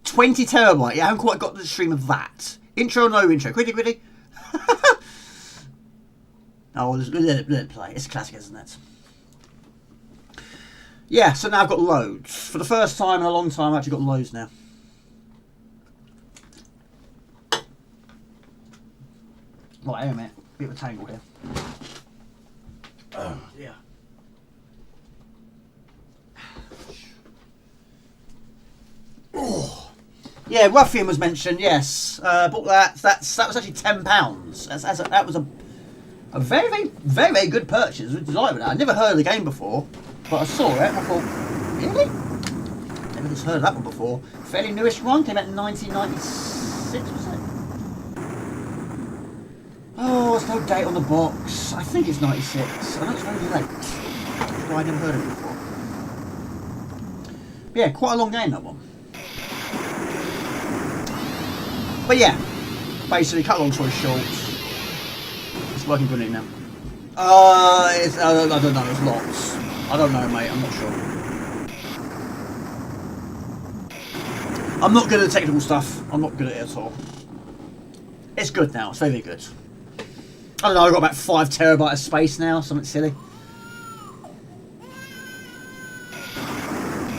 20 terabyte. Yeah, I haven't quite got the stream of that. Intro or no intro? Quiddy. Oh, let it play. It's a classic, isn't it? Yeah, so now I've got loads. For the first time in a long time, I've actually got loads now. Right, hang on a minute. Bit of a tangle here. Oh, yeah. Oh. Yeah, Ruffian was mentioned. Yes, bought that. That was actually £10. That was a very good purchase. I was delighted with that. I never heard of the game before, but I saw it and I thought, really? Never just heard of that one before. Fairly newish one. Came out in 1996, was it? Oh, there's no date on the box. I think it's 96. I know it's very late. That's why I never heard of it before. But yeah, quite a long game, that one. But yeah, basically, cut a long story short, it's working brilliantly now. I don't know, there's lots. I don't know, mate, I'm not sure. I'm not good at the technical stuff. I'm not good at it at all. It's good now, it's very good. I don't know, I've got about 5 terabyte of space now, something silly.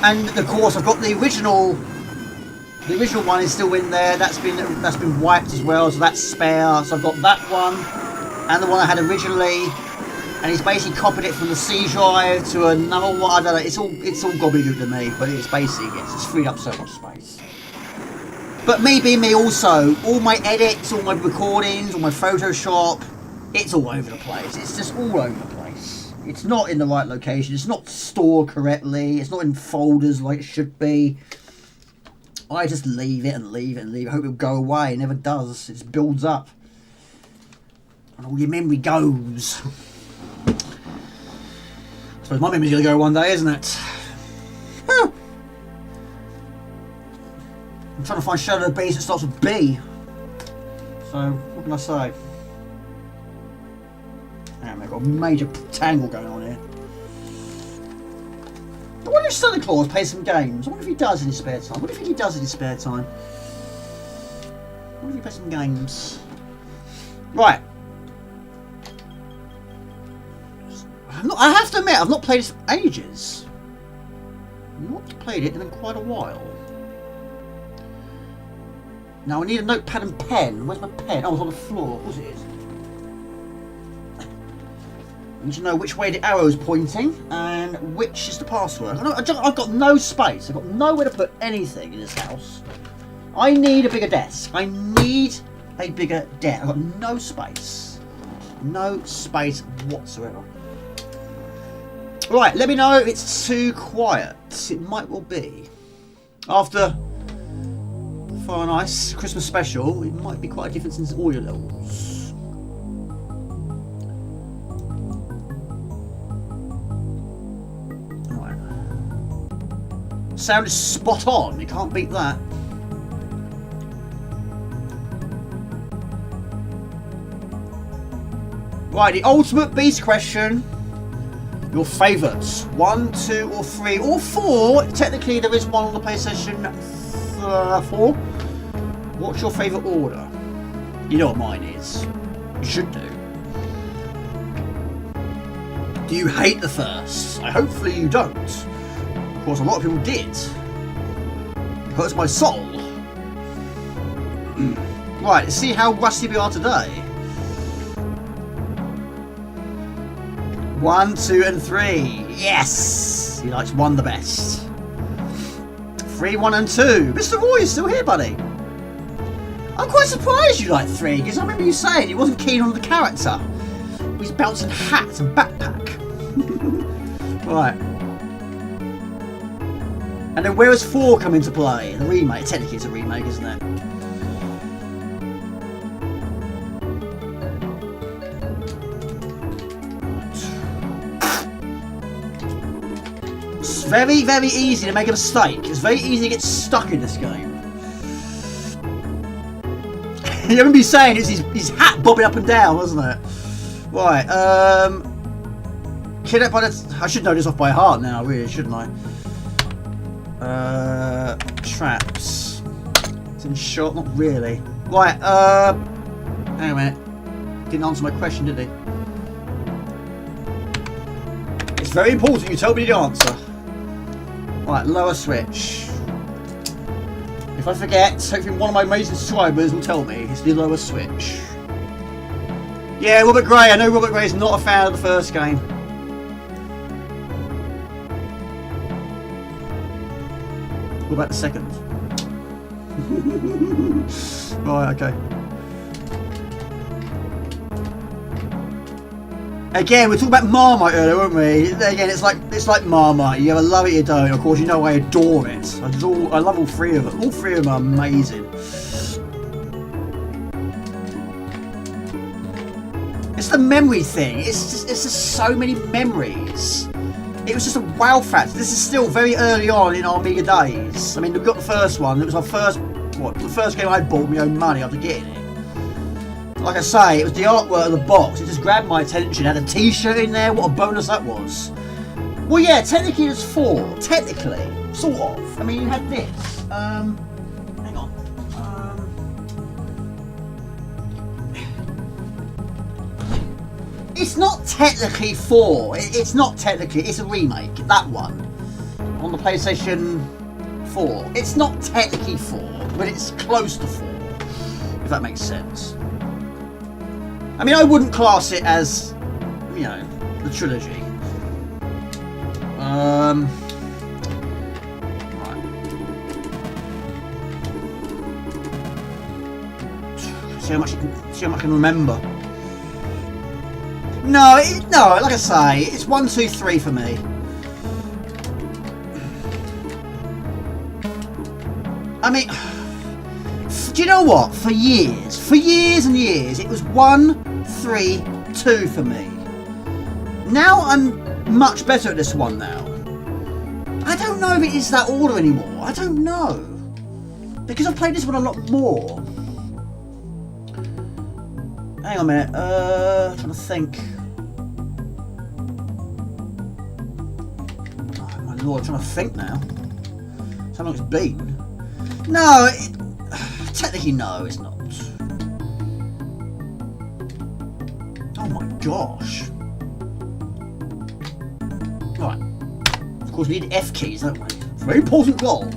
And of course, I've got the original. The original one is still in there. That's been wiped as well, so that's spare. So I've got that one and the one I had originally, and he's basically copied it from the C drive to another one. I don't know. It's all gobbledygook to me, but it's basically it's freed up so much space. But me being me, also all my edits, all my recordings, all my Photoshop, it's all over the place. It's just all over the place. It's not in the right location. It's not stored correctly. It's not in folders like it should be. I just leave it and leave it and leave it. I hope it'll go away. It never does. It just builds up. And all your memory goes. I suppose my memory's going to go one day, isn't it? I'm trying to find Shadow Beast that starts with B. So, what can I say? Damn, I've got a major tangle going on here. I wonder if Santa Claus plays some games. I wonder if he does in his spare time. What do you think he does in his spare time? I wonder if he plays some games. Right. I have to admit, I've not played this for ages. I've not played it in quite a while. Now I need a notepad and pen. Where's my pen? Oh, it's on the floor. Of course it is. I need to know which way the arrow is pointing and which is the password. I've got no space. I've got nowhere to put anything in this house. I need a bigger desk. I need a bigger desk. I've got no space. No space whatsoever. Right, let me know if it's too quiet. It might well be. After Fire Nice Christmas special, it might be quite a difference in audio levels. Right. Sound is spot on, you can't beat that. Right, the ultimate beast question. Your favourites. 1, 2 or 3 or 4. Technically there is one on the PlayStation 4. What's your favourite order? You know what mine is. You should do. Do you hate the first? Hopefully you don't. Of course a lot of people did. It hurts my soul. Right, let's see how rusty we are today. 1, 2 and 3. Yes! He likes 1 the best. 3, 1 and 2. Mr. Roy is still here, buddy. I'm quite surprised you like 3, because I remember you saying you wasn't keen on the character. He's bouncing hats and backpack. Right. And then where does 4 come into play? The remake. Technically it's a remake, isn't it? It's very, very easy to make a mistake. It's very easy to get stuck in this game. You remember me saying it's his hat bobbing up and down, wasn't it? Right, kidnapped by the... I should know this off by heart now, really, shouldn't I? Traps. It's in shot, not really. Right, hang on a minute. Didn't answer my question, did he? It's very important you tell me the answer. Right, lower switch. If I forget, hopefully one of my amazing subscribers will tell me it's the lower switch. Yeah, Robert Gray. I know Robert Gray is not a fan of the first game. What about the second? Right, okay. Again, we were talking about Marmite earlier, weren't we? Again, it's like Marmite. You either love it or you don't. Of course, you know I adore it. I love all 3 of them. All 3 of them are amazing. It's the memory thing. It's just so many memories. It was just a wow factor. This is still very early on in our Amiga days. I mean, we got the first one. It was our first, the first game I bought with my own money after getting it. Like I say, it was the artwork of the box. It just grabbed my attention. It had a t-shirt in there. What a bonus that was. Well, yeah, technically it's 4. Technically. Sort of. I mean, you had this. Hang on. It's not technically 4. It's not technically. It's a remake. That one. On the PlayStation 4. It's not technically 4, but it's close to 4. If that makes sense. I mean, I wouldn't class it as, you know, the trilogy. Right. See how much I can remember. No, like I say, it's 1, 2, 3 for me. I mean, do you know what? For years and years, it was 1, 3, 2 for me. Now I'm much better at this one now. I don't know if it is that order anymore. I don't know. Because I've played this one a lot more. Hang on a minute. I'm trying to think. Oh, my Lord, I'm trying to think now. How long it's been? No, technically no, it's not. Oh my gosh. Right. Of course we need F keys, don't we? It's a very important role.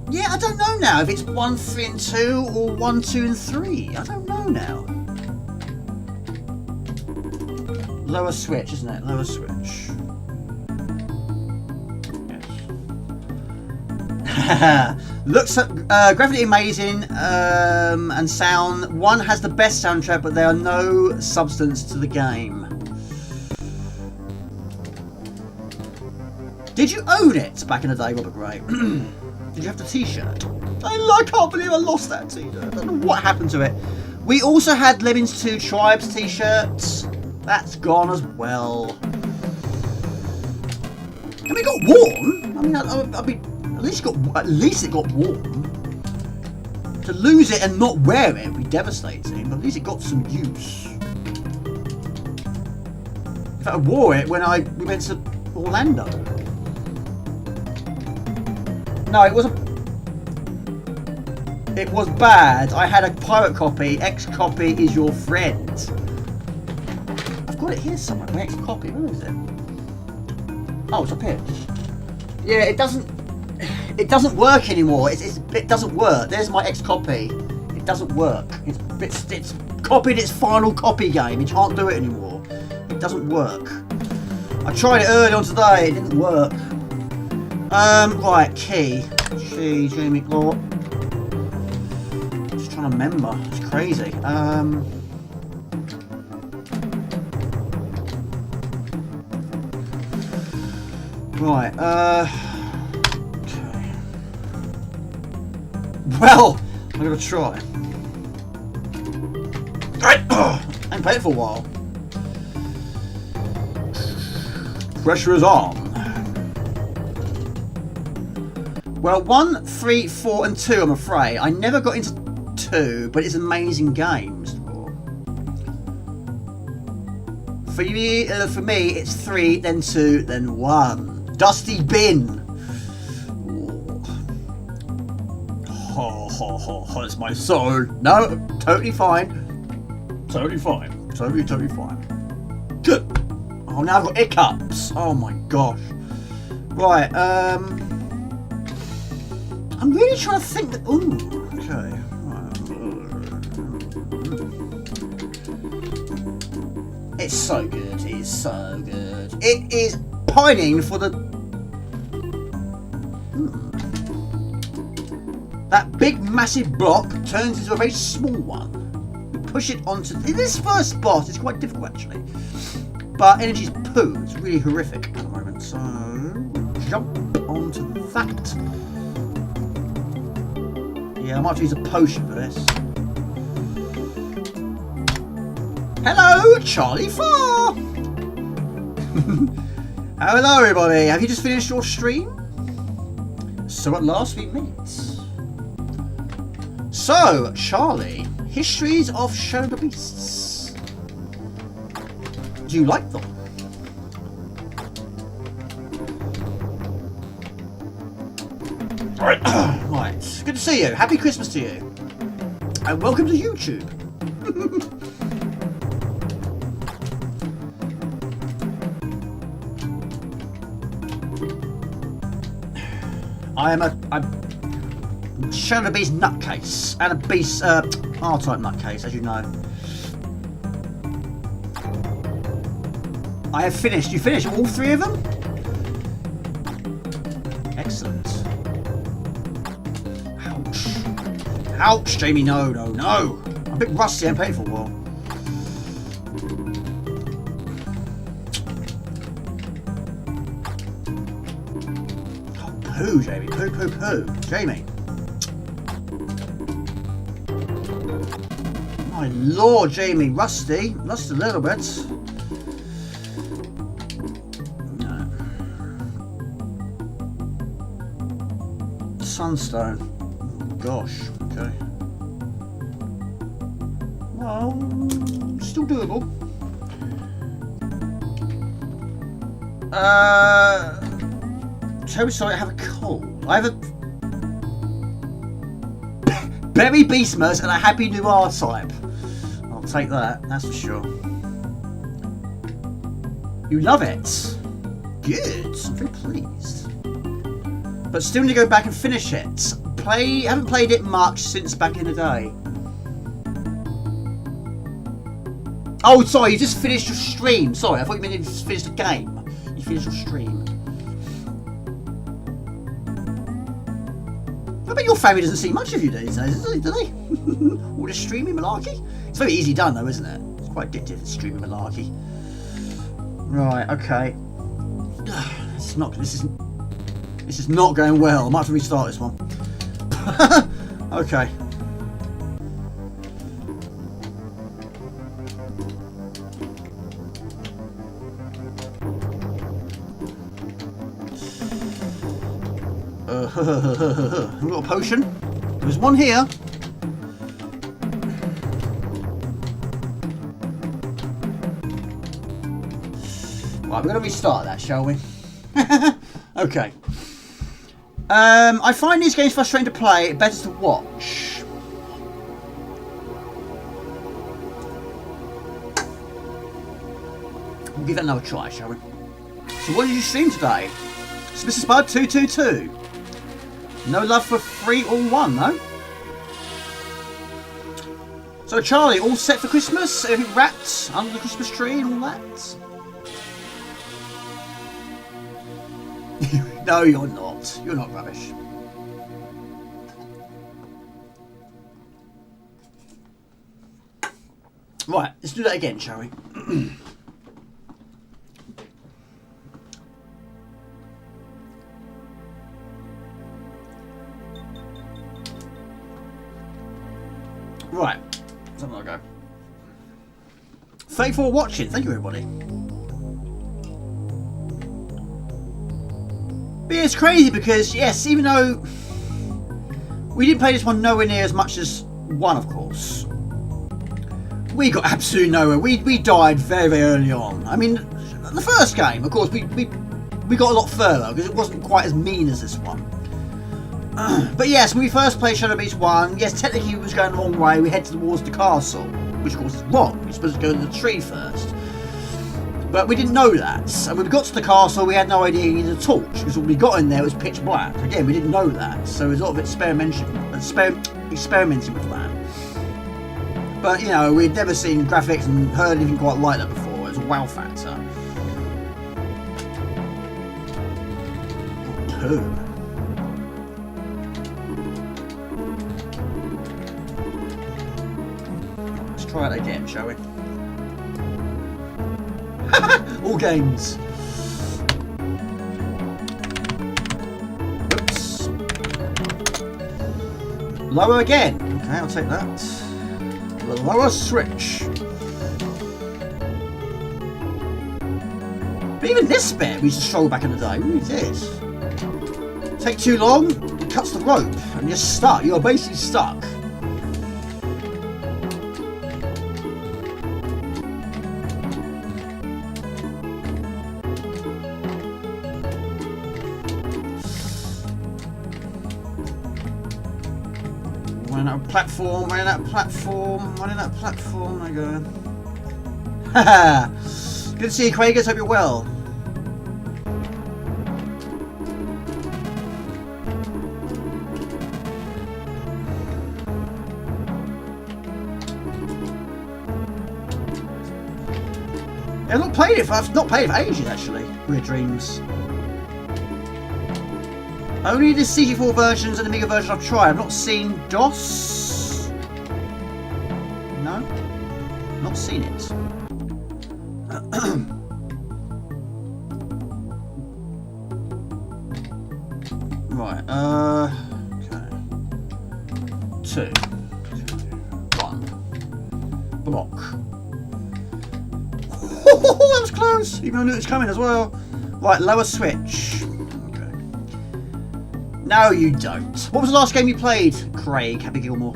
Yeah, I don't know now if it's 1, 3 and 2 or 1, 2 and 3. I don't know now. Lower switch, isn't it? Lower switch. Yes. Looks graphically amazing and sound. One has the best soundtrack, but there are no substance to the game. Did you own it back in the day, Robert Gray? Did you have the t-shirt? I can't believe I lost that t-shirt. I don't know what happened to it. We also had Lemmings 2 Tribes t-shirts. That's gone as well. And it got worn. I mean, at least it got worn. To lose it and not wear it would be devastating. But at least it got some use. In fact, I wore it when we went to Orlando. No, it wasn't. It was bad. I had a pirate copy. X copy is your friend. I've got it here somewhere. My X copy. Where is it? Oh, it's up here. Yeah, it doesn't work anymore. It doesn't work. There's my X copy. It doesn't work. It's copied its final copy game. It can't do it anymore. It doesn't work. I tried it early on today. It didn't work. Right, key. Jamie Law. Just trying to remember. It's crazy. Right, okay. Well, I'm gonna try. I haven't played it for a while. Pressure is on. Well, 1, 3, 4 and 2 I'm afraid. I never got into 2, but it's an amazing game, Mr. Raw. For me, it's 3, then 2, then 1. Dusty bin. Oh, hurts my soul. No, totally fine. Totally fine. Totally fine. Good. Oh, now I've got hiccups. Oh my gosh. Right, I'm really trying to think that. Ooh, okay. It's so good. It is so good. It is pining for the. That big, massive block turns into a very small one. We push it onto. In this first boss, it's quite difficult actually. But energy's poo. It's really horrific at the moment. So jump onto that. Yeah, I might have to use a potion for this. Hello, Charlie 4! Hello, everybody. Have you just finished your stream? So at last we meet. So, Charlie, histories of Show the Beasts. Do you like them? Right, good to see you. Happy Christmas to you. And welcome to YouTube. I'm Show the Beast nutcase and a Beast R-type nutcase, as you know. I have finished. You finished all 3 of them? Excellent. Ouch. Ouch, Jamie. No. I'm a bit rusty. I haven't played for a while. Oh, poo, Jamie. Poo. Jamie. My lord, Jamie. Rusty. Rusty a little bit. Sunstone. Oh, gosh. Okay. Well, still doable. Terribly sorry, I have a cold. I have a berry beastmas and a happy new R-type. I'll take that, that's for sure. You love it. Good, I'm very pleased. But still need to go back and finish it. Haven't played it much since back in the day. Oh, sorry, you just finished your stream. Sorry, I thought you meant you just finished the game. You finished your stream. I bet your family doesn't see much of you these days, do they? All the streaming malarkey? It's very easy done though, isn't it? It's quite addictive, streaming malarkey. Right, okay. This is not going well. I might have to restart this one. Okay. We've got a potion. There's one here. Right, we're going to restart that, shall we? Okay. I find these games frustrating to play, better to watch. We'll give that another try, shall we? So what did you stream today? Mrs. Bud 222. No love for 3 or 1, no? So Charlie, all set for Christmas? Everything wrapped under the Christmas tree and all that? No, you're not. You're not rubbish. Right, let's do that again, shall we? Right, let's have another go. Thank you for watching. Thank you, everybody. But yeah, it's crazy because, yes, even though we didn't play this one nowhere near as much as 1, of course, we got absolutely nowhere. We died very, very early on. I mean, the first game, of course, we got a lot further because it wasn't quite as mean as this one. But yes, when we first played Shadow Beast 1, yes, technically we was going the wrong way. We headed towards the castle, which of course is wrong. You're supposed to go to the tree first. But we didn't know that. And when we got to the castle, we had no idea you needed a torch, because when we got in there, it was pitch black. Again, we didn't know that. So it was a lot of experimenting with that. But, you know, we'd never seen graphics and heard anything quite like that before. It was a wow factor. Poo. Let's try it again, shall we? All games. Oops. Lower again. Okay, I'll take that. The lower switch. But even this bit we used to stroll back in the day. What is this? Take too long, it cuts the rope, and you're stuck. You're basically stuck. Running out of platform, I go. Haha! Good to see you, Craig. Hope you're well. Yeah, I've not played it for ages, actually. Weird Dreams. Only the CG4 versions and Amiga version I've tried. I've not seen DOS. No? Not seen it. Right, okay. 2. 1. Block. Oh, that was close! Even though I knew it was coming as well. Right, lower switch. Okay. No, you don't. What was the last game you played, Craig? Happy Gilmore.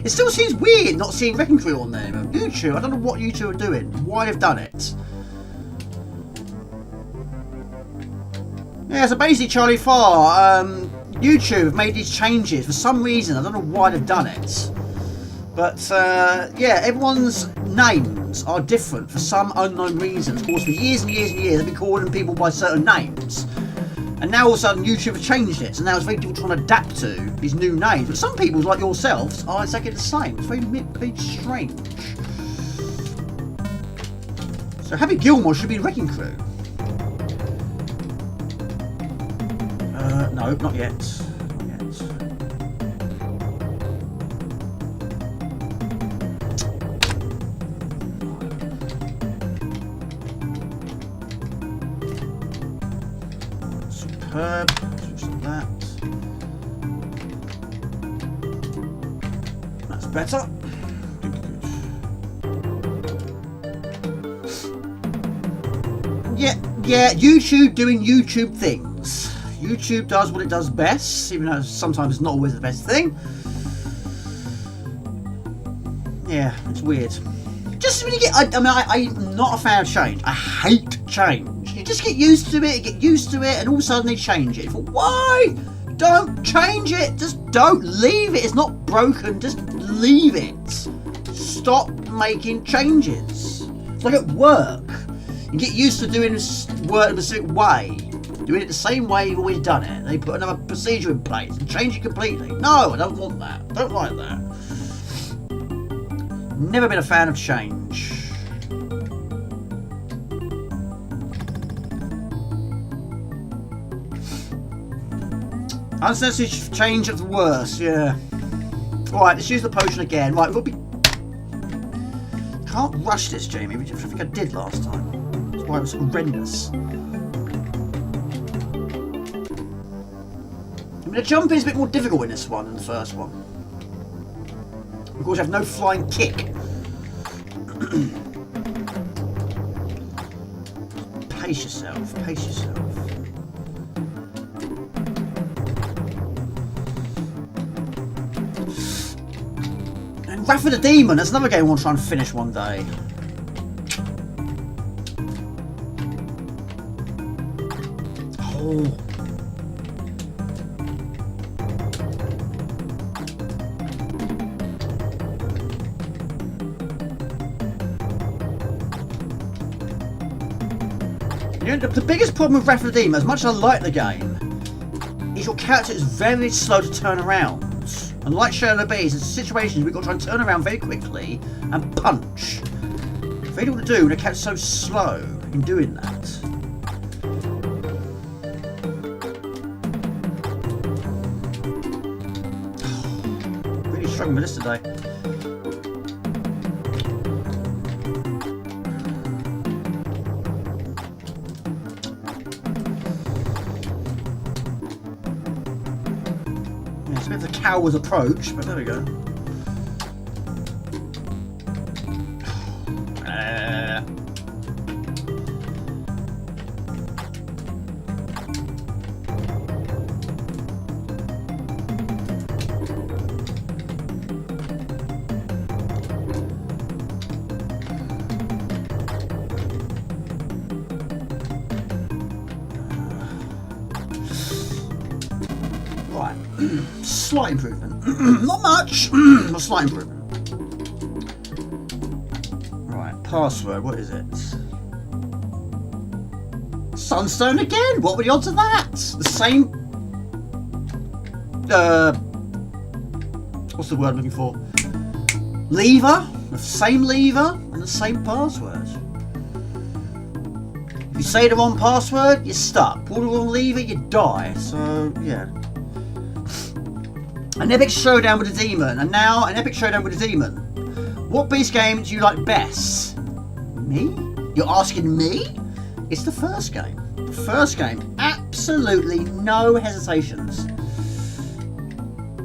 It still seems weird not seeing Wrecking Crew on there. YouTube, I don't know what you two are doing. Why they've done it. Yeah, so basically, Charlie Farr, YouTube have made these changes for some reason. I don't know why they've done it. But, yeah, everyone's names are different for some unknown reason. Of course, for years and years and years, they've been calling people by certain names. And now all of a sudden, YouTube have changed it. So now it's very people trying to adapt to these new names. But some people, like yourselves, are exactly the same. It's very strange. So Happy Gilmore should be Wrecking Crew. No, not yet. Not yet. Superb. Switch to that. That's better. Yeah, YouTube doing YouTube things. YouTube does what it does best, even though sometimes it's not always the best thing. Yeah, it's weird. Just when you get, I'm not a fan of change. I hate change. You just get used to it, and all of a sudden they change it. Why? Don't change it. Just don't. Leave it. It's not broken. Just leave it. Stop making changes. It's like at work. You get used to doing work in a certain way. Doing it the same way you've always done it. They put another procedure in place and change it completely. No, I don't want that. Don't like that. Never been a fan of change. Unnecessary change of the worst, yeah. Alright, let's use the potion again. Right, we'll be... Can't rush this, Jamie, which I think I did last time. That's why it was horrendous. The jumping is a bit more difficult in this one than the first one. Of course, you have no flying kick. Pace yourself, pace yourself. And Wrath of the Demon, that's another game I want to try and finish one day. Oh. The biggest problem with Wrath of the Demon, as much as I like the game, is your character is very slow to turn around. And like Shadow of the Beast, there's situations we've got to try and turn around very quickly and punch. Very difficult to do when the character's so slow in doing that. Really struggling with this today. Coward's approach, but there we go. Slight improvement. Not much, but slight improvement. Right, password, what is it? Sunstone again? What were the odds of that? The same... what's the word I'm looking for? Lever? The same lever and the same password. If you say the wrong password, you're stuck. Pull the wrong lever, you die. So, yeah. An epic showdown with a demon, and now an epic showdown with a demon. What beast game do you like best? Me? You're asking me? It's the first game. The first game. Absolutely no hesitations.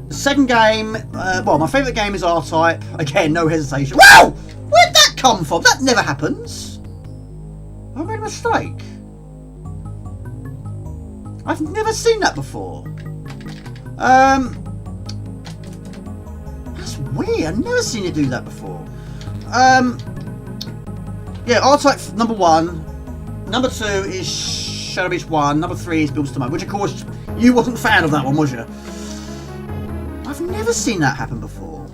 The second game, well, my favourite game is R-Type. Again, no hesitation. Wow! Where'd that come from? That never happens. I made a mistake. I've never seen that before. That's weird. I've never seen it do that before. Yeah, R-Type number 1. Number 2 is Shadow Beach 1. Number 3 is Builds to Mode, which of course you wasn't a fan of that one, was you? I've never seen that happen before.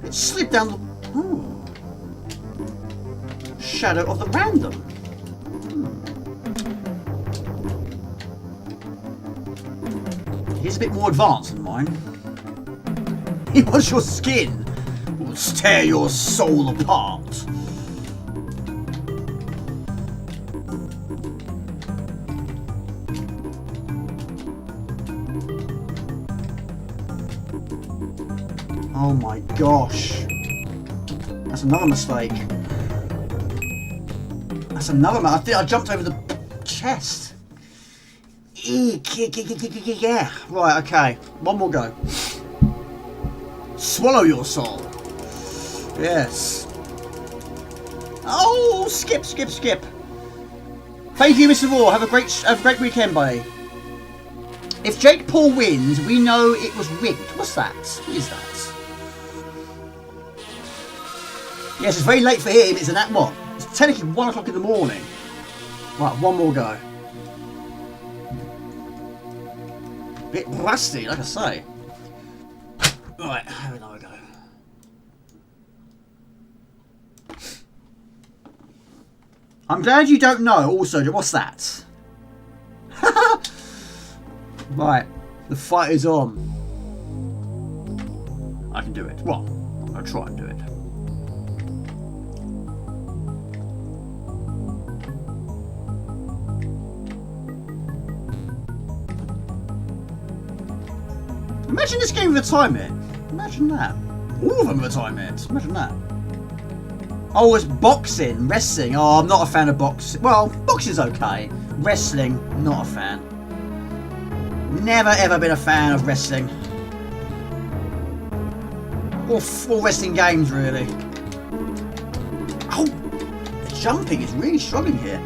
It slid down the... Ooh. Shadow of the Random. He's a bit more advanced than mine. He wants your skin. Will tear your soul apart. Oh my gosh. That's another mistake. That's another mistake. I think I jumped over the chest. Yeah. Right, okay. One more go. Swallow your soul. Yes. Oh, skip. Thank you, Mr. War. Have a great weekend, buddy. If Jake Paul wins, we know it was rigged. What's that? What is that? Yes, it's very late for him. It's what? It's technically 1 o'clock in the morning. Right, one more go. Bit rusty, like I say. Right, have another go. I'm glad you don't know. Also, what's that? Right, the fight is on. I can do it. Well, I'll try and do it. Imagine this game with a time hit. Imagine that. All of them with a time hit. Imagine that. Oh, it's boxing, wrestling. Oh, I'm not a fan of boxing. Well, boxing's okay. Wrestling, not a fan. Never ever been a fan of wrestling. Or wrestling games, really. Oh, the jumping is really struggling here.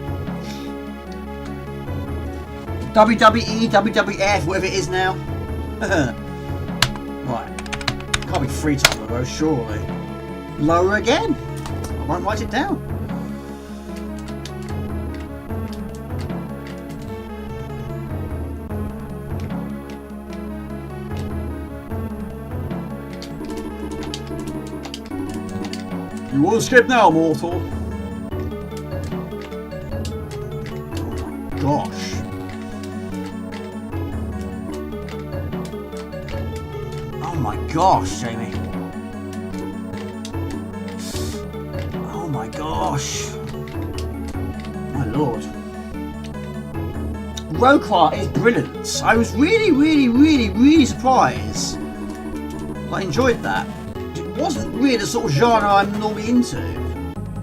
WWE, WWF, whatever it is now. Right. Can't be 3 times in a row, surely. Lower again. I won't write it down. You will skip now, mortal. Oh my gosh. Oh my gosh, Jamie. Oh my gosh. My lord. Rokar is brilliant. I was really surprised. I enjoyed that. It wasn't really the sort of genre I'm normally into.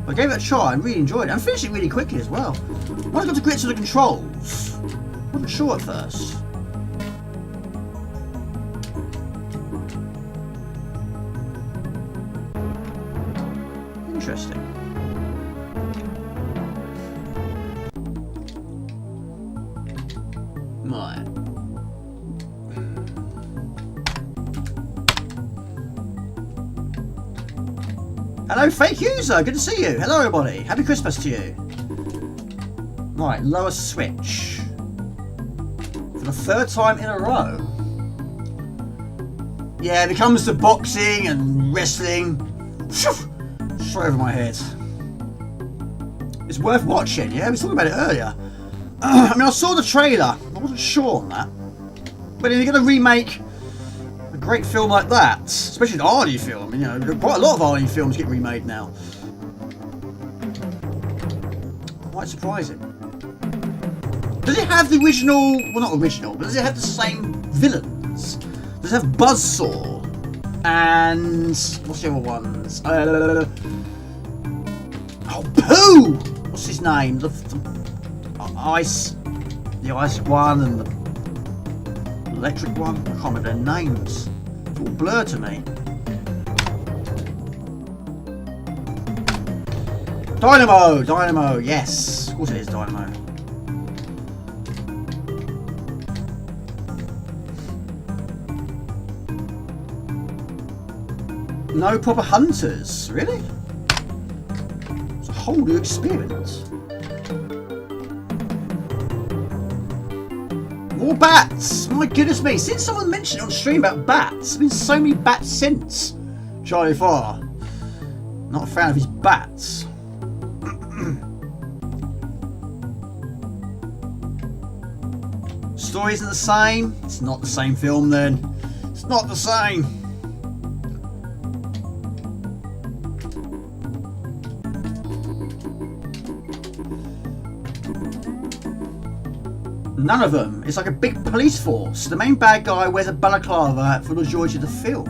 I gave it a try and really enjoyed it. I finished it really quickly as well. Once I got to grips with the controls, I wasn't sure at first. Interesting. Right. Hello, fake user. Good to see you. Hello, everybody. Happy Christmas to you. Right, lower switch. For the 3rd time in a row. Yeah, when it comes to boxing and wrestling, straight over my head. It's worth watching, yeah? We were talking about it earlier. I mean, I saw the trailer. I wasn't sure on that. But if you're going to remake a great film like that, especially an Arnie film, you know, quite a lot of Arnie films get remade now. Quite surprising. Does it have the original, well not original, but does it have the same villains? Does it have Buzzsaw? And what's the other ones? Oh, Pooh! What's his name? The ice one and the electric one. I can't remember their names. It's all blurred to me. Dynamo, yes, of course it is Dynamo. No proper hunters, really? It's a whole new experience. More bats! My goodness me, since someone mentioned on stream about bats, there's been so many bats since. Charlie Farr. Not a fan of his bats. Story isn't the same. It's not the same film then. It's not the same. None of them. It's like a big police force. The main bad guy wears a balaclava for the majority of the film.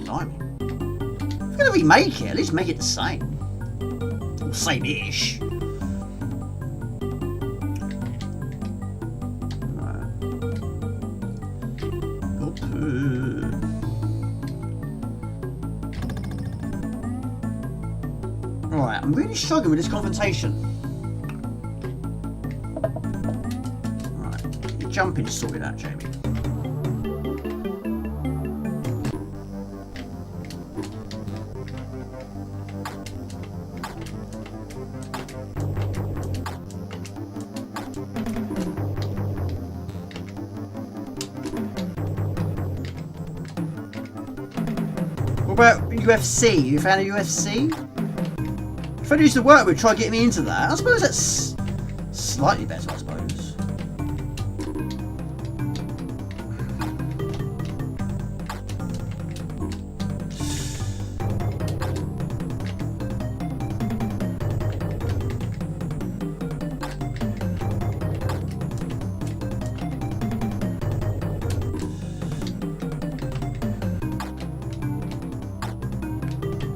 Blimey. If you're going to remake it, at least make it the same. Or same-ish. Right, I'm really struggling with this confrontation. Jumping sorted out, Jamie. What about UFC? You found a UFC? If I used to work with, try getting me into that. I suppose that's slightly better, I suppose.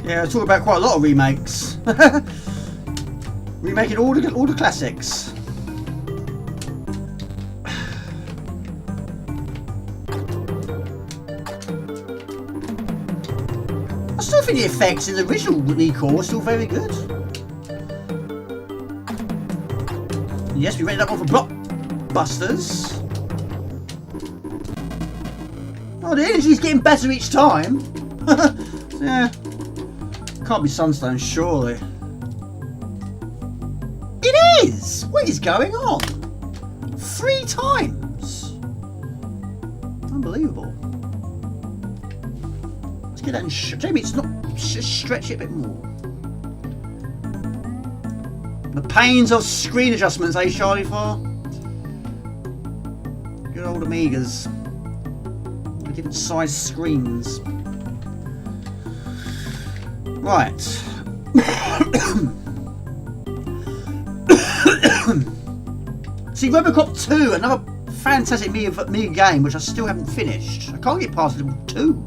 Yeah, I talk about quite a lot of remakes. Remaking all the classics. I still think the effects in the original Recall are still very good. Yes, we rented that one for Blockbusters. Oh, the energy's getting better each time. Yeah. Can't be Sunstone, surely. It is! What is going on? 3 times! Unbelievable. Let's get that in Jamie, it's not... Just stretch it a bit more. The pains of screen adjustments, eh, Charlie Farr? Good old Amigas. Different size screens. Right. See, Robocop 2, another fantastic Amiga game, which I still haven't finished. I can't get past level 2.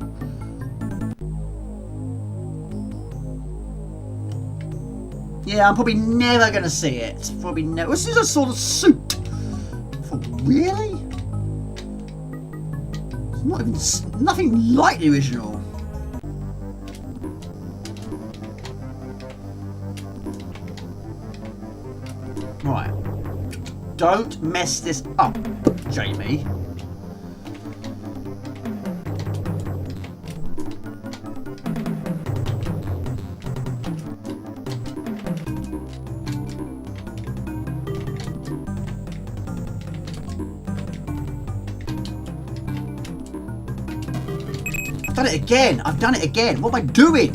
Yeah, I'm probably never going to see it. Probably never. This is a sort of soup. For really? It's not even nothing like the original. Right. Don't mess this up, Jamie. I've done it again. I've done it again. What am I doing?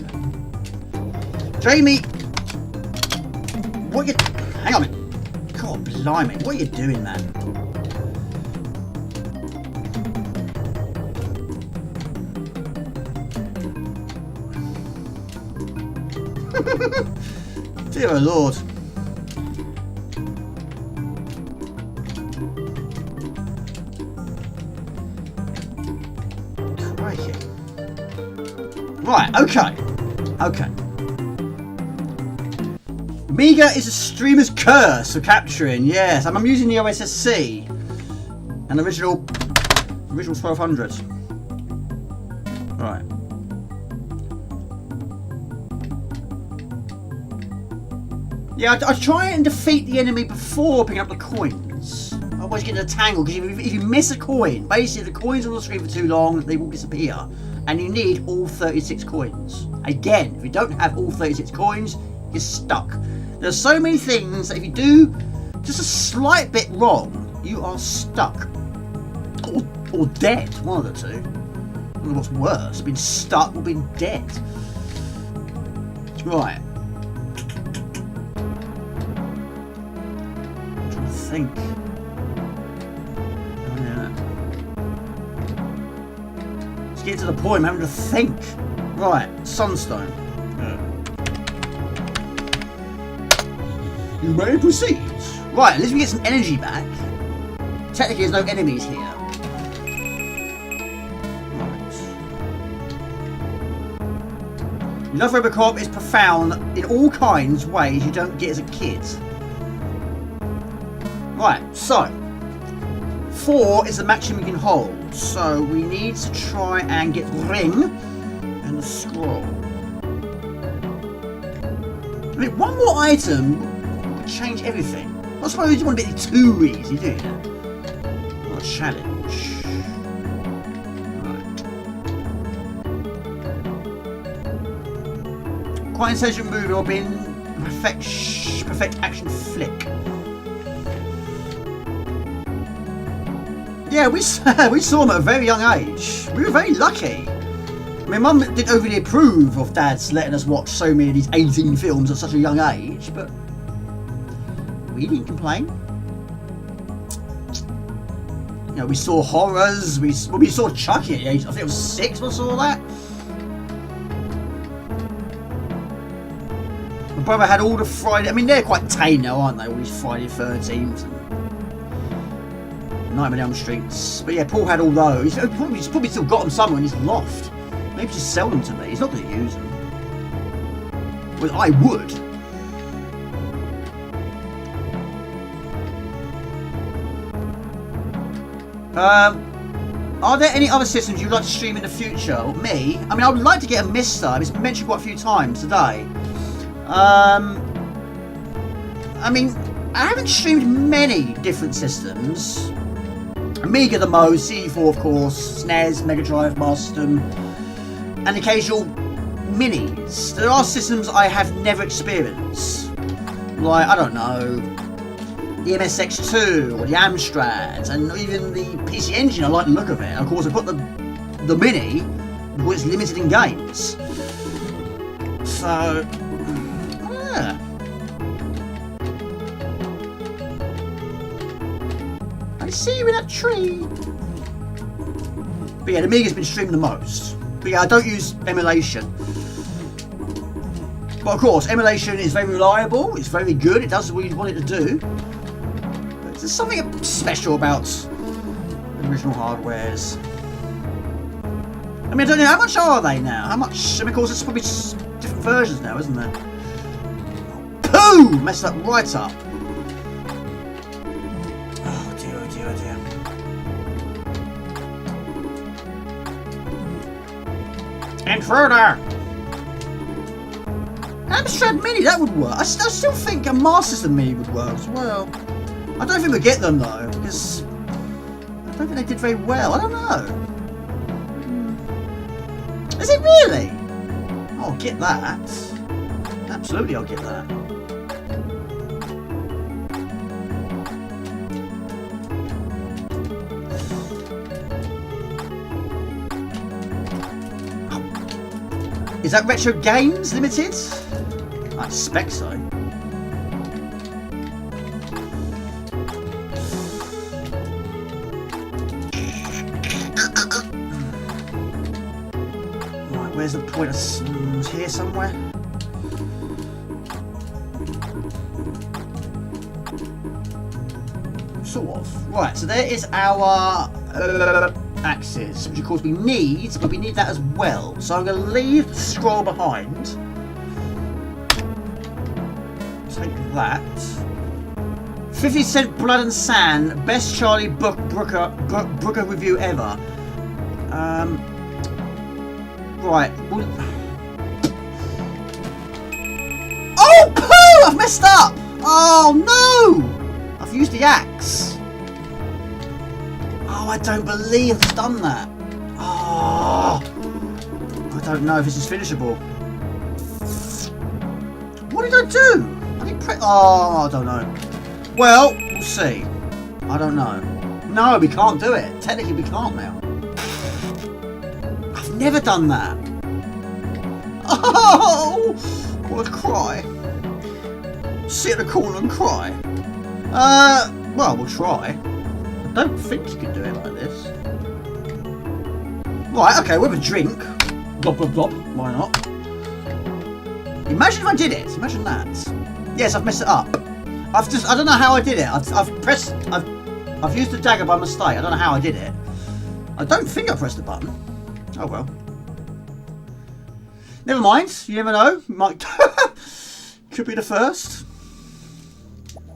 Jamie. What are you... Hang on a minute. God blimey. What are you doing, man? Dear Lord. Crikey. Right, okay. Okay. Amiga is a streamer's curse for capturing, yes. I'm using the OSSC. An original 1200. Right. Yeah, I try and defeat the enemy before picking up the coins. Otherwise you get in a tangle, because if you miss a coin, basically the coins on the screen for too long, they will disappear. And you need all 36 coins. Again, if you don't have all 36 coins, you're stuck. There's so many things that if you do just a slight bit wrong, You are stuck. Or dead. One of the two. I don't know what's worse. Being stuck or being dead. Right. I'm trying to think. Oh, yeah. Let's get to the point. I'm having to think. Right. Sunstone. You may proceed. Right, at least we get some energy back. Technically, there's no enemies here. Right. Love Robocop is profound in all kinds of ways you don't get as a kid. Right, so 4 is the maximum you can hold. So we need to try and get the ring and the scroll. I mean, one more item would change everything. I suppose you don't want to be too easy, do you? What a challenge. Right. Quite intelligent movie or being perfect action flick. Yeah, we saw him at a very young age. We were very lucky. I mean, Mum didn't overly approve of Dad's letting us watch so many of these 18 films at such a young age, but we didn't complain. You know, we saw horrors. We saw Chucky at the age, I think it was 6 when I saw that. My brother had all the Friday. I mean, they're quite tame now, aren't they? All these Friday 13s and Nightmare on Elm Streets. But yeah, Paul had all those. He's probably still got them somewhere in his loft. Maybe just sell them to me. He's not going to use them. Well, I would. Are there any other systems you'd like to stream in the future? Me? I mean, I would like to get a Mister. It's been mentioned quite a few times today. I mean, I haven't streamed many different systems. Amiga the most, CD4 of course, SNES, Mega Drive, Master System, and occasional minis. There are systems I have never experienced. Like, I don't know, the MSX2 or the Amstrad, and even the PC Engine. I like the look of it. And of course, I put the Mini, which is limited in games. So, yeah. I see you in that tree. But yeah, the Amiga's been streamed the most. But yeah, I don't use emulation. But of course, emulation is very reliable. It's very good. It does what you want it to do. There's something special about the original hardwares. I mean, I don't know, how much are they now? How much? I mean, of course, there's probably different versions now, isn't there? Pooh! Messed up right up. Oh dear, oh dear, oh dear. Intruder! Amstrad Mini, that would work. I still think a Master System Mini would work as well. I don't think we'll get them though, because I don't think they did very well. I don't know. Is it really? I'll get that. Absolutely, I'll get that. Is that Retro Games Limited? I suspect so. Where's the point? It's here somewhere. Sort of. Right, so there is our axis, which of course we need, but we need that as well. So I'm going to leave the scroll behind. Take that. 50 Cent Blood and Sand, best Charlie Brooker review ever. Right. Oh, poo! I've messed up! Oh, no! I've used the axe. Oh, I don't believe I've done that. Oh, I don't know if this is finishable. What did I do? I didn't oh, I don't know. Well, we'll see. I don't know. No, we can't do it. Technically, we can't now. I've never done that. Oh! I want to cry. Sit in a corner and cry. Well, we'll try. I don't think you can do it like this. Right, okay, we'll have a drink. Blop, blop, blop. Why not? Imagine if I did it. Imagine that. Yes, I've messed it up. I don't know how I did it. I've used the dagger by mistake. I don't know how I did it. I don't think I pressed the button. Oh well. Never mind. You never know. Might could be the first.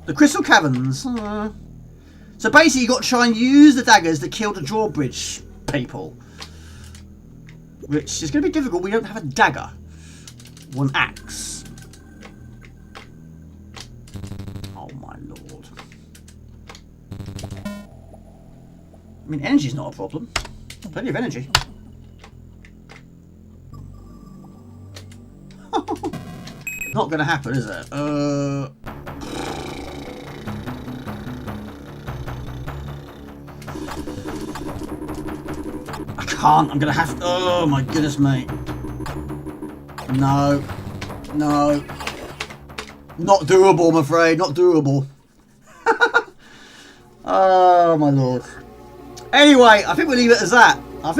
The Crystal Caverns. So basically, you got to try and use the daggers to kill the drawbridge people, which is going to be difficult. We don't have a dagger. One axe. Oh my lord. I mean, energy's not a problem. Plenty of energy. Not going to happen, is it? I can't. I'm going to have to. Oh my goodness, mate. No. No. Not doable, I'm afraid. Not doable. Oh, my lord. Anyway, I think we'll leave it as that. I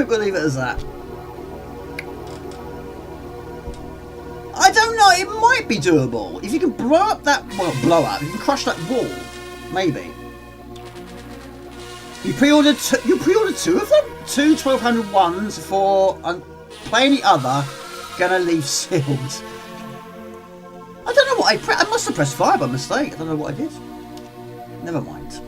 don't know. It might be doable. If you can blow up that... Well, not blow up. If you can crush that wall. Maybe. You pre-ordered two of them? Two 1200 ones for... play any other... Gonna leave sealed. I don't know what I must have pressed fire by mistake. I don't know what I did. Never mind.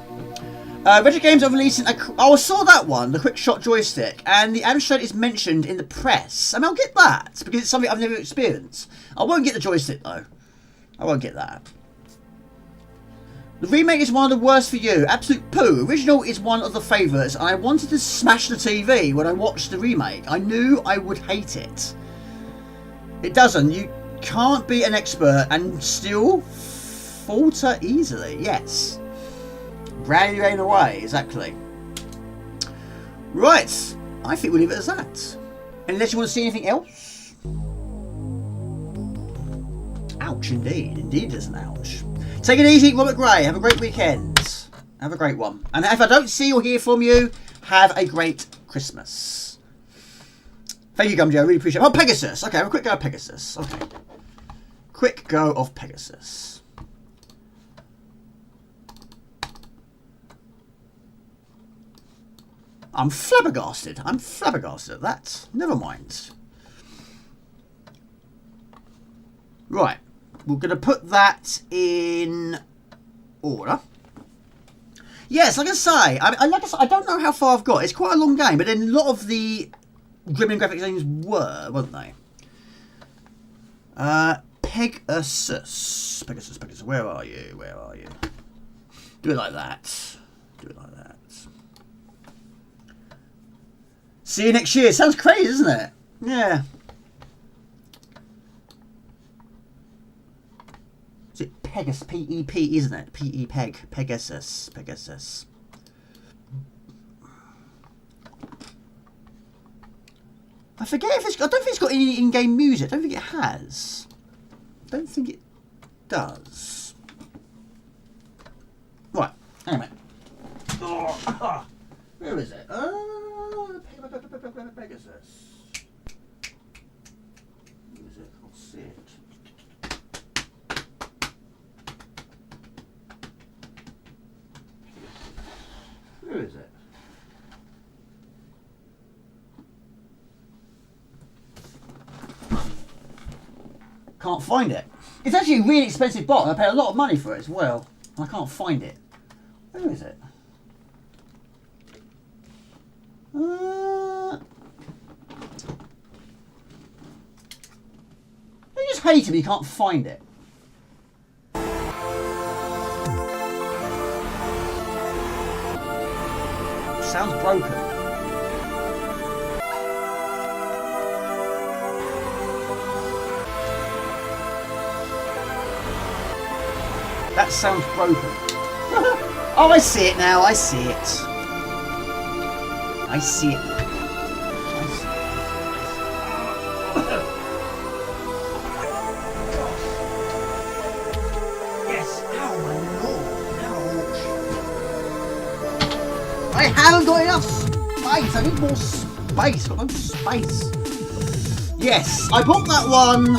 Retro Games are releasing I saw that one, the quick shot joystick, and the Amstrad is mentioned in the press. I mean, I'll get that because it's something I've never experienced. I won't get the joystick though. I won't get that. The remake is one of the worst for you. Absolute poo. Original is one of the favourites, and I wanted to smash the TV when I watched the remake. I knew I would hate it. It doesn't. You can't be an expert and still falter easily. Yes. Brand new away. Exactly. Right. I think we'll leave it as that. Unless you want to see anything else. Ouch, indeed. Indeed there's an ouch. Take it easy, Robert Gray. Have a great weekend. Have a great one. And if I don't see or hear from you, have a great Christmas. Thank you, Gumjo. I really appreciate it. Oh, Pegasus. Okay, have a quick go of Pegasus. Okay. Quick go of Pegasus. I'm flabbergasted. I'm flabbergasted at that. Never mind. Right. We're going to put that in order. Yes, like I say, I don't know how far I've got. It's quite a long game, but then a lot of the grim and graphic games weren't they? Pegasus. Pegasus. Where are you? Where are you? Do it like that. Do it like that. See you next year. Sounds crazy, isn't it? Yeah. Is it Pegasus? P-E-P, isn't it? P-E-Peg. Pegasus. Pegasus. I forget if it's... I don't think it's got any in-game music. I don't think it has. I don't think it does. Right. Anyway. Where is it? Pegasus. Where is it? I can't see it. Where is it? Can't find it. It's actually a really expensive box. I paid a lot of money for it as well. I can't find it. Where is it? You just hate him. You can't find it. Sounds broken. That sounds broken. Oh, I see it now. I see it. I see it. Yes. Ow, my lord. Ouch. I haven't got enough space. I need more space. I've got no space. Yes, I bought that one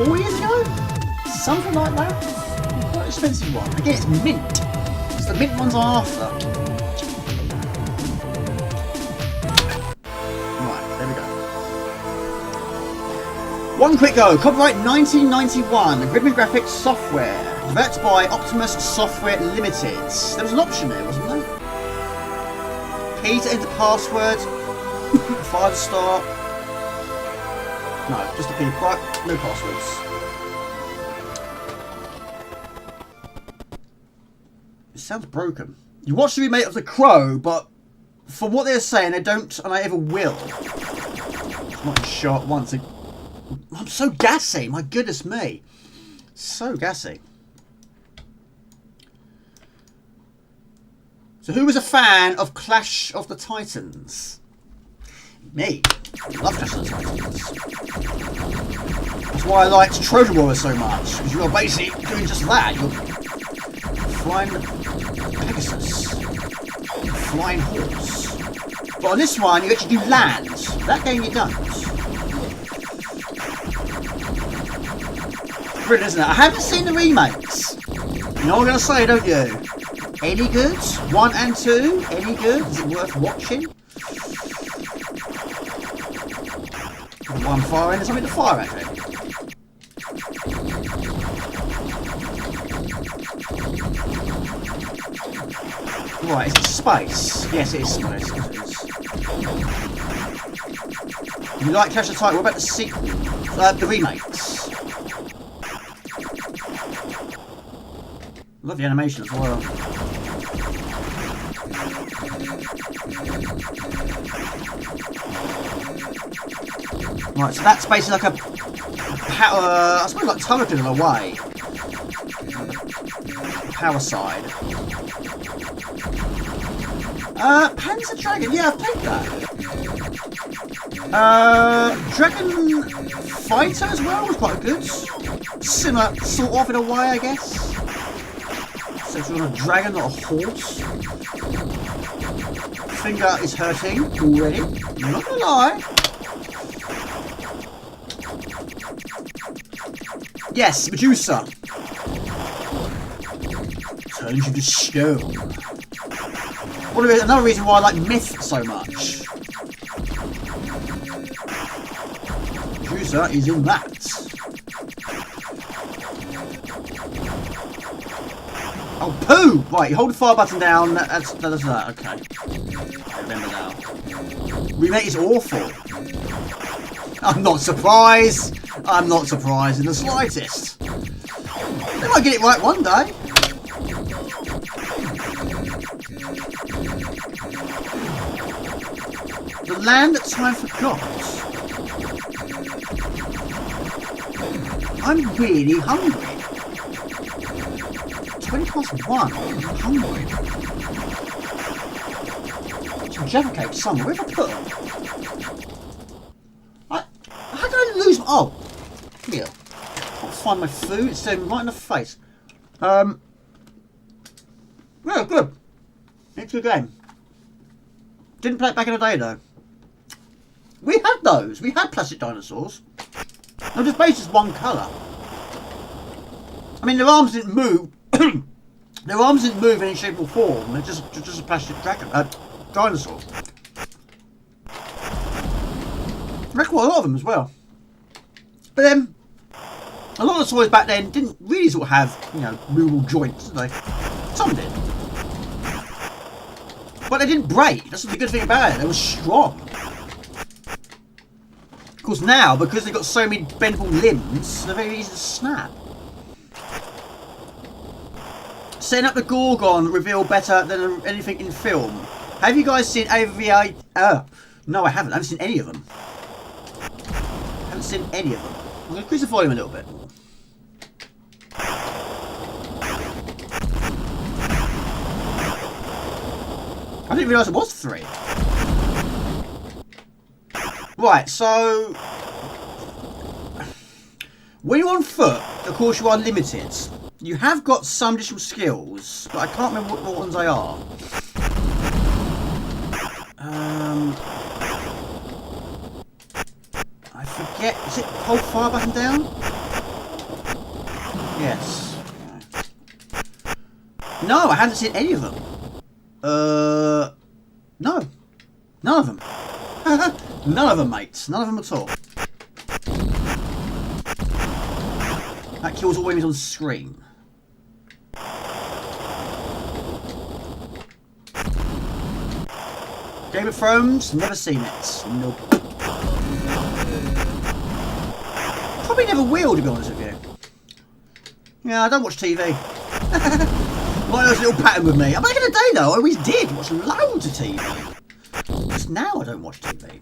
4 years ago? Something like that. Quite an expensive one. Again, it's mint. It's the mint ones I'm after. Right, there we go. One quick go. Copyright 1991. Ribbon Graphics Software. Developed by Optimus Software Limited. There was an option there, wasn't there? Key to enter password. 5-star. No, just a key. Right, no passwords. It sounds broken. You watched the remake of The Crow, but from what they're saying, they don't, and I ever will. I'm not shot once. I'm so gassy. My goodness me, so gassy. So, who was a fan of Clash of the Titans? Me. I love Clash of the Titans. That's why I liked Trojan Warriors so much. Because you're basically doing just that. You're flying Pegasus. Flying horse. But on this one, you actually do land. That game you don't. Brilliant, isn't it? I haven't seen the remakes. You know what I'm going to say, don't you? Any good? 1 and 2? Any good? Is it worth watching? One fire end, something to fire at it. Right, is it space? Yes, it is space. Yes, it is. You like Clash of the Titans? What about the sequel? The remakes? Love the animation as well. Right, so that's basically like a power, I suppose like turret in a way. Power side. Panzer Dragon, yeah, I've played that. Dragon Fighter as well was quite good. Similar, sort of in a way, I guess. Except you're on a dragon, not a horse. Finger is hurting already. I'm not gonna lie. Yes, Medusa. Turns you to stone. Another reason why I like Myth so much. Medusa is in that. Oh, poo! Right, you hold the fire button down. That's that. Okay. I remember now. Remake is awful. I'm not surprised. I'm not surprised in the slightest. They might get it right one day. The Land That Time Forgot. I'm really hungry. 1:20. I'm hungry. Some Jaffa cakes somewhere. Where have I put them? How did I lose my... Oh. Here. I'll find my food. It's staring right in the face. Yeah, good. It's a good game. Didn't play it back in the day, though. We had those. We had plastic dinosaurs. They're just basically one colour. I mean, their arms didn't move. Their arms didn't move in any shape or form. They're just a plastic dragon, dinosaur. I had quite a lot of them as well. But then, a lot of the toys back then didn't really sort of have, you know, movable joints, did they? Some did. But they didn't break. That's the good thing about it. They were strong. Of course, now, because they've got so many bendable limbs, they're very easy to snap. Setting up the Gorgon reveal better than anything in film. Have you guys seen AVI? No, I haven't. I haven't seen any of them. I haven't seen any of them. I'm going to increase the volume a little bit. I didn't realise it was 3. Right, so when you're on foot, of course you are limited. You have got some additional skills, but I can't remember what ones they are. I forget. Is it hold fire button down? Yes. No, I haven't seen any of them. No. None of them. None of them, mates. None of them at all. That kills all enemies on the screen. Game of Thrones, never seen it. Nope. Probably never will, to be honest with you. Yeah, I don't watch TV. Like there's a little pattern with me. Back in the day, though, I always did watch loads of TV. Just now I don't watch TV.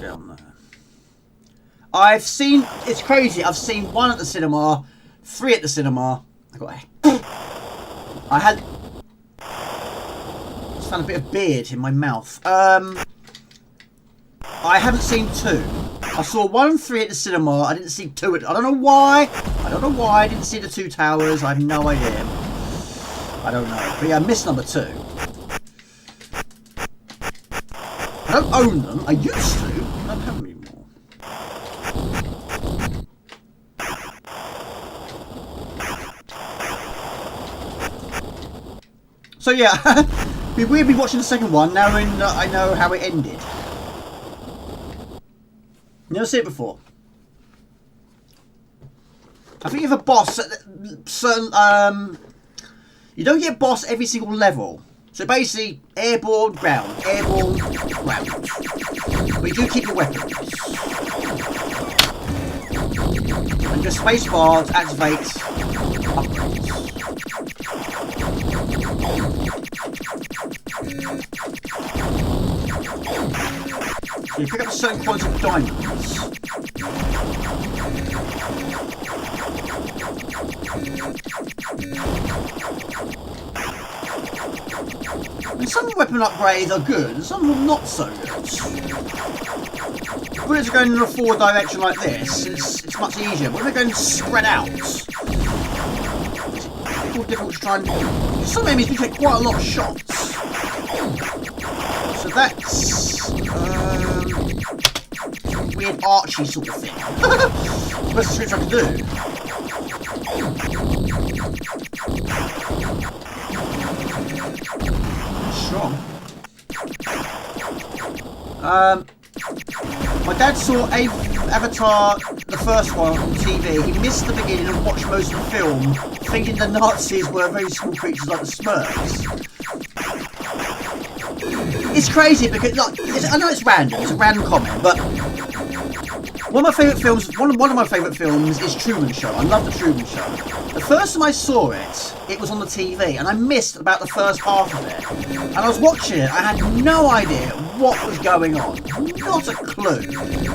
Down there. I've seen, it's crazy, I've seen 1 at the cinema, 3 at the cinema. I had, just found a bit of beard in my mouth. I haven't seen 2. I saw 1 and 3 at the cinema. I didn't see 2 I don't know why. I don't know why I didn't see the 2 towers. I have no idea. I don't know. But yeah, I missed number 2. I don't own them. I used to. I don't have them anymore. So yeah, it'd be weird me watching the second one now I know how it ended. Never seen it before. I think you have a boss at certain you don't get boss every single level. So basically airborne, ground, airborne, ground. But you do keep your weapons. And just spacebar to activate upgrades. So you pick up a certain quantity of diamonds. And some weapon upgrades are good, and some of them not so good. When it's going in a forward direction like this, it's much easier. But when they're going spread out, it's more difficult to try and... Some enemies do take quite a lot of shots. So that's... weird archy sort of thing. That's the switch I can do. Strong. My dad saw Avatar, the first one, on TV. He missed the beginning and watched most of the film, thinking the Nazis were very small creatures like the Smurfs. It's crazy because, like, I know it's random. It's a random comment, but one of my favourite films. One of my favourite films is Truman Show. I love the Truman Show. The first time I saw it, it was on the TV, and I missed about the first half of it. And I was watching it. I had no idea what was going on, not a clue.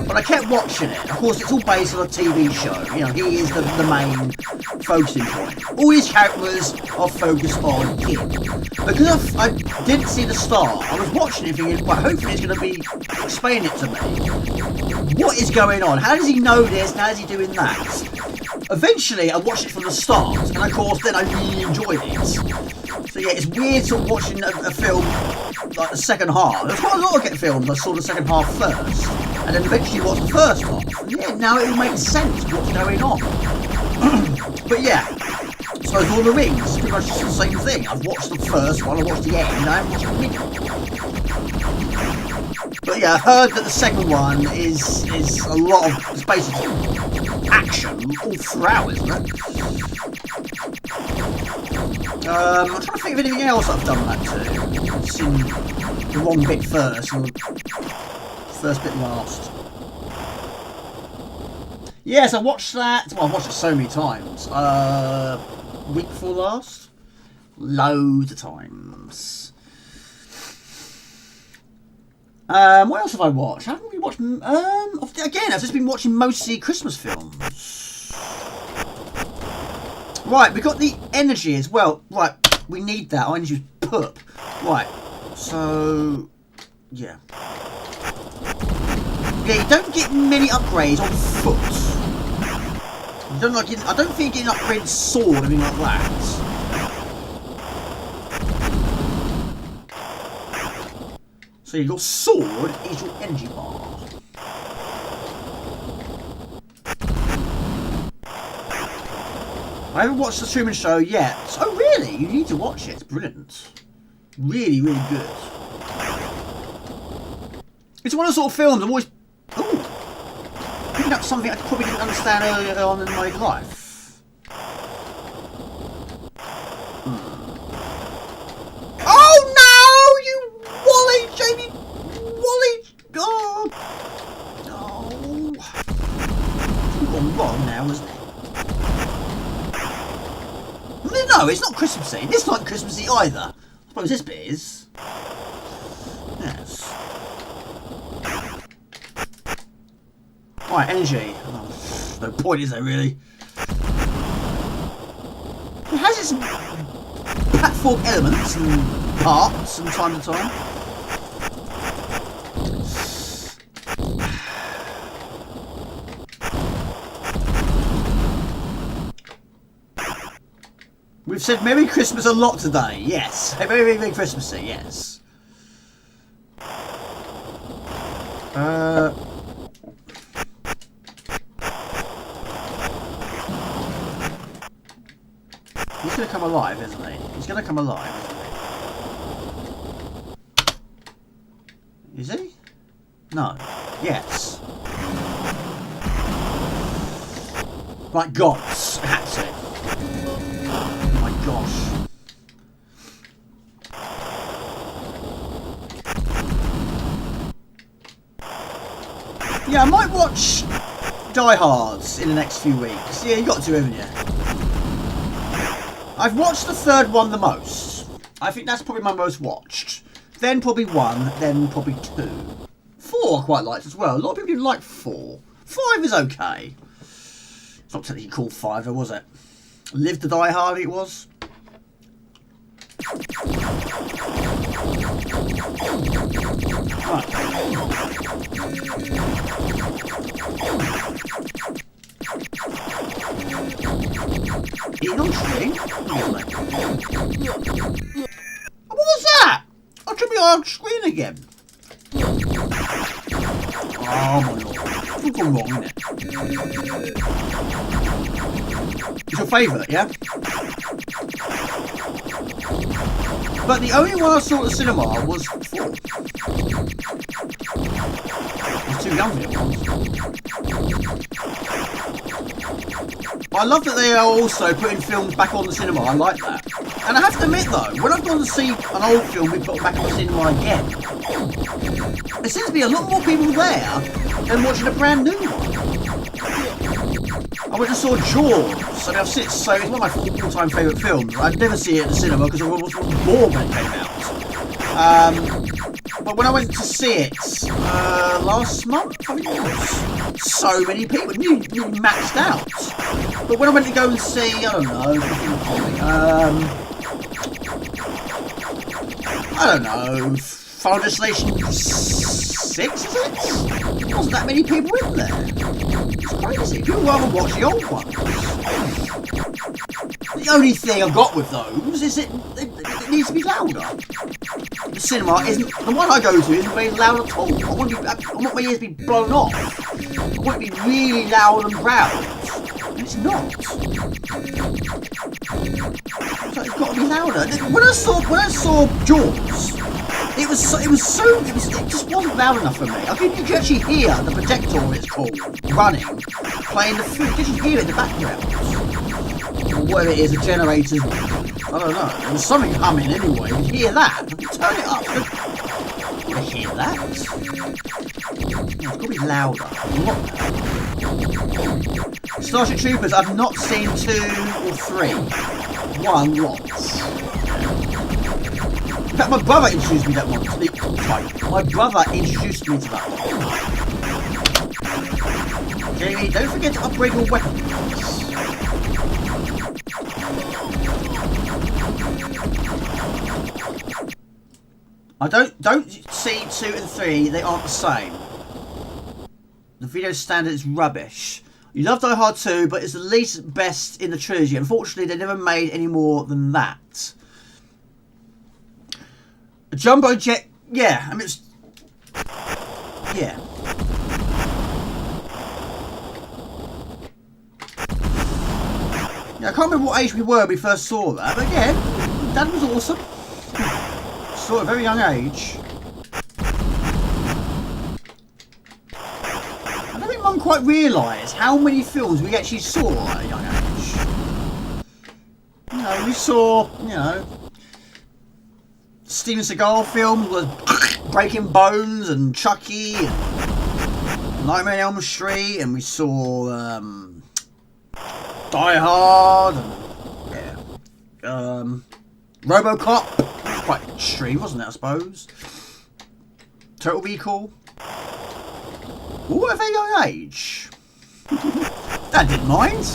But I kept watching it. Of course, it's all based on a TV show. You know, he is the main focusing point. All his characters are focused on him. Because I didn't see the start, I was watching it thinking, well, hopefully it's going to be explaining it to me. What is going on? How does he know this? How is he doing that? Eventually, I watched it from the start, and of course, then I really enjoyed it. So yeah, it's weird sort of watching a film like the second half. There's quite a lot of get films I saw the second half first, and then eventually watched the first half. And yeah, now it all makes sense what's going on. But yeah, so Lord of the Rings, it's pretty much the same thing. I've watched the first one, I watched the end, and I haven't watched the middle. But yeah, I heard that the second one is a lot of, it's basically action all throughout, isn't it? I'm trying to think of anything else I've done that to. I've seen the wrong bit first and the first bit last. Yes, I watched that. Well, I've watched it so many times. Week before last? Loads of times. What else have I watched? I haven't really watch? Again, I've just been watching mostly Christmas films. Right, we got the energy as well. Right, we need that. Our energy's poop. Right, so yeah. Yeah, you don't get many upgrades on foot. You don't like. I don't think you get an upgraded sword or anything like that. So your sword is your energy bar. I haven't watched the Truman Show yet. Oh really? You need to watch it. It's brilliant. Really, really good. It's one of the sort of films I'm always picking up something I probably didn't understand earlier on in my life. Wrong now, isn't it? No, it's not Christmassy. This is not Christmassy either. I suppose this bit is. Yes. Right, energy. Oh, no point, is there really? It has its platform elements and parts from time to time. We've said Merry Christmas a lot today, yes. Very, very, very Christmassy, yes. He's going to come alive, isn't he? He's going to come alive, isn't he? Is he? No. Yes. My gods, I had to. Gosh. Yeah, I might watch Die Hards in the next few weeks. Yeah, you got to, haven't you? I've watched the third one the most. I think that's probably my most watched. Then probably 1, then probably 2. 4 I quite liked as well. A lot of people didn't like 4. 5 is okay. It's not technically called 5 though, was it? Live to Die Hard it was. Right. Eating on screen? What was that? I should be on screen again. Oh my lord. It's all gone wrong, isn't it? It's your favourite, yeah? But the only one I saw at the cinema was 4. I was too young for it once. I love that they are also putting films back on the cinema. I like that. And I have to admit though, when I've gone to see an old film we put back on the cinema again, there seems to be a lot more people there than watching a brand new one. I went and saw Jaws, and I've seen it, so it's one of my all-time favourite films. I'd never see it at the cinema because I was bored when it came out. But when I went to see it last month, I think it was, so many people, nearly maxed out. But when I went to go and see, I don't know, Final Destination 6, is it? There wasn't that many people in there. It's crazy. People rather watch the old ones. The only thing I've got with those is it needs to be louder. The cinema isn't, the one I go to isn't very loud at all. I want my ears to be blown off. I want it to be really loud and proud. And it's not. So it's got to be louder. When I saw Jaws, it just wasn't loud enough for me. I think you could actually hear the projector, it's called, running, playing the film. You could hear it in the background. Or whatever it is, a generator's, I don't know. There's something humming anyway. You hear that? Turn it up. You hear that? It's got to be louder. Starship Troopers, I've not seen 2 or 3. 1 once. In fact, my brother introduced me to that one. My brother introduced me to that one. Jamie, don't forget to upgrade your weapons. I don't see 2 and 3, they aren't the same. The video standard is rubbish. You love Die Hard 2, but it's the least best in the trilogy. Unfortunately, they never made any more than that. A jumbo jet, yeah, I mean, it's... Yeah. Yeah, I can't remember what age we were when we first saw that, but again, Dad was awesome. Saw at a very young age. I don't think Mum quite realised how many films we actually saw at a young age. You know, we saw, you know, Steven Seagal films with Breaking Bones and Chucky and Nightmare on Elm Street, and we saw Die Hard and RoboCop. Quite extreme, wasn't it, I suppose? Total Recall. All at a very young age. Dad didn't mind.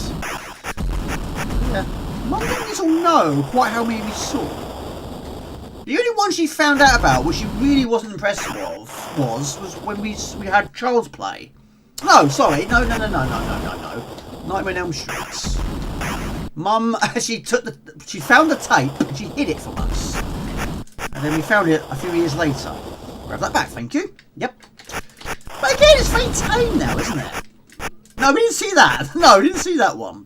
Yeah. Mum didn't at all know quite how many we saw. The only one she found out about, which she really wasn't impressed with, was when we had Child's Play. No, sorry, no. Nightmare on Elm Street. Mum actually she found the tape and she hid it from us. And then we found it a few years later. Grab that back, thank you. Yep. But again, it's very tame now, isn't it? No, we didn't see that. No, we didn't see that one.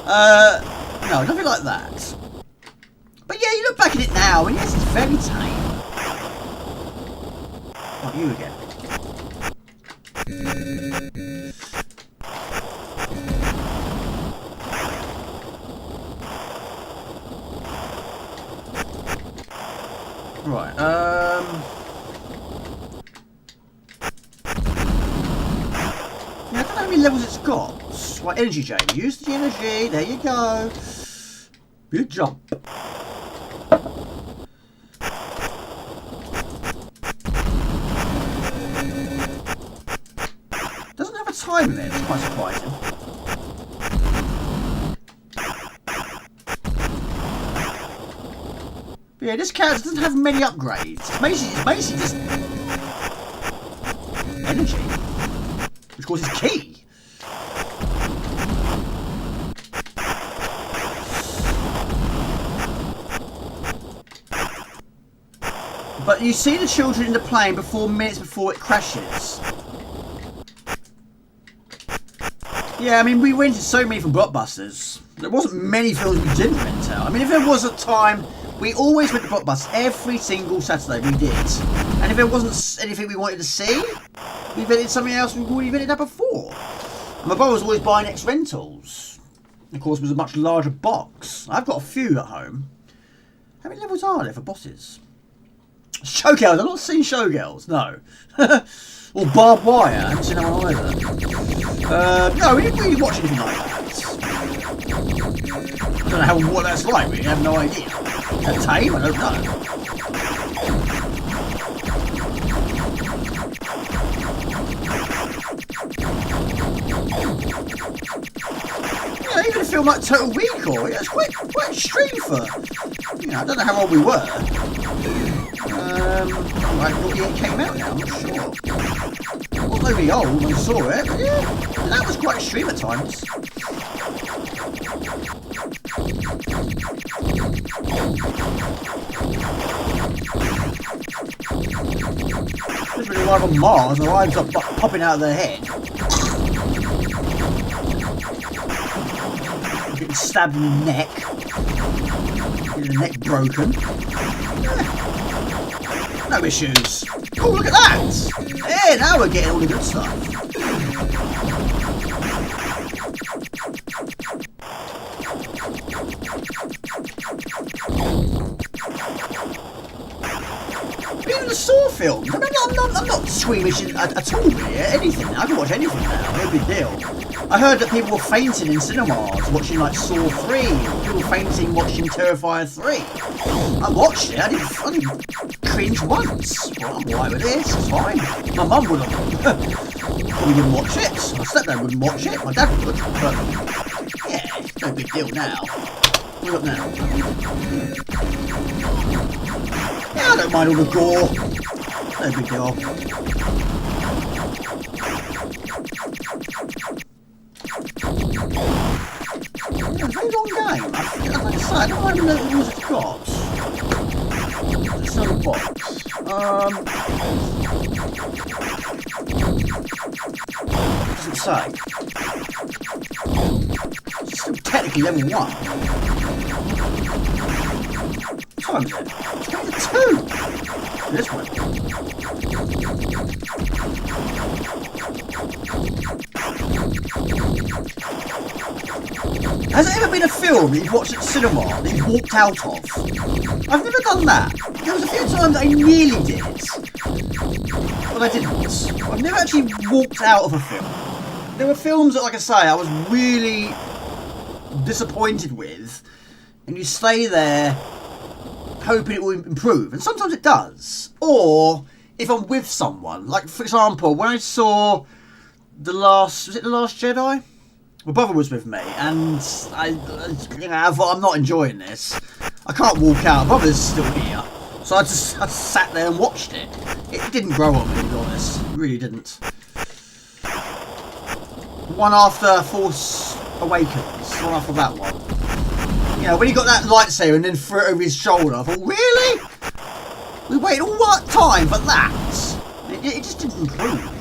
No, nothing like that. But yeah, you look back at it now, and yes, it's very tame. Not you again. Right, yeah, I don't know how many levels it's got. Right, energy, Jane. Use the energy. There you go. Good jump. Doesn't have a time limit. It's quite surprising. But yeah, this character doesn't have many upgrades. It's basically just energy, which of course is key. But you see the children in the plane minutes before it crashes. Yeah, I mean, we rented so many from Blockbusters. There wasn't many films we didn't rent out. I mean, if there was a time, we always went to Blockbusters every single Saturday. We did. And if there wasn't anything we wanted to see, we rented something else we've already rented out before. And my brother was always buying X rentals. Of course, it was a much larger box. I've got a few at home. How many levels are there for bosses? Showgirls. I've not seen Showgirls. No. Or Barbed Wire. I haven't seen that one either. No, we didn't really watch anything like that. I don't know what that's like. We have no idea. Is that tame? I don't know. Yeah, even a film like Total Recall, yeah, it's quite extreme for, you know, I don't know how old we were. Like, what year it came out now, I'm not sure. It wasn't overly old when I saw it, but yeah, that was quite extreme at times. Just really arrive on Mars, and their eyes are popping out of their head. Getting stabbed in the neck. Getting the neck broken. Yeah. No issues. Oh, look at that! Yeah, now we're getting all the good stuff. Even the Saw films. I mean, I'm not squeamish at all here. Anything. I can watch anything now. No big deal. I heard that people were fainting in cinemas watching like Saw 3. People fainting watching Terrifier 3. I watched it. I didn't cringe once. Well, I'm alright with this. It's fine. My mum would have. We wouldn't watch it. My stepdad wouldn't watch it. My dad would. But yeah, it's no big deal now. What we got now? Yeah, I don't mind all the gore. No big deal. Yeah, very long game. Like I say, I don't even know what rules it's got. It's not a box. Doesn't say. It's still technically level 1. What time is it? It's 2! This one. Has there ever been a film that you've watched at the cinema that you walked out of? I've never done that. There was a few times I nearly did, but I didn't. I've never actually walked out of a film. There were films that, like I say, I was really disappointed with, and you stay there hoping it will improve, and sometimes it does. Or if I'm with someone, like for example, when I saw was it The Last Jedi? My brother was with me, and I thought, I'm not enjoying this. I can't walk out. My brother's still here, so I sat there and watched it. It didn't grow on me, to be honest. It really didn't. One after Force Awakens. One after that one. You know, when he got that lightsaber and then threw it over his shoulder, I thought, really? We waited all that time for that? It just didn't improve.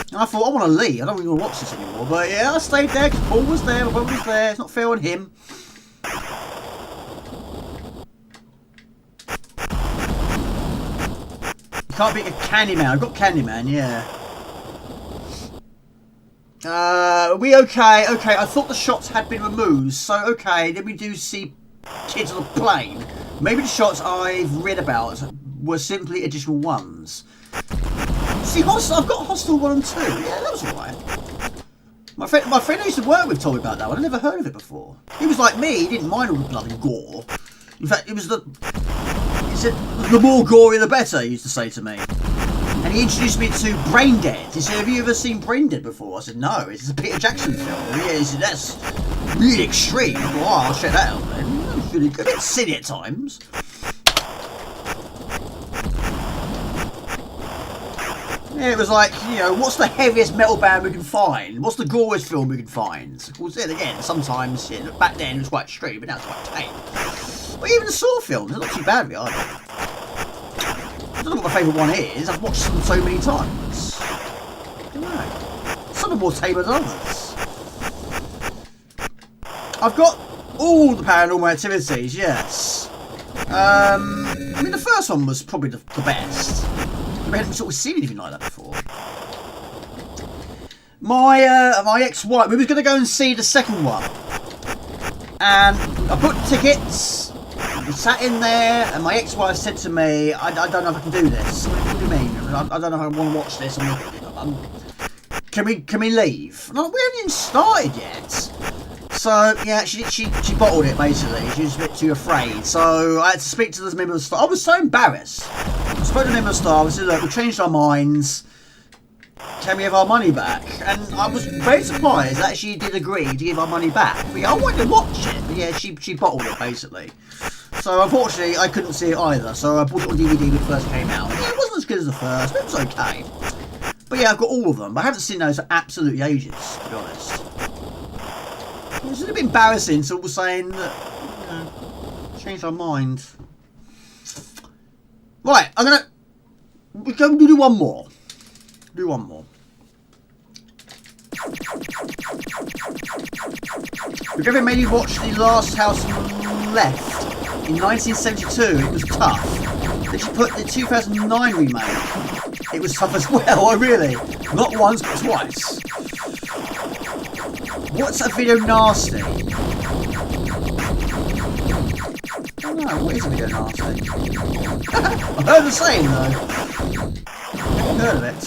And I thought, I want to leave. I don't really want to watch this anymore. But yeah, I stayed there because Paul was there, my brother was there. It's not fair on him. You can't beat a Candyman. I've got Candyman, yeah. Are we okay? Okay, I thought the shots had been removed. So, okay, then we do see kids on a plane. Maybe the shots I've read about were simply additional ones. See, I've got Hostel 1 and 2. Yeah, that was alright. My friend I used to work with told me about that one. I never heard of it before. He was like me. He didn't mind all the blood and gore. In fact, he said, the more gory the better, he used to say to me. And he introduced me to Brain Dead. He said, have you ever seen Brain Dead before? I said, no. It's a Peter Jackson film. Yeah, he said, that's really extreme. I thought, oh, I'll check that out then. It's really good. A bit silly at times. Yeah, it was like, you know, what's the heaviest metal band we can find? What's the goriest film we can find? Of course, then again, sometimes, yeah, back then it was quite extreme, but now it's quite tame. But even the Saw films, they're not too bad, either. I don't know what my favourite one is. I've watched them so many times. I don't know. Some are more tamer than others. I've got all the Paranormal Activities, yes. I mean, the first one was probably the best. We hadn't sort of seen anything like that before. My ex-wife, we was going to go and see the second one. And I booked tickets. We sat in there, and my ex-wife said to me, I don't know if I can do this. What do you mean? I don't know if I want to watch this. Can we leave? And we haven't even started yet. So, yeah, she bottled it, basically. She was a bit too afraid. So, I had to speak to the member of the staff. I was so embarrassed. I spoke to the member of the staff. I said, look, we changed our minds. Can we have our money back? And I was very surprised that she did agree to give our money back. But yeah, I wanted to watch it. But yeah, she bottled it, basically. So, unfortunately, I couldn't see it either. So, I bought it on DVD when it first came out. Yeah, it wasn't as good as the first, but it was okay. But yeah, I've got all of them. I haven't seen those for absolutely ages, to be honest. It's a little bit embarrassing, so we're saying that, you know, change our mind. Right, we're going to do one more. Do one more. We've ever made you watch The Last House Left in 1972. It was tough. Then she put the 2009 remake. It was tough as well. Oh, really? Not once, but twice. What's that video nasty? I don't know, what is a video nasty? I've heard the same though. I've heard of it.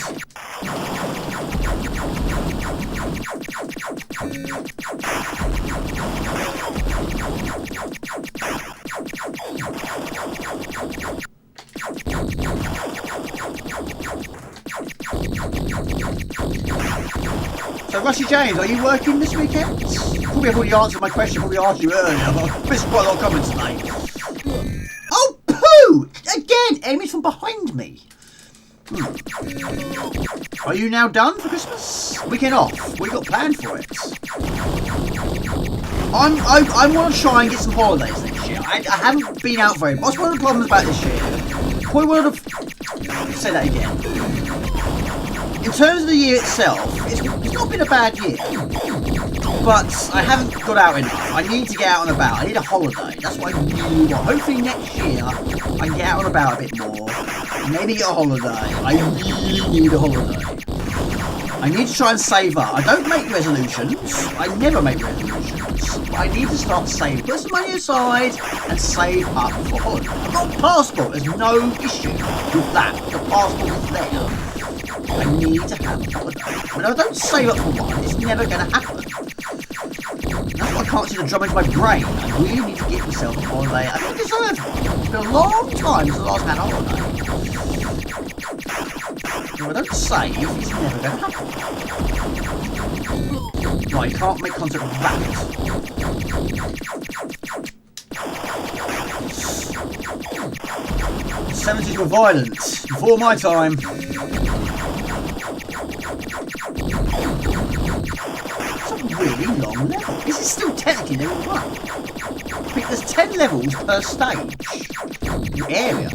So, Rusty James, are you working this weekend? Probably have already answered my question, probably asked you earlier. I've missed quite a lot of comments tonight. Oh, poo! Again, Amy's from behind me. Are you now done for Christmas? Weekend off. What you got planned for it? I want to try and get some holidays next year. I haven't been out very much. What's one of the problems about this year? Probably one of the... Say that again. In terms of the year itself, it's not been a bad year. But I haven't got out enough. I need to get out and about. I need a holiday. That's what I really want. Hopefully next year I can get out and about a bit more. Maybe get a holiday. I really need a holiday. I need to try and save up. I don't make resolutions. I never make resolutions. But I need to start saving. Put some money aside and save up for holiday. I've got a passport. There's no issue with that. The passport is there. I need to have a holiday. When I don't save up for one, it's never going to happen. That's why I can't see the drum into my brain. I really need to get myself a holiday. I don't deserve one. It's been a long time since I last had a holiday. If I don't save, it's never going to happen. Right, you can't make contact with that. 70s were violent. Before my time. Really long level. This is still technically level 1. I think there's 10 levels per stage. The area.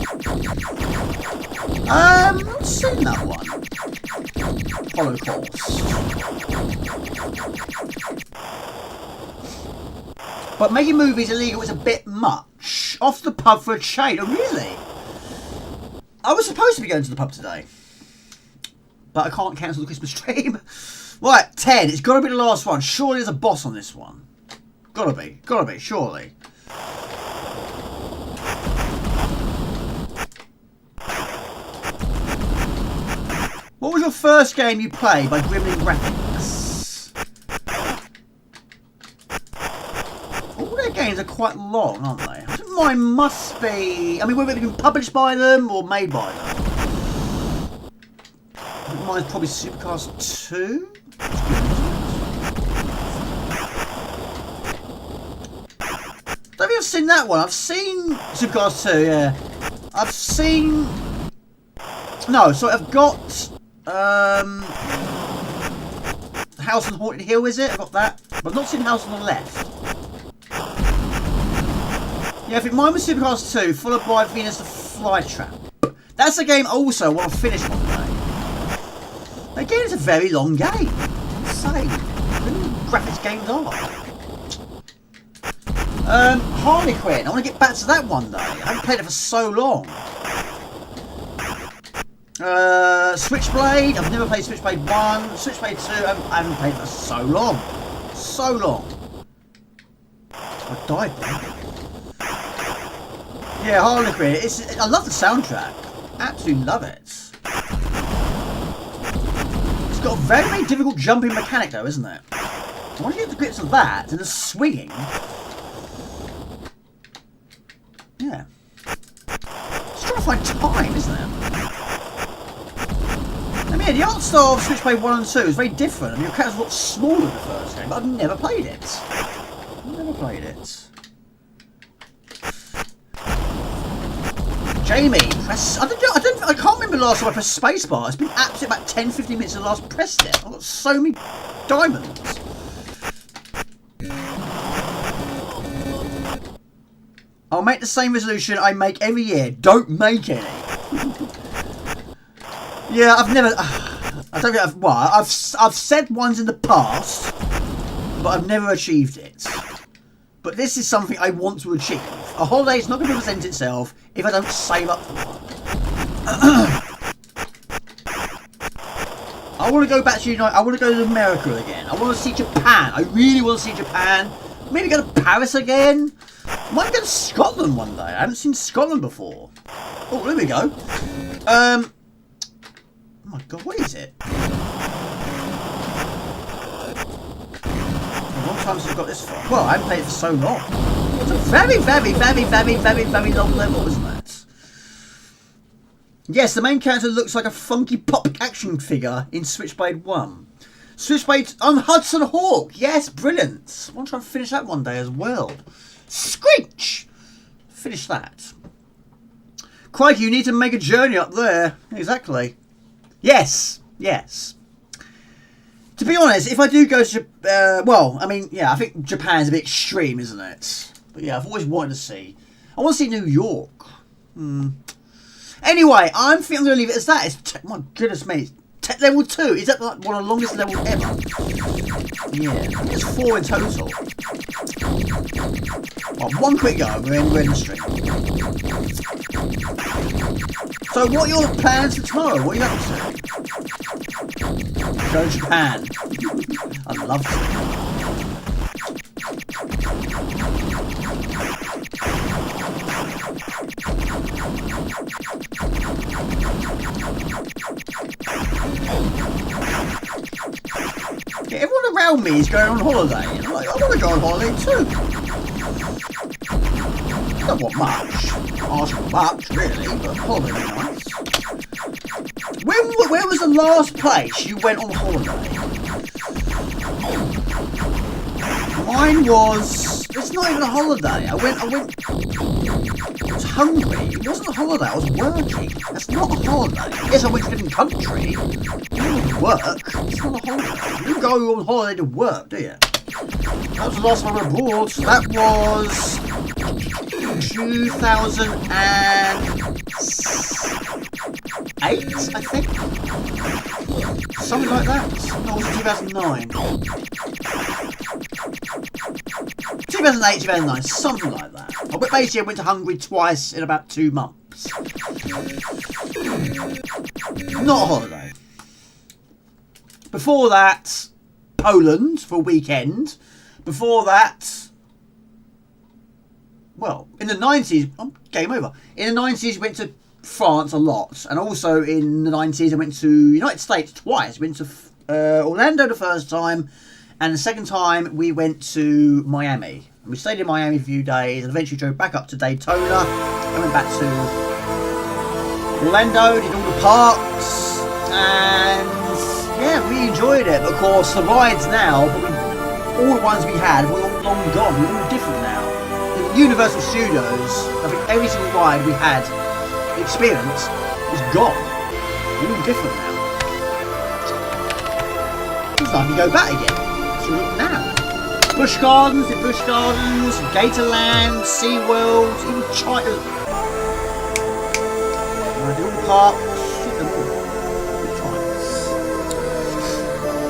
Not seen that one. Holocaust. But making movies illegal is a bit much. Off to the pub for a chain. Oh, really? I was supposed to be going to the pub today. But I can't cancel the Christmas stream. Right, 10. It's got to be the last one. Surely there's a boss on this one. Gotta be, surely. What was your first game you played by Gremlin Graphics? All their games are quite long, aren't they? I think mine must be... I mean, whether they've been published by them or made by them. I think mine's probably Supercars 2? I don't think I've seen that one. I've seen Supercars 2, yeah. I've seen... No, so I've got... House on Haunted Hill, is it? I've got that. But I've not seen House on the Left. Yeah, I think mine was Supercars 2, followed by Venus the Flytrap. That's a game also I want to finish one day. Again, it's a very long game. Insane. Graphics games are. Harley Quinn. I want to get back to that one day. I haven't played it for so long. Switchblade. I've never played Switchblade 1. Switchblade 2. I haven't played it for so long. So long. I died there. Yeah, Harley Quinn. I love the soundtrack. Absolutely love it. It's got a very, very difficult jumping mechanic though, isn't it? I want to get the grips of that and the swinging. Yeah. It's trying to find time, isn't it? I mean, the art style of Switchblade 1 and 2 is very different. I mean, your character's a lot smaller than the first game, but I've never played it. Jamie, press... I can't remember the last time I pressed spacebar. It's been absolutely about 10-15 minutes since I last pressed it. I've got so many diamonds. I'll make the same resolution I make every year. Don't make any. Yeah, I've never... I don't think I've said ones in the past, but I've never achieved it. But this is something I want to achieve. A holiday is not going to present itself if I don't save up for one. I want to go back to I want to go to America again. I want to see Japan. I really want to see Japan. Maybe go to Paris again. I might go to Scotland one day. I haven't seen Scotland before. Oh, there we go. Oh my god, what is it? long time since I got this far. Well, I haven't played it for so long. It's a very, very, very, very, very, very long level, isn't it? Yes, the main character looks like a funky pop action figure in Switchblade 1. Switchblade on Hudson Hawk. Yes, brilliant. I want to try and finish that one day as well. Screech! Finish that. Crikey, you need to make a journey up there. Exactly. Yes. Yes. To be honest, if I do go to... well, I mean, yeah, I think Japan's a bit extreme, isn't it? But yeah, I've always wanted to see... I want to see New York. Anyway, I think I'm going to leave it as that. It's my goodness me. Level 2. Is that like one of the longest levels ever? Yeah. It's 4 in total. Well, one quick go. We're in the stream. So what are your plans for tomorrow? What are you up to? Go to Japan. I'd love to. Yeah, everyone around me is going on holiday. I'm like, I want to go on holiday too. Don't want much. Ask for much, really, but holiday would be nice. Where was the last place you went on holiday? Mine was... It's not even a holiday. I went... I was hungry. It wasn't a holiday. I was working. That's not a holiday. Yes, I went to a different country. You don't work. It's not a holiday. You don't go on holiday to work, do you? That was the last time I went abroad. So that was... 2008, I think? Something like that. No, it was 2009. 2008, 2009, something like that. Basically, I went to Hungary twice in about 2 months. Not a holiday. Before that, Poland for a weekend. Before that... Well, in the 90s, game over. In the 90s, went to France a lot. And also in the 90s, I went to United States twice. Went to Orlando the first time. And the second time, we went to Miami. And we stayed in Miami for a few days. And eventually drove back up to Daytona. And went back to Orlando. Did all the parks. And yeah, we enjoyed it. But of course, the rides now, all the ones we had were all long gone. We're all different now. Universal Studios, I think every single ride we had experienced is gone. We're all different now. It's time to go back again. So look now. Busch Gardens, Gatorland, SeaWorld, even China. The all parks, them all. Good times.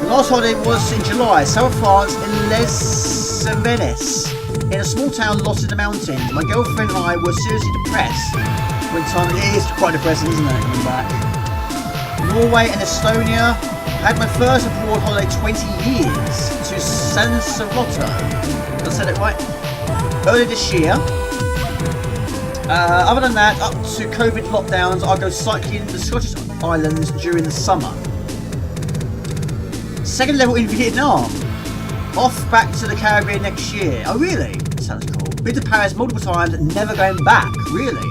The last holiday was in July, South France, in Les Cevennes. In a small town lost in the mountains, my girlfriend and I were seriously depressed. When time it is quite depressing, isn't it, coming back? Norway and Estonia. Had my first abroad holiday 20 years to Santatron. Did I say that right? Earlier this year. Other than that, up to COVID lockdowns, I'll go cycling in the Scottish Islands during the summer. Second level in Vietnam. Off back to the Caribbean next year. Oh really? That sounds cool. Been to Paris multiple times and never going back. Really?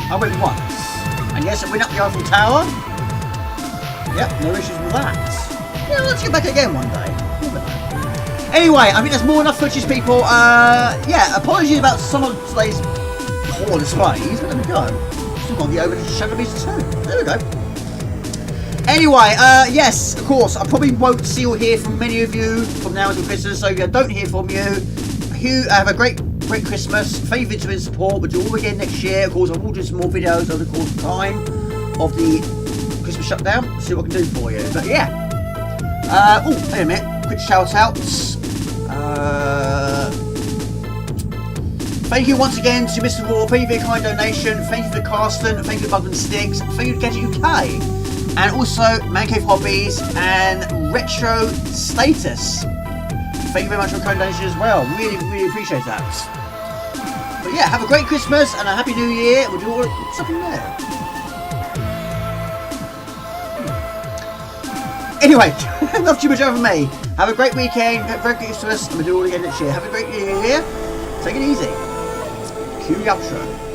I went once. And yes, I went up the Eiffel Tower. Yep, no issues with that. Yeah, let's go back again one day. Anyway, I think that's more enough footage, people. Yeah, apologies about some of today's poor displays. But there we go. Still got the over to Shadow Beast 2. There we go. Anyway, yes, of course, I probably won't see or hear from many of you from now until Christmas, so if I don't hear from you, have a great Christmas. Thank you for your support. We'll do all again next year. Of course, I will do some more videos over the course of time of the Christmas shutdown. See what I can do for you. But yeah. Oh, wait a minute. Quick shout outs. Thank you once again to Mr. Raw. Thank you for your kind donation. Thank you for Carsten. Thank you for Bug and Sticks. Thank you to Gadget UK. And also Man Cave Hobbies and Retro Status. Thank you very much for your donation as well. Really, really appreciate that. But yeah, have a great Christmas and a Happy New Year. We'll do all something there. Anyway, enough too much over me. Have a great weekend. Have a great Christmas. I'm going to do it all again next year. Have a great year. Take it easy. Cue the outro.